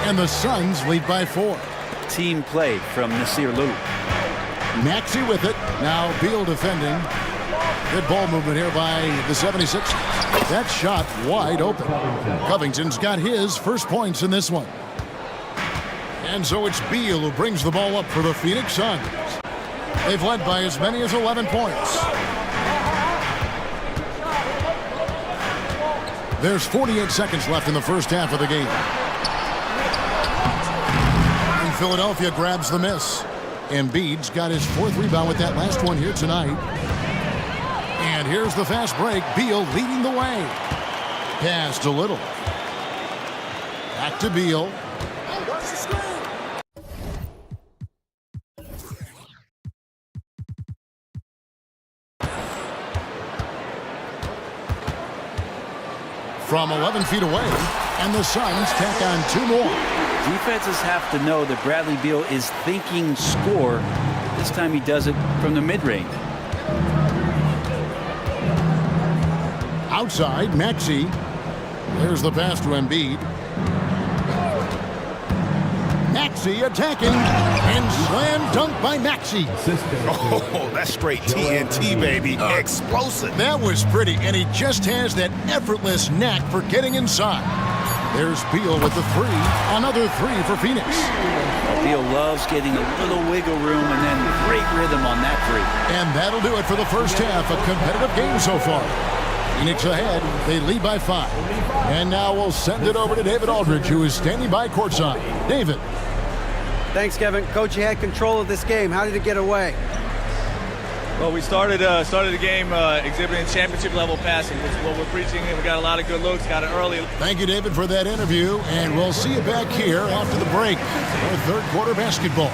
And the Suns lead by 4. Team play from Nasir Little. Maxey with it. Now Beal defending. Good ball movement here by the 76ers. That shot wide open. Covington's got his first points in this one. And so it's Beal who brings the ball up for the Phoenix Suns. They've led by as many as 11 points. There's 48 seconds left in the first half of the game. And Philadelphia grabs the miss. Embiid's got his 4th rebound with that last one here tonight. And here's the fast break. Beal leading the way. Pass to Little. Back to Beal. from 11 feet away, and the Suns tack on 2 more. Defenses have to know that Bradley Beal is thinking score. This time he does it from the mid-range. Outside, Maxey. There's the pass to Embiid. Maxey attacking, and slam dunk by Maxey. Oh, that's straight TNT, baby. Explosive. That was pretty, and he just has that effortless knack for getting inside. There's Beal with the 3. Another 3 for Phoenix. Beal loves getting a little wiggle room and then great rhythm on that 3. And that'll do it for the first half. A competitive game so far. Phoenix ahead. They lead by 5. And now we'll send it over to David Aldridge, who is standing by courtside. David. Thanks, Kevin. Coach, you had control of this game. How did it get away? Well, we started the game exhibiting championship-level passing, which is what we're preaching, and we got a lot of good looks, got it early. Thank you, David, for that interview, and we'll see you back here after the break for third quarter basketball.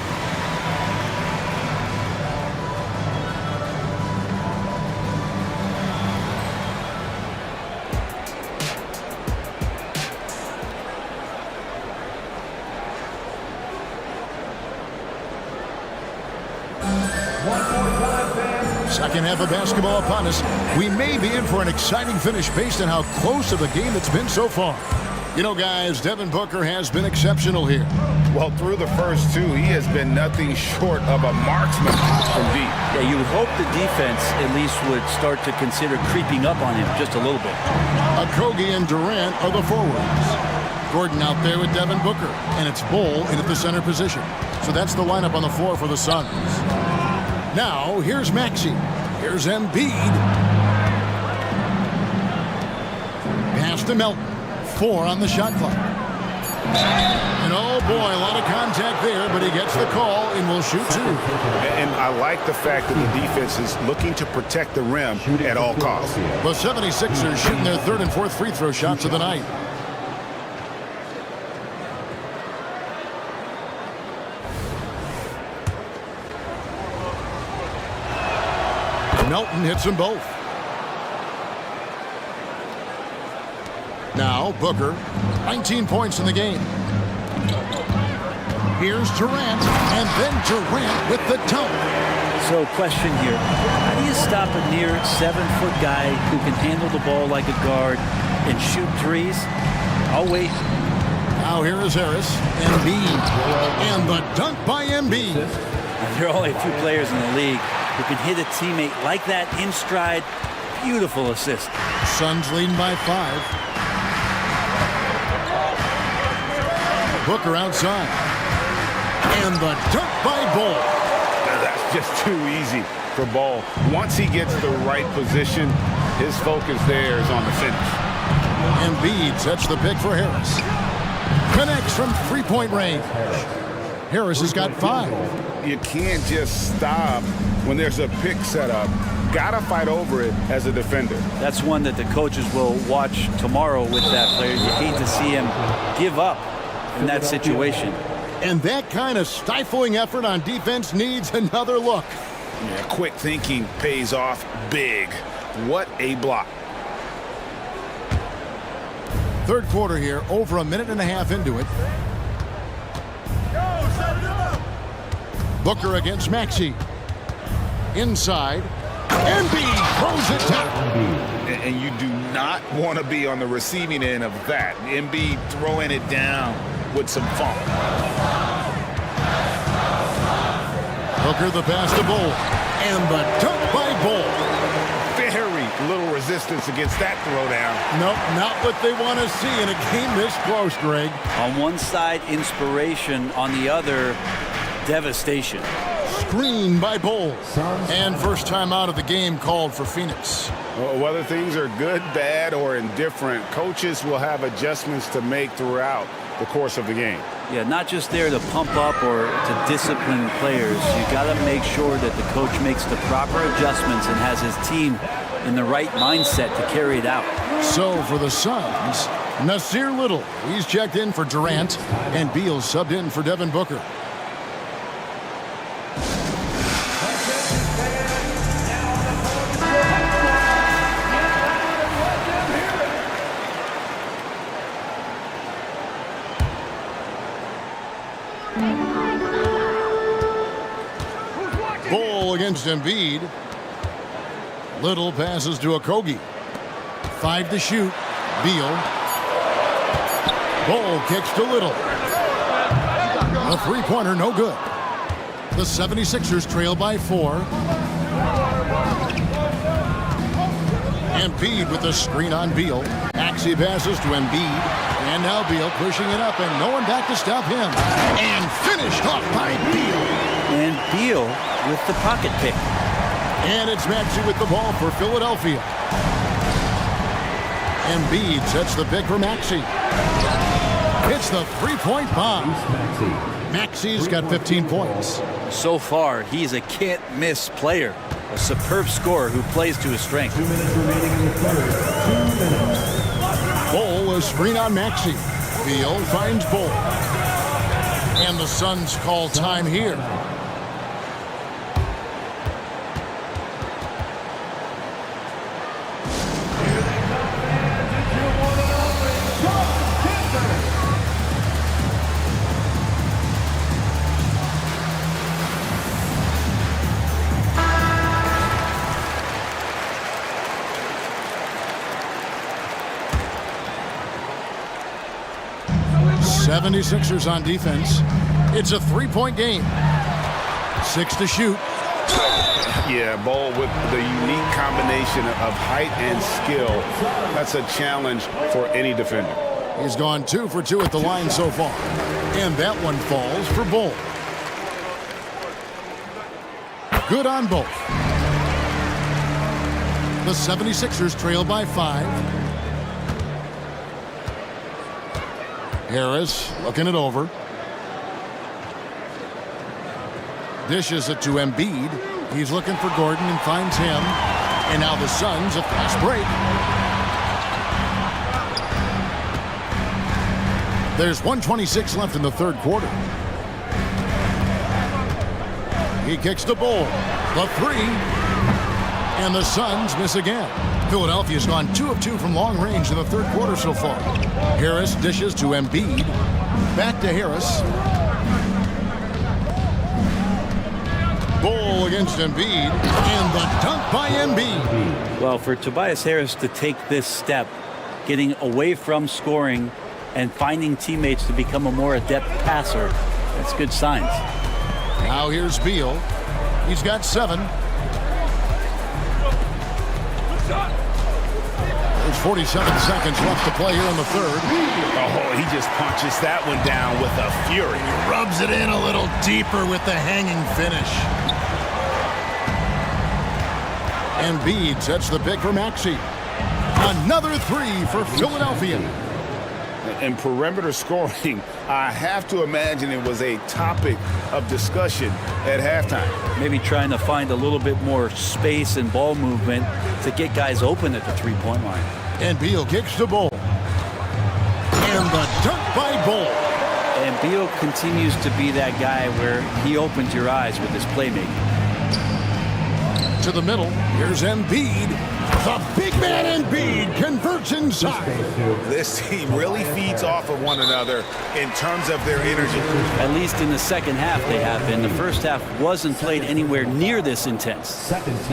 Second half of basketball upon us. We may be in for an exciting finish based on how close of a game it's been so far. You know, guys, Devin Booker has been exceptional here. Well, through the first 2, he has been nothing short of a marksman from deep. Yeah, you would hope the defense at least would start to consider creeping up on him just a little bit. Okogie and Durant are the forwards. Gordon out there with Devin Booker, and it's Bull in at the center position. So that's the lineup on the floor for the Suns. Now, here's Maxey. Here's Embiid. Pass to Melton. 4 on the shot clock. And oh boy, a lot of contact there, but he gets the call and will shoot 2. And I like the fact that the defense is looking to protect the rim at all costs. The 76ers shooting their 3rd and 4th free throw shots of the night. Melton hits them both. Now Booker, 19 points in the game. Here's Durant, and then Durant with the dunk. So question here, how do you stop a near 7-foot guy who can handle the ball like a guard and shoot 3s? I'll wait. Now here is Harris, Embiid, and the dunk by Embiid. There are only a few players in the league who can hit a teammate like that in stride. Beautiful assist. Suns leading by 5. Booker outside. And the dunk by Ball. That's just too easy for Ball. Once he gets the right position, his focus there is on the finish. Embiid sets the pick for Harris. Connects from 3-point range. Harris has got 5. You can't just stop when there's a pick set up. Gotta fight over it as a defender. That's one that the coaches will watch tomorrow with that player. You hate to see him give up in that situation. And that kind of stifling effort on defense needs another look. Yeah, quick thinking pays off big. What a block. Third quarter here, over a minute and a half into it. Booker against Maxey. Inside. Embiid throws it down. And you do not want to be on the receiving end of that. Embiid throwing it down with some funk. Booker the pass to Bull. And the dunk by Bull. Very little resistance against that throwdown. Nope, not what they want to see in a game this close, Greg. On one side, inspiration. On the other, devastation. Screen by Bull. And first time out of the game called for Phoenix. Well, whether things are good, bad, or indifferent, coaches will have adjustments to make throughout the course of the game. Yeah, not just there to pump up or to discipline players. You got to make sure that the coach makes the proper adjustments and has his team in the right mindset to carry it out. So for the Suns, Nasir Little, he's checked in for Durant, and Beal subbed in for Devin Booker. against Embiid. Little passes to Okogie. 5 to shoot. Beal. Ball kicks to Little. A three-pointer, no good. The 76ers trail by 4. Embiid with the screen on Beal. Maxey passes to Embiid. And now Beal pushing it up, and no one back to stop him. And finished off by Beal. And Beal with the pocket pick. And it's Maxey with the ball for Philadelphia. Embiid sets the pick for Maxey. It's the three-point bomb. Maxey's got 15 points. So far, he's a can't-miss player. A superb scorer who plays to his strength. 2 minutes remaining in the third. 2 minutes. Bol, a screen on Maxey. Beal finds Bol. And the Suns call time here. '76ers on defense. It's a three-point game. 6 to shoot. Yeah, Bol with the unique combination of height and skill. That's a challenge for any defender. He's gone 2 for 2 at the line so far. And that one falls for Bol. Good on both. The 76ers trail by 5. Harris looking it over. Dishes it to Embiid. He's looking for Gordon and finds him. And now the Suns a fast break. There's 1:26 left in the third quarter. He kicks the Bol. The three. And the Suns miss again. Philadelphia's gone 2 of 2 from long range in the third quarter so far. Harris dishes to Embiid. Back to Harris. Bol against Embiid. And the dunk by Embiid. Well, for Tobias Harris to take this step, getting away from scoring and finding teammates to become a more adept passer, that's good signs. Now here's Beal. He's got 7. There's 47 seconds left to play here in the third. Oh, he just punches that one down with a fury. Rubs it in a little deeper with the hanging finish. Embiid sets the pick for Maxey. Another 3 for Philadelphia. In perimeter scoring, I have to imagine it was a topic of discussion at halftime. Maybe trying to find a little bit more space and ball movement to get guys open at the three-point line. And Beal kicks the Bol. And the dunk by Bol. And Beal continues to be that guy where he opens your eyes with his playmaking. To the middle, here's Embiid. The big man Embiid converts inside. This team really feeds off of one another in terms of their energy. At least in the second half they have been. The first half wasn't played anywhere near this intense.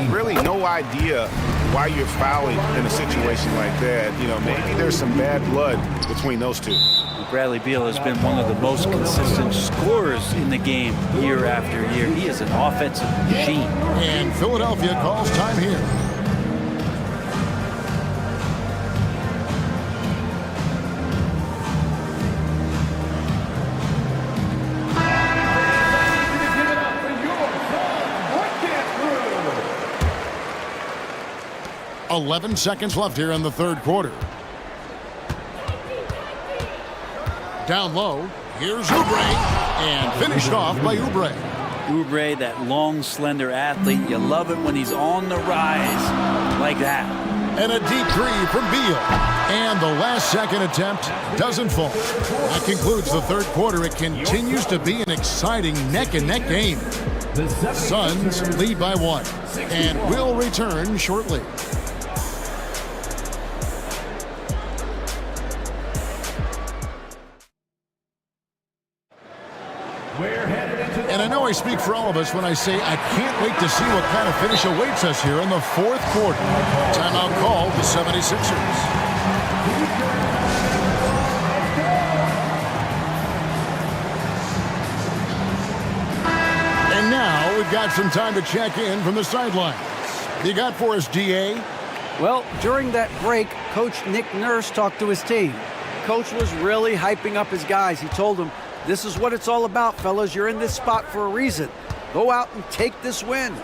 Really no idea why you're fouling in a situation like that. You know, maybe there's some bad blood between those two. Bradley Beal has been one of the most consistent scorers in the game year after year. He is an offensive machine. And Philadelphia calls time here. Give it up for your son, 11 seconds left here in the third quarter. Down low, here's Oubre, and finished off by Oubre. Oubre, that long, slender athlete. You love it when he's on the rise like that. And a deep 3 from Beal. And the last second attempt doesn't fall. That concludes the third quarter. It continues to be an exciting neck-and-neck game. Suns lead by 1. And will return shortly. We're headed into the And I know I speak for all of us when I say I can't wait to see what kind of finish awaits us here in the fourth quarter. Timeout called the 76ers. And now we've got some time to check in from the sidelines. You got for us, DA? Well, during that break, Coach Nick Nurse talked to his team. Coach was really hyping up his guys. He told them, this is what it's all about, fellas. You're in this spot for a reason. Go out and take this win.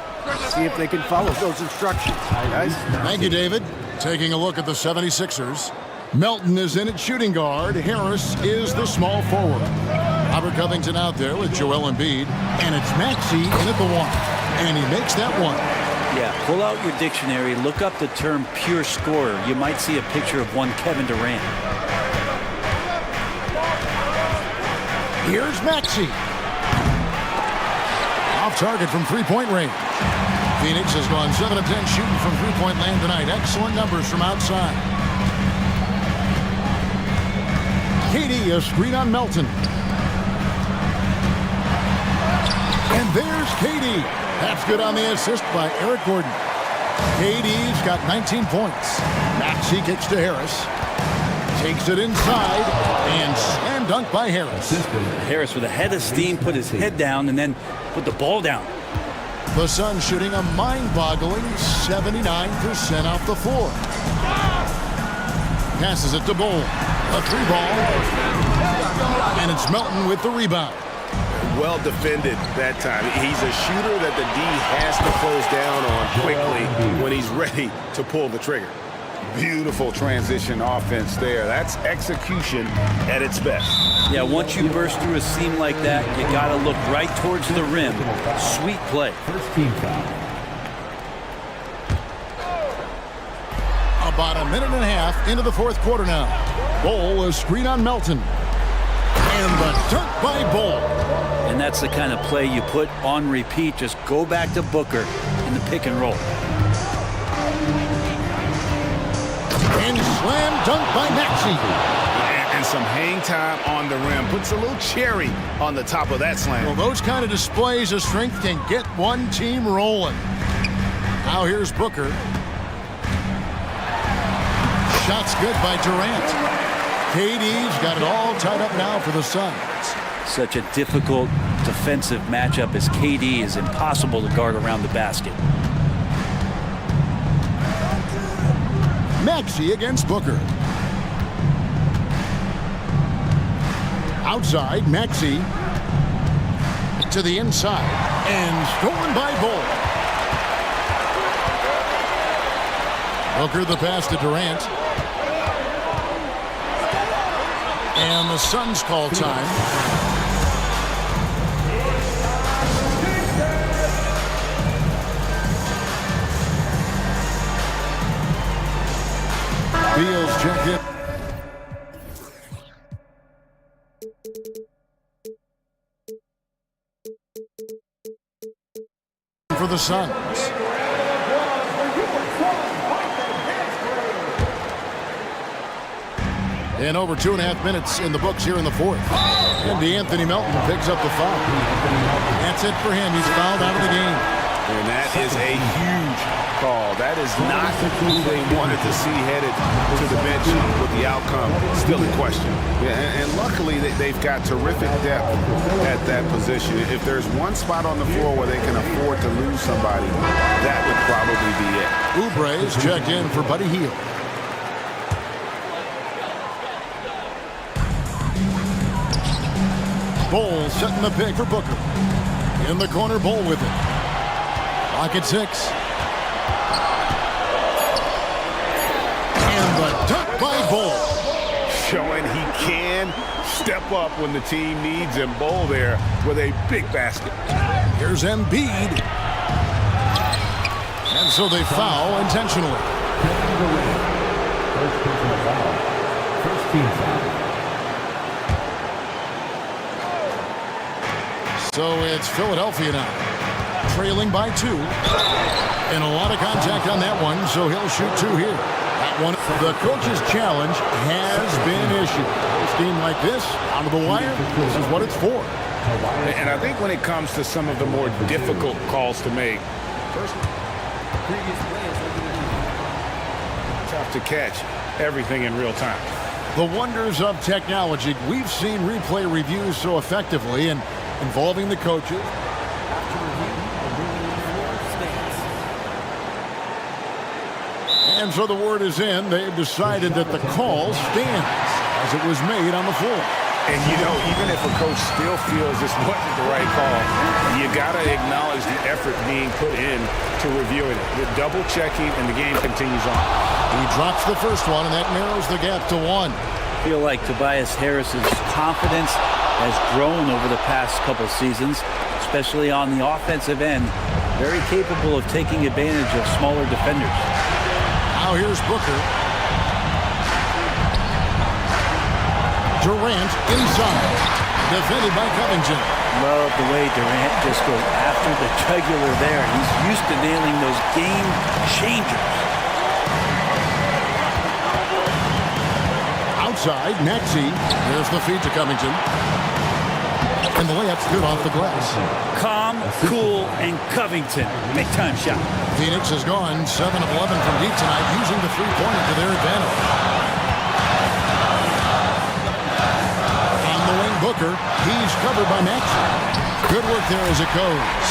See if they can follow those instructions, guys. Thank you, David. Taking a look at the 76ers. Melton is in at shooting guard. Harris is the small forward. Robert Covington out there with Joel Embiid. And it's Maxey in at the one. And he makes that one. Yeah, pull out your dictionary, look up the term pure scorer. You might see a picture of one Kevin Durant. Here's Maxey. Off target from three-point range. Phoenix has gone 7 of 10 shooting from three-point land tonight. Excellent numbers from outside. KD, a screen on Melton. And there's KD. That's good on the assist by Eric Gordon. KD's got 19 points. Maxey kicks to Harris. Takes it inside and slam dunk by Harris. Harris with a head of steam, put his head down and then put the ball down. The Suns shooting a mind-boggling 79% off the floor. Passes it to Bull. A three ball. And it's Melton with the rebound. Well defended that time. He's a shooter that the D has to close down on quickly when he's ready to pull the trigger. Beautiful transition offense there. That's execution at its best. Yeah, once you burst through a seam like that, you got to look right towards the rim. Sweet play. First team foul. About a minute and a half into the fourth quarter now. Bull is screen on Melton. And the dunk by Bull. And that's the kind of play you put on repeat. Just go back to Booker in the pick and roll. And slam dunk by Maxey. And some hang time on the rim. Puts a little cherry on the top of that slam. Well, those kind of displays of strength can get one team rolling. Now here's Booker. Shots good by Durant. KD's got it all tied up now for the Suns. Such a difficult defensive matchup as KD is impossible to guard around the basket. Maxey against Booker. Outside, Maxey to the inside and stolen by Bull. Booker the pass to Durant. And the Suns call time. Beals checked in. For the Suns. And over 2.5 minutes in the books here in the fourth. And Anthony Melton picks up the foul. That's it for him. He's fouled out of the game. And that is a huge call. That is not who they wanted to see headed to the bench with the outcome still in question. Yeah, and luckily they've got terrific depth at that position. If there's one spot on the floor where they can afford to lose somebody, that would probably be it. Oubre's checked in for Buddy Hield. Bull setting the pick for Booker. In the corner, Bull with it. Lock at 6. And the dunk by Bull. Showing he can step up when the team needs him. Bull there with a big basket. Here's Embiid. And so they foul intentionally. First personal foul. First team foul. So it's Philadelphia now, trailing by 2. And a lot of contact on that one, so he'll shoot 2 here. That one, the coach's challenge has been issued. A scheme like this, out of the wire, this is what it's for. And I think when it comes to some of the more difficult calls to make, tough to catch everything in real time. The wonders of technology. We've seen replay reviews so effectively and involving the coaches. And so the word is in. They've decided that the call stands as it was made on the floor. And, you know, even if a coach still feels this wasn't the right call, you got to acknowledge the effort being put in to reviewing it. The double checking, and the game continues on. He drops the first one, and that narrows the gap to 1. I feel like Tobias Harris's confidence has grown over the past couple seasons, especially on the offensive end. Very capable of taking advantage of smaller defenders. Now here's Booker. Durant inside, defended by Covington. Love the way Durant just goes after the jugular there. He's used to nailing those game changers. Outside, Maxey. There's the feed to Covington. And the layup's good off the glass. Calm, cool, and Covington. Big time shot. Phoenix has gone 7 of 11 from deep tonight, using the three-pointer to their advantage. On the wing, Booker. He's covered by Maxey. Good work there as it goes.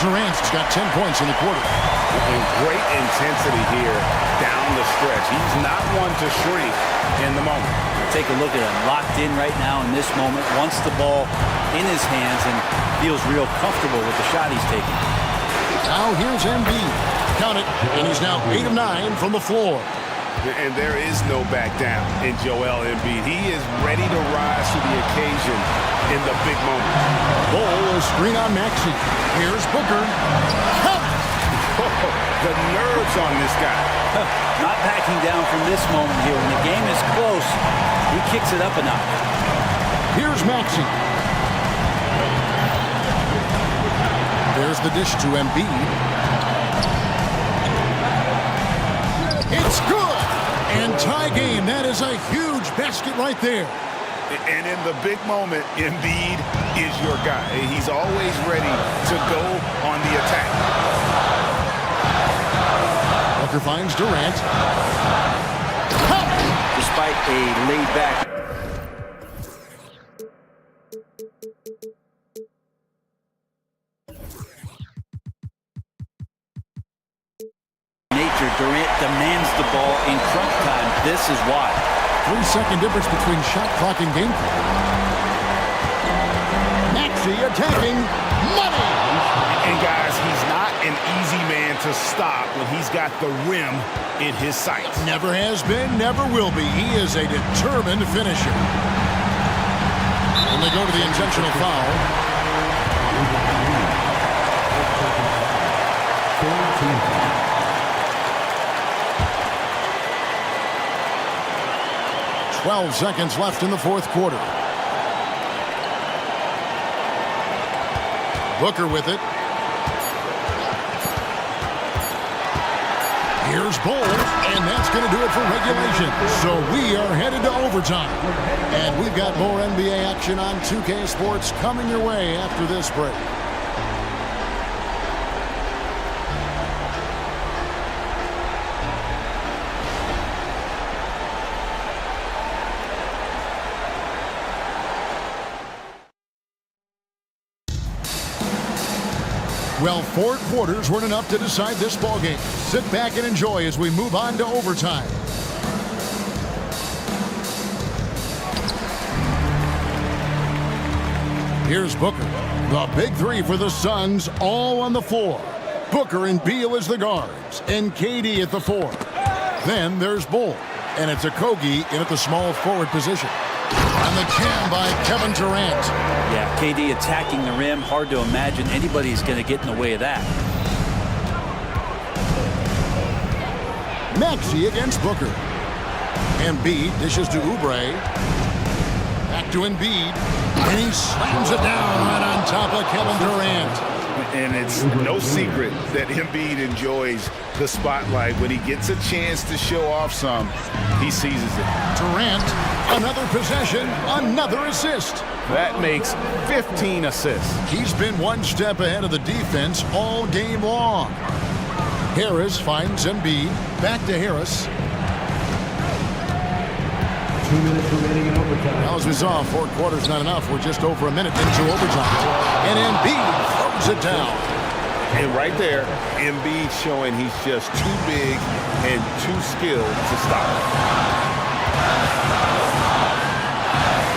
Durant's got 10 points in the quarter. And great intensity here down the stretch. He's not one to shrink in the moment. Take a look at him, locked in right now in this moment, wants the ball in his hands and feels real comfortable with the shot he's taking. Now here's Embiid. Count it, and he's now 8 of 9 from the floor. And there is no back down in Joel Embiid. He is ready to rise to the occasion in the big moment. Bull is screen on Maxey. Here's Booker. The nerves on this guy. Not backing down from this moment here. When the game is close, he kicks it up a notch. Here's Maxey. There's the dish to Embiid. It's good! And tie game. That is a huge basket right there. And in the big moment, Embiid is your guy. He's always ready to go on the attack. Booker finds Durant. Despite a laid-back nature, Durant demands the ball in crunch time. This is why. 3-second difference between shot clock and game clock. Maxey attacking. Money! And guys, he's not an easy man to stop when he's got the rim in his sights. Never has been, never will be. He is a determined finisher. And they go to the intentional foul. 12 seconds left in the fourth quarter. Booker with it. Here's Bull, and that's going to do it for regulation. So we are headed to overtime. And we've got more NBA action on 2K Sports coming your way after this break. Well, 4 quarters weren't enough to decide this ballgame. Sit back and enjoy as we move on to overtime. Here's Booker. The big three for the Suns, all on the floor. Booker and Beal as the guards, and KD at the 4. Then there's Bull, and it's Okogie in at the small forward position. And the jam by Kevin Durant. Yeah, KD attacking the rim. Hard to imagine anybody's going to get in the way of that. Maxey against Booker. Embiid dishes to Oubre. Back to Embiid. And he slams it down right on top of Kevin Durant. And it's no secret that Embiid enjoys the spotlight. When he gets a chance to show off some, he seizes it. Durant, another possession, another assist. That makes 15 assists. He's been one step ahead of the defense all game long. Harris finds Embiid. Back to Harris. 2 minutes remaining in overtime. Now, as we saw, 4 quarters not enough. We're just over a minute into overtime. And Embiid throws it down. And right there, Embiid showing he's just too big and too skilled to stop.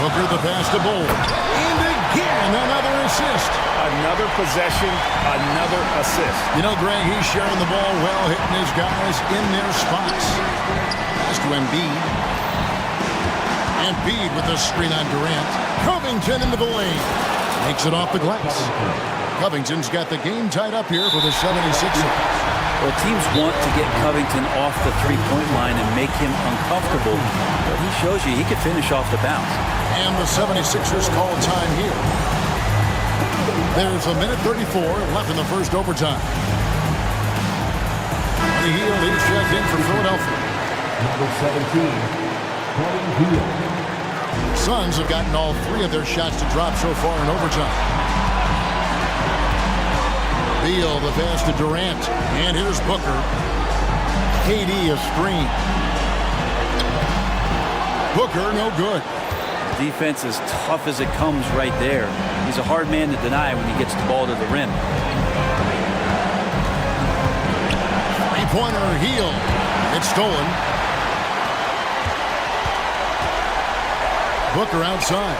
Booker the pass to Bull. And again, another assist. Another possession, another assist. You know, Greg, he's sharing the ball well, hitting his guys in their spots. Pass to Embiid. Embiid with the screen on Durant. Covington into the lane. Makes it off the glass. Covington's got the game tied up here for the 76ers. Well, teams want to get Covington off the three-point line and make him uncomfortable. But he shows you he can finish off the bounce. And the 76ers call time here. There's a minute 34 left in the first overtime. The heel, he's checked in for Philadelphia. Number 17, Buddy Hield. Suns have gotten all 3 of their shots to drop so far in overtime. Beal, the pass to Durant. And here's Booker. KD a screen. Booker, no good. Defense is tough as it comes right there. He's a hard man to deny when he gets the ball to the rim. Three-pointer, Hield. It's stolen. Booker outside.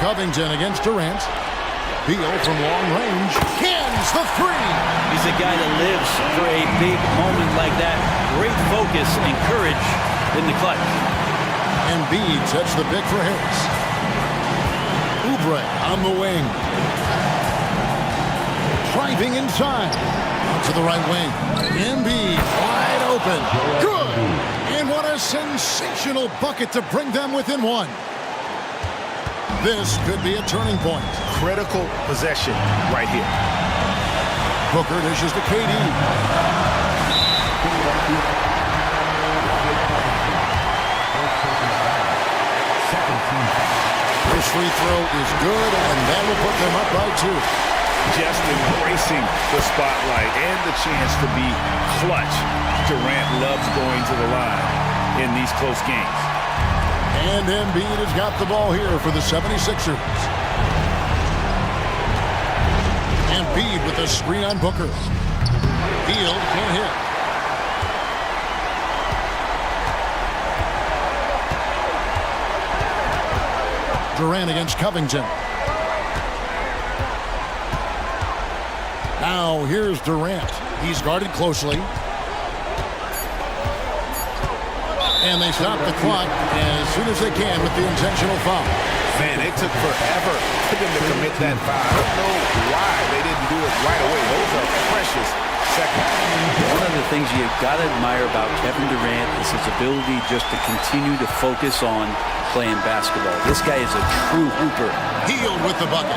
Covington against Durant. Beal from long range. Cans the 3. He's a guy that lives for a big moment like that. Great focus and courage in the clutch. Embiid sets the pick for Harris. Oubre on the wing. Driving inside. Out to the right wing. Embiid wide open. Good. And what a sensational bucket to bring them within 1. This could be a turning point. Critical possession right here. Booker dishes to KD. First free throw is good, and that will put them up by 2. Just embracing the spotlight and the chance to be clutch. Durant loves going to the line in these close games. And Embiid has got the ball here for the 76ers. Embiid with the screen on Booker. Hield can't hit. Durant against Covington. Now here's Durant. He's guarded closely. And they stop the clock as soon as they can with the intentional foul. Man, it took forever for them to commit that foul. I don't know why they didn't do it right away. Those are precious seconds. One of the things you've got to admire about Kevin Durant is his ability just to continue to focus on playing basketball. This guy is a true hooper. Hield with the bucket.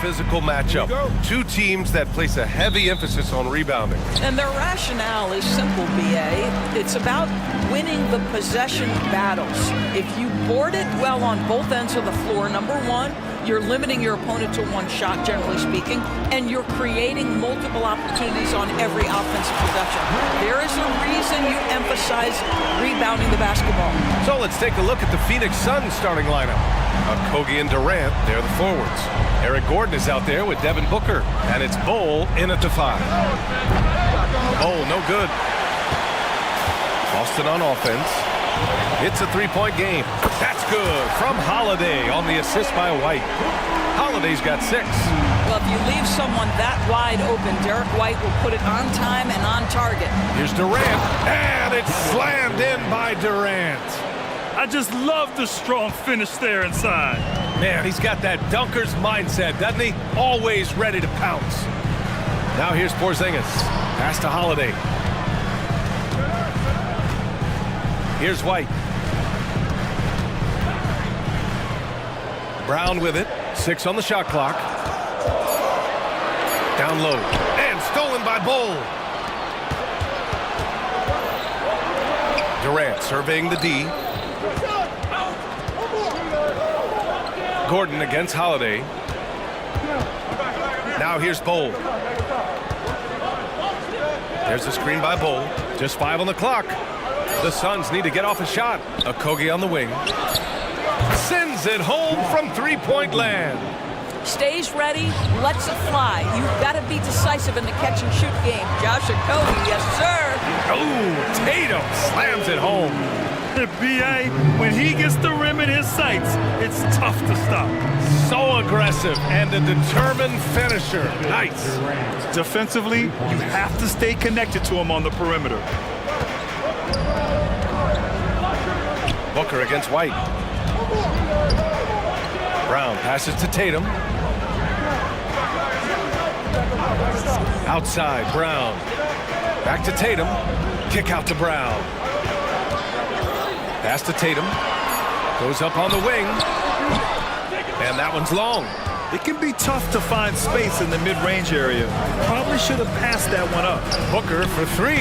physical matchup. Two teams that place a heavy emphasis on rebounding. And their rationale is simple, BA. It's about winning the possession battles. If you board it well on both ends of the floor, number one, you're limiting your opponent to one shot, generally speaking, and you're creating multiple opportunities on every offensive possession. There is a reason you emphasize rebounding the basketball. So let's take a look at the Phoenix Suns starting lineup. Kogi and Durant, they're the forwards. Eric Gordon is out there with Devin Booker, and it's Bol in at the 5. Bol, no good. Boston on offense. It's a three-point game. That's good from Holiday on the assist by White. Holiday's got 6. Well, if you leave someone that wide open, Derek White will put it on time and on target. Here's Durant, and it's slammed in by Durant. I just love the strong finish there inside. Man, he's got that dunker's mindset, doesn't he? Always ready to pounce. Now here's Porzingis. Pass to Holiday. Here's White. Brown with it. 6 on the shot clock. Down low. And stolen by Bol. Durant surveying the D. Gordon against Holiday. Now here's Bol. There's a screen by Bol. Just 5 on the clock. The Suns need to get off a shot. Okogie on the wing. Sends it home from three-point land. Stays ready, lets it fly. You've got to be decisive in the catch-and-shoot game. Josh Okogie, yes, sir. Oh, Tatum slams it home. B.A., when he gets the rim in his sights, it's tough to stop. So aggressive and a determined finisher. Nice. Defensively, you have to stay connected to him on the perimeter. Booker against White. Brown passes to Tatum. Outside, Brown. Back to Tatum. Kick out to Brown. Pass to Tatum. Goes up on the wing. And that one's long. It can be tough to find space in the mid-range area. Probably should have passed that one up. Booker for 3.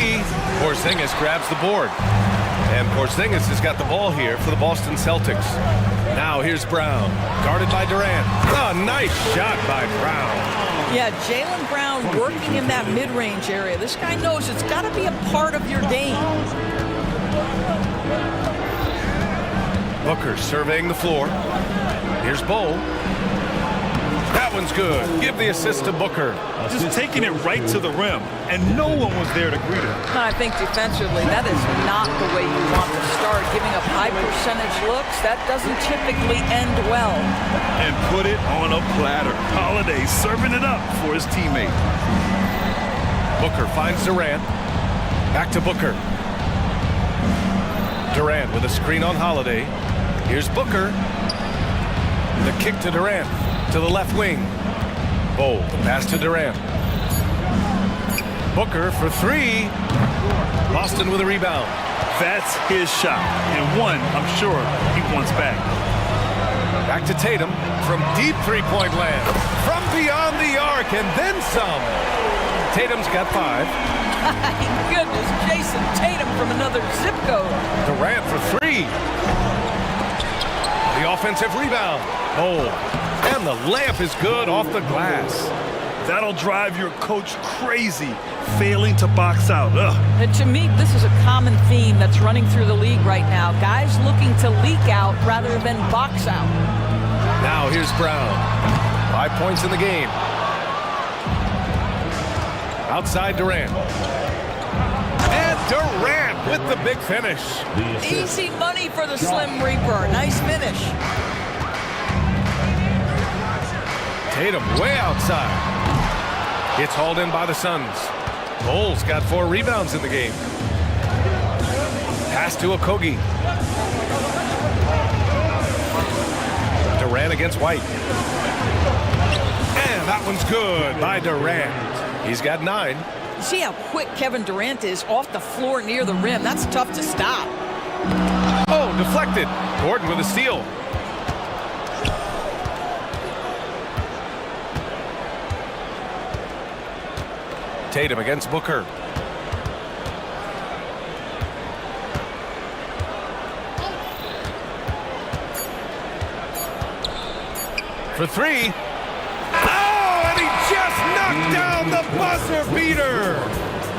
Porzingis grabs the board. And Porzingis has got the ball here for the Boston Celtics. Now here's Brown, guarded by Durant. A nice shot by Brown. Yeah, Jaylen Brown working in that mid-range area. This guy knows it's got to be a part of your game. Booker surveying the floor. Here's Bol. That one's good. Give the assist to Booker. Just taking it right to the rim, and no one was there to greet him. I think defensively, that is not the way you want to start. Giving up high percentage looks, that doesn't typically end well. And put it on a platter. Holiday serving it up for his teammate. Booker finds Durant. Back to Booker. Durant with a screen on Holiday. Here's Booker. The kick to Durant. To the left wing. Bol, the pass to Durant. Booker for 3. Boston with a rebound. That's his shot, and one I'm sure he wants back. Back to Tatum from deep three-point land. From beyond the arc, and then some. Tatum's got 5. My goodness, Jason Tatum from another zip code. Durant for 3. The offensive rebound. Bol. And the layup is good off the glass. That'll drive your coach crazy, failing to box out. And to me, this is a common theme that's running through the league right now. Guys looking to leak out rather than box out. Now here's Brown. 5 points in the game. Outside Durant. And Durant with the big finish. Easy money for the Slim Reaper. Nice finish. Tatum way outside. It's hauled in by the Suns. Bol's got 4 rebounds in the game. Pass to Okogie. Durant against White. And that one's good by Durant. He's got 9. You see how quick Kevin Durant is off the floor near the rim. That's tough to stop. Oh, deflected. Gordon with a steal. Tatum against Booker. For three. Oh, and he just knocked down the buzzer beater.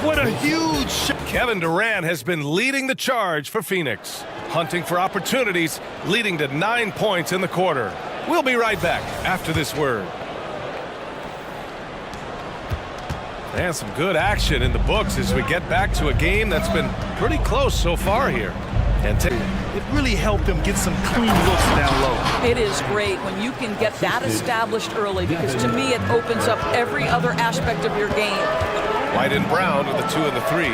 What a huge shot. Kevin Durant has been leading the charge for Phoenix, hunting for opportunities, leading to 9 points in the quarter. We'll be right back after this word. And some good action in the books as we get back to a game that's been pretty close so far here. And it really helped them get some clean looks down low. It is great when you can get that established early, because to me it opens up every other aspect of your game. White and Brown with the 2 and the 3.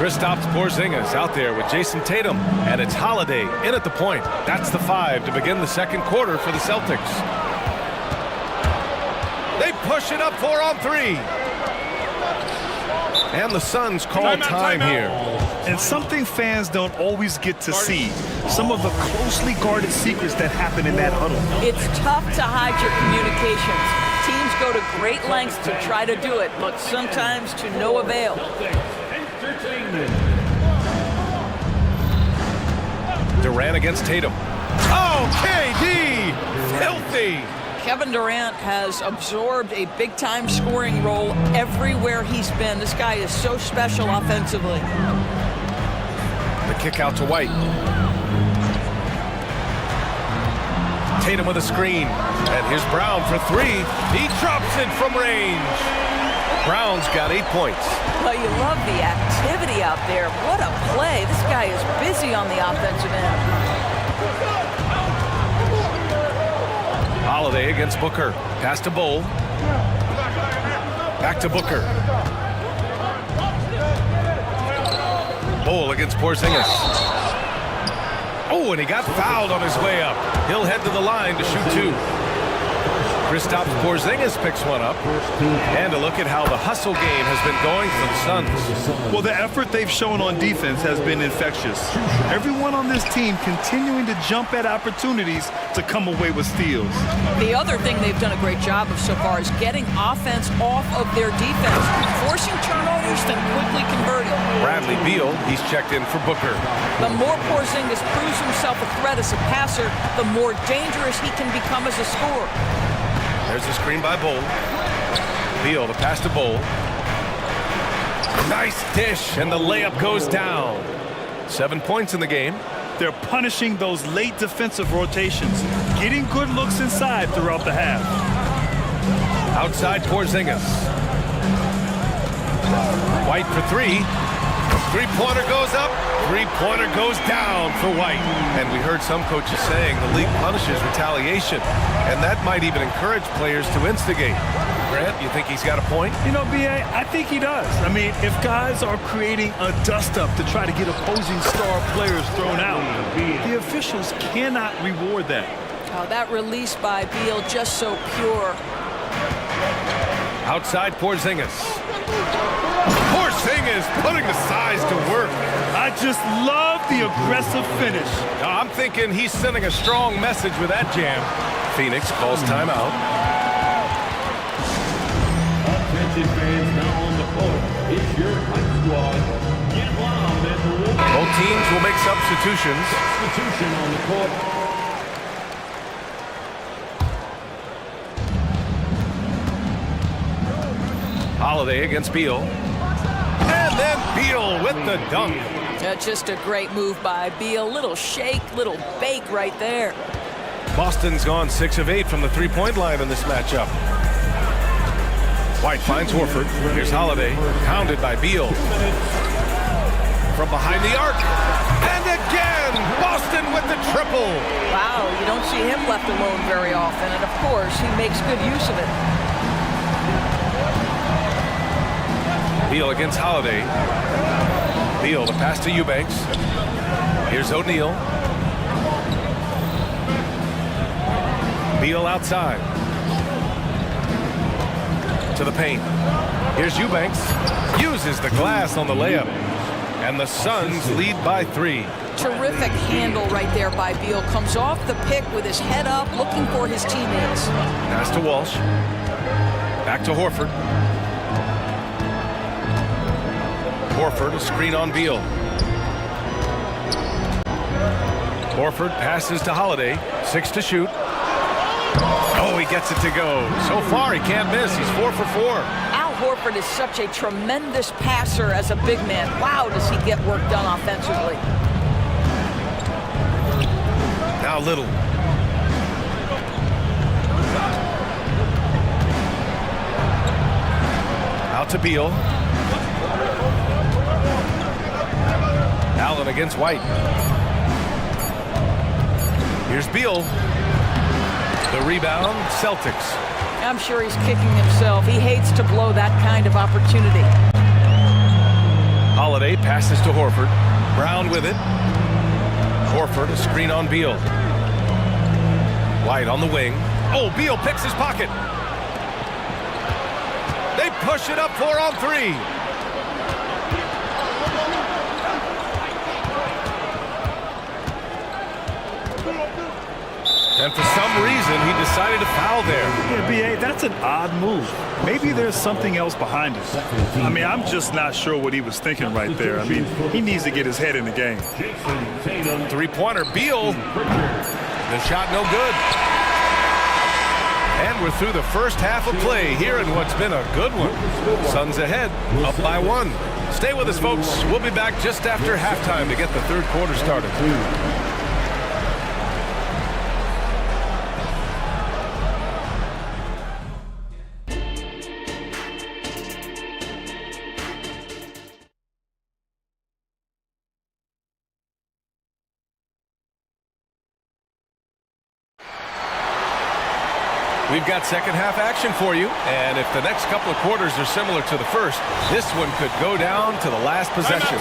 Kristaps Porzingis out there with Jason Tatum, and it's Holiday in at the point. That's the 5 to begin the second quarter for the Celtics. They push it up 4 on 3. And the Suns call time here. And something fans don't always get to see, some of the closely guarded secrets that happen in that huddle. It's tough to hide your communications. Teams go to great lengths to try to do it, but sometimes to no avail. Durant against Tatum. Oh, KD! Filthy! Kevin Durant has absorbed a big-time scoring role everywhere he's been. This guy is so special offensively. The kick out to White. Tatum with a screen. And here's Brown for 3. He drops it from range. Brown's got 8 points. Well, you love the activity out there. What a play. This guy is busy on the offensive end. Holiday against Booker. Pass to Bowl. Back to Booker. Bowl against Porzingis. Oh, and he got fouled on his way up. He'll head to the line to shoot 2. Kristaps Porzingis picks one up. And a look at how the hustle game has been going for the Suns. Well, the effort they've shown on defense has been infectious. Everyone on this team continuing to jump at opportunities to come away with steals. The other thing they've done a great job of so far is getting offense off of their defense, forcing turnovers, then quickly converting. Bradley Beal, he's checked in for Booker. The more Porzingis proves himself a threat as a passer, the more dangerous he can become as a scorer. There's the screen by Bowl. Beal, the pass to Bowl. Nice dish, and the layup goes down. 7 points in the game. They're punishing those late defensive rotations, getting good looks inside throughout the half. Outside Porzingis. White for 3. Three-pointer goes up. Three-pointer goes down for White. And we heard some coaches saying the league punishes retaliation, and that might even encourage players to instigate. Grant, you think he's got a point? You know, B.A., I think he does. I mean, if guys are creating a dust-up to try to get opposing star players thrown out, the officials cannot reward that. Oh, that release by Beal just so pure. Outside Porzingis. Porzingis putting the size to work. I just love the aggressive finish. I'm thinking he's sending a strong message with that jam. Phoenix calls timeout. Attention fans, now on the court. It's your hype squad. Get wild and Both teams will make substitutions. Substitution on the court. Holiday against Beal. And then Beal with the dunk. Just a great move by Beal. Little shake, little bake right there. Boston's gone 6 of 8 from the three-point line in this matchup. White finds Horford. Here's Holiday, pounded by Beal. From behind the arc. And again, Boston with the triple. Wow, you don't see him left alone very often. And of course, he makes good use of it. Beal against Holiday. Beal, the pass to Eubanks. Here's O'Neal. Beal outside. To the paint. Here's Eubanks. Uses the glass on the layup. And the Suns lead by 3. Terrific handle right there by Beal. Comes off the pick with his head up, looking for his teammates. Pass to Walsh. Back to Horford. Horford, a screen on Beal. Horford passes to Holiday. 6 to shoot. Oh, he gets it to go. So far, he can't miss. He's 4 for 4. Al Horford is such a tremendous passer as a big man. Wow, does he get work done offensively. Now Little. Out to Beal. Allen against White. Here's Beal. The rebound, Celtics. I'm sure he's kicking himself. He hates to blow that kind of opportunity. Holiday passes to Horford. Brown with it. Horford, a screen on Beal. White on the wing. Oh, Beal picks his pocket. They push it up 4 on 3. And for some reason, he decided to foul there. Yeah, B.A., that's an odd move. Maybe there's something else behind it. I mean, I'm just not sure what he was thinking right there. I mean, he needs to get his head in the game. Three-pointer, Beal. The shot no good. And we're through the first half of play here in what's been a good one. Suns ahead, up by 1. Stay with us, folks. We'll be back just after halftime to get the third quarter started. We've got second half action for you, and if the next couple of quarters are similar to the first, this one could go down to the last possession.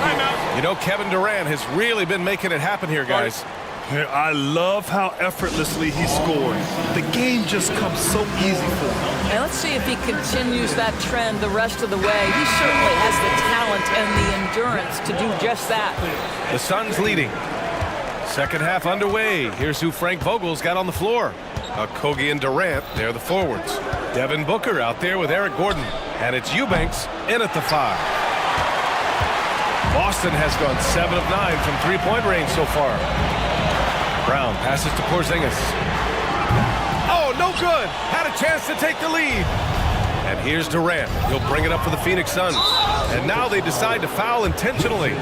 You know, Kevin Durant has really been making it happen here, guys. I love how effortlessly he scored. The game just comes so easy for him. And let's see if he continues that trend the rest of the way. He certainly has the talent and the endurance to do just that. The Suns leading. Second half underway. Here's who Frank Vogel's got on the floor. Kogi and Durant, they're the forwards. Devin Booker out there with Eric Gordon. And it's Eubanks in at the 5. Boston has gone 7 of 9 from three-point range so far. Brown passes to Porzingis. Oh, no good. Had a chance to take the lead. And here's Durant. He'll bring it up for the Phoenix Suns. And now they decide to foul intentionally.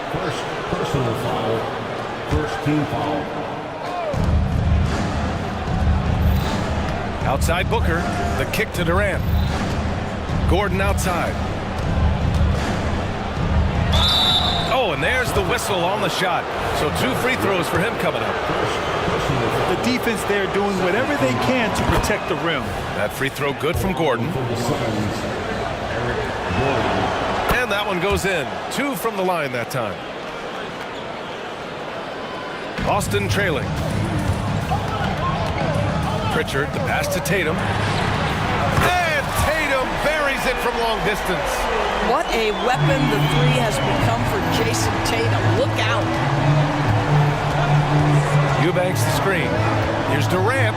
First personal foul. First team foul. Outside Booker, the kick to Durant. Gordon outside. Oh, and there's the whistle on the shot. So 2 free throws for him coming up. The defense there doing whatever they can to protect the rim. That free throw good from Gordon. And that one goes in. 2 from the line that time. Boston trailing. Pritchard, the pass to Tatum. And Tatum buries it from long distance. What a weapon the 3 has become for Jason Tatum. Look out. Eubanks the screen. Here's Durant.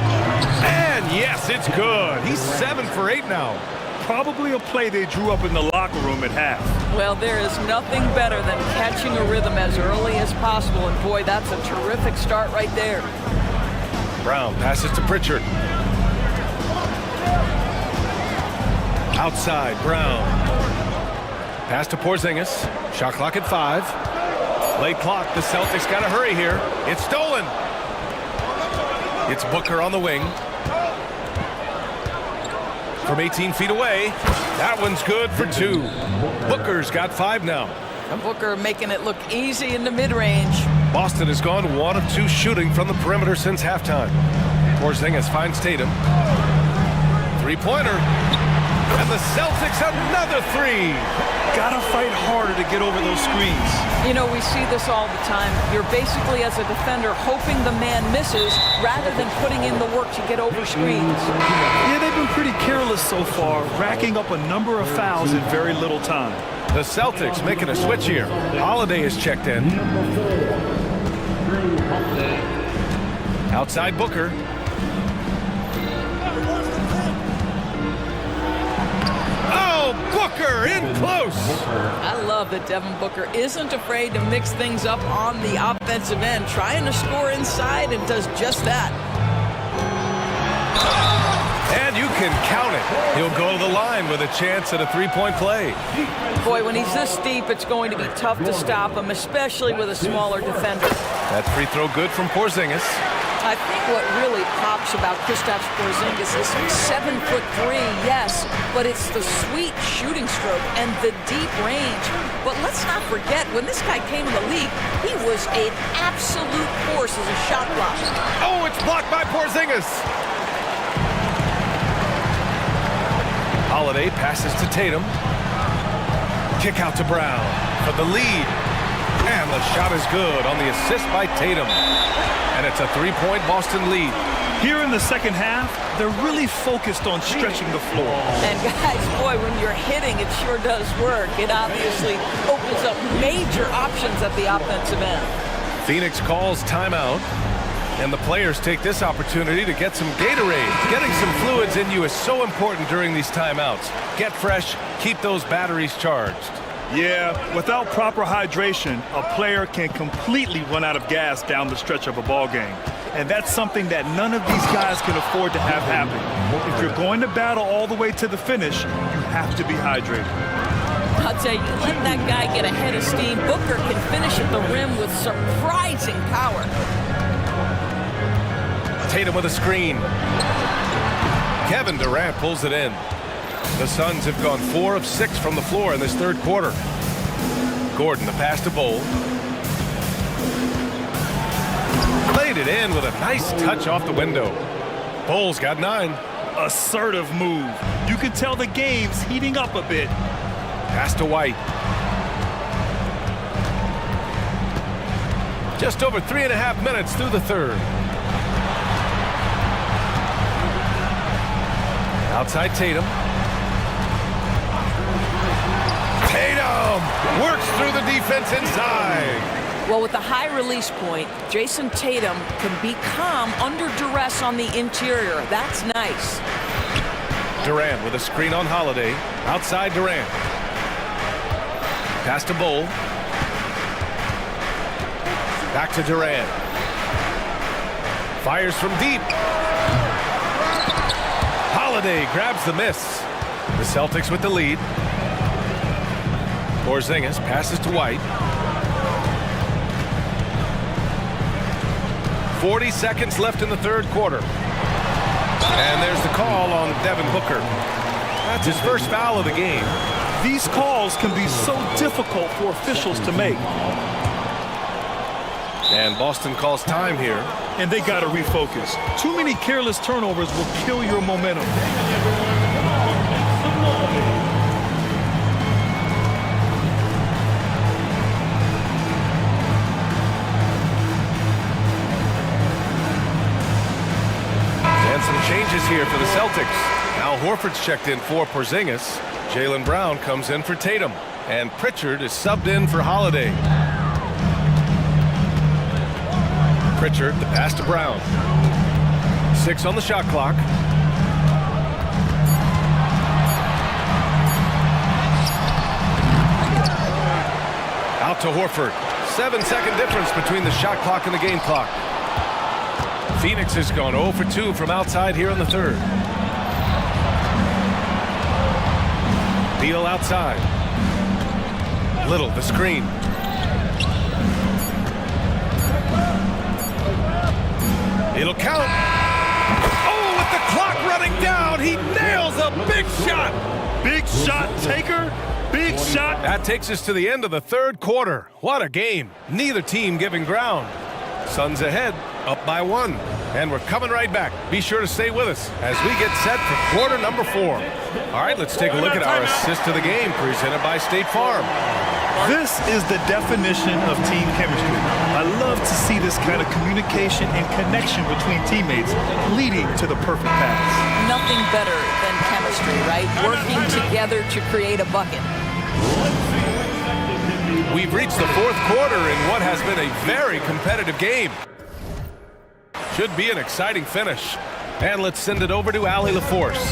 And yes, it's good. He's 7 for 8 now. Probably a play they drew up in the locker room at half. Well, there is nothing better than catching a rhythm as early as possible. And boy, that's a terrific start right there. Brown passes to Pritchard. Outside, Brown. Pass to Porzingis. Shot clock at 5. Late clock. The Celtics got to hurry here. It's stolen. It's Booker on the wing. From 18 feet away. That one's good for 2. Booker's got 5 now. And Booker making it look easy in the mid-range. Boston has gone 1 of 2 shooting from the perimeter since halftime. Porzingis finds Tatum. Three-pointer. And the Celtics another 3. Gotta fight harder to get over those screens. You know, we see this all the time. You're basically, as a defender, hoping the man misses rather than putting in the work to get over screens. Yeah, they've been pretty careless so far, racking up a number of fouls in very little time. The Celtics making a switch here. Holiday is checked in. Outside Booker. Oh, Oh, Booker in close. I love that Devin Booker isn't afraid to mix things up on the offensive end, trying to score inside, and does just that. And you can count it. He'll go to the line with a chance at a three-point play. Boy, when he's this deep, it's going to be tough to stop him, especially with a smaller defender. That free throw good from Porzingis. I think what really pops about Kristaps Porzingis is 7'3", yes, but it's the sweet shooting stroke and the deep range. But let's not forget, when this guy came in the league, he was an absolute force as a shot blocker. Oh, it's blocked by Porzingis. Holiday passes to Tatum. Kick out to Brown for the lead. And the shot is good on the assist by Tatum. And it's a three-point Boston lead. Here in the second half, they're really focused on stretching the floor. And guys, boy, when you're hitting, it sure does work. It obviously opens up major options at the offensive end. Phoenix calls timeout. And the players take this opportunity to get some Gatorade. Getting some fluids in you is so important during these timeouts. Get fresh, keep those batteries charged. Yeah, without proper hydration, a player can completely run out of gas down the stretch of a ball game. And that's something that none of these guys can afford to have happen. If you're going to battle all the way to the finish, you have to be hydrated. I'll tell you, let that guy get ahead of steam. Booker can finish at the rim with surprising power. Tatum with a screen. Kevin Durant pulls it in. The Suns have gone 4 of 6 from the floor in this third quarter. Gordon, the pass to Bol. Played it in with a nice touch off the window. Bol's got 9. Assertive move. You can tell the game's heating up a bit. Pass to White. Just over 3.5 minutes through the third. Outside Tatum. Tatum works through the defense inside. Well, with the high release point, Jason Tatum can be calm under duress on the interior. That's nice. Durant with a screen on Holiday. Outside Durant. Pass to Bol. Back to Durant. Fires from deep. Holiday grabs the miss. The Celtics with the lead. Porzingis passes to White. 40 seconds left in the third quarter. And there's the call on Devin Booker. That's his first foul of the game. These calls can be so difficult for officials to make. And Boston calls time here. And they got to refocus. Too many careless turnovers will kill your momentum. And some changes here for the Celtics. Now Horford's checked in for Porzingis. Jaylen Brown comes in for Tatum. And Pritchard is subbed in for Holiday. Pritchard, the pass to Brown. 6 on the shot clock. Out to Horford. 7-second difference between the shot clock and the game clock. Phoenix has gone 0 for 2 from outside here in the third. Beal outside. Little, the screen. It'll count. Oh, with the clock running down, he nails a big shot. Big shot taker. Big shot. That takes us to the end of the third quarter. What a game. Neither team giving ground. Suns ahead, up by 1. And we're coming right back. Be sure to stay with us as we get set for quarter number 4. All right, let's take a look at our assist of the game presented by State Farm. This is the definition of team chemistry. I love to see this kind of communication and connection between teammates leading to the perfect pass. Nothing better than chemistry, right? Working together to create a bucket. We've reached the fourth quarter in what has been a very competitive game. Should be an exciting finish. And let's send it over to Allie LaForce.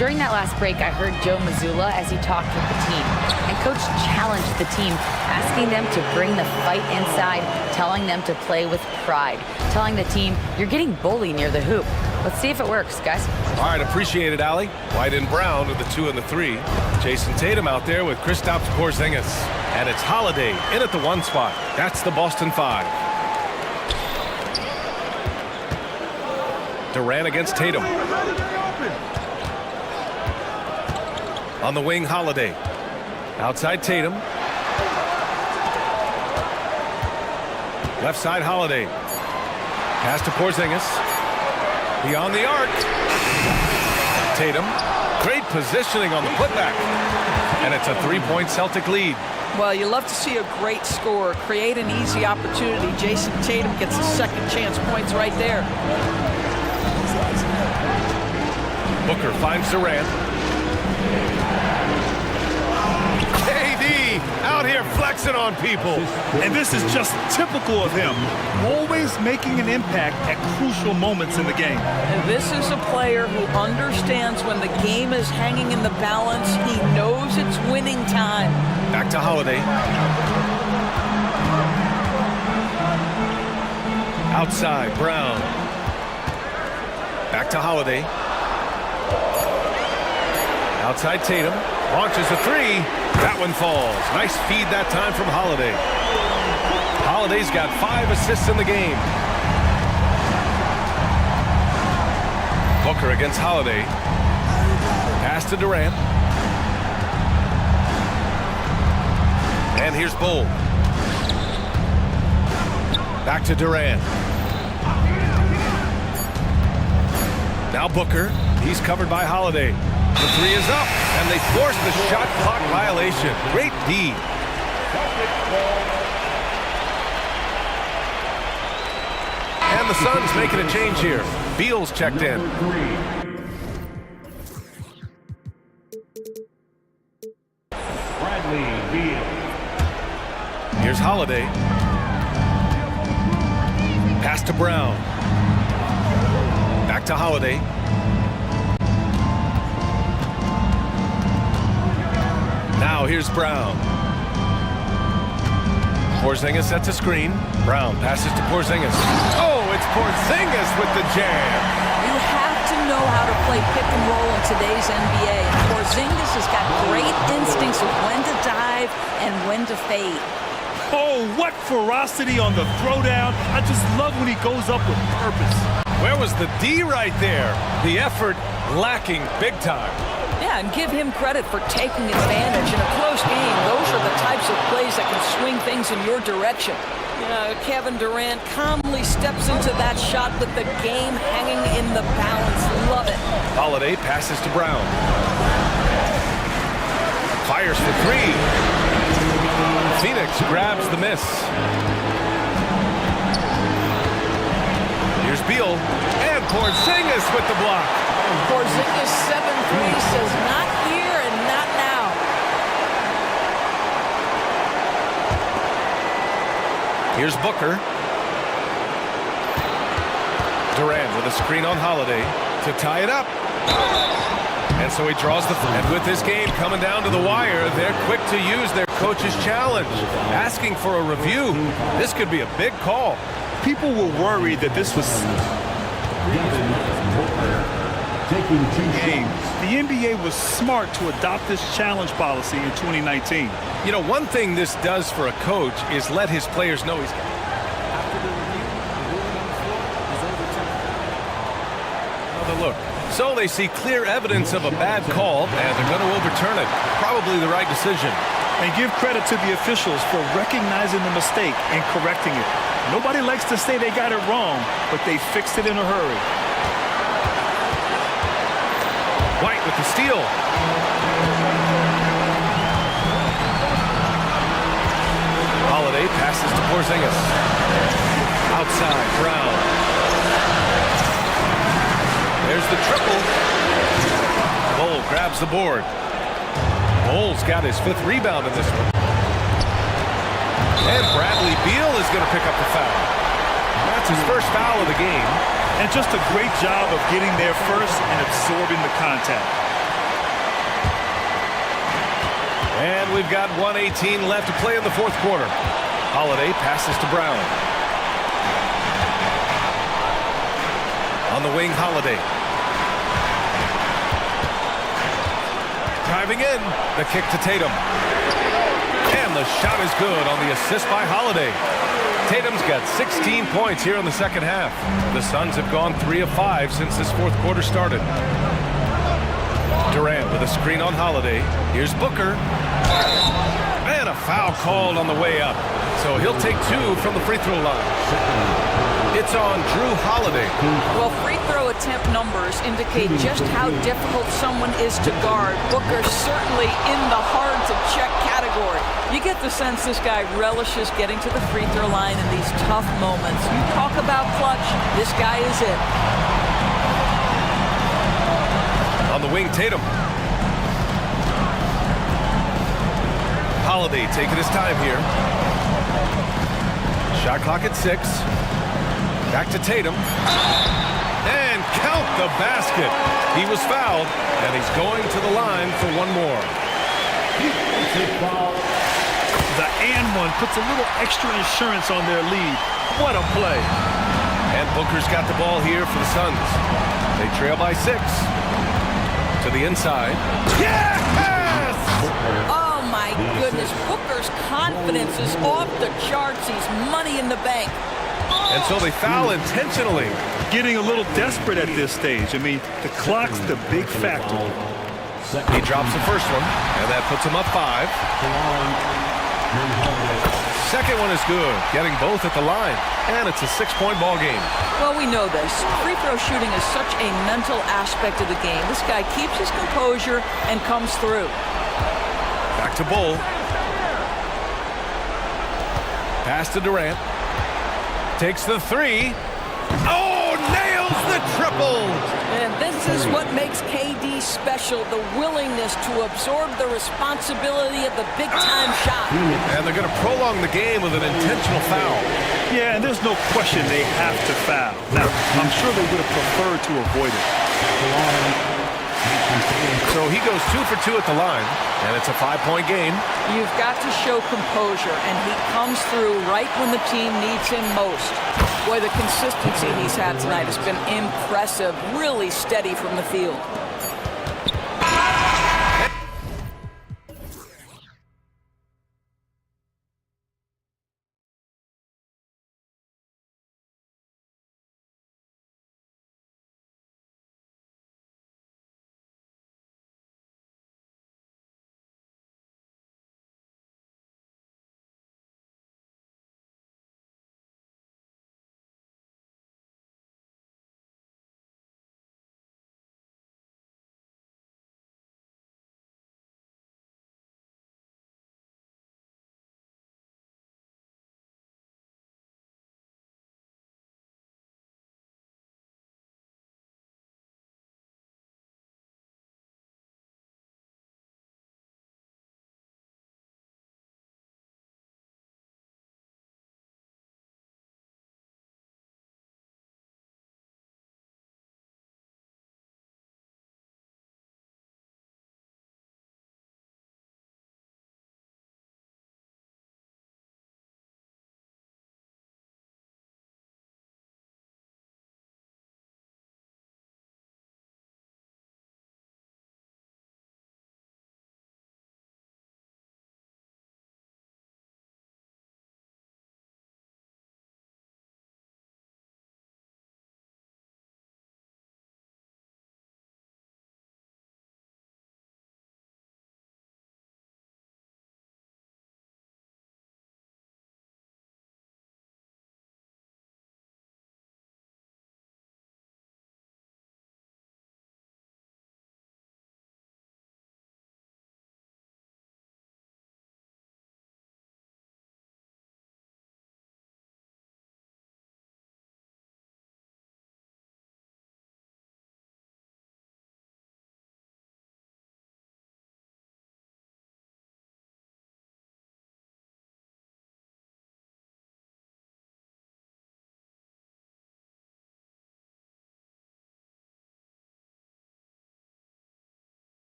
During that last break, I heard Joe Mazzulla as he talked with the team. And Coach challenged the team, asking them to bring the fight inside, telling them to play with pride, telling the team, you're getting bullied near the hoop. Let's see if it works, guys. All right, appreciate it, Allie. White and Brown with the 2 and the 3. Jason Tatum out there with Kristaps Porzingis. And it's Holiday in at the 1 spot. That's the Boston 5. Durant against Tatum. On the wing, Holiday. Outside Tatum. Left side, Holiday. Pass to Porzingis. Beyond the arc. Tatum. Great positioning on the putback. And it's a 3-point Celtic lead. Well, you love to see a great score create an easy opportunity. Jason Tatum gets a second chance points right there. Booker finds Durant. KD out here flexing on people. And this is just typical of him. Always making an impact at crucial moments in the game. And this is a player who understands when the game is hanging in the balance. He knows it's winning time. Back to Holiday. Outside, Brown. Back to Holiday. Outside Tatum. Launches a 3. That one falls. Nice feed that time from Holiday. Holiday's got 5 assists in the game. Booker against Holiday. Pass to Durant. And here's Bull. Back to Durant. Now Booker. He's covered by Holiday. The 3 is up, and they force the shot clock violation. Great D. And the Suns making a change here. Beal's checked in. Bradley Beal. Here's Holiday. Pass to Brown. Back to Holiday. Now here's Brown. Porzingis sets a screen. Brown passes to Porzingis. Oh, it's Porzingis with the jam. You have to know how to play pick and roll in today's NBA. And Porzingis has got great instincts of when to dive and when to fade. Oh, what ferocity on the throwdown. I just love when he goes up with purpose. Where was the D right there? The effort lacking big time. Yeah, and give him credit for taking advantage in a close game. Those are the types of plays that can swing things in your direction. Kevin Durant calmly steps into that shot with the game hanging in the balance. Love it. Holiday passes to Brown. Fires for 3. Phoenix grabs the miss. Here's Beal. And Porzingis with the block. Porzingis 7-3 says not here and not now. Here's Booker. Durant with a screen on Holiday to tie it up. And so he draws the... And with this game coming down to the wire, they're quick to use their coach's challenge. Asking for a review. This could be a big call. People were worried that this was... Taking 2 game. shots. The NBA was smart to adopt this challenge policy in 2019. You know, one thing this does for a coach is let his players know he's got. Another look. So they see clear evidence of a bad call, and they're going to overturn it. Probably the right decision. And give credit to the officials for recognizing the mistake and correcting it. Nobody likes to say they got it wrong, but they fixed it in a hurry. White with the steal. Holiday passes to Porzingis. Outside, Brown. There's the triple. Bull grabs the board. Bull's got his 5th rebound in this one. And Bradley Beal is going to pick up the foul. That's his first foul of the game. And just a great job of getting there first and absorbing the contact. And we've got 1:18 left to play in the fourth quarter. Holiday passes to Brown. On the wing, Holiday. Driving in, the kick to Tatum. And the shot is good on the assist by Holiday. Tatum's got 16 points here in the second half. The Suns have gone 3 of 5 since this fourth quarter started. Durant with a screen on Holiday. Here's Booker. And a foul called on the way up. So he'll take 2 from the free throw line. It's on Drew Holiday. Well, free throw attempt numbers indicate just how difficult someone is to guard. Booker certainly in the hard-to-check category. You get the sense this guy relishes getting to the free throw line in these tough moments. You talk about clutch, this guy is it. On the wing, Tatum. Holiday taking his time here. Shot clock at 6. Back to Tatum. And count the basket. He was fouled, and he's going to the line for one more. The and one puts a little extra insurance on their lead. What a play. And Booker's got the ball here for the Suns. They trail by 6. To the inside. Yes! Oh, my goodness. Booker's confidence is off the charts. He's money in the bank. And so they foul intentionally. Getting a little desperate at this stage. I mean, the clock's the big factor. He drops the first one, and that puts him up 5. Second one is good, getting both at the line. And it's a 6-point ball game. Well, we know this. Free throw shooting is such a mental aspect of the game. This guy keeps his composure and comes through. Back to Bull. Pass to Durant. Takes the 3. Oh, nails the triple! And this is what makes KD special, the willingness to absorb the responsibility of the big-time shot. And they're going to prolong the game with an intentional foul. Yeah, and there's no question they have to foul. Now, I'm sure they would have preferred to avoid it. So he goes 2 for 2 at the line, and it's a 5-point game. You've got to show composure, and he comes through right when the team needs him most. Boy, the consistency he's had tonight has been impressive, really steady from the field.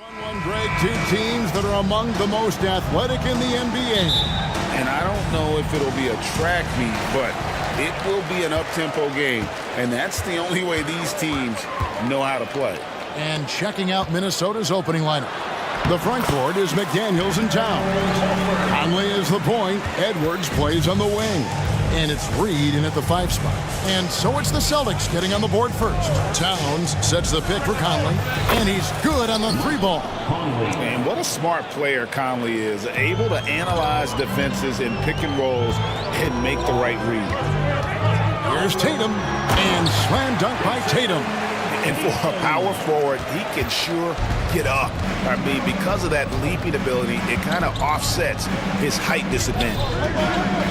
One break, two teams that are among the most athletic in the NBA. And I don't know if it'll be a track meet, but it will be an up-tempo game. And that's the only way these teams know how to play. And checking out Minnesota's opening lineup. The front court is McDaniels and Towns. Conley is the point. Edwards plays on the wing. And it's Reed in at the 5 spot. And so it's the Celtics getting on the board first. Towns sets the pick for Conley, and he's good on the 3 ball. And what a smart player Conley is, able to analyze defenses in pick and rolls and make the right read. Here's Tatum, and slam dunk by Tatum. And for a power forward, he can sure get up. I mean, because of that leaping ability, it kind of offsets his height disadvantage.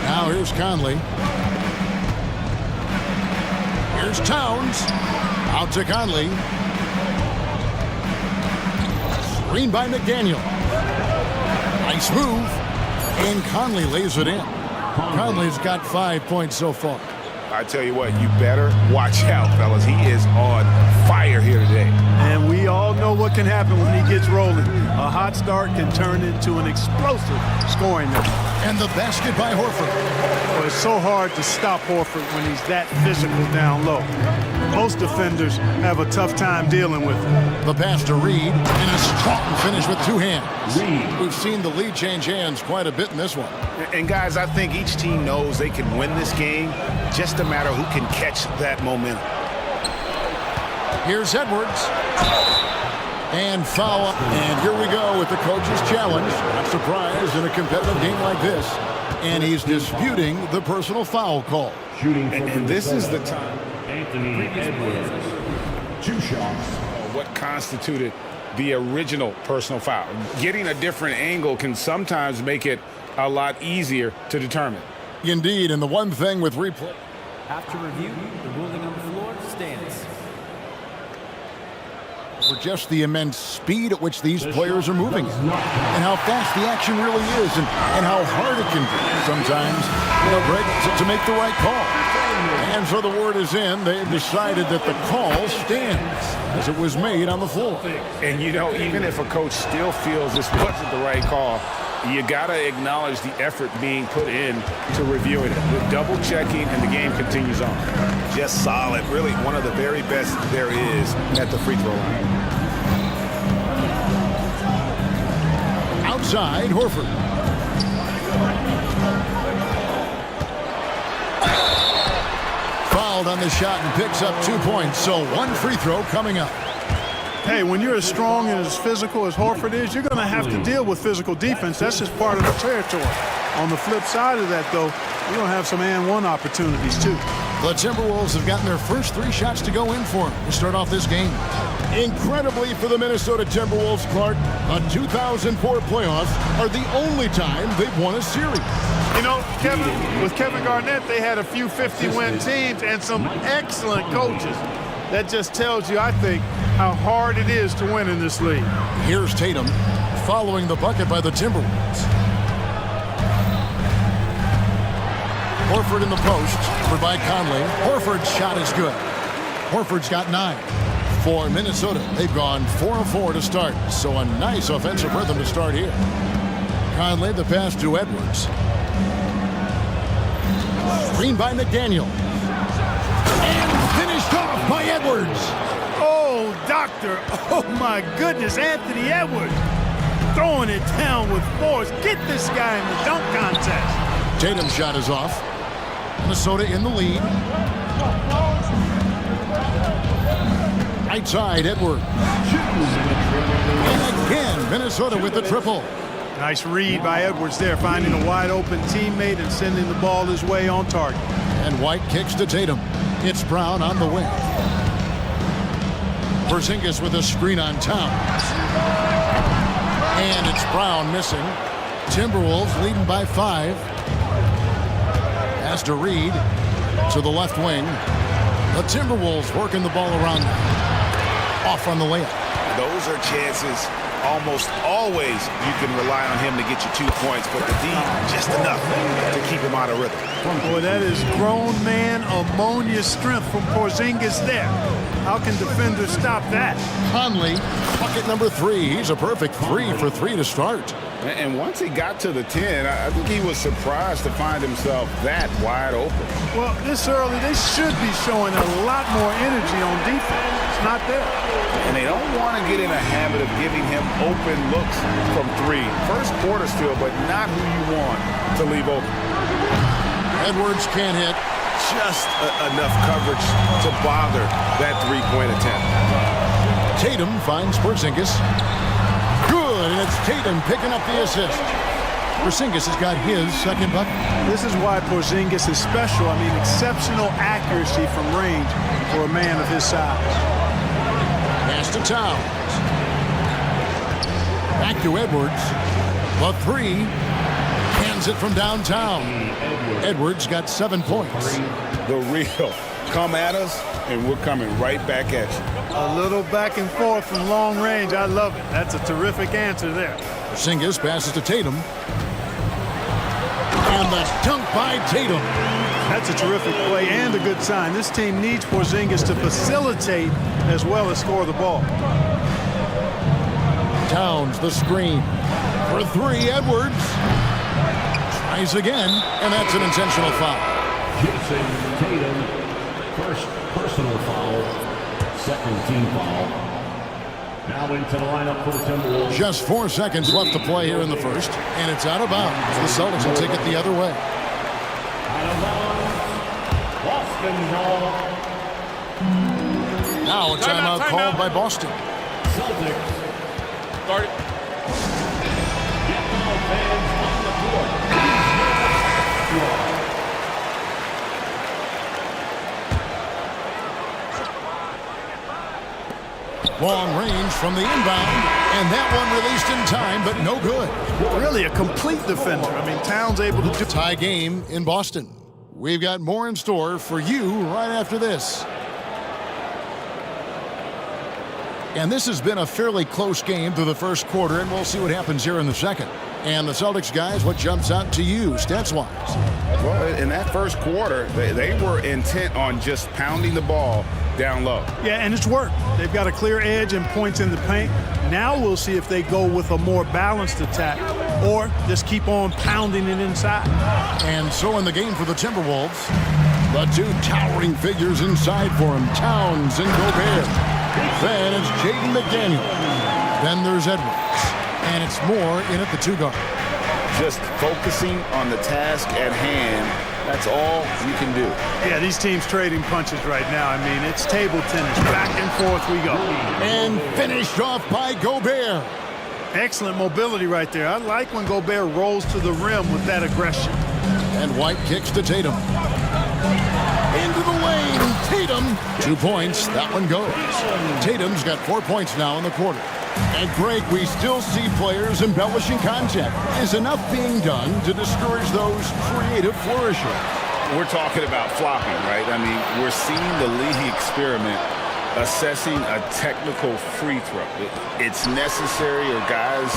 Now here's Conley. Here's Towns. Out to Conley. Screen by McDaniel. Nice move. And Conley lays it in. Conley's got 5 points so far. I tell you what, you better watch out, fellas. He is on fire here today. And we all know what can happen when he gets rolling. A hot start can turn into an explosive scoring night. And the basket by Horford. Well, it's so hard to stop Horford when he's that physical down low. Most defenders have a tough time dealing with him. The pass to Reed, and a strong finish with 2 hands. We've seen the lead change hands quite a bit in this one. And guys, I think each team knows they can win this game, just a matter who can catch that momentum. Here's Edwards. And foul. And here we go with the coach's challenge. Not surprised in a competitive game like this. And he's disputing the personal foul call. And this is the time. Anthony Edwards. 2 shots. What constituted the original personal foul? Getting a different angle can sometimes make it a lot easier to determine. Indeed, and the one thing with replay. After review, the ruling on the floor stands. For just the immense speed at which these players are moving and how fast the action really is and how hard it can be sometimes, Greg, to make the right call. And so the word is in. They've decided that the call stands as it was made on the floor. And, you know, even if a coach still feels this wasn't the right call, you got to acknowledge the effort being put in to reviewing it. With double checking, and the game continues on. Just solid. Really one of the very best there is at the free throw line. Outside, Horford. Fouled on the shot and picks up 2 points. So 1 free throw coming up. Hey, when you're as strong and as physical as Horford is, you're going to have to deal with physical defense. That's just part of the territory. On the flip side of that, though, you're going to have some and-one opportunities, too. The Timberwolves have gotten their first 3 shots to go in for them to start off this game. Incredibly for the Minnesota Timberwolves, Clark, the 2004 playoffs are the only time they've won a series. You know, with Kevin Garnett, they had a few 50-win teams and some excellent coaches. That just tells you, I think, how hard it is to win in this league. Here's Tatum following the bucket by the Timberwolves. Horford in the post, covered by Conley. Horford's shot is good. Horford's got 9. For Minnesota, they've gone 4 of 4 to start, so a nice offensive rhythm to start here. Conley, the pass to Edwards. Screen by McDaniel. And finished off by Edwards. Oh, doctor. Oh, my goodness. Anthony Edwards throwing it down with force. Get this guy in the dunk contest. Tatum's shot is off. Minnesota in the lead. Right side, Edwards. And again, Minnesota with the triple. Nice read by Edwards there, finding a wide-open teammate and sending the ball his way on target. And White kicks to Tatum. It's Brown on the wing. Porzingis with a screen on Towns. And it's Brown missing. Timberwolves leading by 5. Pass to Reed to the left wing. The Timberwolves working the ball around. Off on the layup. Those are chances almost always you can rely on him to get you 2 points, but the D, just enough to keep him out of rhythm. Boy, that is grown man ammonia strength from Porzingis there. How can defenders stop that? Conley, bucket number 3. He's a perfect 3 for 3 to start. And once he got to the 10, I think he was surprised to find himself that wide open. Well, this early, they should be showing a lot more energy on defense. It's not there. And they don't want to get in a habit of giving him open looks from 3. First quarter still, but not who you want to leave open. Edwards can't hit. Just enough coverage to bother that 3-point attempt. Tatum finds Porzingis. Good, and it's Tatum picking up the assist. Porzingis has got his second bucket. This is why Porzingis is special. I mean, exceptional accuracy from range for a man of his size. Pass to Towns. Back to Edwards. The 3. Hands it from downtown. Edwards got 7 points. The real. Come at us, and we're coming right back at you. A little back and forth from long range. I love it. That's a terrific answer there. Porzingis passes to Tatum. And the dunk by Tatum. That's a terrific play and a good sign. This team needs Porzingis to facilitate as well as score the ball. Towns the screen. For 3, Edwards. Tries again, and that's an intentional foul. Jason Tatum, first personal foul, second team foul. Now into the lineup for the Timberwolves. Just 4 seconds left to play here in the first, and it's out of bounds. The Celtics will take it the other way. Out of bounds, Boston ball. Now a timeout called by Boston. Celtics. Start it. Get all fans on the court. Long range from the inbound, and that one released in time, but no good. Really a complete defender. I mean, Towns able to do... Tie game in Boston. We've got more in store for you right after this. And this has been a fairly close game through the first quarter, and we'll see what happens here in the second. And the Celtics guys, what jumps out to you stats-wise? Well, in that first quarter, they were intent on just pounding the ball down low. Yeah, and it's worked. They've got a clear edge and points in the paint. Now we'll see if they go with a more balanced attack or just keep on pounding it inside. And so in the game for the Timberwolves, the 2 towering figures inside for him, Towns and Gobert. Then it's Jaden McDaniel. Then there's Edwards. And it's more in at the 2 guard. Just focusing on the task at hand. That's all you can do. Yeah, these teams trading punches right now. I mean, it's table tennis. Back and forth we go. And finished off by Gobert. Excellent mobility right there. I like when Gobert rolls to the rim with that aggression. And White kicks to Tatum. Into the lane, Tatum. 2 points, that one goes. Tatum's got 4 points now in the quarter. And Greg, we still see players embellishing contact. Is enough being done to discourage those creative flourishes? We're talking about flopping, right? I mean, we're seeing the league experiment assessing a technical free throw. It's necessary or guys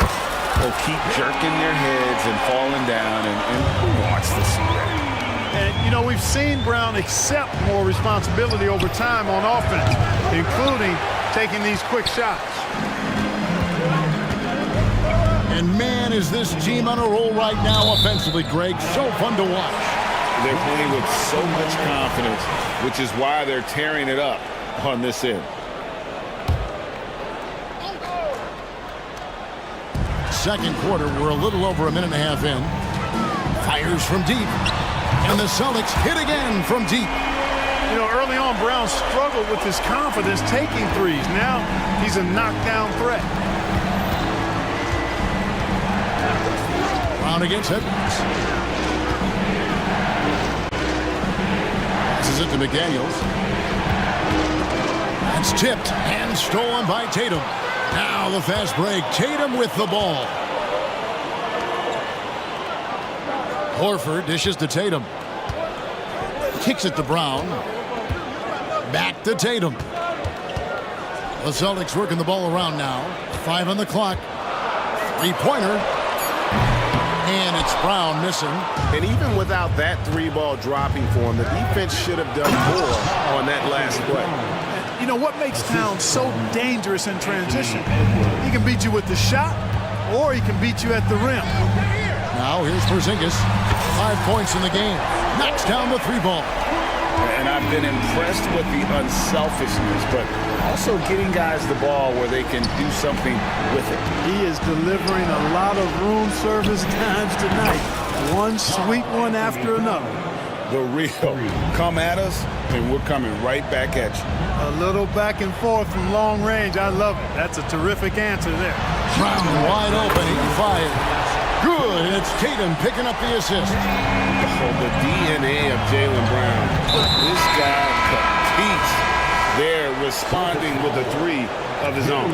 will keep jerking their heads and falling down, and who wants to see that? And, you know, we've seen Brown accept more responsibility over time on offense, including taking these quick shots. And man, is this team on a roll right now offensively, Greg. So fun to watch. They're playing with so much confidence, which is why they're tearing it up on this end. Second quarter, we're a little over a minute and a half in. Fires from deep. And the Celtics hit again from deep. You know, early on, Brown struggled with his confidence taking threes. Now he's a knockdown threat. Brown against Edwards. Passes it to McDaniels. That's tipped and stolen by Tatum. Now the fast break. Tatum with the ball. Horford dishes to Tatum. Kicks it to Brown. Back to Tatum. The Celtics working the ball around now. 5 on the clock. Three-pointer. And it's Brown missing. And even without that three ball dropping for him, the defense should have done more on that last play. You know what makes Towns so dangerous in transition? He can beat you with the shot, or he can beat you at the rim. Now here's Porzingis. 5 points in the game. Knocks down the three ball. And I've been impressed with the unselfishness, but also getting guys the ball where they can do something with it. He is delivering a lot of room service times tonight. One sweet one after another. The real. Come at us, and we're coming right back at you. A little back and forth from long range. I love it. That's a terrific answer there. Brown wide open. He fires. Good. And it's Tatum picking up the assist. Oh, the DNA of Jaylen Brown. This guy competes. They're responding with a three of his own.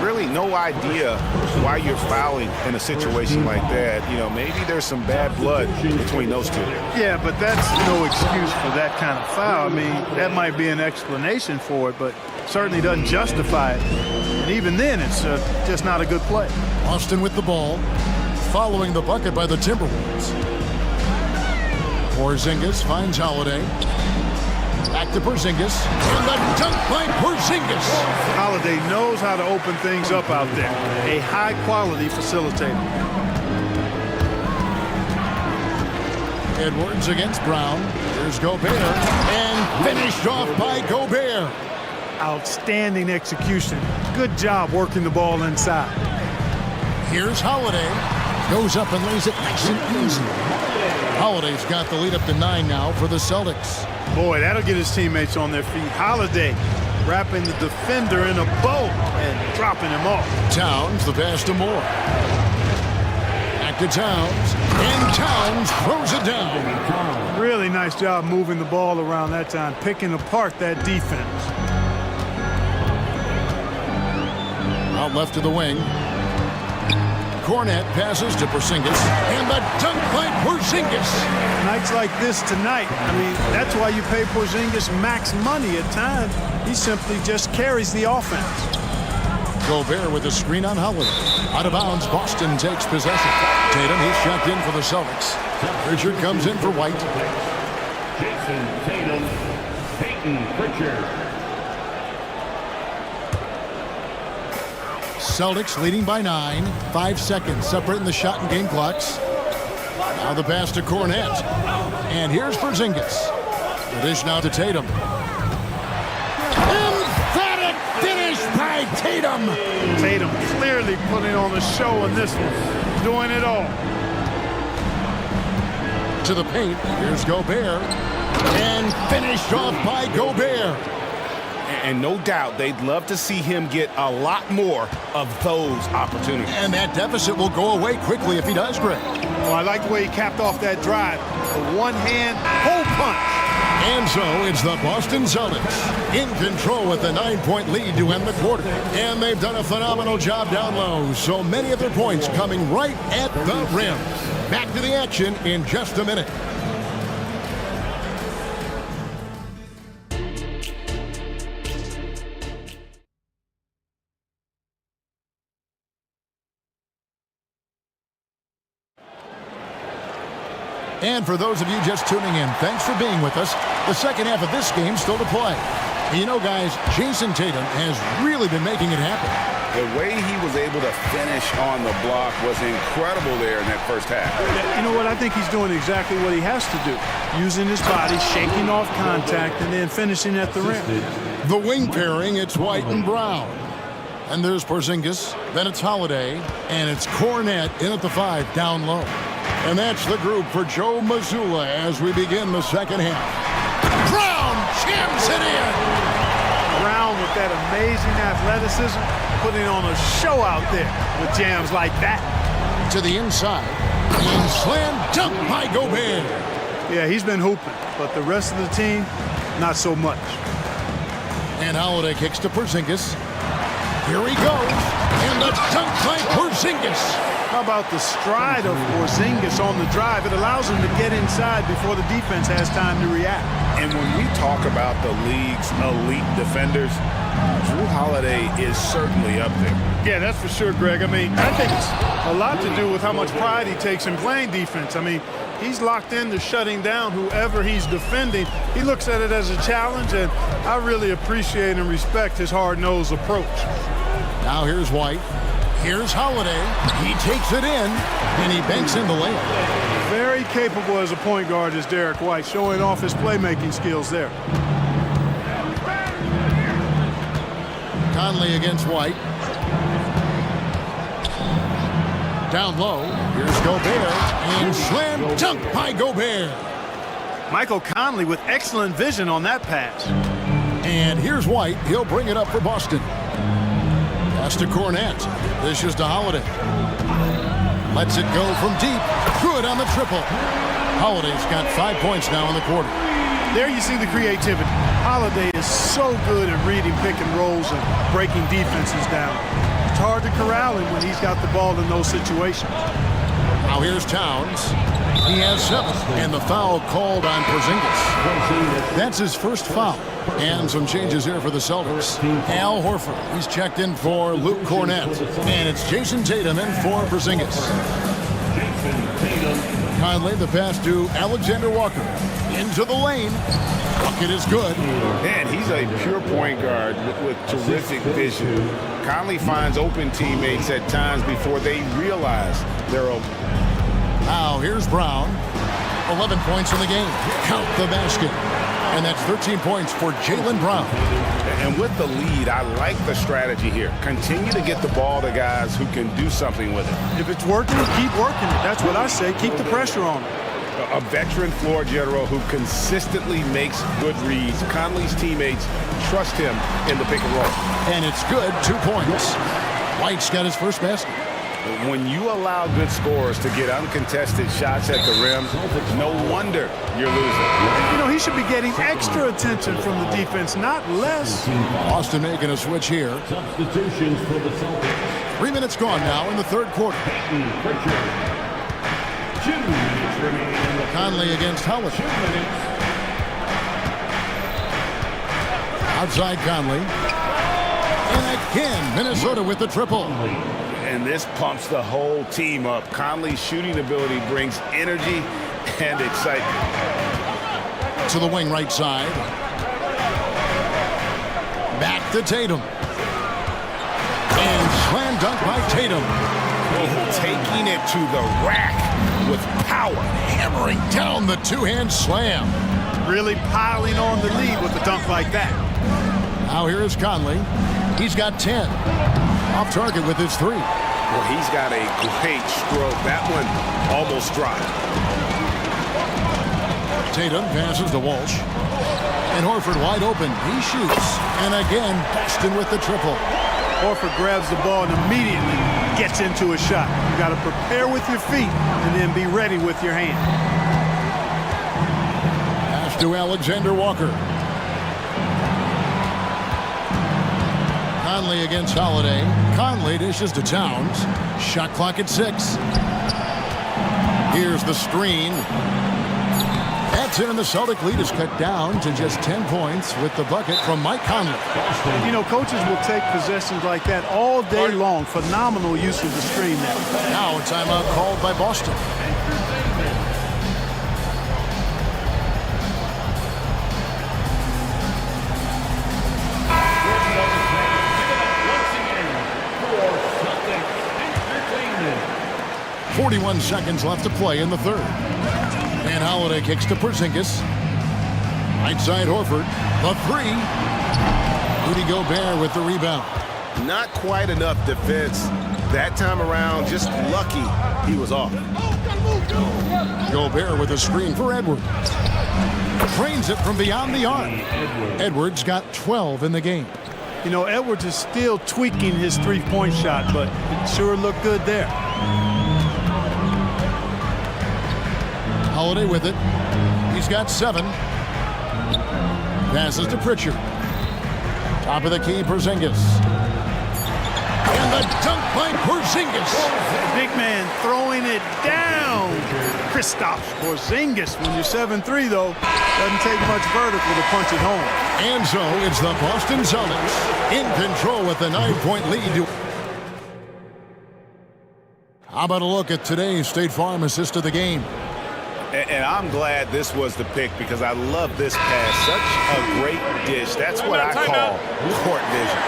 Really no idea why you're fouling in a situation like that. You know, maybe there's some bad blood between those two. Yeah, but that's no excuse for that kind of foul. I mean, that might be an explanation for it, but certainly doesn't justify it. And even then, it's just not a good play. Austin with the ball, following the bucket by the Timberwolves. Porzingis finds Holiday. Back to Porzingis. And the dunk by Porzingis. Holiday knows how to open things up out there. A high-quality facilitator. Edwards against Brown. Here's Gobert. And finished off by Gobert. Outstanding execution. Good job working the ball inside. Here's Holiday. Goes up and lays it nice and easy. Holiday's got the lead up to 9 now for the Celtics. Boy, that'll get his teammates on their feet. Holiday wrapping the defender in a bow and dropping him off. Towns, the pass to Moore. Back to Towns. And Towns throws it down. Really nice job moving the ball around that time, picking apart that defense. Out left to the wing. Cornet passes to Porzingis, and the dunk by Porzingis. Nights like this tonight, I mean, that's why you pay Porzingis max money at times. He simply just carries the offense. Gobert with a screen on Holiday. Out of bounds, Boston takes possession. Tatum, he's checked in for the Celtics. Pritchard comes in for White. Jason Tatum, Peyton Pritchard. Celtics leading by 9. 5 seconds separating the shot and game clocks. Now the pass to Cornet. And here's Porzingis. The dish now to Tatum. Emphatic finish by Tatum. Tatum clearly putting on the show in this one. Doing it all. To the paint. Here's Gobert. And finished off by Gobert. And no doubt they'd love to see him get a lot more of those opportunities. And that deficit will go away quickly if he does, Greg. Well, I like the way he capped off that drive. A one-hand hole punch. And so it's the Boston Celtics in control with a 9-point lead to end the quarter. And they've done a phenomenal job down low. So many of their points coming right at the rim. Back to the action in just a minute. And for those of you just tuning in, thanks for being with us. The second half of this game still to play. You know, guys, Jason Tatum has really been making it happen. The way he was able to finish on the block was incredible there in that first half. You know what? I think he's doing exactly what he has to do. Using his body, shaking off contact, and then finishing at the rim. The wing pairing, it's White and Brown. And there's Porzingis, then it's Holiday, and it's Cornet in at the 5, down low. And that's the group for Joe Mazzulla as we begin the second half. Brown jams it in! Brown with that amazing athleticism, putting on a show out there with jams like that. To the inside, and slam dunk by Gobert. Yeah, he's been hooping, but the rest of the team, not so much. And Holiday kicks to Porzingis. Here he goes, and And a dunk by Porzingis. How about the stride of Porzingis on the drive? It allows him to get inside before the defense has time to react. And when we talk about the league's elite defenders, Drew Holiday is certainly up there. Yeah, that's for sure, Greg. I mean, I think it's a lot to do with how much pride he takes in playing defense. I mean, he's locked into shutting down whoever he's defending. He looks at it as a challenge, and I really appreciate and respect his hard-nosed approach. Now here's White. Here's Holiday. He takes it in, and he banks in the layup. Very capable as a point guard is Derek White, showing off his playmaking skills there. Conley against White. Down low. Here's Gobert. And slam dunk by Gobert. Michael Conley with excellent vision on that pass. And here's White. He'll bring it up for Boston. Pass to Cornette. This is to Holiday. Lets it go from deep. Good on the triple. Holiday's got 5 points now in the quarter. There you see the creativity. Holiday is so good at reading pick and rolls and breaking defenses down. It's hard to corral him when he's got the ball in those situations. Now here's Towns. He has 7, and the foul called on Porzingis. That's his first foul. And some changes here for the Celtics. Al Horford, he's checked in for Luke Cornette. And it's Jason Tatum in for Porzingis. Conley, the pass to Alexander Walker. Into the lane. Bucket is good. Man, he's a pure point guard with terrific vision. Conley finds open teammates at times before they realize they're open. Now here's Brown. 11 points in the game. Count the basket. And that's 13 points for Jaylen Brown. And with the lead, I like the strategy here. Continue to get the ball to guys who can do something with it. If it's working, keep working it. That's what I say. Keep the pressure on it. A veteran floor general who consistently makes good reads. Conley's teammates trust him in the pick and roll. And it's good, 2 points. White's got his first basket. When you allow good scorers to get uncontested shots at the rim, no wonder you're losing. You know, he should be getting extra attention from the defense, not less. Austin making a switch here. Substitutions for the Celtics. 3 minutes gone now in the third quarter. Conley against Holiday. Outside Conley. And again, Minnesota with the triple. And this pumps the whole team up. Conley's shooting ability brings energy and excitement. To the wing right side. Back to Tatum. And slam dunk by Tatum. Taking it to the rack with power. Hammering down the two-hand slam. Really piling on the lead with a dunk like that. Now here is Conley. He's got 10. Off target with his 3. Well, he's got a great stroke. That one almost dropped. Tatum passes to Walsh. And Horford wide open. He shoots. And again, Boston with the triple. Horford grabs the ball and immediately gets into a shot. You got to prepare with your feet and then be ready with your hand. Pass to Alexander Walker. Conley against Holiday. Conley dishes to Towns. Shot clock at 6. Here's the screen. That's it, and the Celtic lead is cut down to just 10 points with the bucket from Mike Conley. You know, coaches will take possessions like that all day long. Phenomenal use of the screen there. Now a timeout called by Boston. For 41 seconds left to play in the third. And Holiday kicks to Porzingis. Right side Horford. The 3. Rudy Gobert with the rebound. Not quite enough defense that time around. Just lucky he was off. Gobert with a screen for Edwards. Trains it from beyond the arc. Edwards got 12 in the game. You know, Edwards is still tweaking his three-point shot, but it sure looked good there. Holiday with it. He's got 7. Passes to Pritchard. Top of the key, Porzingis. And And the dunk by Porzingis. Big man throwing it down. Kristaps Porzingis. When you're 7'3", though, doesn't take much vertical to punch it home. And so it's the Boston Celtics in control with the 9-point lead. How about a look at today's State Farm assist of the game? And I'm glad this was the pick because I love this pass. Such a great dish. That's what I call court vision.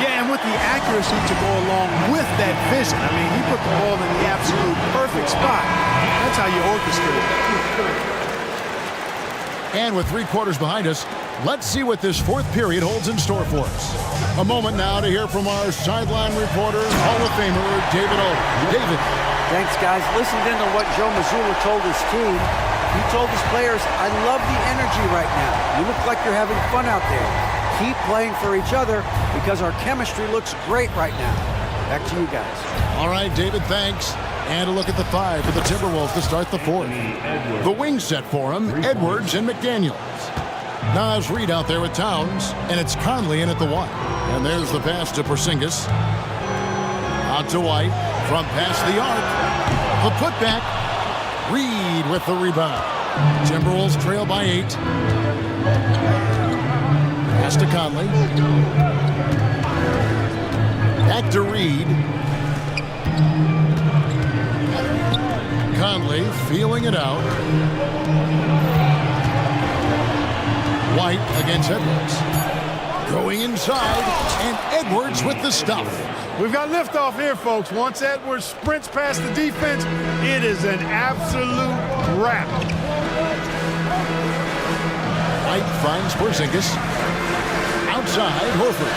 Yeah, and with the accuracy to go along with that vision. I mean, he put the ball in the absolute perfect spot. That's how you orchestrate it. And with 3 quarters behind us, let's see what this 4th period holds in store for us. A moment now to hear from our sideline reporter, Hall of Famer David O. David. Thanks, guys. Listened in to what Joe Mazzulla told his team. He told his players, I love the energy right now. You look like you're having fun out there. Keep playing for each other because our chemistry looks great right now. Back to you guys. All right, David, thanks. And a look at the 5 for the Timberwolves to start the 4th. The wing set for him, Edwards and McDaniels. Nas Reed out there with Towns, and it's Conley in at the 1. And there's the pass to Porzingis. Out to White, from past the arc. The putback. Reed with the rebound. Timberwolves trail by 8. Pass to Conley. Back to Reed. Conley feeling it out. White against Edwards. Going inside, and Edwards with the stuff. We've got liftoff here, folks. Once Edwards sprints past the defense, it is an absolute wrap. White finds Porzingis. Outside, Horford.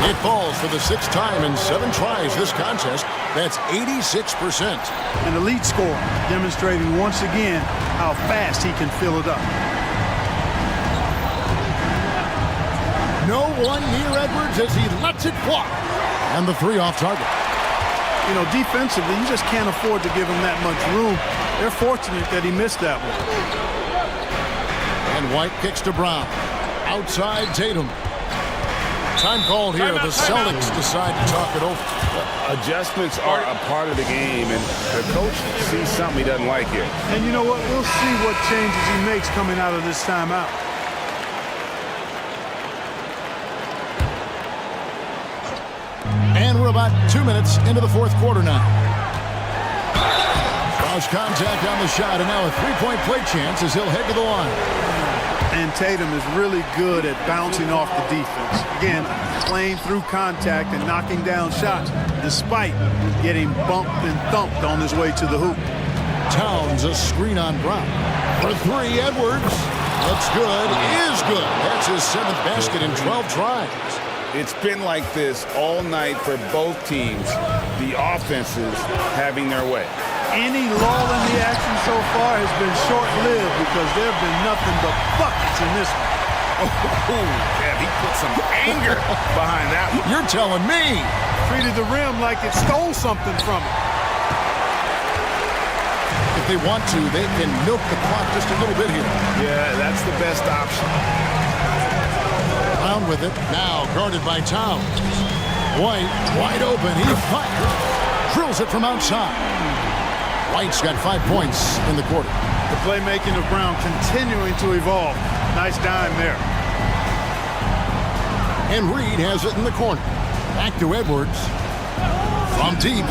It falls for the 6th time in 7 tries this contest. That's 86%. An elite scorer, demonstrating once again how fast he can fill it up. No one near Edwards as he lets it fly. And the 3 off target. You know, defensively, you just can't afford to give him that much room. They're fortunate that he missed that one. And White kicks to Brown. Outside Tatum. Time called here. The Celtics decide to talk it over. Adjustments are a part of the game, and the coach sees something he doesn't like here. And you know what? We'll see what changes he makes coming out of this timeout. And we're about 2 minutes into the 4th quarter now. Lost contact on the shot, and now a 3-point play chance as he'll head to the line. And Tatum is really good at bouncing off the defense. Again, playing through contact and knocking down shots, despite getting bumped and thumped on his way to the hoop. Towns a screen on Brown. For 3, Edwards. Looks good. Is good. That's his 7th basket in 12 tries. It's been like this all night for both teams. The offenses having their way. Any lull in the action so far has been short-lived because there have been nothing but buckets in this one. Oh, yeah, he put some anger behind that one. You're telling me. Treated the rim like it stole something from him. If they want to, they can milk the clock just a little bit here. Yeah, that's the best option. Brown with it. Now guarded by Towns. White, wide open. He fires. Drills it from outside. White's got 5 points in the quarter. The playmaking of Brown continuing to evolve. Nice dime there. And Reed has it in the corner. Back to Edwards. From deep.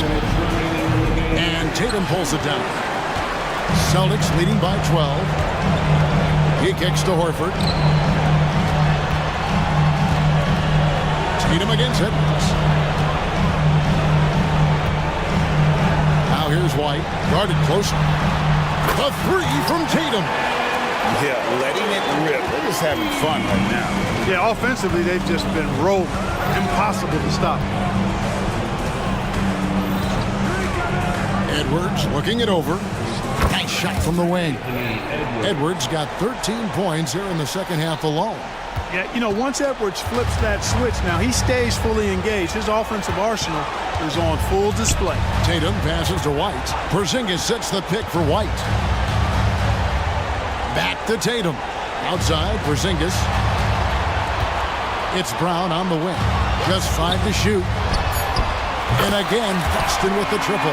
And Tatum pulls it down. Celtics leading by 12. He kicks to Horford. Tatum against Edwards. Now here's White. Guarded close. A 3 from Tatum. Yeah, letting it rip. They're just having fun right now. Yeah, offensively, they've just been rolling. Impossible to stop. Edwards looking it over. Nice shot from the wing. Edwards got 13 points here in the 2nd half alone. Yeah, you know, once Edwards flips that switch now, he stays fully engaged. His offensive arsenal is on full display. Tatum passes to White. Porzingis sets the pick for White. Back to Tatum. Outside, Porzingis. It's Brown on the wing. Just 5 to shoot. And again, Boston with the triple.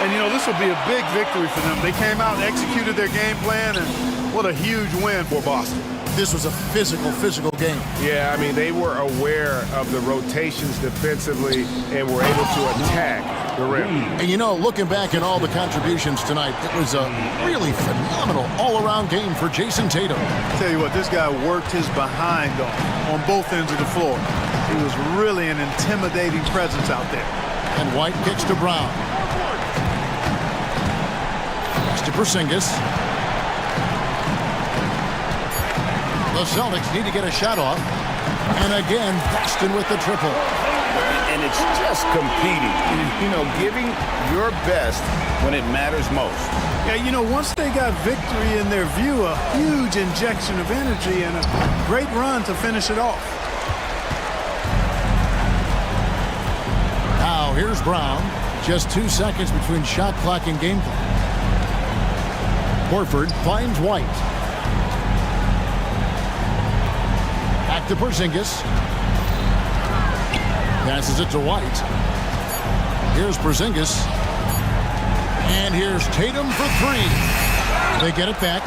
And, you know, this will be a big victory for them. They came out and executed their game plan, and what a huge win for Boston. This was a physical game. Yeah, I mean, they were aware of the rotations defensively and were able to attack the rim. And, you know, looking back at all the contributions tonight, it was a really phenomenal all-around game for Jason Tatum. Tell you what, this guy worked his behind off on both ends of the floor. He was really an intimidating presence out there. And White kicks to Brown. Pass to Porzingis. The Celtics need to get a shot off. And again, Boston with the triple. And it's just competing, you know, giving your best when it matters most. Yeah, you know, once they got victory in their view, a huge injection of energy and a great run to finish it off. Now here's Brown. Just 2 seconds between shot clock and game clock. Horford finds White. Back to Porzingis. Passes it to White. Here's Porzingis. And here's Tatum for 3. They get it back.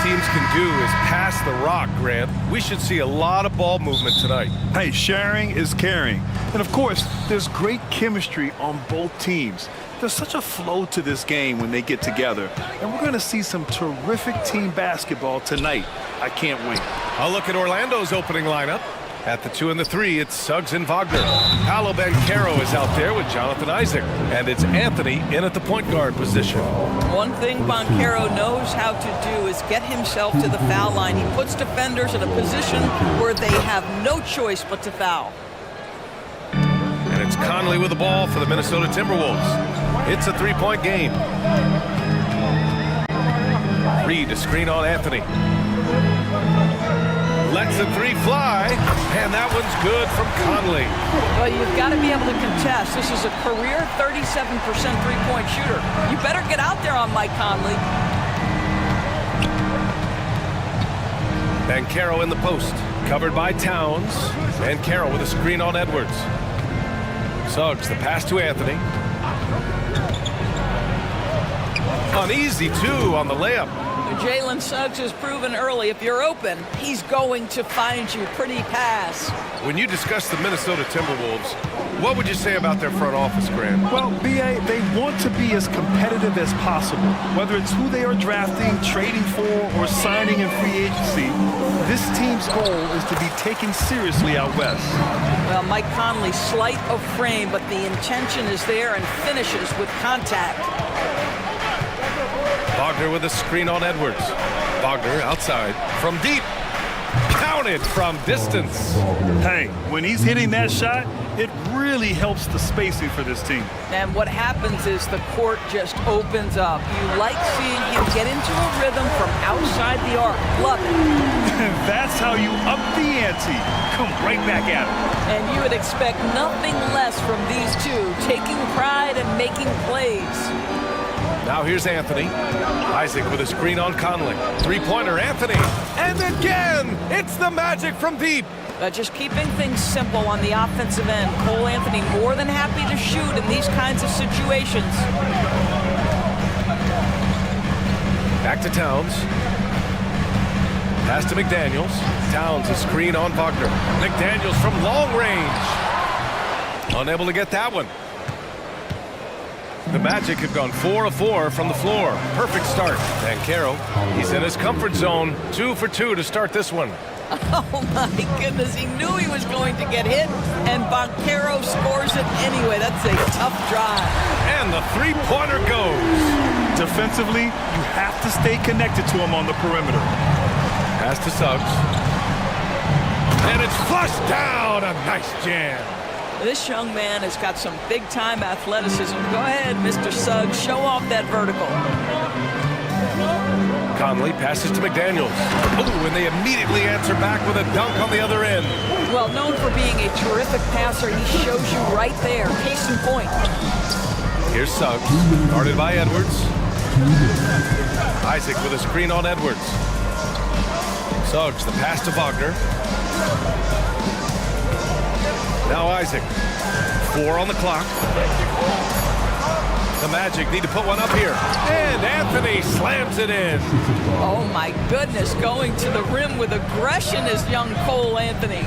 teams can do is pass the rock, Grant. We should see a lot of ball movement tonight. Hey, sharing is caring. And of course, there's great chemistry on both teams. There's such a flow to this game when they get together. And we're going to see some terrific team basketball tonight. I can't wait. A look at Orlando's opening lineup. At the 2 and the 3, it's Suggs and Wagner. Paolo Banchero is out there with Jonathan Isaac. And it's Anthony in at the point guard position. One thing Banchero knows how to do is get himself to the foul line. He puts defenders in a position where they have no choice but to foul. And it's Conley with the ball for the Minnesota Timberwolves. It's a three-point game. Reed to screen on Anthony. Lets the three fly, and that one's good from Conley. Well, you've got to be able to contest. This is a career 37% three-point shooter. You better get out there on Mike Conley. Banchero in the post, covered by Towns. Banchero with a screen on Edwards. Suggs, the pass to Anthony. Uneasy, too, on the layup. Jalen Suggs has proven early, if you're open, he's going to find you. Pretty pass. When you discuss the Minnesota Timberwolves, what would you say about their front office, Grant? Well, B.A., they want to be as competitive as possible. Whether it's who they are drafting, trading for, or signing in free agency, this team's goal is to be taken seriously out west. Well, Mike Conley, slight of frame, but the intention is there and finishes with contact. Wagner with a screen on Edwards. Wagner outside from deep. Counted from distance. Hey, when he's hitting that shot, it really helps the spacing for this team. And what happens is the court just opens up. You like seeing him get into a rhythm from outside the arc. Love it. That's how you up the ante. Come right back at him. And you would expect nothing less from these two, taking pride and making plays. Now here's Anthony. Isaac with a screen on Conley. Three-pointer, Anthony. And again, it's the magic from deep. Just keeping things simple on the offensive end. Cole Anthony more than happy to shoot in these kinds of situations. Back to Towns. Pass to McDaniels. Towns a screen on Wagner. McDaniels from long range. Unable to get that one. The Magic have gone 4 of 4 from the floor. Perfect start. Banchero, he's in his comfort zone. 2 for 2 to start this one. Oh my goodness, he knew he was going to get hit, and Banchero scores it anyway. That's a tough drive. And the three-pointer goes. Defensively, you have to stay connected to him on the perimeter. Pass to Suggs. And it's flushed down. A nice jam. This young man has got some big-time athleticism. Go ahead, Mr. Suggs. Show off that vertical. Conley passes to McDaniels. Oh, and they immediately answer back with a dunk on the other end. Well, known for being a terrific passer, he shows you right there. Case in point. Here's Suggs, guarded by Edwards. Isaac with a screen on Edwards. Suggs, the pass to Wagner. Now Isaac. 4 on the clock. The Magic need to put one up here. And Anthony slams it in. Oh, my goodness. Going to the rim with aggression is young Cole Anthony.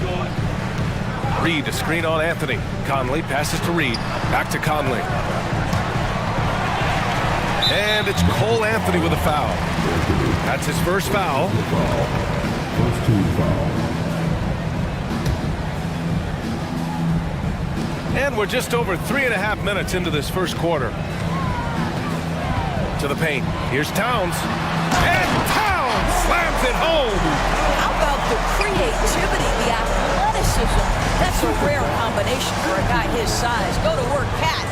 Reed, a screen on Anthony. Conley passes to Reed. Back to Conley. And it's Cole Anthony with a foul. That's his first foul. First team foul. And we're just over 3.5 minutes into this first quarter. To the paint. Here's Towns. And Towns slams it home. How about the creativity, the athleticism? That's a rare combination for a guy his size. Go to work, Cat.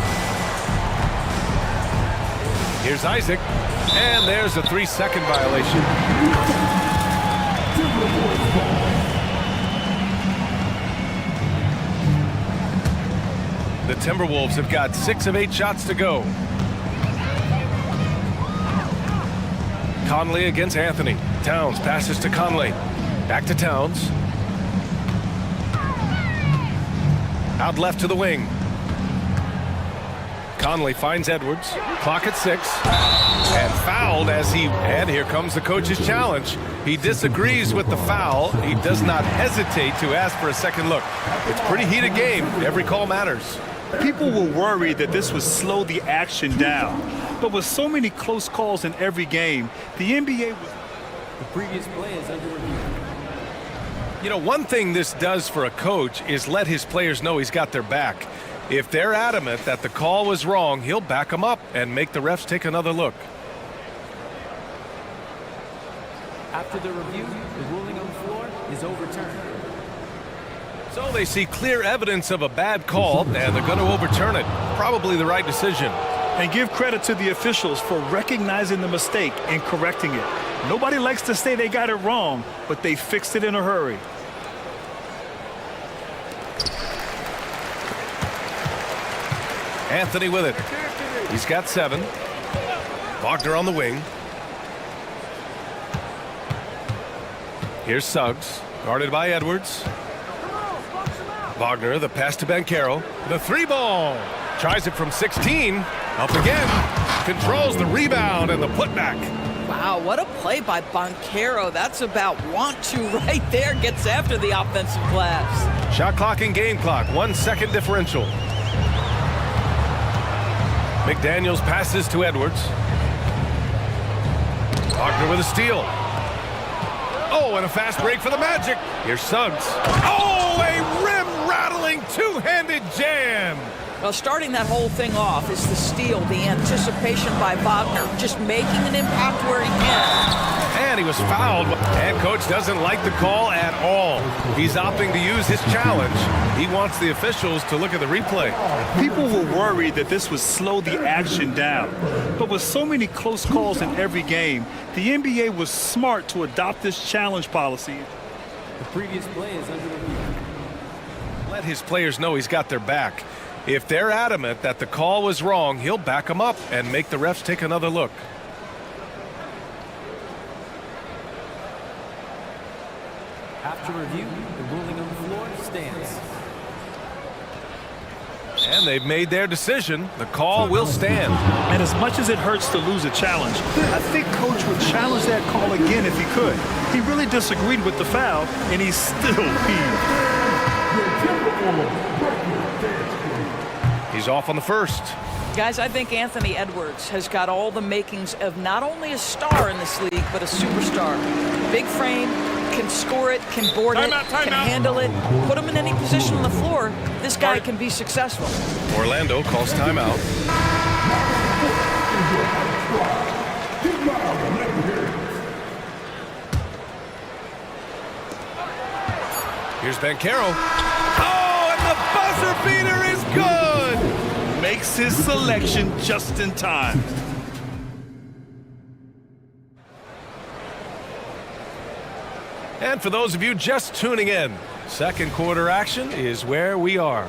Here's Isaac. And there's a 3-second violation. The Timberwolves have got 6 of 8 shots to go. Conley against Anthony. Towns passes to Conley. Back to Towns. Out left to the wing. Conley finds Edwards. Clock at 6. And fouled and here comes the coach's challenge. He disagrees with the foul. He does not hesitate to ask for a second look. It's a pretty heated game. Every call matters. People were worried that this would slow the action down. But with so many close calls in every game, the NBA was... The previous play is under review. You know, one thing this does for a coach is let his players know he's got their back. If they're adamant that the call was wrong, he'll back them up and make the refs take another look. After the review, the ruling on the floor is overturned. So they see clear evidence of a bad call, and they're going to overturn it. Probably the right decision. And give credit to the officials for recognizing the mistake and correcting it. Nobody likes to say they got it wrong, but they fixed it in a hurry. Anthony with it. He's got 7. Wagner on the wing. Here's Suggs, guarded by Edwards. Wagner, the pass to Banchero. The 3-ball. Tries it from 16. Up again. Controls the rebound and the putback. Wow, what a play by Banchero. That's about want to right there. Gets after the offensive glass. Shot clock and game clock. 1 second differential. McDaniels passes to Edwards. Wagner with a steal. Oh, and a fast break for the Magic. Here's Suggs. Oh, a rim-rattling two-handed jam. Well, starting that whole thing off is the steal, the anticipation by Wagner, just making an impact where he can. And he was fouled, and coach doesn't like the call at all. He's opting to use his challenge. He wants the officials to look at the replay. People were worried that this would slow the action down. But with so many close calls in every game, the NBA was smart to adopt this challenge policy. The previous play is under review. Let his players know he's got their back. If they're adamant that the call was wrong, he'll back them up and make the refs take another look. After review, the ruling on the floor stands. And they've made their decision. The call will stand. And as much as it hurts to lose a challenge, I think coach would challenge that call again if he could. He really disagreed with the foul, and he's still peeved. He's off on the first. Guys, I think Anthony Edwards has got all the makings of not only a star in this league, but a superstar. Big frame, can score it, can board it, can handle it, put him in any position on the floor. This guy can be successful. Orlando calls timeout. Here's Banchero. Oh, and the buzzer beater is good! Makes his selection just in time. And for those of you just tuning in, second quarter action is where we are.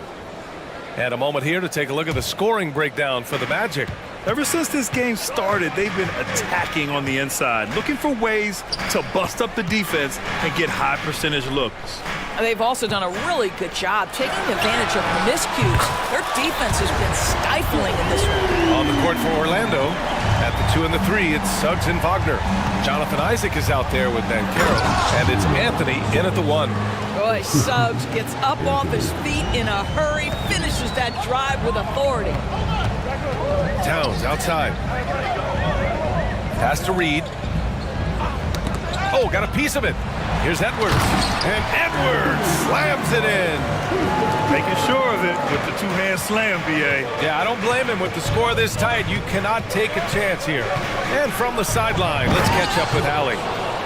And a moment here to take a look at the scoring breakdown for the Magic. Ever since this game started, they've been attacking on the inside, looking for ways to bust up the defense and get high percentage looks. They've also done a really good job taking advantage of miscues. Their defense has been stifling in this one. On the court for Orlando, at the 2 and the 3, it's Suggs and Wagner. Jonathan Isaac is out there with Banchero, and it's Anthony in at the 1. Boy, Suggs gets up off his feet in a hurry, finishes that drive with authority. Towns outside. Pass to Reed. Oh, got a piece of it. Here's Edwards. And Edwards slams it in. Making sure of it with the two-hand slam, B.A. Yeah, I don't blame him. With the score this tight, you cannot take a chance here. And from the sideline, let's catch up with Allie.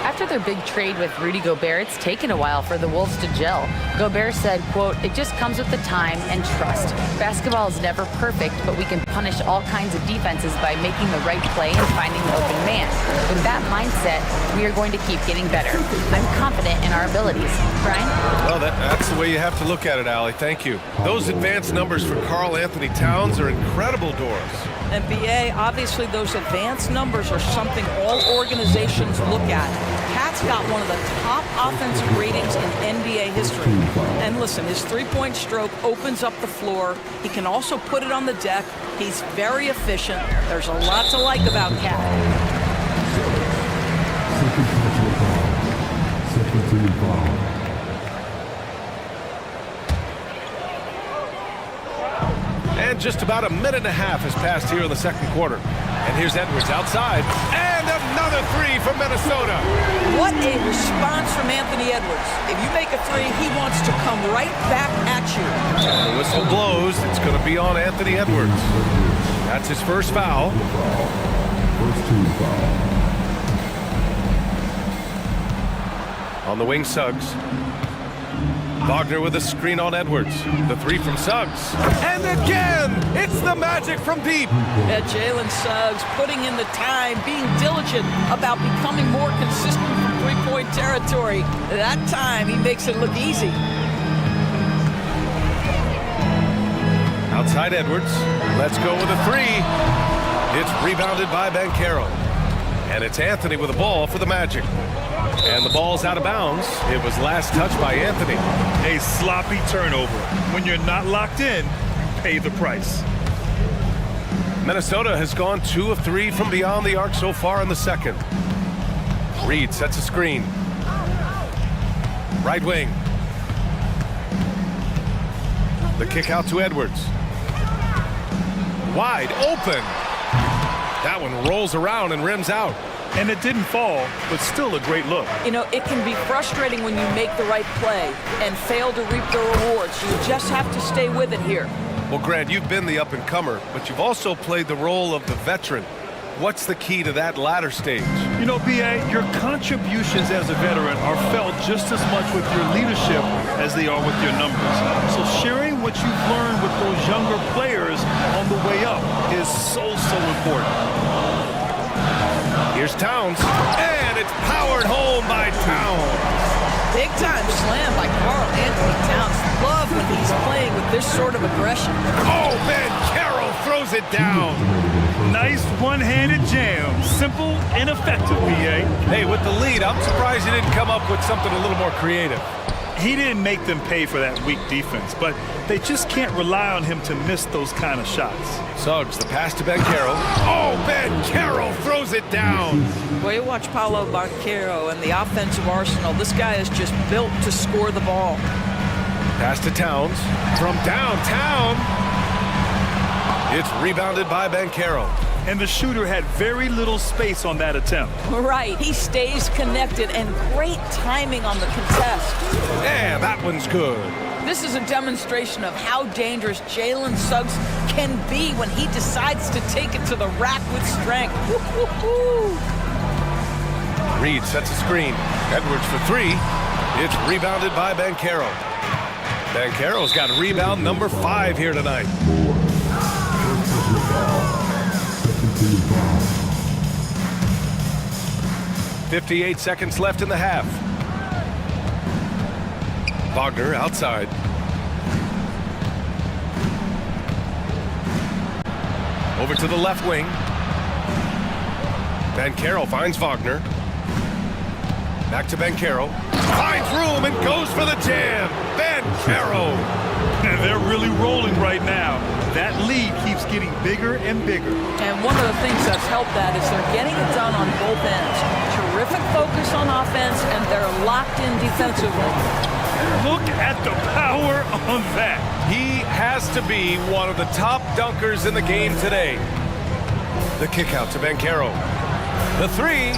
After their big trade with Rudy Gobert, it's taken a while for the Wolves to gel. Gobert said, quote, "It just comes with the time and trust. Basketball is never perfect, but we can punish all kinds of defenses by making the right play and finding the open man. With that mindset, we are going to keep getting better. I'm confident in our abilities." Brian? Well, that's the way you have to look at it, Allie. Thank you. Those advanced numbers for Karl Anthony Towns are incredible doors. And BA, obviously those advanced numbers are something all organizations look at. Cat's got one of the top offensive ratings in NBA history. And listen, his three-point stroke opens up the floor. He can also put it on the deck. He's very efficient. There's a lot to like about Cat. And just about a minute and a half has passed here in the second quarter. And here's Edwards outside. And another three from Minnesota. What a response from Anthony Edwards. If you make a three, he wants to come right back at you. The whistle blows. It's going to be on Anthony Edwards. That's his first foul. On the wing, Suggs. Wagner with a screen on Edwards. The three from Suggs. And again, it's the magic from deep. Yeah, Jalen Suggs putting in the time, being diligent about becoming more consistent from three-point territory. That time, he makes it look easy. Outside Edwards. Let's go with a three. It's rebounded by Banchero. And it's Anthony with the ball for the Magic. And the ball's out of bounds. It was last touched by Anthony. A sloppy turnover. When you're not locked in, you pay the price. Minnesota has gone 2 of 3 from beyond the arc so far in the second. Reed sets a screen. Right wing. The kick out to Edwards. Wide open. That one rolls around and rims out. And it didn't fall, but still a great look. You know, it can be frustrating when you make the right play and fail to reap the rewards. You just have to stay with it here. Well, Grant, you've been the up-and-comer, but you've also played the role of the veteran. What's the key to that latter stage? You know, B.A., your contributions as a veteran are felt just as much with your leadership as they are with your numbers. So sharing what you've learned with those younger players on the way up is so important. Here's Towns, and it's powered home by Towns. Big time slam by Carl Anthony Towns. Love when he's playing with this sort of aggression. Oh, Banchero throws it down. Nice one-handed jam. Simple and effective, B.A. Hey, with the lead, I'm surprised he didn't come up with something a little more creative. He didn't make them pay for that weak defense, but they just can't rely on him to miss those kind of shots. Suggs, the pass to Banchero. Oh, Banchero throws it down. Well, you watch Paolo Banchero and the offensive arsenal. This guy is just built to score the ball. Pass to Towns. From downtown. It's rebounded by Banchero. And the shooter had very little space on that attempt. Right. He stays connected and great timing on the contest. Yeah, that one's good. This is a demonstration of how dangerous Jalen Suggs can be when he decides to take it to the rack with strength. Reed sets a screen. Edwards for three. It's rebounded by Banchero. Banchero's got rebound number 5 here tonight. 58 seconds left in the half. Wagner outside. Over to the left wing. Banchero finds Wagner. Back to Banchero. Finds room and goes for the jam. Banchero. And they're really rolling right now. That lead keeps getting bigger and bigger. And one of the things that's helped that is they're getting it done on both ends. Terrific focus on offense, and they're locked in defensively. Look at the power on that. He has to be one of the top dunkers in the game today. The kick out to Banchero. The three.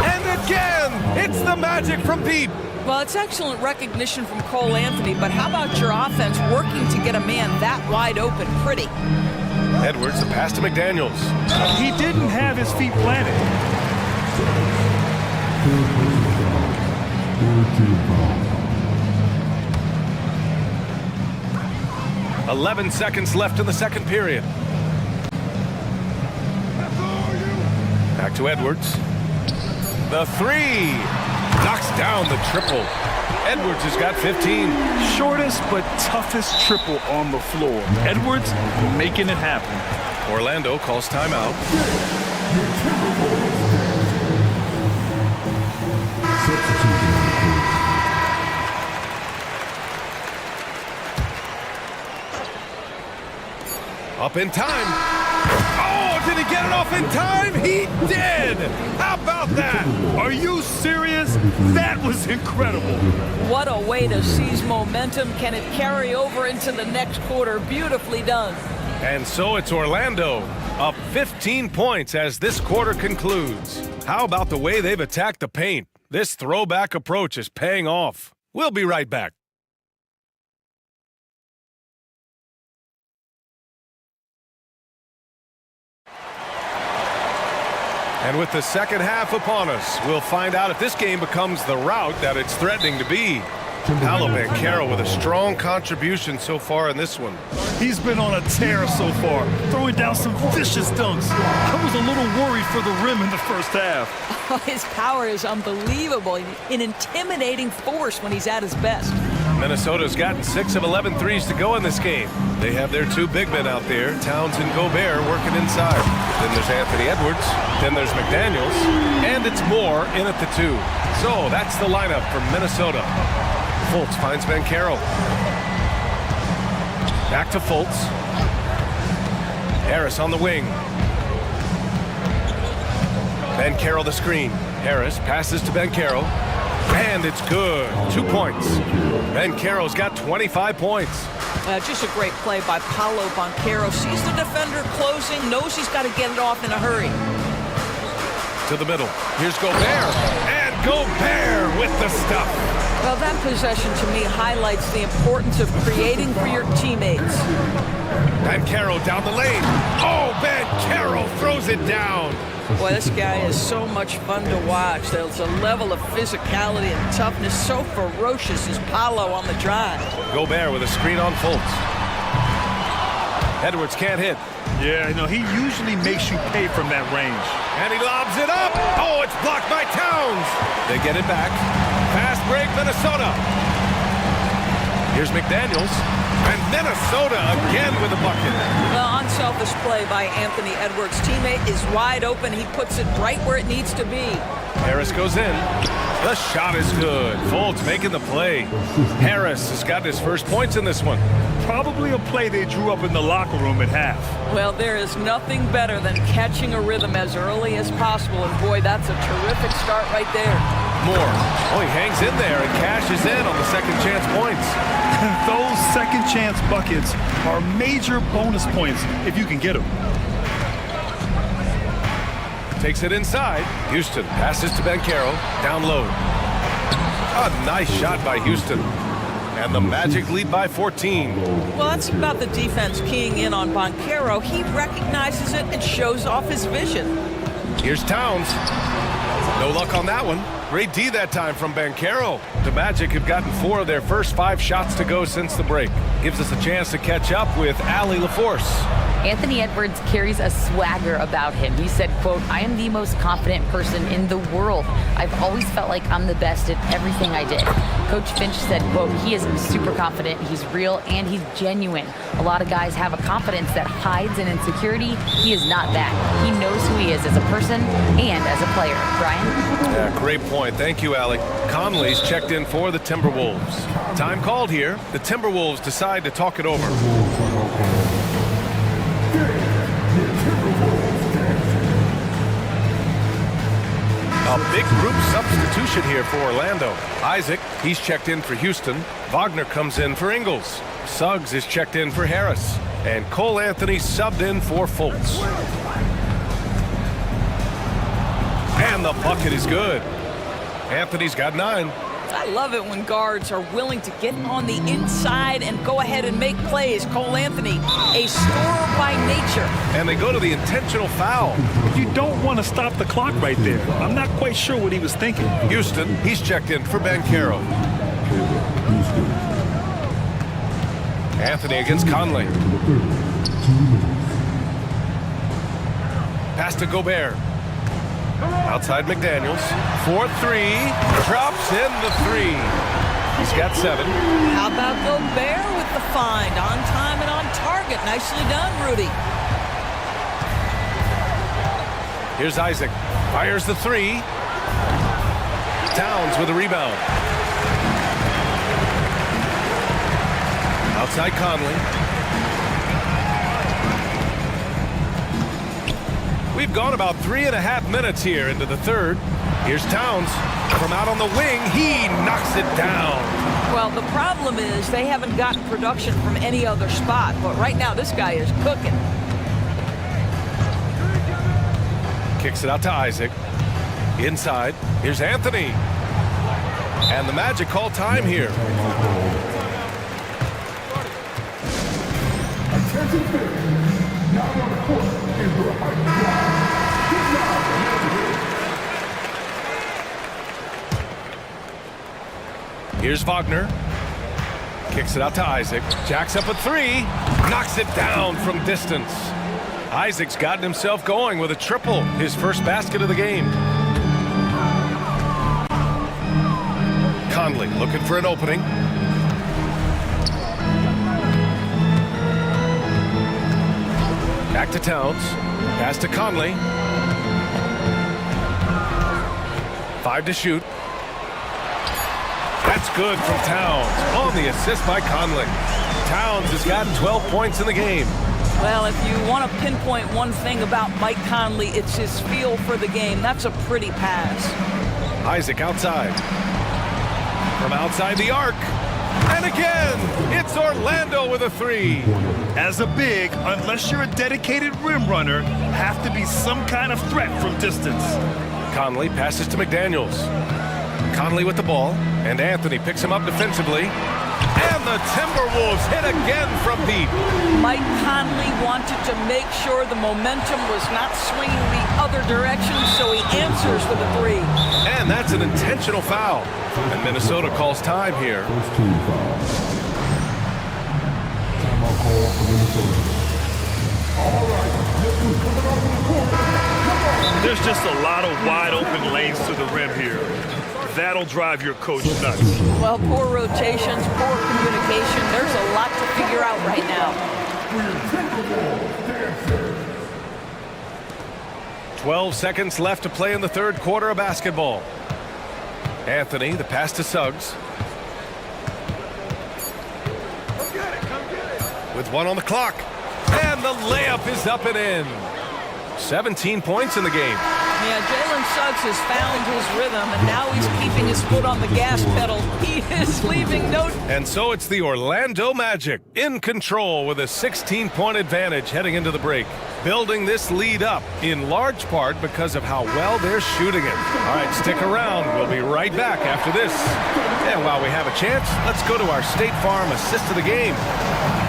And again, it's the magic from deep. Well, it's excellent recognition from Cole Anthony, but how about your offense working to get a man that wide open pretty? Edwards, a pass to McDaniels. He didn't have his feet planted. 11 seconds left in the second period. Back to Edwards. The three. Knocks down the triple. Edwards has got 15. Shortest but toughest triple on the floor. Edwards making it happen. Orlando calls timeout. Up in time. Oh, did he get it off in time? He did! How about that? Are you serious? That was incredible. What a way to seize momentum. Can it carry over into the next quarter? Beautifully done. And so it's Orlando, up 15 points as this quarter concludes. How about the way they've attacked the paint? This throwback approach is paying off. We'll be right back. And with the second half upon us, we'll find out if this game becomes the rout that it's threatening to be. Paolo Banchero with a strong contribution so far in this one. He's been on a tear so far, throwing down some vicious dunks. I was a little worried for the rim in the first half. His power is unbelievable. An intimidating force when he's at his best. Minnesota's gotten 6 of 11 threes to go in this game. They have their two big men out there, Towns and Gobert, working inside. Then there's Anthony Edwards, then there's McDaniels, and it's Moore in at the 2. So that's the lineup for Minnesota. Fultz finds Banchero. Back to Fultz. Harris on the wing. Banchero the screen. Harris passes to Banchero. And it's good. 2 points. Banchero's got 25 points. Just a great play by Paolo Banchero. Sees the defender closing, knows he's got to get it off in a hurry. To the middle. Here's Gobert. And Gobert with the stuff. Well, that possession to me highlights the importance of creating for your teammates. Banchero down the lane. Oh, Banchero throws it down. Boy, this guy is so much fun to watch. There's a level of physicality and toughness so ferocious as Paolo on the drive. Gobert with a screen on Fultz. Edwards can't hit. Yeah, you know, he usually makes you pay from that range. And he lobs it up. Oh, it's blocked by Towns. They get it back. Fast break, Minnesota. Here's McDaniels. And Minnesota again with a bucket. Well, unselfish play by Anthony Edwards' teammate is wide open. He puts it right where it needs to be. Harris goes in. The shot is good. Fultz making the play. Harris has got his first points in this one. Probably a play they drew up in the locker room at half. Well, there is nothing better than catching a rhythm as early as possible. And boy, that's a terrific start right there. Moore. Oh, he hangs in there and cashes in on the second chance points. Those second chance buckets are major bonus points if you can get them. Takes it inside. Houston passes to Banchero. Down low. A nice shot by Houston. And the Magic lead by 14. Well, that's about the defense keying in on Banchero. He recognizes it and shows off his vision. Here's Towns. No luck on that one. Great D that time from Banchero. The Magic have gotten 4 of their first 5 shots to go since the break. Gives us a chance to catch up with Allie LaForce. Anthony Edwards carries a swagger about him. He said, quote, "I am the most confident person in the world. I've always felt like I'm the best at everything I did." Coach Finch said, quote, "He is super confident, he's real, and he's genuine. A lot of guys have a confidence that hides an insecurity. He is not that. He knows who he is as a person and as a player." Brian? Yeah, great point. Thank you, Allie. Conley's checked in for the Timberwolves. Time called here. The Timberwolves decide to talk it over. A big group substitution here for Orlando. Isaac, he's checked in for Houston. Wagner comes in for Ingles. Suggs is checked in for Harris. And Cole Anthony subbed in for Fultz. And the bucket is good. Anthony's got 9. I love it when guards are willing to get on the inside and go ahead and make plays. Cole Anthony, a scorer by nature. And they go to the intentional foul. You don't want to stop the clock right there. I'm not quite sure what he was thinking. Houston, he's checked in for Banchero. Anthony against Conley. Pass to Gobert. Outside McDaniels. 4-3. Drops in the 3. He's got 7. How about Gobert with the find? On time and on target. Nicely done, Rudy. Here's Isaac. Fires the 3. Towns with a rebound. Outside Conley. We've gone about 3.5 minutes here into the third. Here's Towns from out on the wing. He knocks it down. Well, the problem is they haven't gotten production from any other spot, but right now this guy is cooking. Kicks it out to Isaac. Inside, here's Anthony. And the Magic call time here. Here's Wagner. Kicks it out to Isaac. Jacks up a three. Knocks it down from distance. Isaac's gotten himself going with a triple. His first basket of the game. Conley looking for an opening. Back to Towns. Pass to Conley. 5 to shoot. That's good from Towns. On the assist by Conley. Towns has got 12 points in the game. Well, if you want to pinpoint one thing about Mike Conley, it's his feel for the game. That's a pretty pass. Isaac outside. From outside the arc. And again, it's Orlando with a three. As a big, unless you're a dedicated rim runner, have to be some kind of threat from distance. Conley passes to McDaniels. Conley with the ball, and Anthony picks him up defensively. And the Timberwolves hit again from deep. Mike Conley wanted to make sure the momentum was not swinging the other direction, so he answers with a three. And that's an intentional foul. And Minnesota calls time here. There's just a lot of wide open lanes to the rim here. That'll drive your coach nuts. Well, poor rotations, poor communication. There's a lot to figure out right now. 12 seconds left to play in the third quarter of basketball. Anthony, the pass to Suggs. With 1 on the clock. And the layup is up and in. 17 points in the game. Yeah, Jalen Suggs has found his rhythm, and now he's keeping his foot on the gas pedal. He is leaving no... And so it's the Orlando Magic in control with a 16-point advantage heading into the break. Building this lead up in large part because of how well they're shooting it. All right, stick around. We'll be right back after this. And while we have a chance, let's go to our State Farm assist of the game.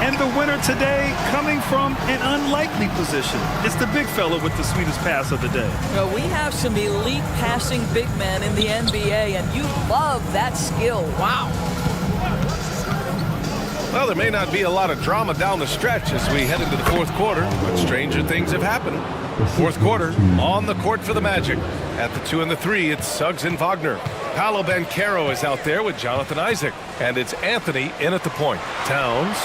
And the winner today coming from an unlikely position. It's the big fella with the sweetest pass of the day. Well, we have some elite passing big men in the NBA, and you love that skill. Wow. Well, there may not be a lot of drama down the stretch as we head into the fourth quarter, but stranger things have happened. Fourth quarter, on the court for the Magic. At the 2 and the 3, it's Suggs and Wagner. Paolo Banchero is out there with Jonathan Isaac. And it's Anthony in at the point. Towns.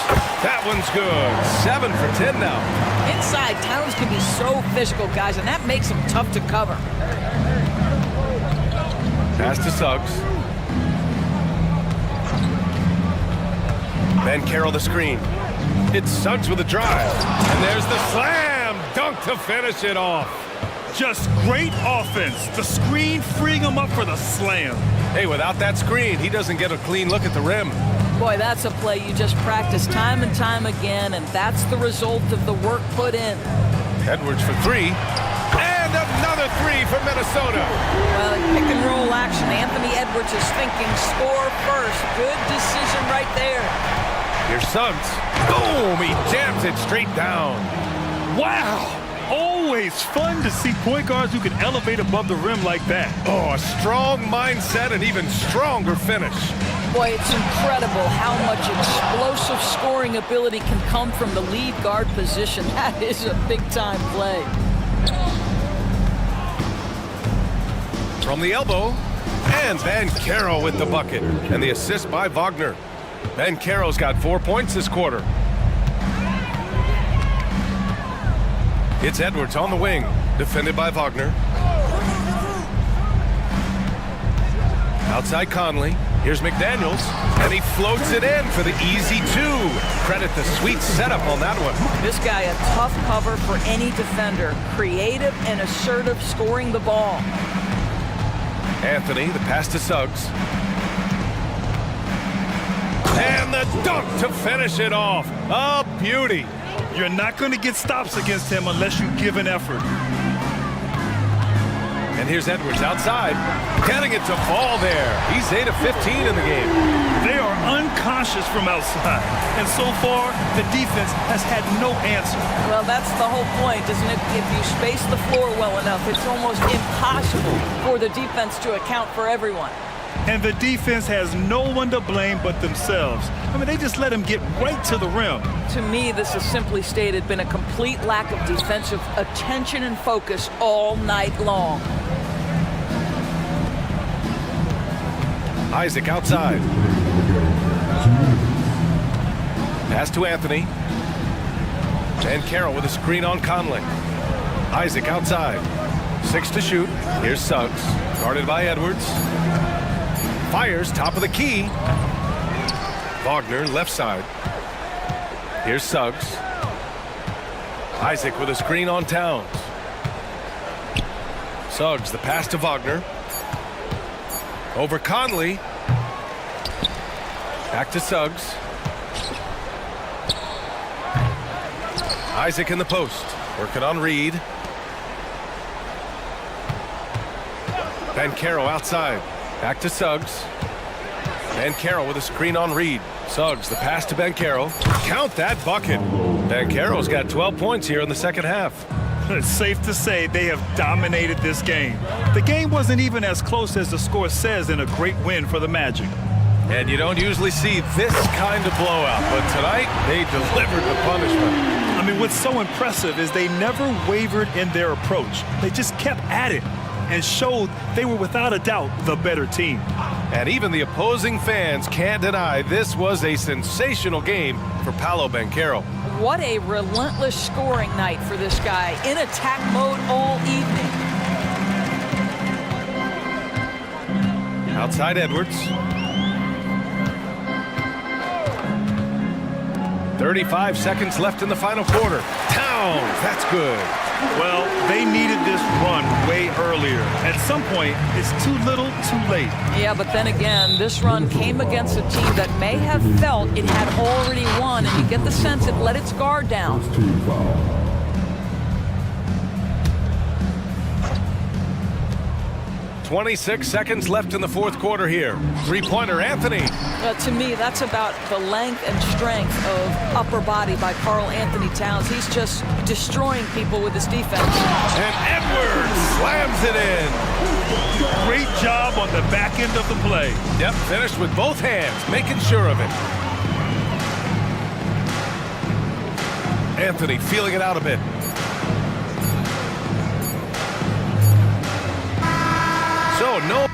That one's good. 7 for 10 now. Inside, Towns can be so physical, guys, and that makes him tough to cover. Pass to Suggs. Banchero the screen. It's Suggs with a drive. And there's the slam dunk to finish it off. Just great offense. The screen freeing him up for the slam. Hey, without that screen, he doesn't get a clean look at the rim. Boy, that's a play you just practice time and time again, and that's the result of the work put in. Edwards for 3. And another 3 for Minnesota. Well, pick and roll action. Anthony Edwards is thinking score first. Good decision right there. Here's Suggs. Boom! He jams it straight down. Wow! Always fun to see point guards who can elevate above the rim like that. Oh, a strong mindset and even stronger finish. Boy, it's incredible how much explosive scoring ability can come from the lead guard position. That is a big-time play. From the elbow, and Banchero with the bucket. And the assist by Wagner. Banchero's got 4 points this quarter. It's Edwards on the wing, defended by Wagner. Outside Conley. Here's McDaniels, and he floats it in for the easy two. Credit the sweet setup on that one. This guy, a tough cover for any defender. Creative and assertive scoring the ball. Anthony, the pass to Suggs. And the dunk to finish it off. A beauty. You're not going to get stops against him unless you give an effort. And here's Edwards outside, getting it to fall there. He's 8 of 15 in the game. They are unconscious from outside. And so far, the defense has had no answer. Well, that's the whole point, isn't it? If you space the floor well enough, it's almost impossible for the defense to account for everyone. And the defense has no one to blame but themselves. I mean, they just let him get right to the rim. To me, this has simply stated been a complete lack of defensive attention and focus all night long. Isaac outside. Pass to Anthony. And Carroll with a screen on Conley. Isaac outside. 6 to shoot. Here's Suggs. Guarded by Edwards. Fires top of the key. Wagner left side. Here's Suggs. Isaac with a screen on Towns. Suggs, the pass to Wagner. Over Conley. Back to Suggs. Isaac in the post. Working on Reed. Banchero outside. Back to Suggs. Banchero with a screen on Reed. Suggs, the pass to Banchero. Count that bucket. Banchero's got 12 points here in the second half. It's safe to say they have dominated this game. The game wasn't even as close as the score says in a great win for the Magic. And you don't usually see this kind of blowout, but tonight they delivered the punishment. I mean, what's so impressive is they never wavered in their approach. They just kept at it and showed they were without a doubt the better team. And even the opposing fans can't deny this was a sensational game for Paolo Banchero. What a relentless scoring night for this guy, in attack mode all evening. Outside Edwards. 35 seconds left in the final quarter. Towns, that's good. Well, they needed this run way earlier. At some point, it's too little, too late. Yeah, but then again, this run came against a team that may have felt it had already won, and you get the sense it let its guard down. 26 seconds left in the fourth quarter here. Three-pointer, Anthony. To me, that's about the length and strength of upper body by Karl Anthony Towns. He's just destroying people with his defense. And Edwards slams it in. Great job on the back end of the play. Yep, finished with both hands, making sure of it. Anthony feeling it out a bit. So, no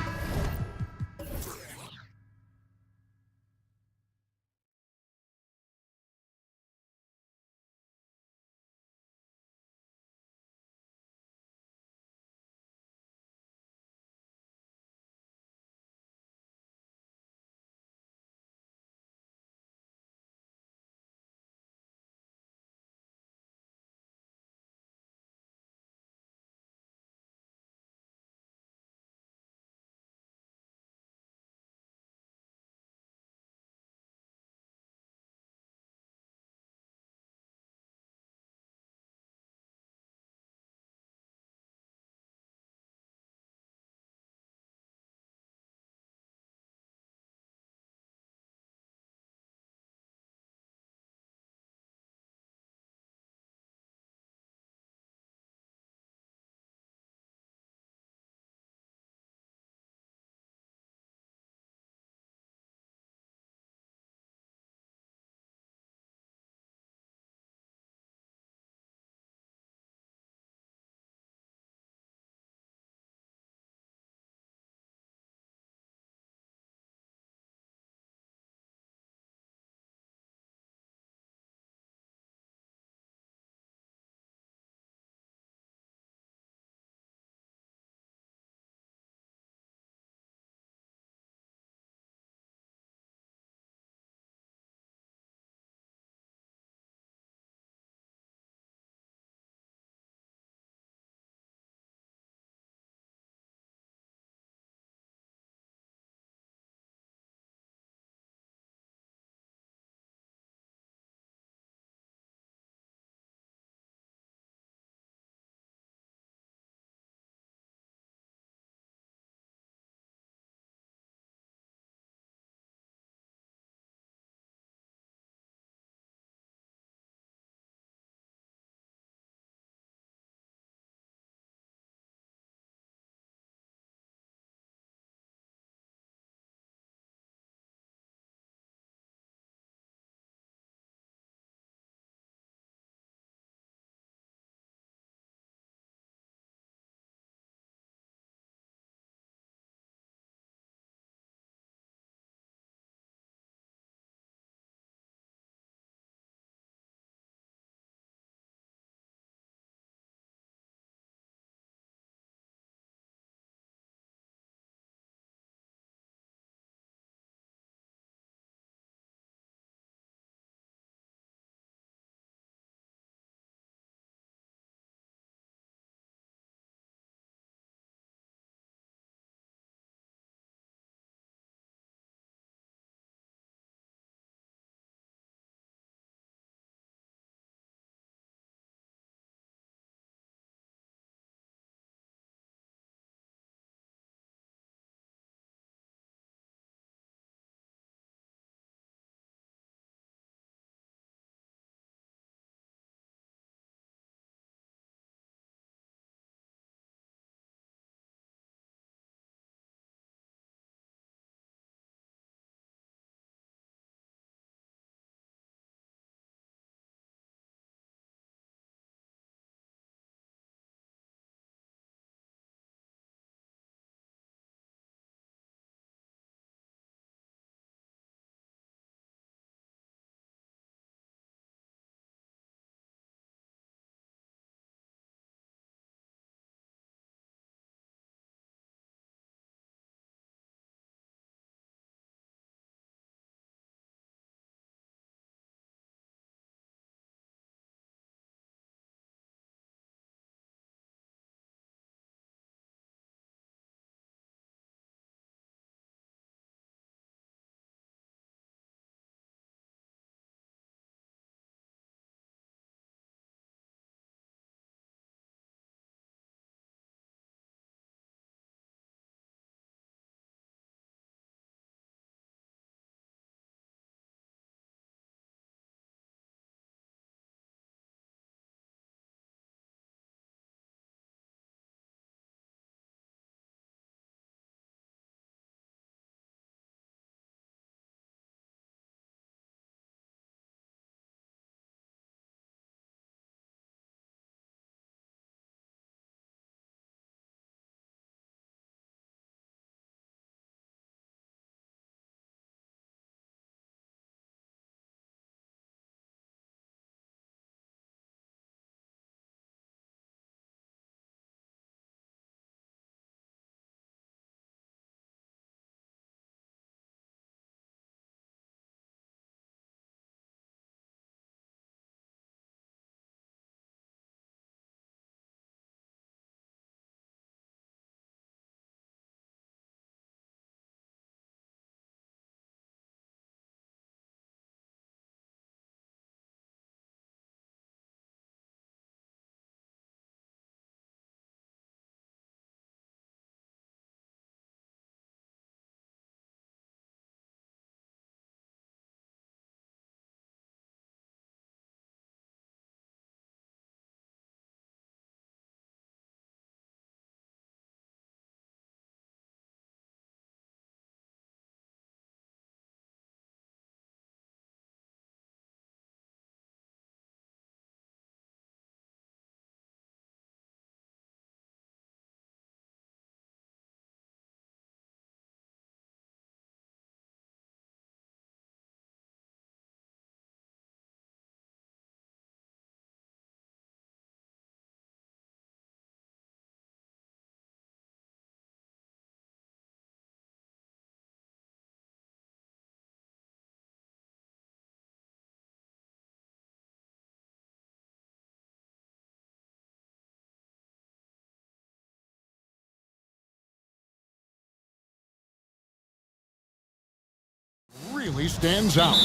really stands out.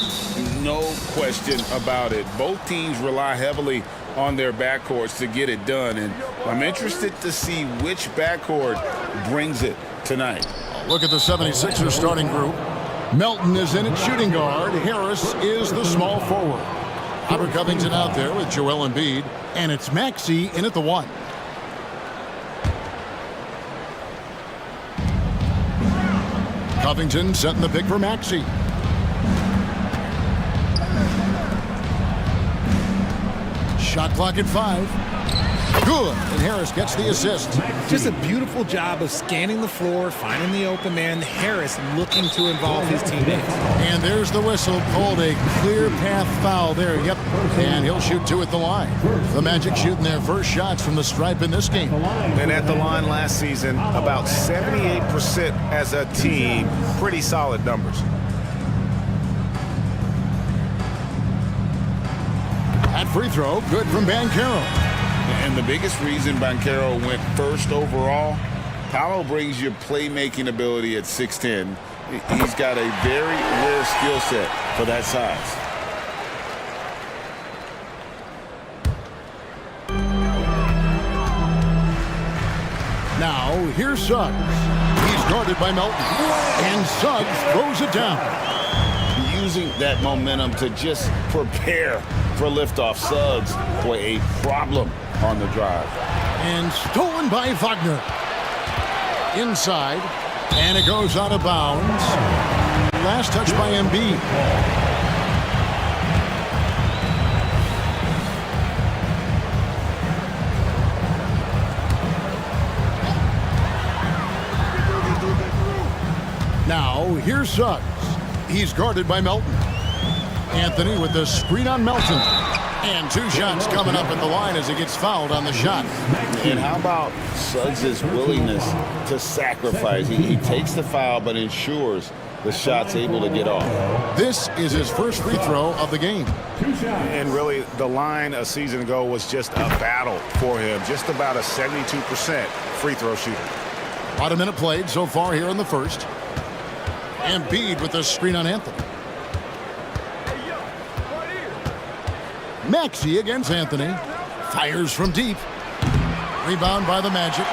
No question about it. Both teams rely heavily on their backcourts to get it done, and I'm interested to see which backcourt brings it tonight. Look at the 76ers starting group. Melton is in at shooting guard. Harris is the small forward. Robert Covington out there with Joel Embiid, and it's Maxey in at the 1. Covington setting the pick for Maxey. Shot clock at 5. Good, and Harris gets the assist. Just a beautiful job of scanning the floor, finding the open man. Harris looking to involve his teammates. And there's the whistle, called a clear path foul there. Yep, and he'll shoot 2 at the line. The Magic shooting their first shots from the stripe in this game. And at the line last season, about 78% as a team. Pretty solid numbers. That free throw, good from Banchero. And the biggest reason Banchero went first overall, Paolo brings you playmaking ability at 6'10". He's got a very rare skill set for that size. Now, here's Suggs. He's guarded by Melton. And Suggs throws it down. Using that momentum to just prepare for liftoff. Suggs, boy, a problem on the drive. And stolen by Wagner. Inside. And it goes out of bounds. Last touch by Embiid. Now, here's Suggs. He's guarded by Melton. Anthony with the screen on Melton. And 2 shots coming up at the line as he gets fouled on the shot. And how about Suggs' willingness to sacrifice? He takes the foul but ensures the shot's able to get off. This is his first free throw of the game. And really, the line a season ago was just a battle for him. Just about a 72% free throw shooter. About a minute played so far here in the first. Embiid with the screen on Anthony. Maxey against Anthony. Fires from deep. Rebound by the Magic.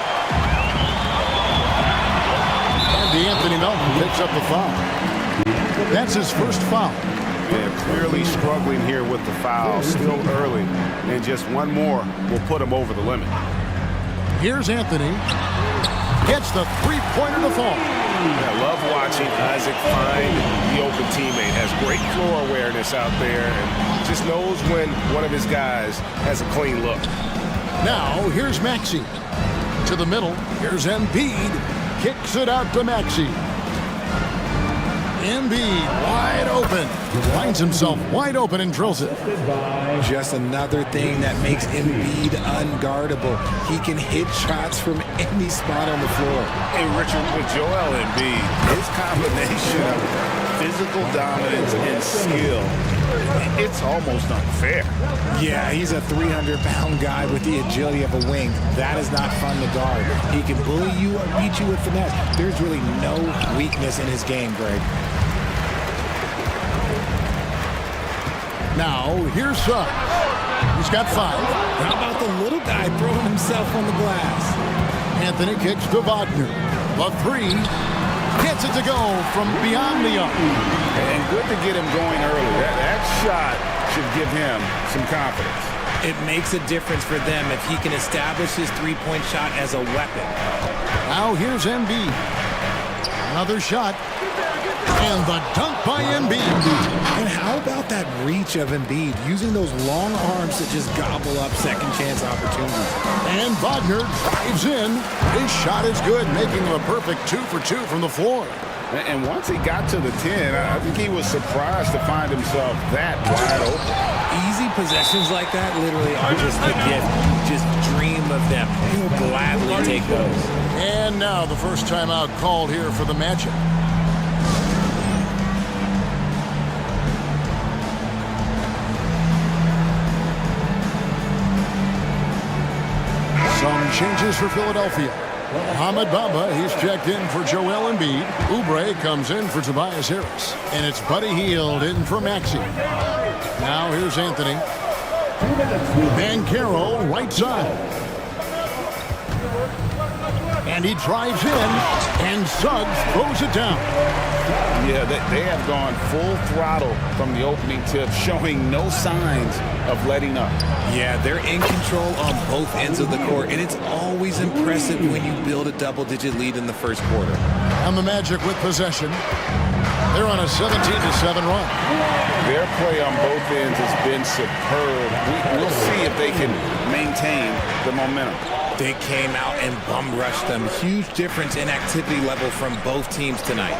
And DeAnthony Melton picks up the foul. That's his first foul. They're clearly struggling here with the foul. Still early. And just one more will put him over the limit. Here's Anthony. Gets the three-pointer to fall. I love watching Isaac find the open teammate. Has great floor awareness out there and just knows when one of his guys has a clean look. Now, here's Maxey. To the middle. Here's Embiid. Kicks it out to Maxey. Embiid wide open. Finds himself wide open and drills it. Just another thing that makes Embiid unguardable. He can hit shots from any spot on the floor. Hey, Richard, with Joel Embiid, his combination of physical dominance and skill, it's almost unfair. Yeah, he's a 300-pound guy with the agility of a wing. That is not fun to guard. He can bully you or beat you with finesse. There's really no weakness in his game, Greg. Now, here's Suggs. He's got 5. How about the little guy throwing himself on the glass? Anthony kicks to Wagner. The 3. Gets it to go from beyond the arc. And good to get him going early. That shot should give him some confidence. It makes a difference for them if he can establish his three-point shot as a weapon. Now here's Embiid. Another shot. And the dunk by Embiid. And how about that reach of Embiid, using those long arms to just gobble up second chance opportunities. And Wagner drives in. His shot is good, making him a perfect 2 for 2 from the floor. And once he got to the 10, I think he was surprised to find himself that wide open. Easy possessions like that literally are just a gift. Just dream of them. He'll gladly take those. And now the first timeout called here for the Magic. Some changes for Philadelphia. Mohamed Bamba, he's checked in for Joel Embiid. Oubre comes in for Tobias Harris. And it's Buddy Hield in for Maxey. Now here's Anthony. Banchero, right side. And he drives in, and Suggs throws it down. Yeah, they have gone full throttle from the opening tip, showing no signs of letting up. Yeah, they're in control on both ends of the court, and it's always impressive when you build a double-digit lead in the first quarter. And the Magic with possession. They're on a 17-7 run. Their play on both ends has been superb. We'll see if they can maintain the momentum. They came out and bum rushed them. Huge difference in activity level from both teams tonight.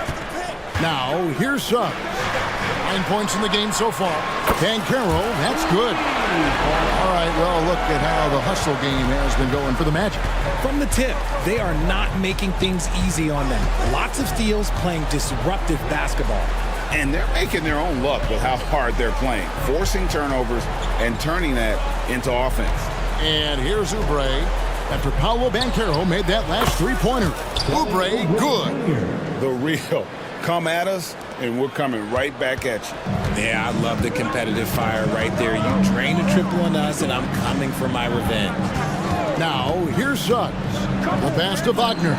Now, here's Suggs. 9 points in the game so far. Banchero, that's good. All right, well, look at how the hustle game has been going for the Magic. From the tip, they are not making things easy on them. Lots of steals, playing disruptive basketball. And they're making their own luck with how hard they're playing, forcing turnovers and turning that into offense. And here's Oubre after Paolo Banchero made that last three-pointer. Oubre, good. The real. Come at us, and we're coming right back at you. Yeah, I love the competitive fire right there. You drain a triple on us, and I'm coming for my revenge. Now, here's Suggs. The pass to Wagner.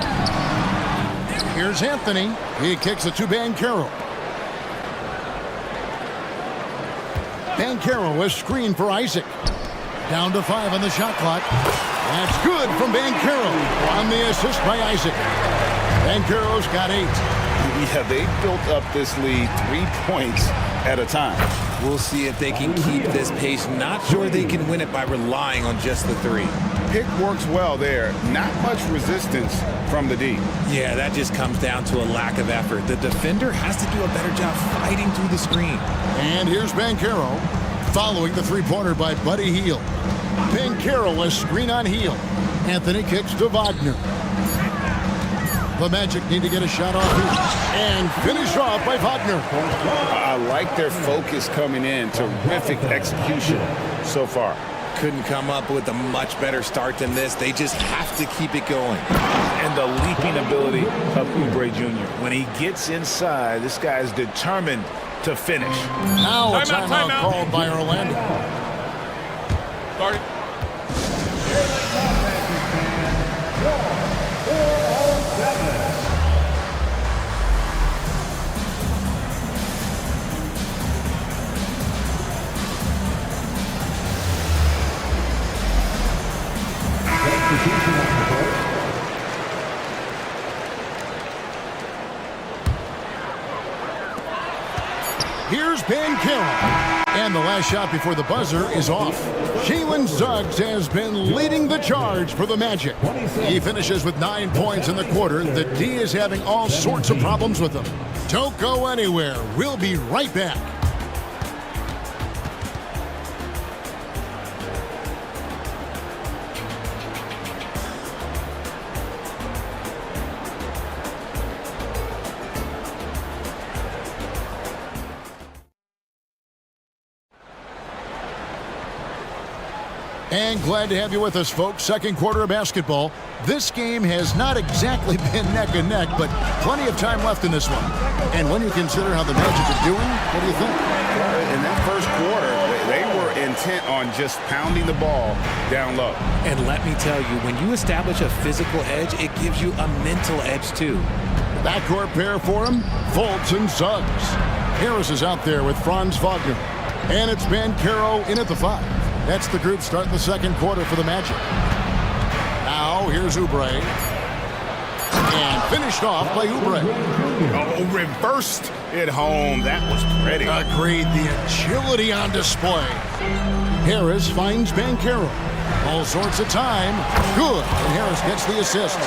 Here's Anthony. He kicks it to Banchero. Banchero is screened for Isaac. Down to 5 on the shot clock. That's good from Banchero on the assist by Isaac. Banchero's got 8. Yeah, they built up this lead 3 points at a time. We'll see if they can keep this pace. Not sure they can win it by relying on just the 3. Pick works well there. Not much resistance from the D. Yeah, that just comes down to a lack of effort. The defender has to do a better job fighting through the screen. And here's Banchero following the three-pointer by Buddy Hield. Banchero is screen on Hield. Anthony kicks to Wagner. The Magic need to get a shot off here and finish off by Wagner. I like their focus coming in. Terrific execution so far. Couldn't come up with a much better start than this. They just have to keep it going. And the leaping ability of Oubre Jr. When he gets inside, this guy is determined to finish. Now a timeout called by Orlando. Started. Here's Banchero. And the last shot before the buzzer is off. Jalen Suggs has been leading the charge for the Magic. He finishes with 9 points in the quarter. The D is having all sorts of problems with him. Don't go anywhere. We'll be right back. And glad to have you with us, folks. Second quarter of basketball. This game has not exactly been neck and neck, but plenty of time left in this one. And when you consider how the Magic are doing, what do you think? In that first quarter, they were intent on just pounding the ball down low. And let me tell you, when you establish a physical edge, it gives you a mental edge too. Backcourt pair for him, Fultz and Suggs. Harris is out there with Franz Wagner. And it's Banchero in at the 5. That's the group starting the second quarter for the Magic. Now, here's Oubre. And finished off by Oubre. Oh, reversed it home. That was pretty. Agreed. The agility on display. Harris finds Banchero. All sorts of time. Good. And Harris gets the assist.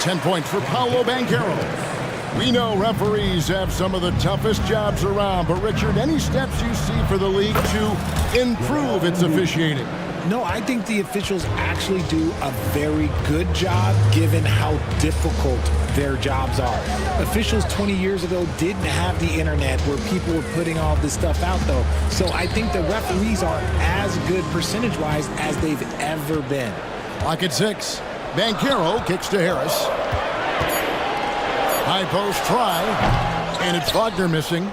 10 points for Paolo Banchero. We know referees have some of the toughest jobs around, but Richard, any steps you see for the league to improve its officiating? No, I think the officials actually do a very good job given how difficult their jobs are. Officials 20 years ago didn't have the internet where people were putting all this stuff out, though. So I think the referees are as good percentage-wise as they've ever been. Clock at 6. Banchero kicks to Harris. High post try, and it's Wagner missing.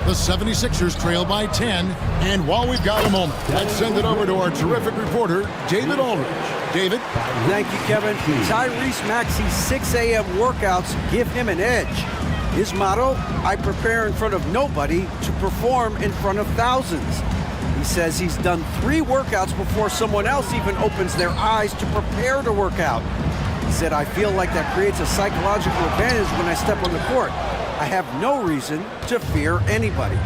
The 76ers trail by 10, and while we've got a moment, let's send it over to our terrific reporter, David Aldridge. David? Thank you, Kevin. Tyrese Maxey's 6 a.m. workouts give him an edge. His motto, I prepare in front of nobody to perform in front of thousands. He says he's done 3 workouts before someone else even opens their eyes to prepare to work out. He said, I feel like that creates a psychological advantage when I step on the court. I have no reason to fear anybody.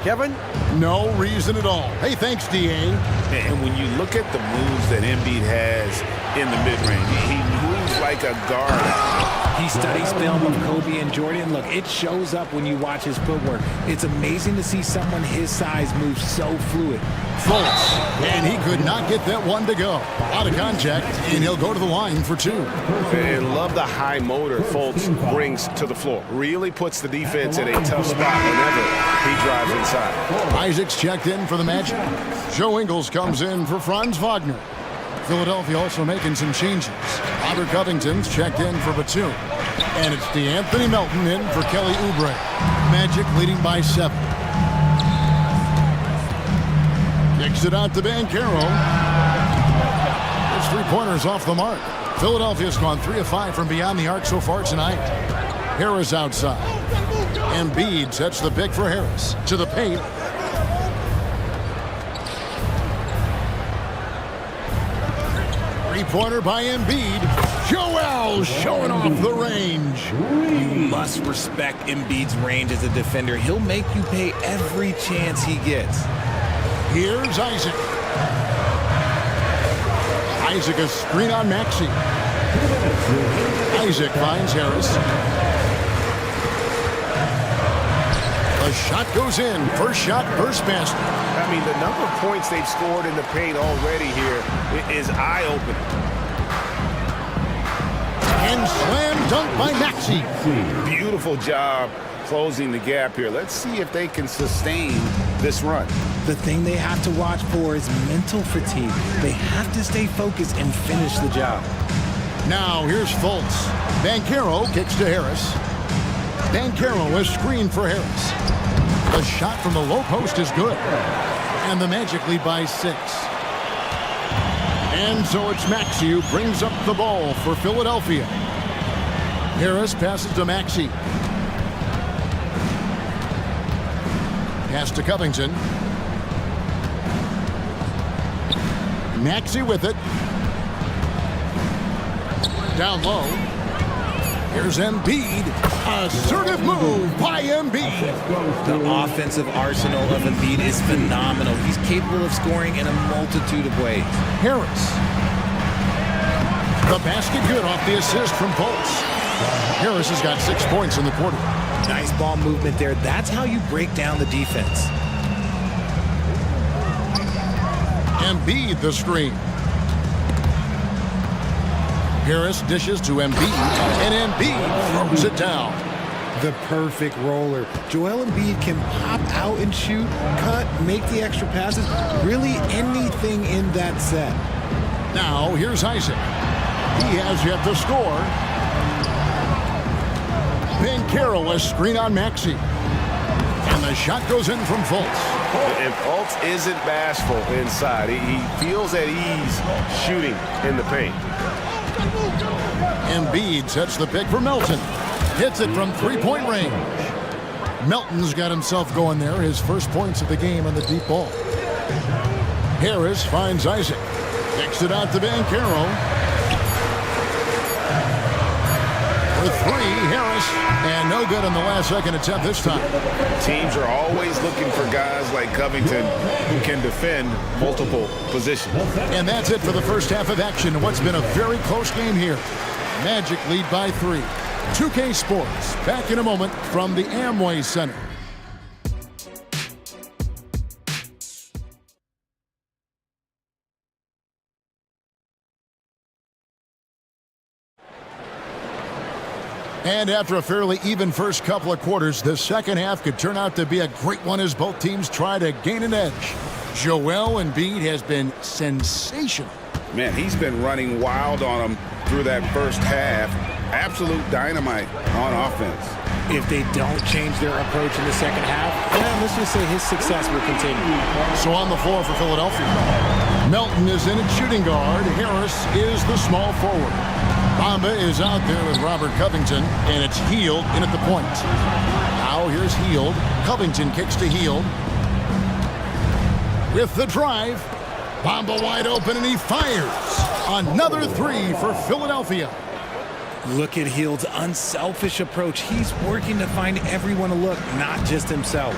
Kevin? No reason at all. Hey, thanks, D.A. And when you look at the moves that Embiid has in the mid-range, he moves like a guard. He studies film of Kobe and Jordan. Look, it shows up when you watch his footwork. It's amazing to see someone his size move so fluid. Fultz, and he could not get that one to go. Out of contact, and he'll go to the line for 2. And love the high motor Fultz brings to the floor. Really puts the defense in a tough spot whenever he drives inside. Isaac's checked in for the Magic. Joe Ingles comes in for Franz Wagner. Philadelphia also making some changes. Robert Covington's checked in for Batum. And it's DeAnthony Melton in for Kelly Oubre. Magic leading by 7. Kicks it out to Banchero. His 3-pointers off the mark. Philadelphia's gone 3 of 5 from beyond the arc so far tonight. Harris outside. Embiid sets the pick for Harris. To the paint. Three-pointer by Embiid. Joel showing off the range. You must respect Embiid's range as a defender. He'll make you pay every chance he gets. Here's Isaac. Isaac a screen on Maxey. Isaac finds Harris. The shot goes in. First shot, first basket. I mean, the number of points they've scored in the paint already here is eye-opening. And slam dunk by Maxey. Beautiful job closing the gap here. Let's see if they can sustain this run. The thing they have to watch for is mental fatigue. They have to stay focused and finish the job. Now here's Fultz. Banchero kicks to Harris. Banchero is screened for Harris. The shot from the low post is good. And the Magic lead by 6. And so it's Maxey who brings up the ball for Philadelphia. Harris passes to Maxey. Pass to Covington. Maxey with it. Down low. Here's Embiid. Assertive move by Embiid. The offensive arsenal of Embiid is phenomenal. He's capable of scoring in a multitude of ways. Harris. The basket good off the assist from Fultz. Harris has got 6 points in the quarter. Nice ball movement there. That's how you break down the defense. Embiid the screen. Harris dishes to Embiid, and Embiid throws it down. The perfect roller. Joel Embiid can pop out and shoot, cut, make the extra passes, really anything in that set. Now here's Isaac. He has yet to score. Banchero a screen on Maxey. And the shot goes in from Fultz. And Fultz isn't bashful inside. He feels at ease shooting in the paint. Embiid sets the pick for Melton. Hits it from 3-point range. Melton's got himself going there. His first points of the game on the deep ball. Harris finds Isaac. Kicks it out to Banchero. For 3, Harris. And no good on the last second attempt this time. Teams are always looking for guys like Covington who can defend multiple positions. And that's it for the first half of action. What's been a very close game here. Magic lead by 3. 2K Sports back in a moment from the Amway Center. And after a fairly even first couple of quarters, the second half could turn out to be a great one as both teams try to gain an edge. Joel Embiid has been sensational. Man, he's been running wild on him through that first half. Absolute dynamite on offense. If they don't change their approach in the second half, well, let's just say his success will continue. So on the floor for Philadelphia, Melton is in at shooting guard. Harris is the small forward. Bamba is out there with Robert Covington, and it's Hield in at the point. Now here's Hield. Covington kicks to Hield. With the drive, Bamba wide open, and he fires. Another three for Philadelphia. Look at Hield's unselfish approach. He's working to find everyone to look, not just himself.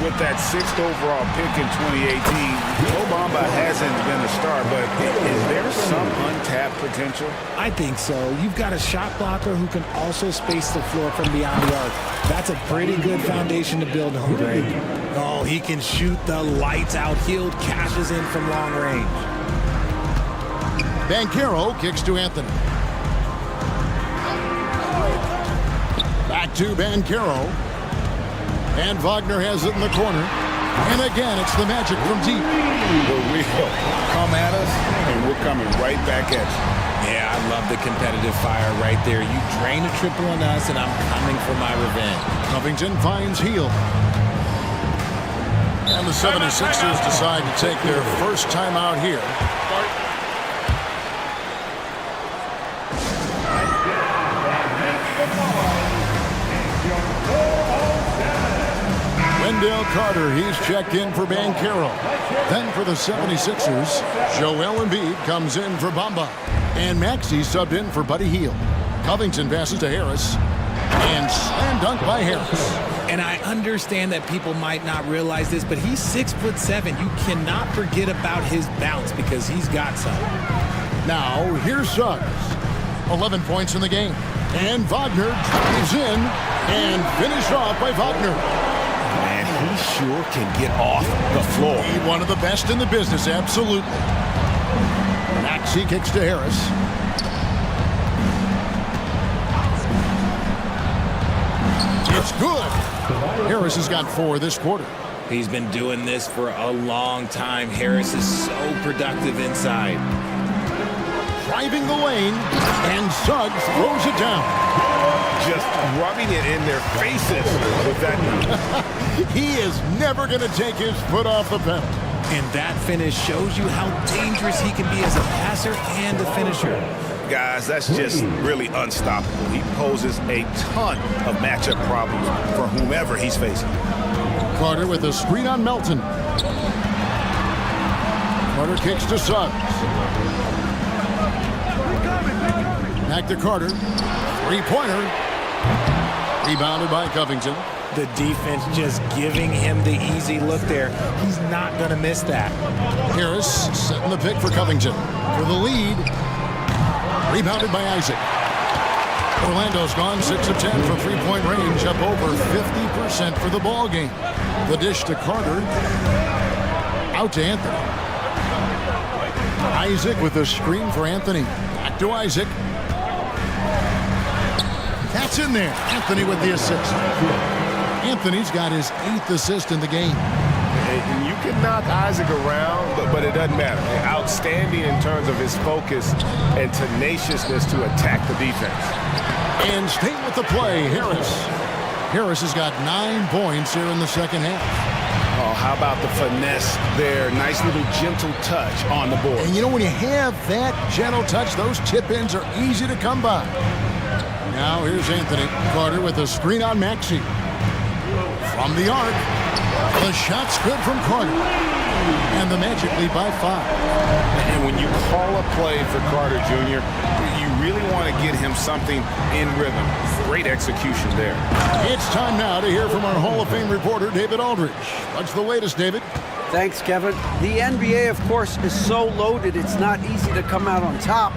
With that 6th overall pick in 2018, Mo Bamba hasn't been a star, but is there some untapped potential? I think so. You've got a shot blocker who can also space the floor from beyond the arc. That's a pretty good foundation to build on, Greg. Oh, he can shoot the lights out. Hield cashes in from long range. Banchero kicks to Anthony. Back to Banchero. And Wagner has it in the corner. And again, it's the Magic from deep. The real come at us, and we're coming right back at you. Yeah, I love the competitive fire right there. You drain a triple on us, and I'm coming for my revenge. Covington finds Hield. And the 76ers decide to take their first time out here. Wendell Carter, he's checked in for Banchero. Then for the 76ers, Joel Embiid comes in for Bamba. And Maxey subbed in for Buddy Hield. Covington passes to Harris. And slam dunk by Harris. And I understand that people might not realize this, but he's 6'7". You cannot forget about his bounce because he's got some. Now, here's Suggs. 11 points in the game. And Wagner drives in and finished off by Wagner. Man, he sure can get off the floor. He's one of the best in the business, absolutely. Maxey kicks to Harris. It's good. Harris has got 4 this quarter. He's been doing this for a long time. Harris is so productive inside. Driving the lane, and Suggs throws it down. Just rubbing it in their faces with that. He is never going to take his foot off the pedal. And that finish shows you how dangerous he can be as a passer and a finisher. Guys, that's just really unstoppable. He poses a ton of matchup problems for whomever he's facing. Carter with a screen on Melton. Carter kicks to Suggs. Back to Carter. Three-pointer. Rebounded by Covington. The defense just giving him the easy look there. He's not going to miss that. Harris setting the pick for Covington. For the lead. Rebounded by Isaac. Orlando's gone 6 of 10 from three-point range, up over 50% for the ball game. The dish to Carter. Out to Anthony. Isaac with a screen for Anthony. Back to Isaac. That's in there. Anthony with the assist. Anthony's got his 8th assist in the game. And you can knock Isaac around, but it doesn't matter. Outstanding in terms of his focus and tenaciousness to attack the defense. And staying with the play, Harris. Harris has got 9 points here in the second half. Oh, how about the finesse there? Nice little gentle touch on the board. And you know, when you have that gentle touch, those tip-ins are easy to come by. Now here's Anthony. Carter with a screen on Maxey. From the arc. The shot's good from Carter. And the Magic lead by 5. And when you call a play for Carter Jr., you really want to get him something in rhythm. Great execution there. It's time now to hear from our Hall of Fame reporter, David Aldridge. What's the latest, David? Thanks, Kevin. The NBA, of course, is so loaded, it's not easy to come out on top.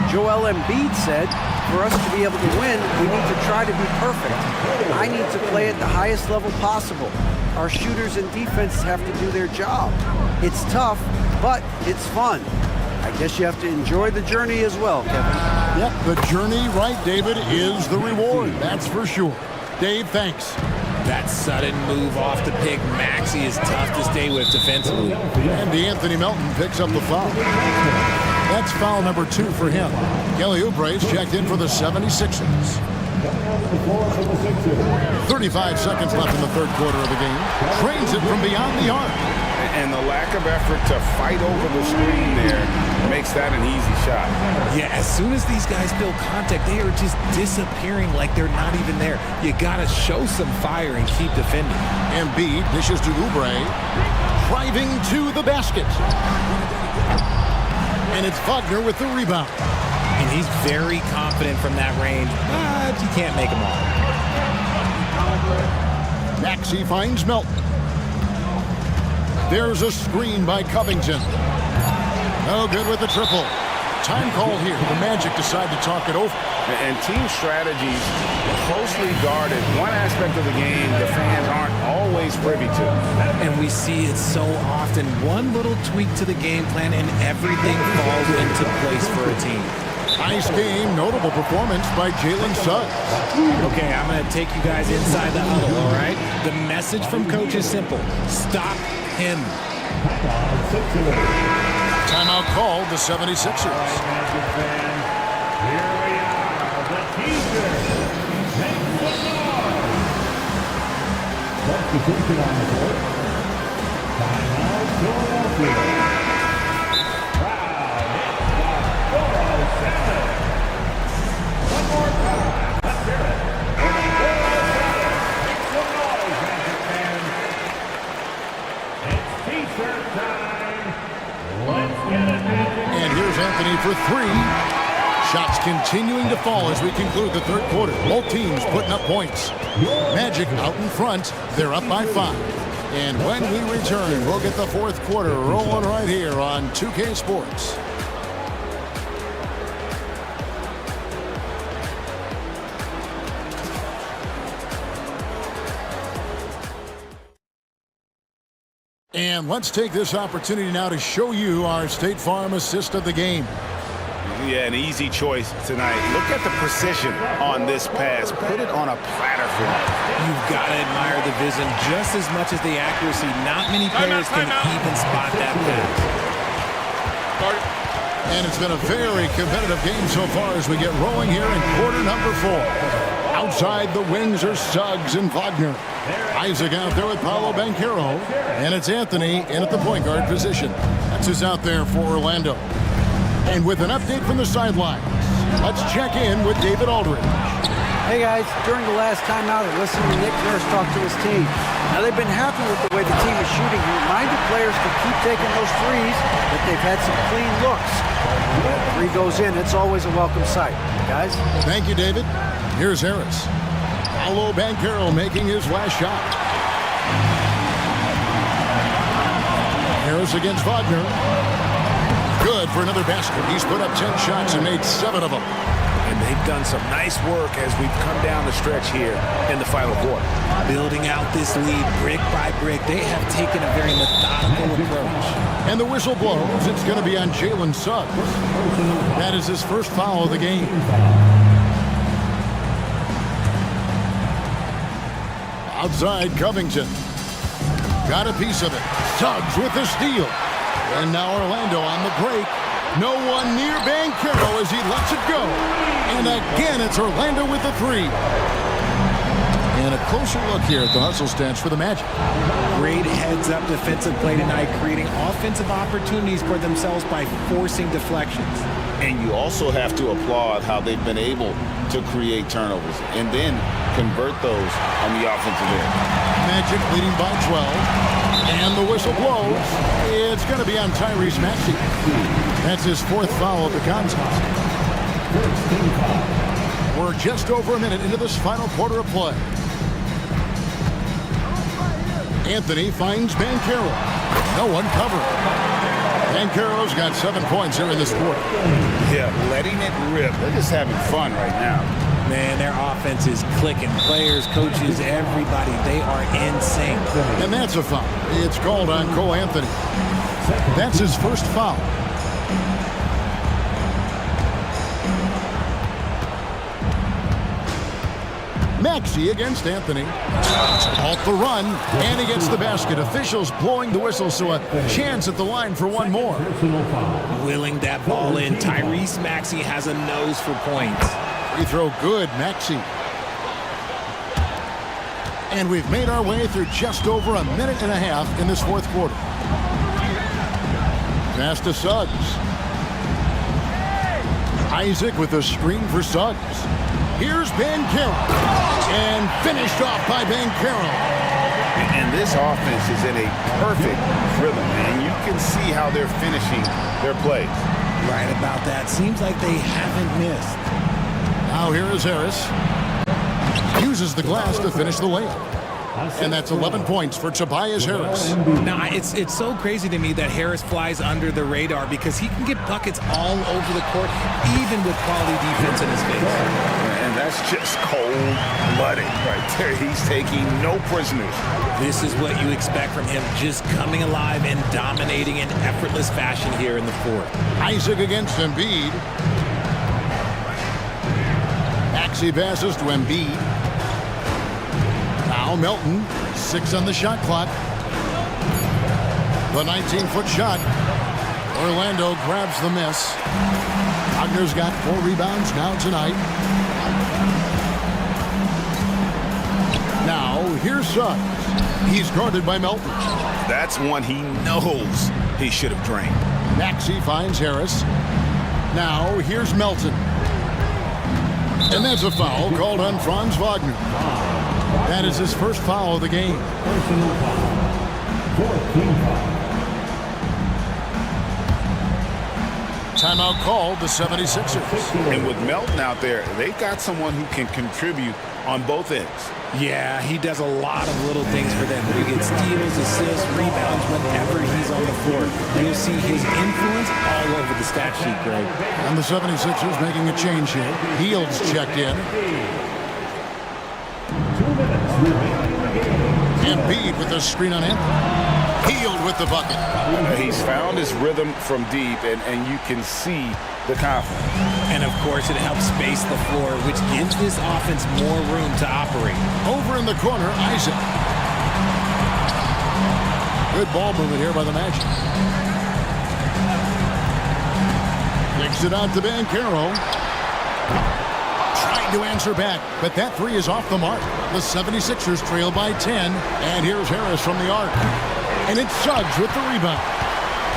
Joel Embiid said, for us to be able to win, we need to try to be perfect. I need to play at the highest level possible. Our shooters and defense have to do their job. It's tough, but it's fun. I guess you have to enjoy the journey as well, Kevin. Yep, the journey, right, David, is the reward. That's for sure. Dave, thanks. That sudden move off the pick, Maxey, is tough to stay with defensively. And Anthony Melton picks up the foul. That's foul number 2 for him. Kelly Oubre's checked in for the 76ers. 35 seconds left in the third quarter of the game. Trains it from beyond the arc. And the lack of effort to fight over the screen there makes that an easy shot. Yeah, as soon as these guys feel contact, they are just disappearing like they're not even there. You got to show some fire and keep defending. Embiid dishes to Oubre. Driving to the basket. And it's Wagner with the rebound. And he's very confident from that range, but you can't make him all. Maxey finds Melton. There's a screen by Covington. No good with the triple. Time called here. The Magic decide to talk it over. And team strategies closely guarded. One aspect of the game the fans aren't always privy to. And we see it so often. One little tweak to the game plan and everything falls into place for a team. Nice game. Notable performance by Jalen Suggs. Okay, I'm going to take you guys inside the huddle, all right? The message from coach is simple. Stop him. Timeout called the 76ers. Here we are, the teachers. Take football. Substitution on the court. Timeout, Philadelphia. Crowd hit by 407. One more time. Let's hear it. For the 407. Make some noise, Magic fans. It's t-shirt time. Let's get it, Magic. And here's Anthony for 3. Shots continuing to fall as we conclude the third quarter. Both teams putting up points. Magic out in front. They're up by 5. And when we return, we'll get the fourth quarter rolling right here on 2K Sports. And let's take this opportunity now to show you our State Farm assist of the game. Yeah, an easy choice tonight. Look at the precision on this pass. Put it on a platter for him. You've got to admire the vision just as much as the accuracy. Not many players can even spot that pass. And it's been a very competitive game so far as we get rolling here in quarter number 4. Outside the wings are Suggs and Wagner. Isaac out there with Paolo Banchero. And it's Anthony in at the point guard position. That's who's out there for Orlando. And with an update from the sidelines, let's check in with David Aldridge. Hey guys, during the last timeout, I listened to Nick Nurse talk to his team. Now they've been happy with the way the team is shooting. He reminded players to keep taking those threes, that they've had some clean looks. When the three goes in, it's always a welcome sight. Guys? Thank you, David. Here's Harris. Paolo Banchero making his last shot. Harris against Wagner. Good for another basket. He's put up 10 shots and made 7 of them. And they've done some nice work as we've come down the stretch here in the final quarter. Building out this lead brick by brick. They have taken a very methodical approach. And the whistle blows. It's going to be on Jalen Suggs. That is his first foul of the game. Outside Covington. Got a piece of it. Suggs with the steal. And now Orlando on the break. No one near Banchero as he lets it go. And again, it's Orlando with the 3. And a closer look here at the hustle stats for the Magic. Great heads-up defensive play tonight, creating offensive opportunities for themselves by forcing deflections. And you also have to applaud how they've been able to create turnovers and then convert those on the offensive end. Magic leading by 12. And the whistle blows. It's going to be on Tyrese Maxey. That's his 4th foul of the contest. We're just over a minute into this final quarter of play. Anthony finds Banchero. No one covered. Banchero's got 7 points here in this quarter. Yeah, letting it rip. They're just having fun right now. Man, their offense is clicking. Players, coaches, everybody, they are in sync. And that's a foul. It's called on Cole Anthony. That's his first foul. Maxey against Anthony. Off the run, and he gets the basket. Officials blowing the whistle, so a chance at the line for one more. Willing that ball in. Tyrese Maxey has a nose for points. Free throw good, Maxey. And we've made our way through just over a minute and a half in this fourth quarter. Pass to Suggs. Isaac with a screen for Suggs. Here's Banchero. And finished off by Banchero. And this offense is in a perfect rhythm, and you can see how they're finishing their plays. Right about that. Seems like they haven't missed. Now here is Harris. Uses the glass to finish the layup. And that's 11 points for Tobias Harris. Now, it's so crazy to me that Harris flies under the radar because he can get buckets all over the court, even with quality defense in his face. And that's just cold-blooded right there. He's taking no prisoners. This is what you expect from him, just coming alive and dominating in effortless fashion here in the fourth. Isaac against Embiid. Maxey passes to Embiid. Now Melton, 6 on the shot clock. The 19-foot shot. Orlando grabs the miss. Wagner's got 4 rebounds now tonight. Now here's Suggs. He's guarded by Melton. That's one he knows he should have drained. Maxey finds Harris. Now here's Melton. And that's a foul called on Franz Wagner. That is his first foul of the game. Personal foul. 14 foul. Timeout called the 76ers. And with Melton out there, they've got someone who can contribute on both ends. Yeah, he does a lot of little things for them. He gets steals, assists, rebounds whenever he's on the floor. You'll see his influence all over the stat sheet, Greg. And the 76ers making a change here. Heald's checked in. Embiid with the screen on him. Hield with the bucket. He's found his rhythm from deep, and you can see the confidence. And, of course, it helps space the floor, which gives this offense more room to operate. Over in the corner, Isaac. Good ball movement here by the Magic. Kicks it out to Banchero. Trying to answer back, but that three is off the mark. The 76ers trail by 10, and here's Harris from the arc. And it's Suggs with the rebound.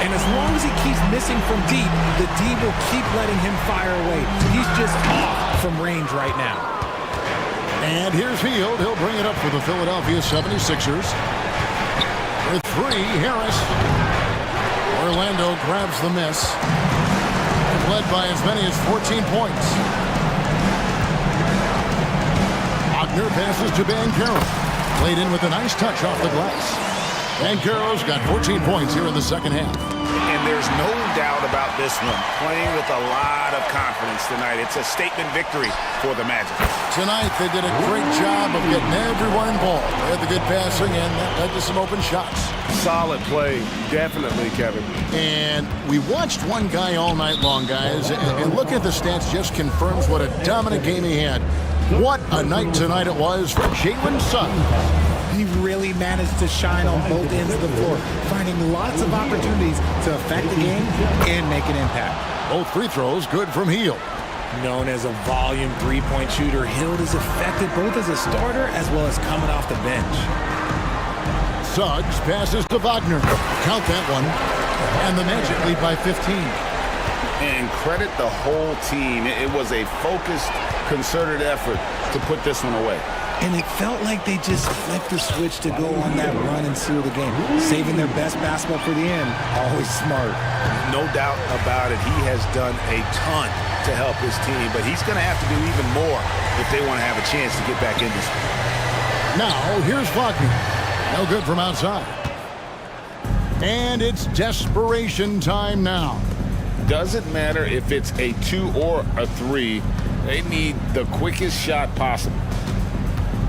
And as long as he keeps missing from deep, the D will keep letting him fire away. He's just off from range right now. And here's Hield. He'll bring it up for the Philadelphia 76ers. For 3, Harris. Orlando grabs the miss. Led by as many as 14 points. Wagner passes to Banchero. Played in with a nice touch off the glass. Banchero's got 14 points here in the second half. And there's no doubt about this one. Playing with a lot of confidence tonight. It's a statement victory for the Magic. Tonight, they did a great job of getting everyone involved. They had the good passing, and that led to some open shots. Solid play, definitely, Kevin. And we watched one guy all night long, guys, and look at the stats just confirms what a dominant game he had. What a night tonight it was for Jalen Suggs. He really managed to shine on both ends of the floor, finding lots of opportunities to affect the game and make an impact. Both free throws good from Hield. Known as a volume three-point shooter, Hield is effective both as a starter as well as coming off the bench. Suggs passes to Wagner. Count that one. And the Magic lead by 15. And credit the whole team. It was a focused, concerted effort to put this one away. And it felt like they just flipped the switch to go on that run and seal the game. Saving their best basketball for the end, always smart. No doubt about it. He has done a ton to help his team, but he's going to have to do even more if they want to have a chance to get back in this one. Now, here's Wagner. No good from outside. And it's desperation time now. Doesn't matter if it's a 2 or a 3. They need the quickest shot possible.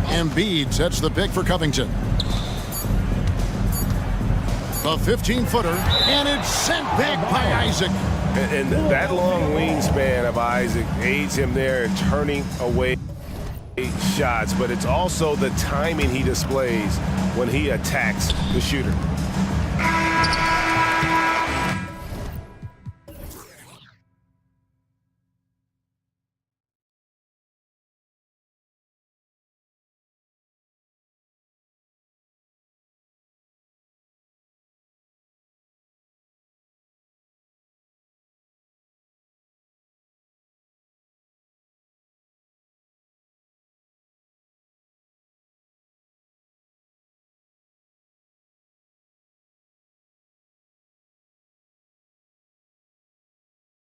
Embiid sets the pick for Covington. A 15-footer, and it's sent back by Isaac. And that long wingspan of Isaac aids him there in turning away. shots, but it's also the timing he displays when he attacks the shooter.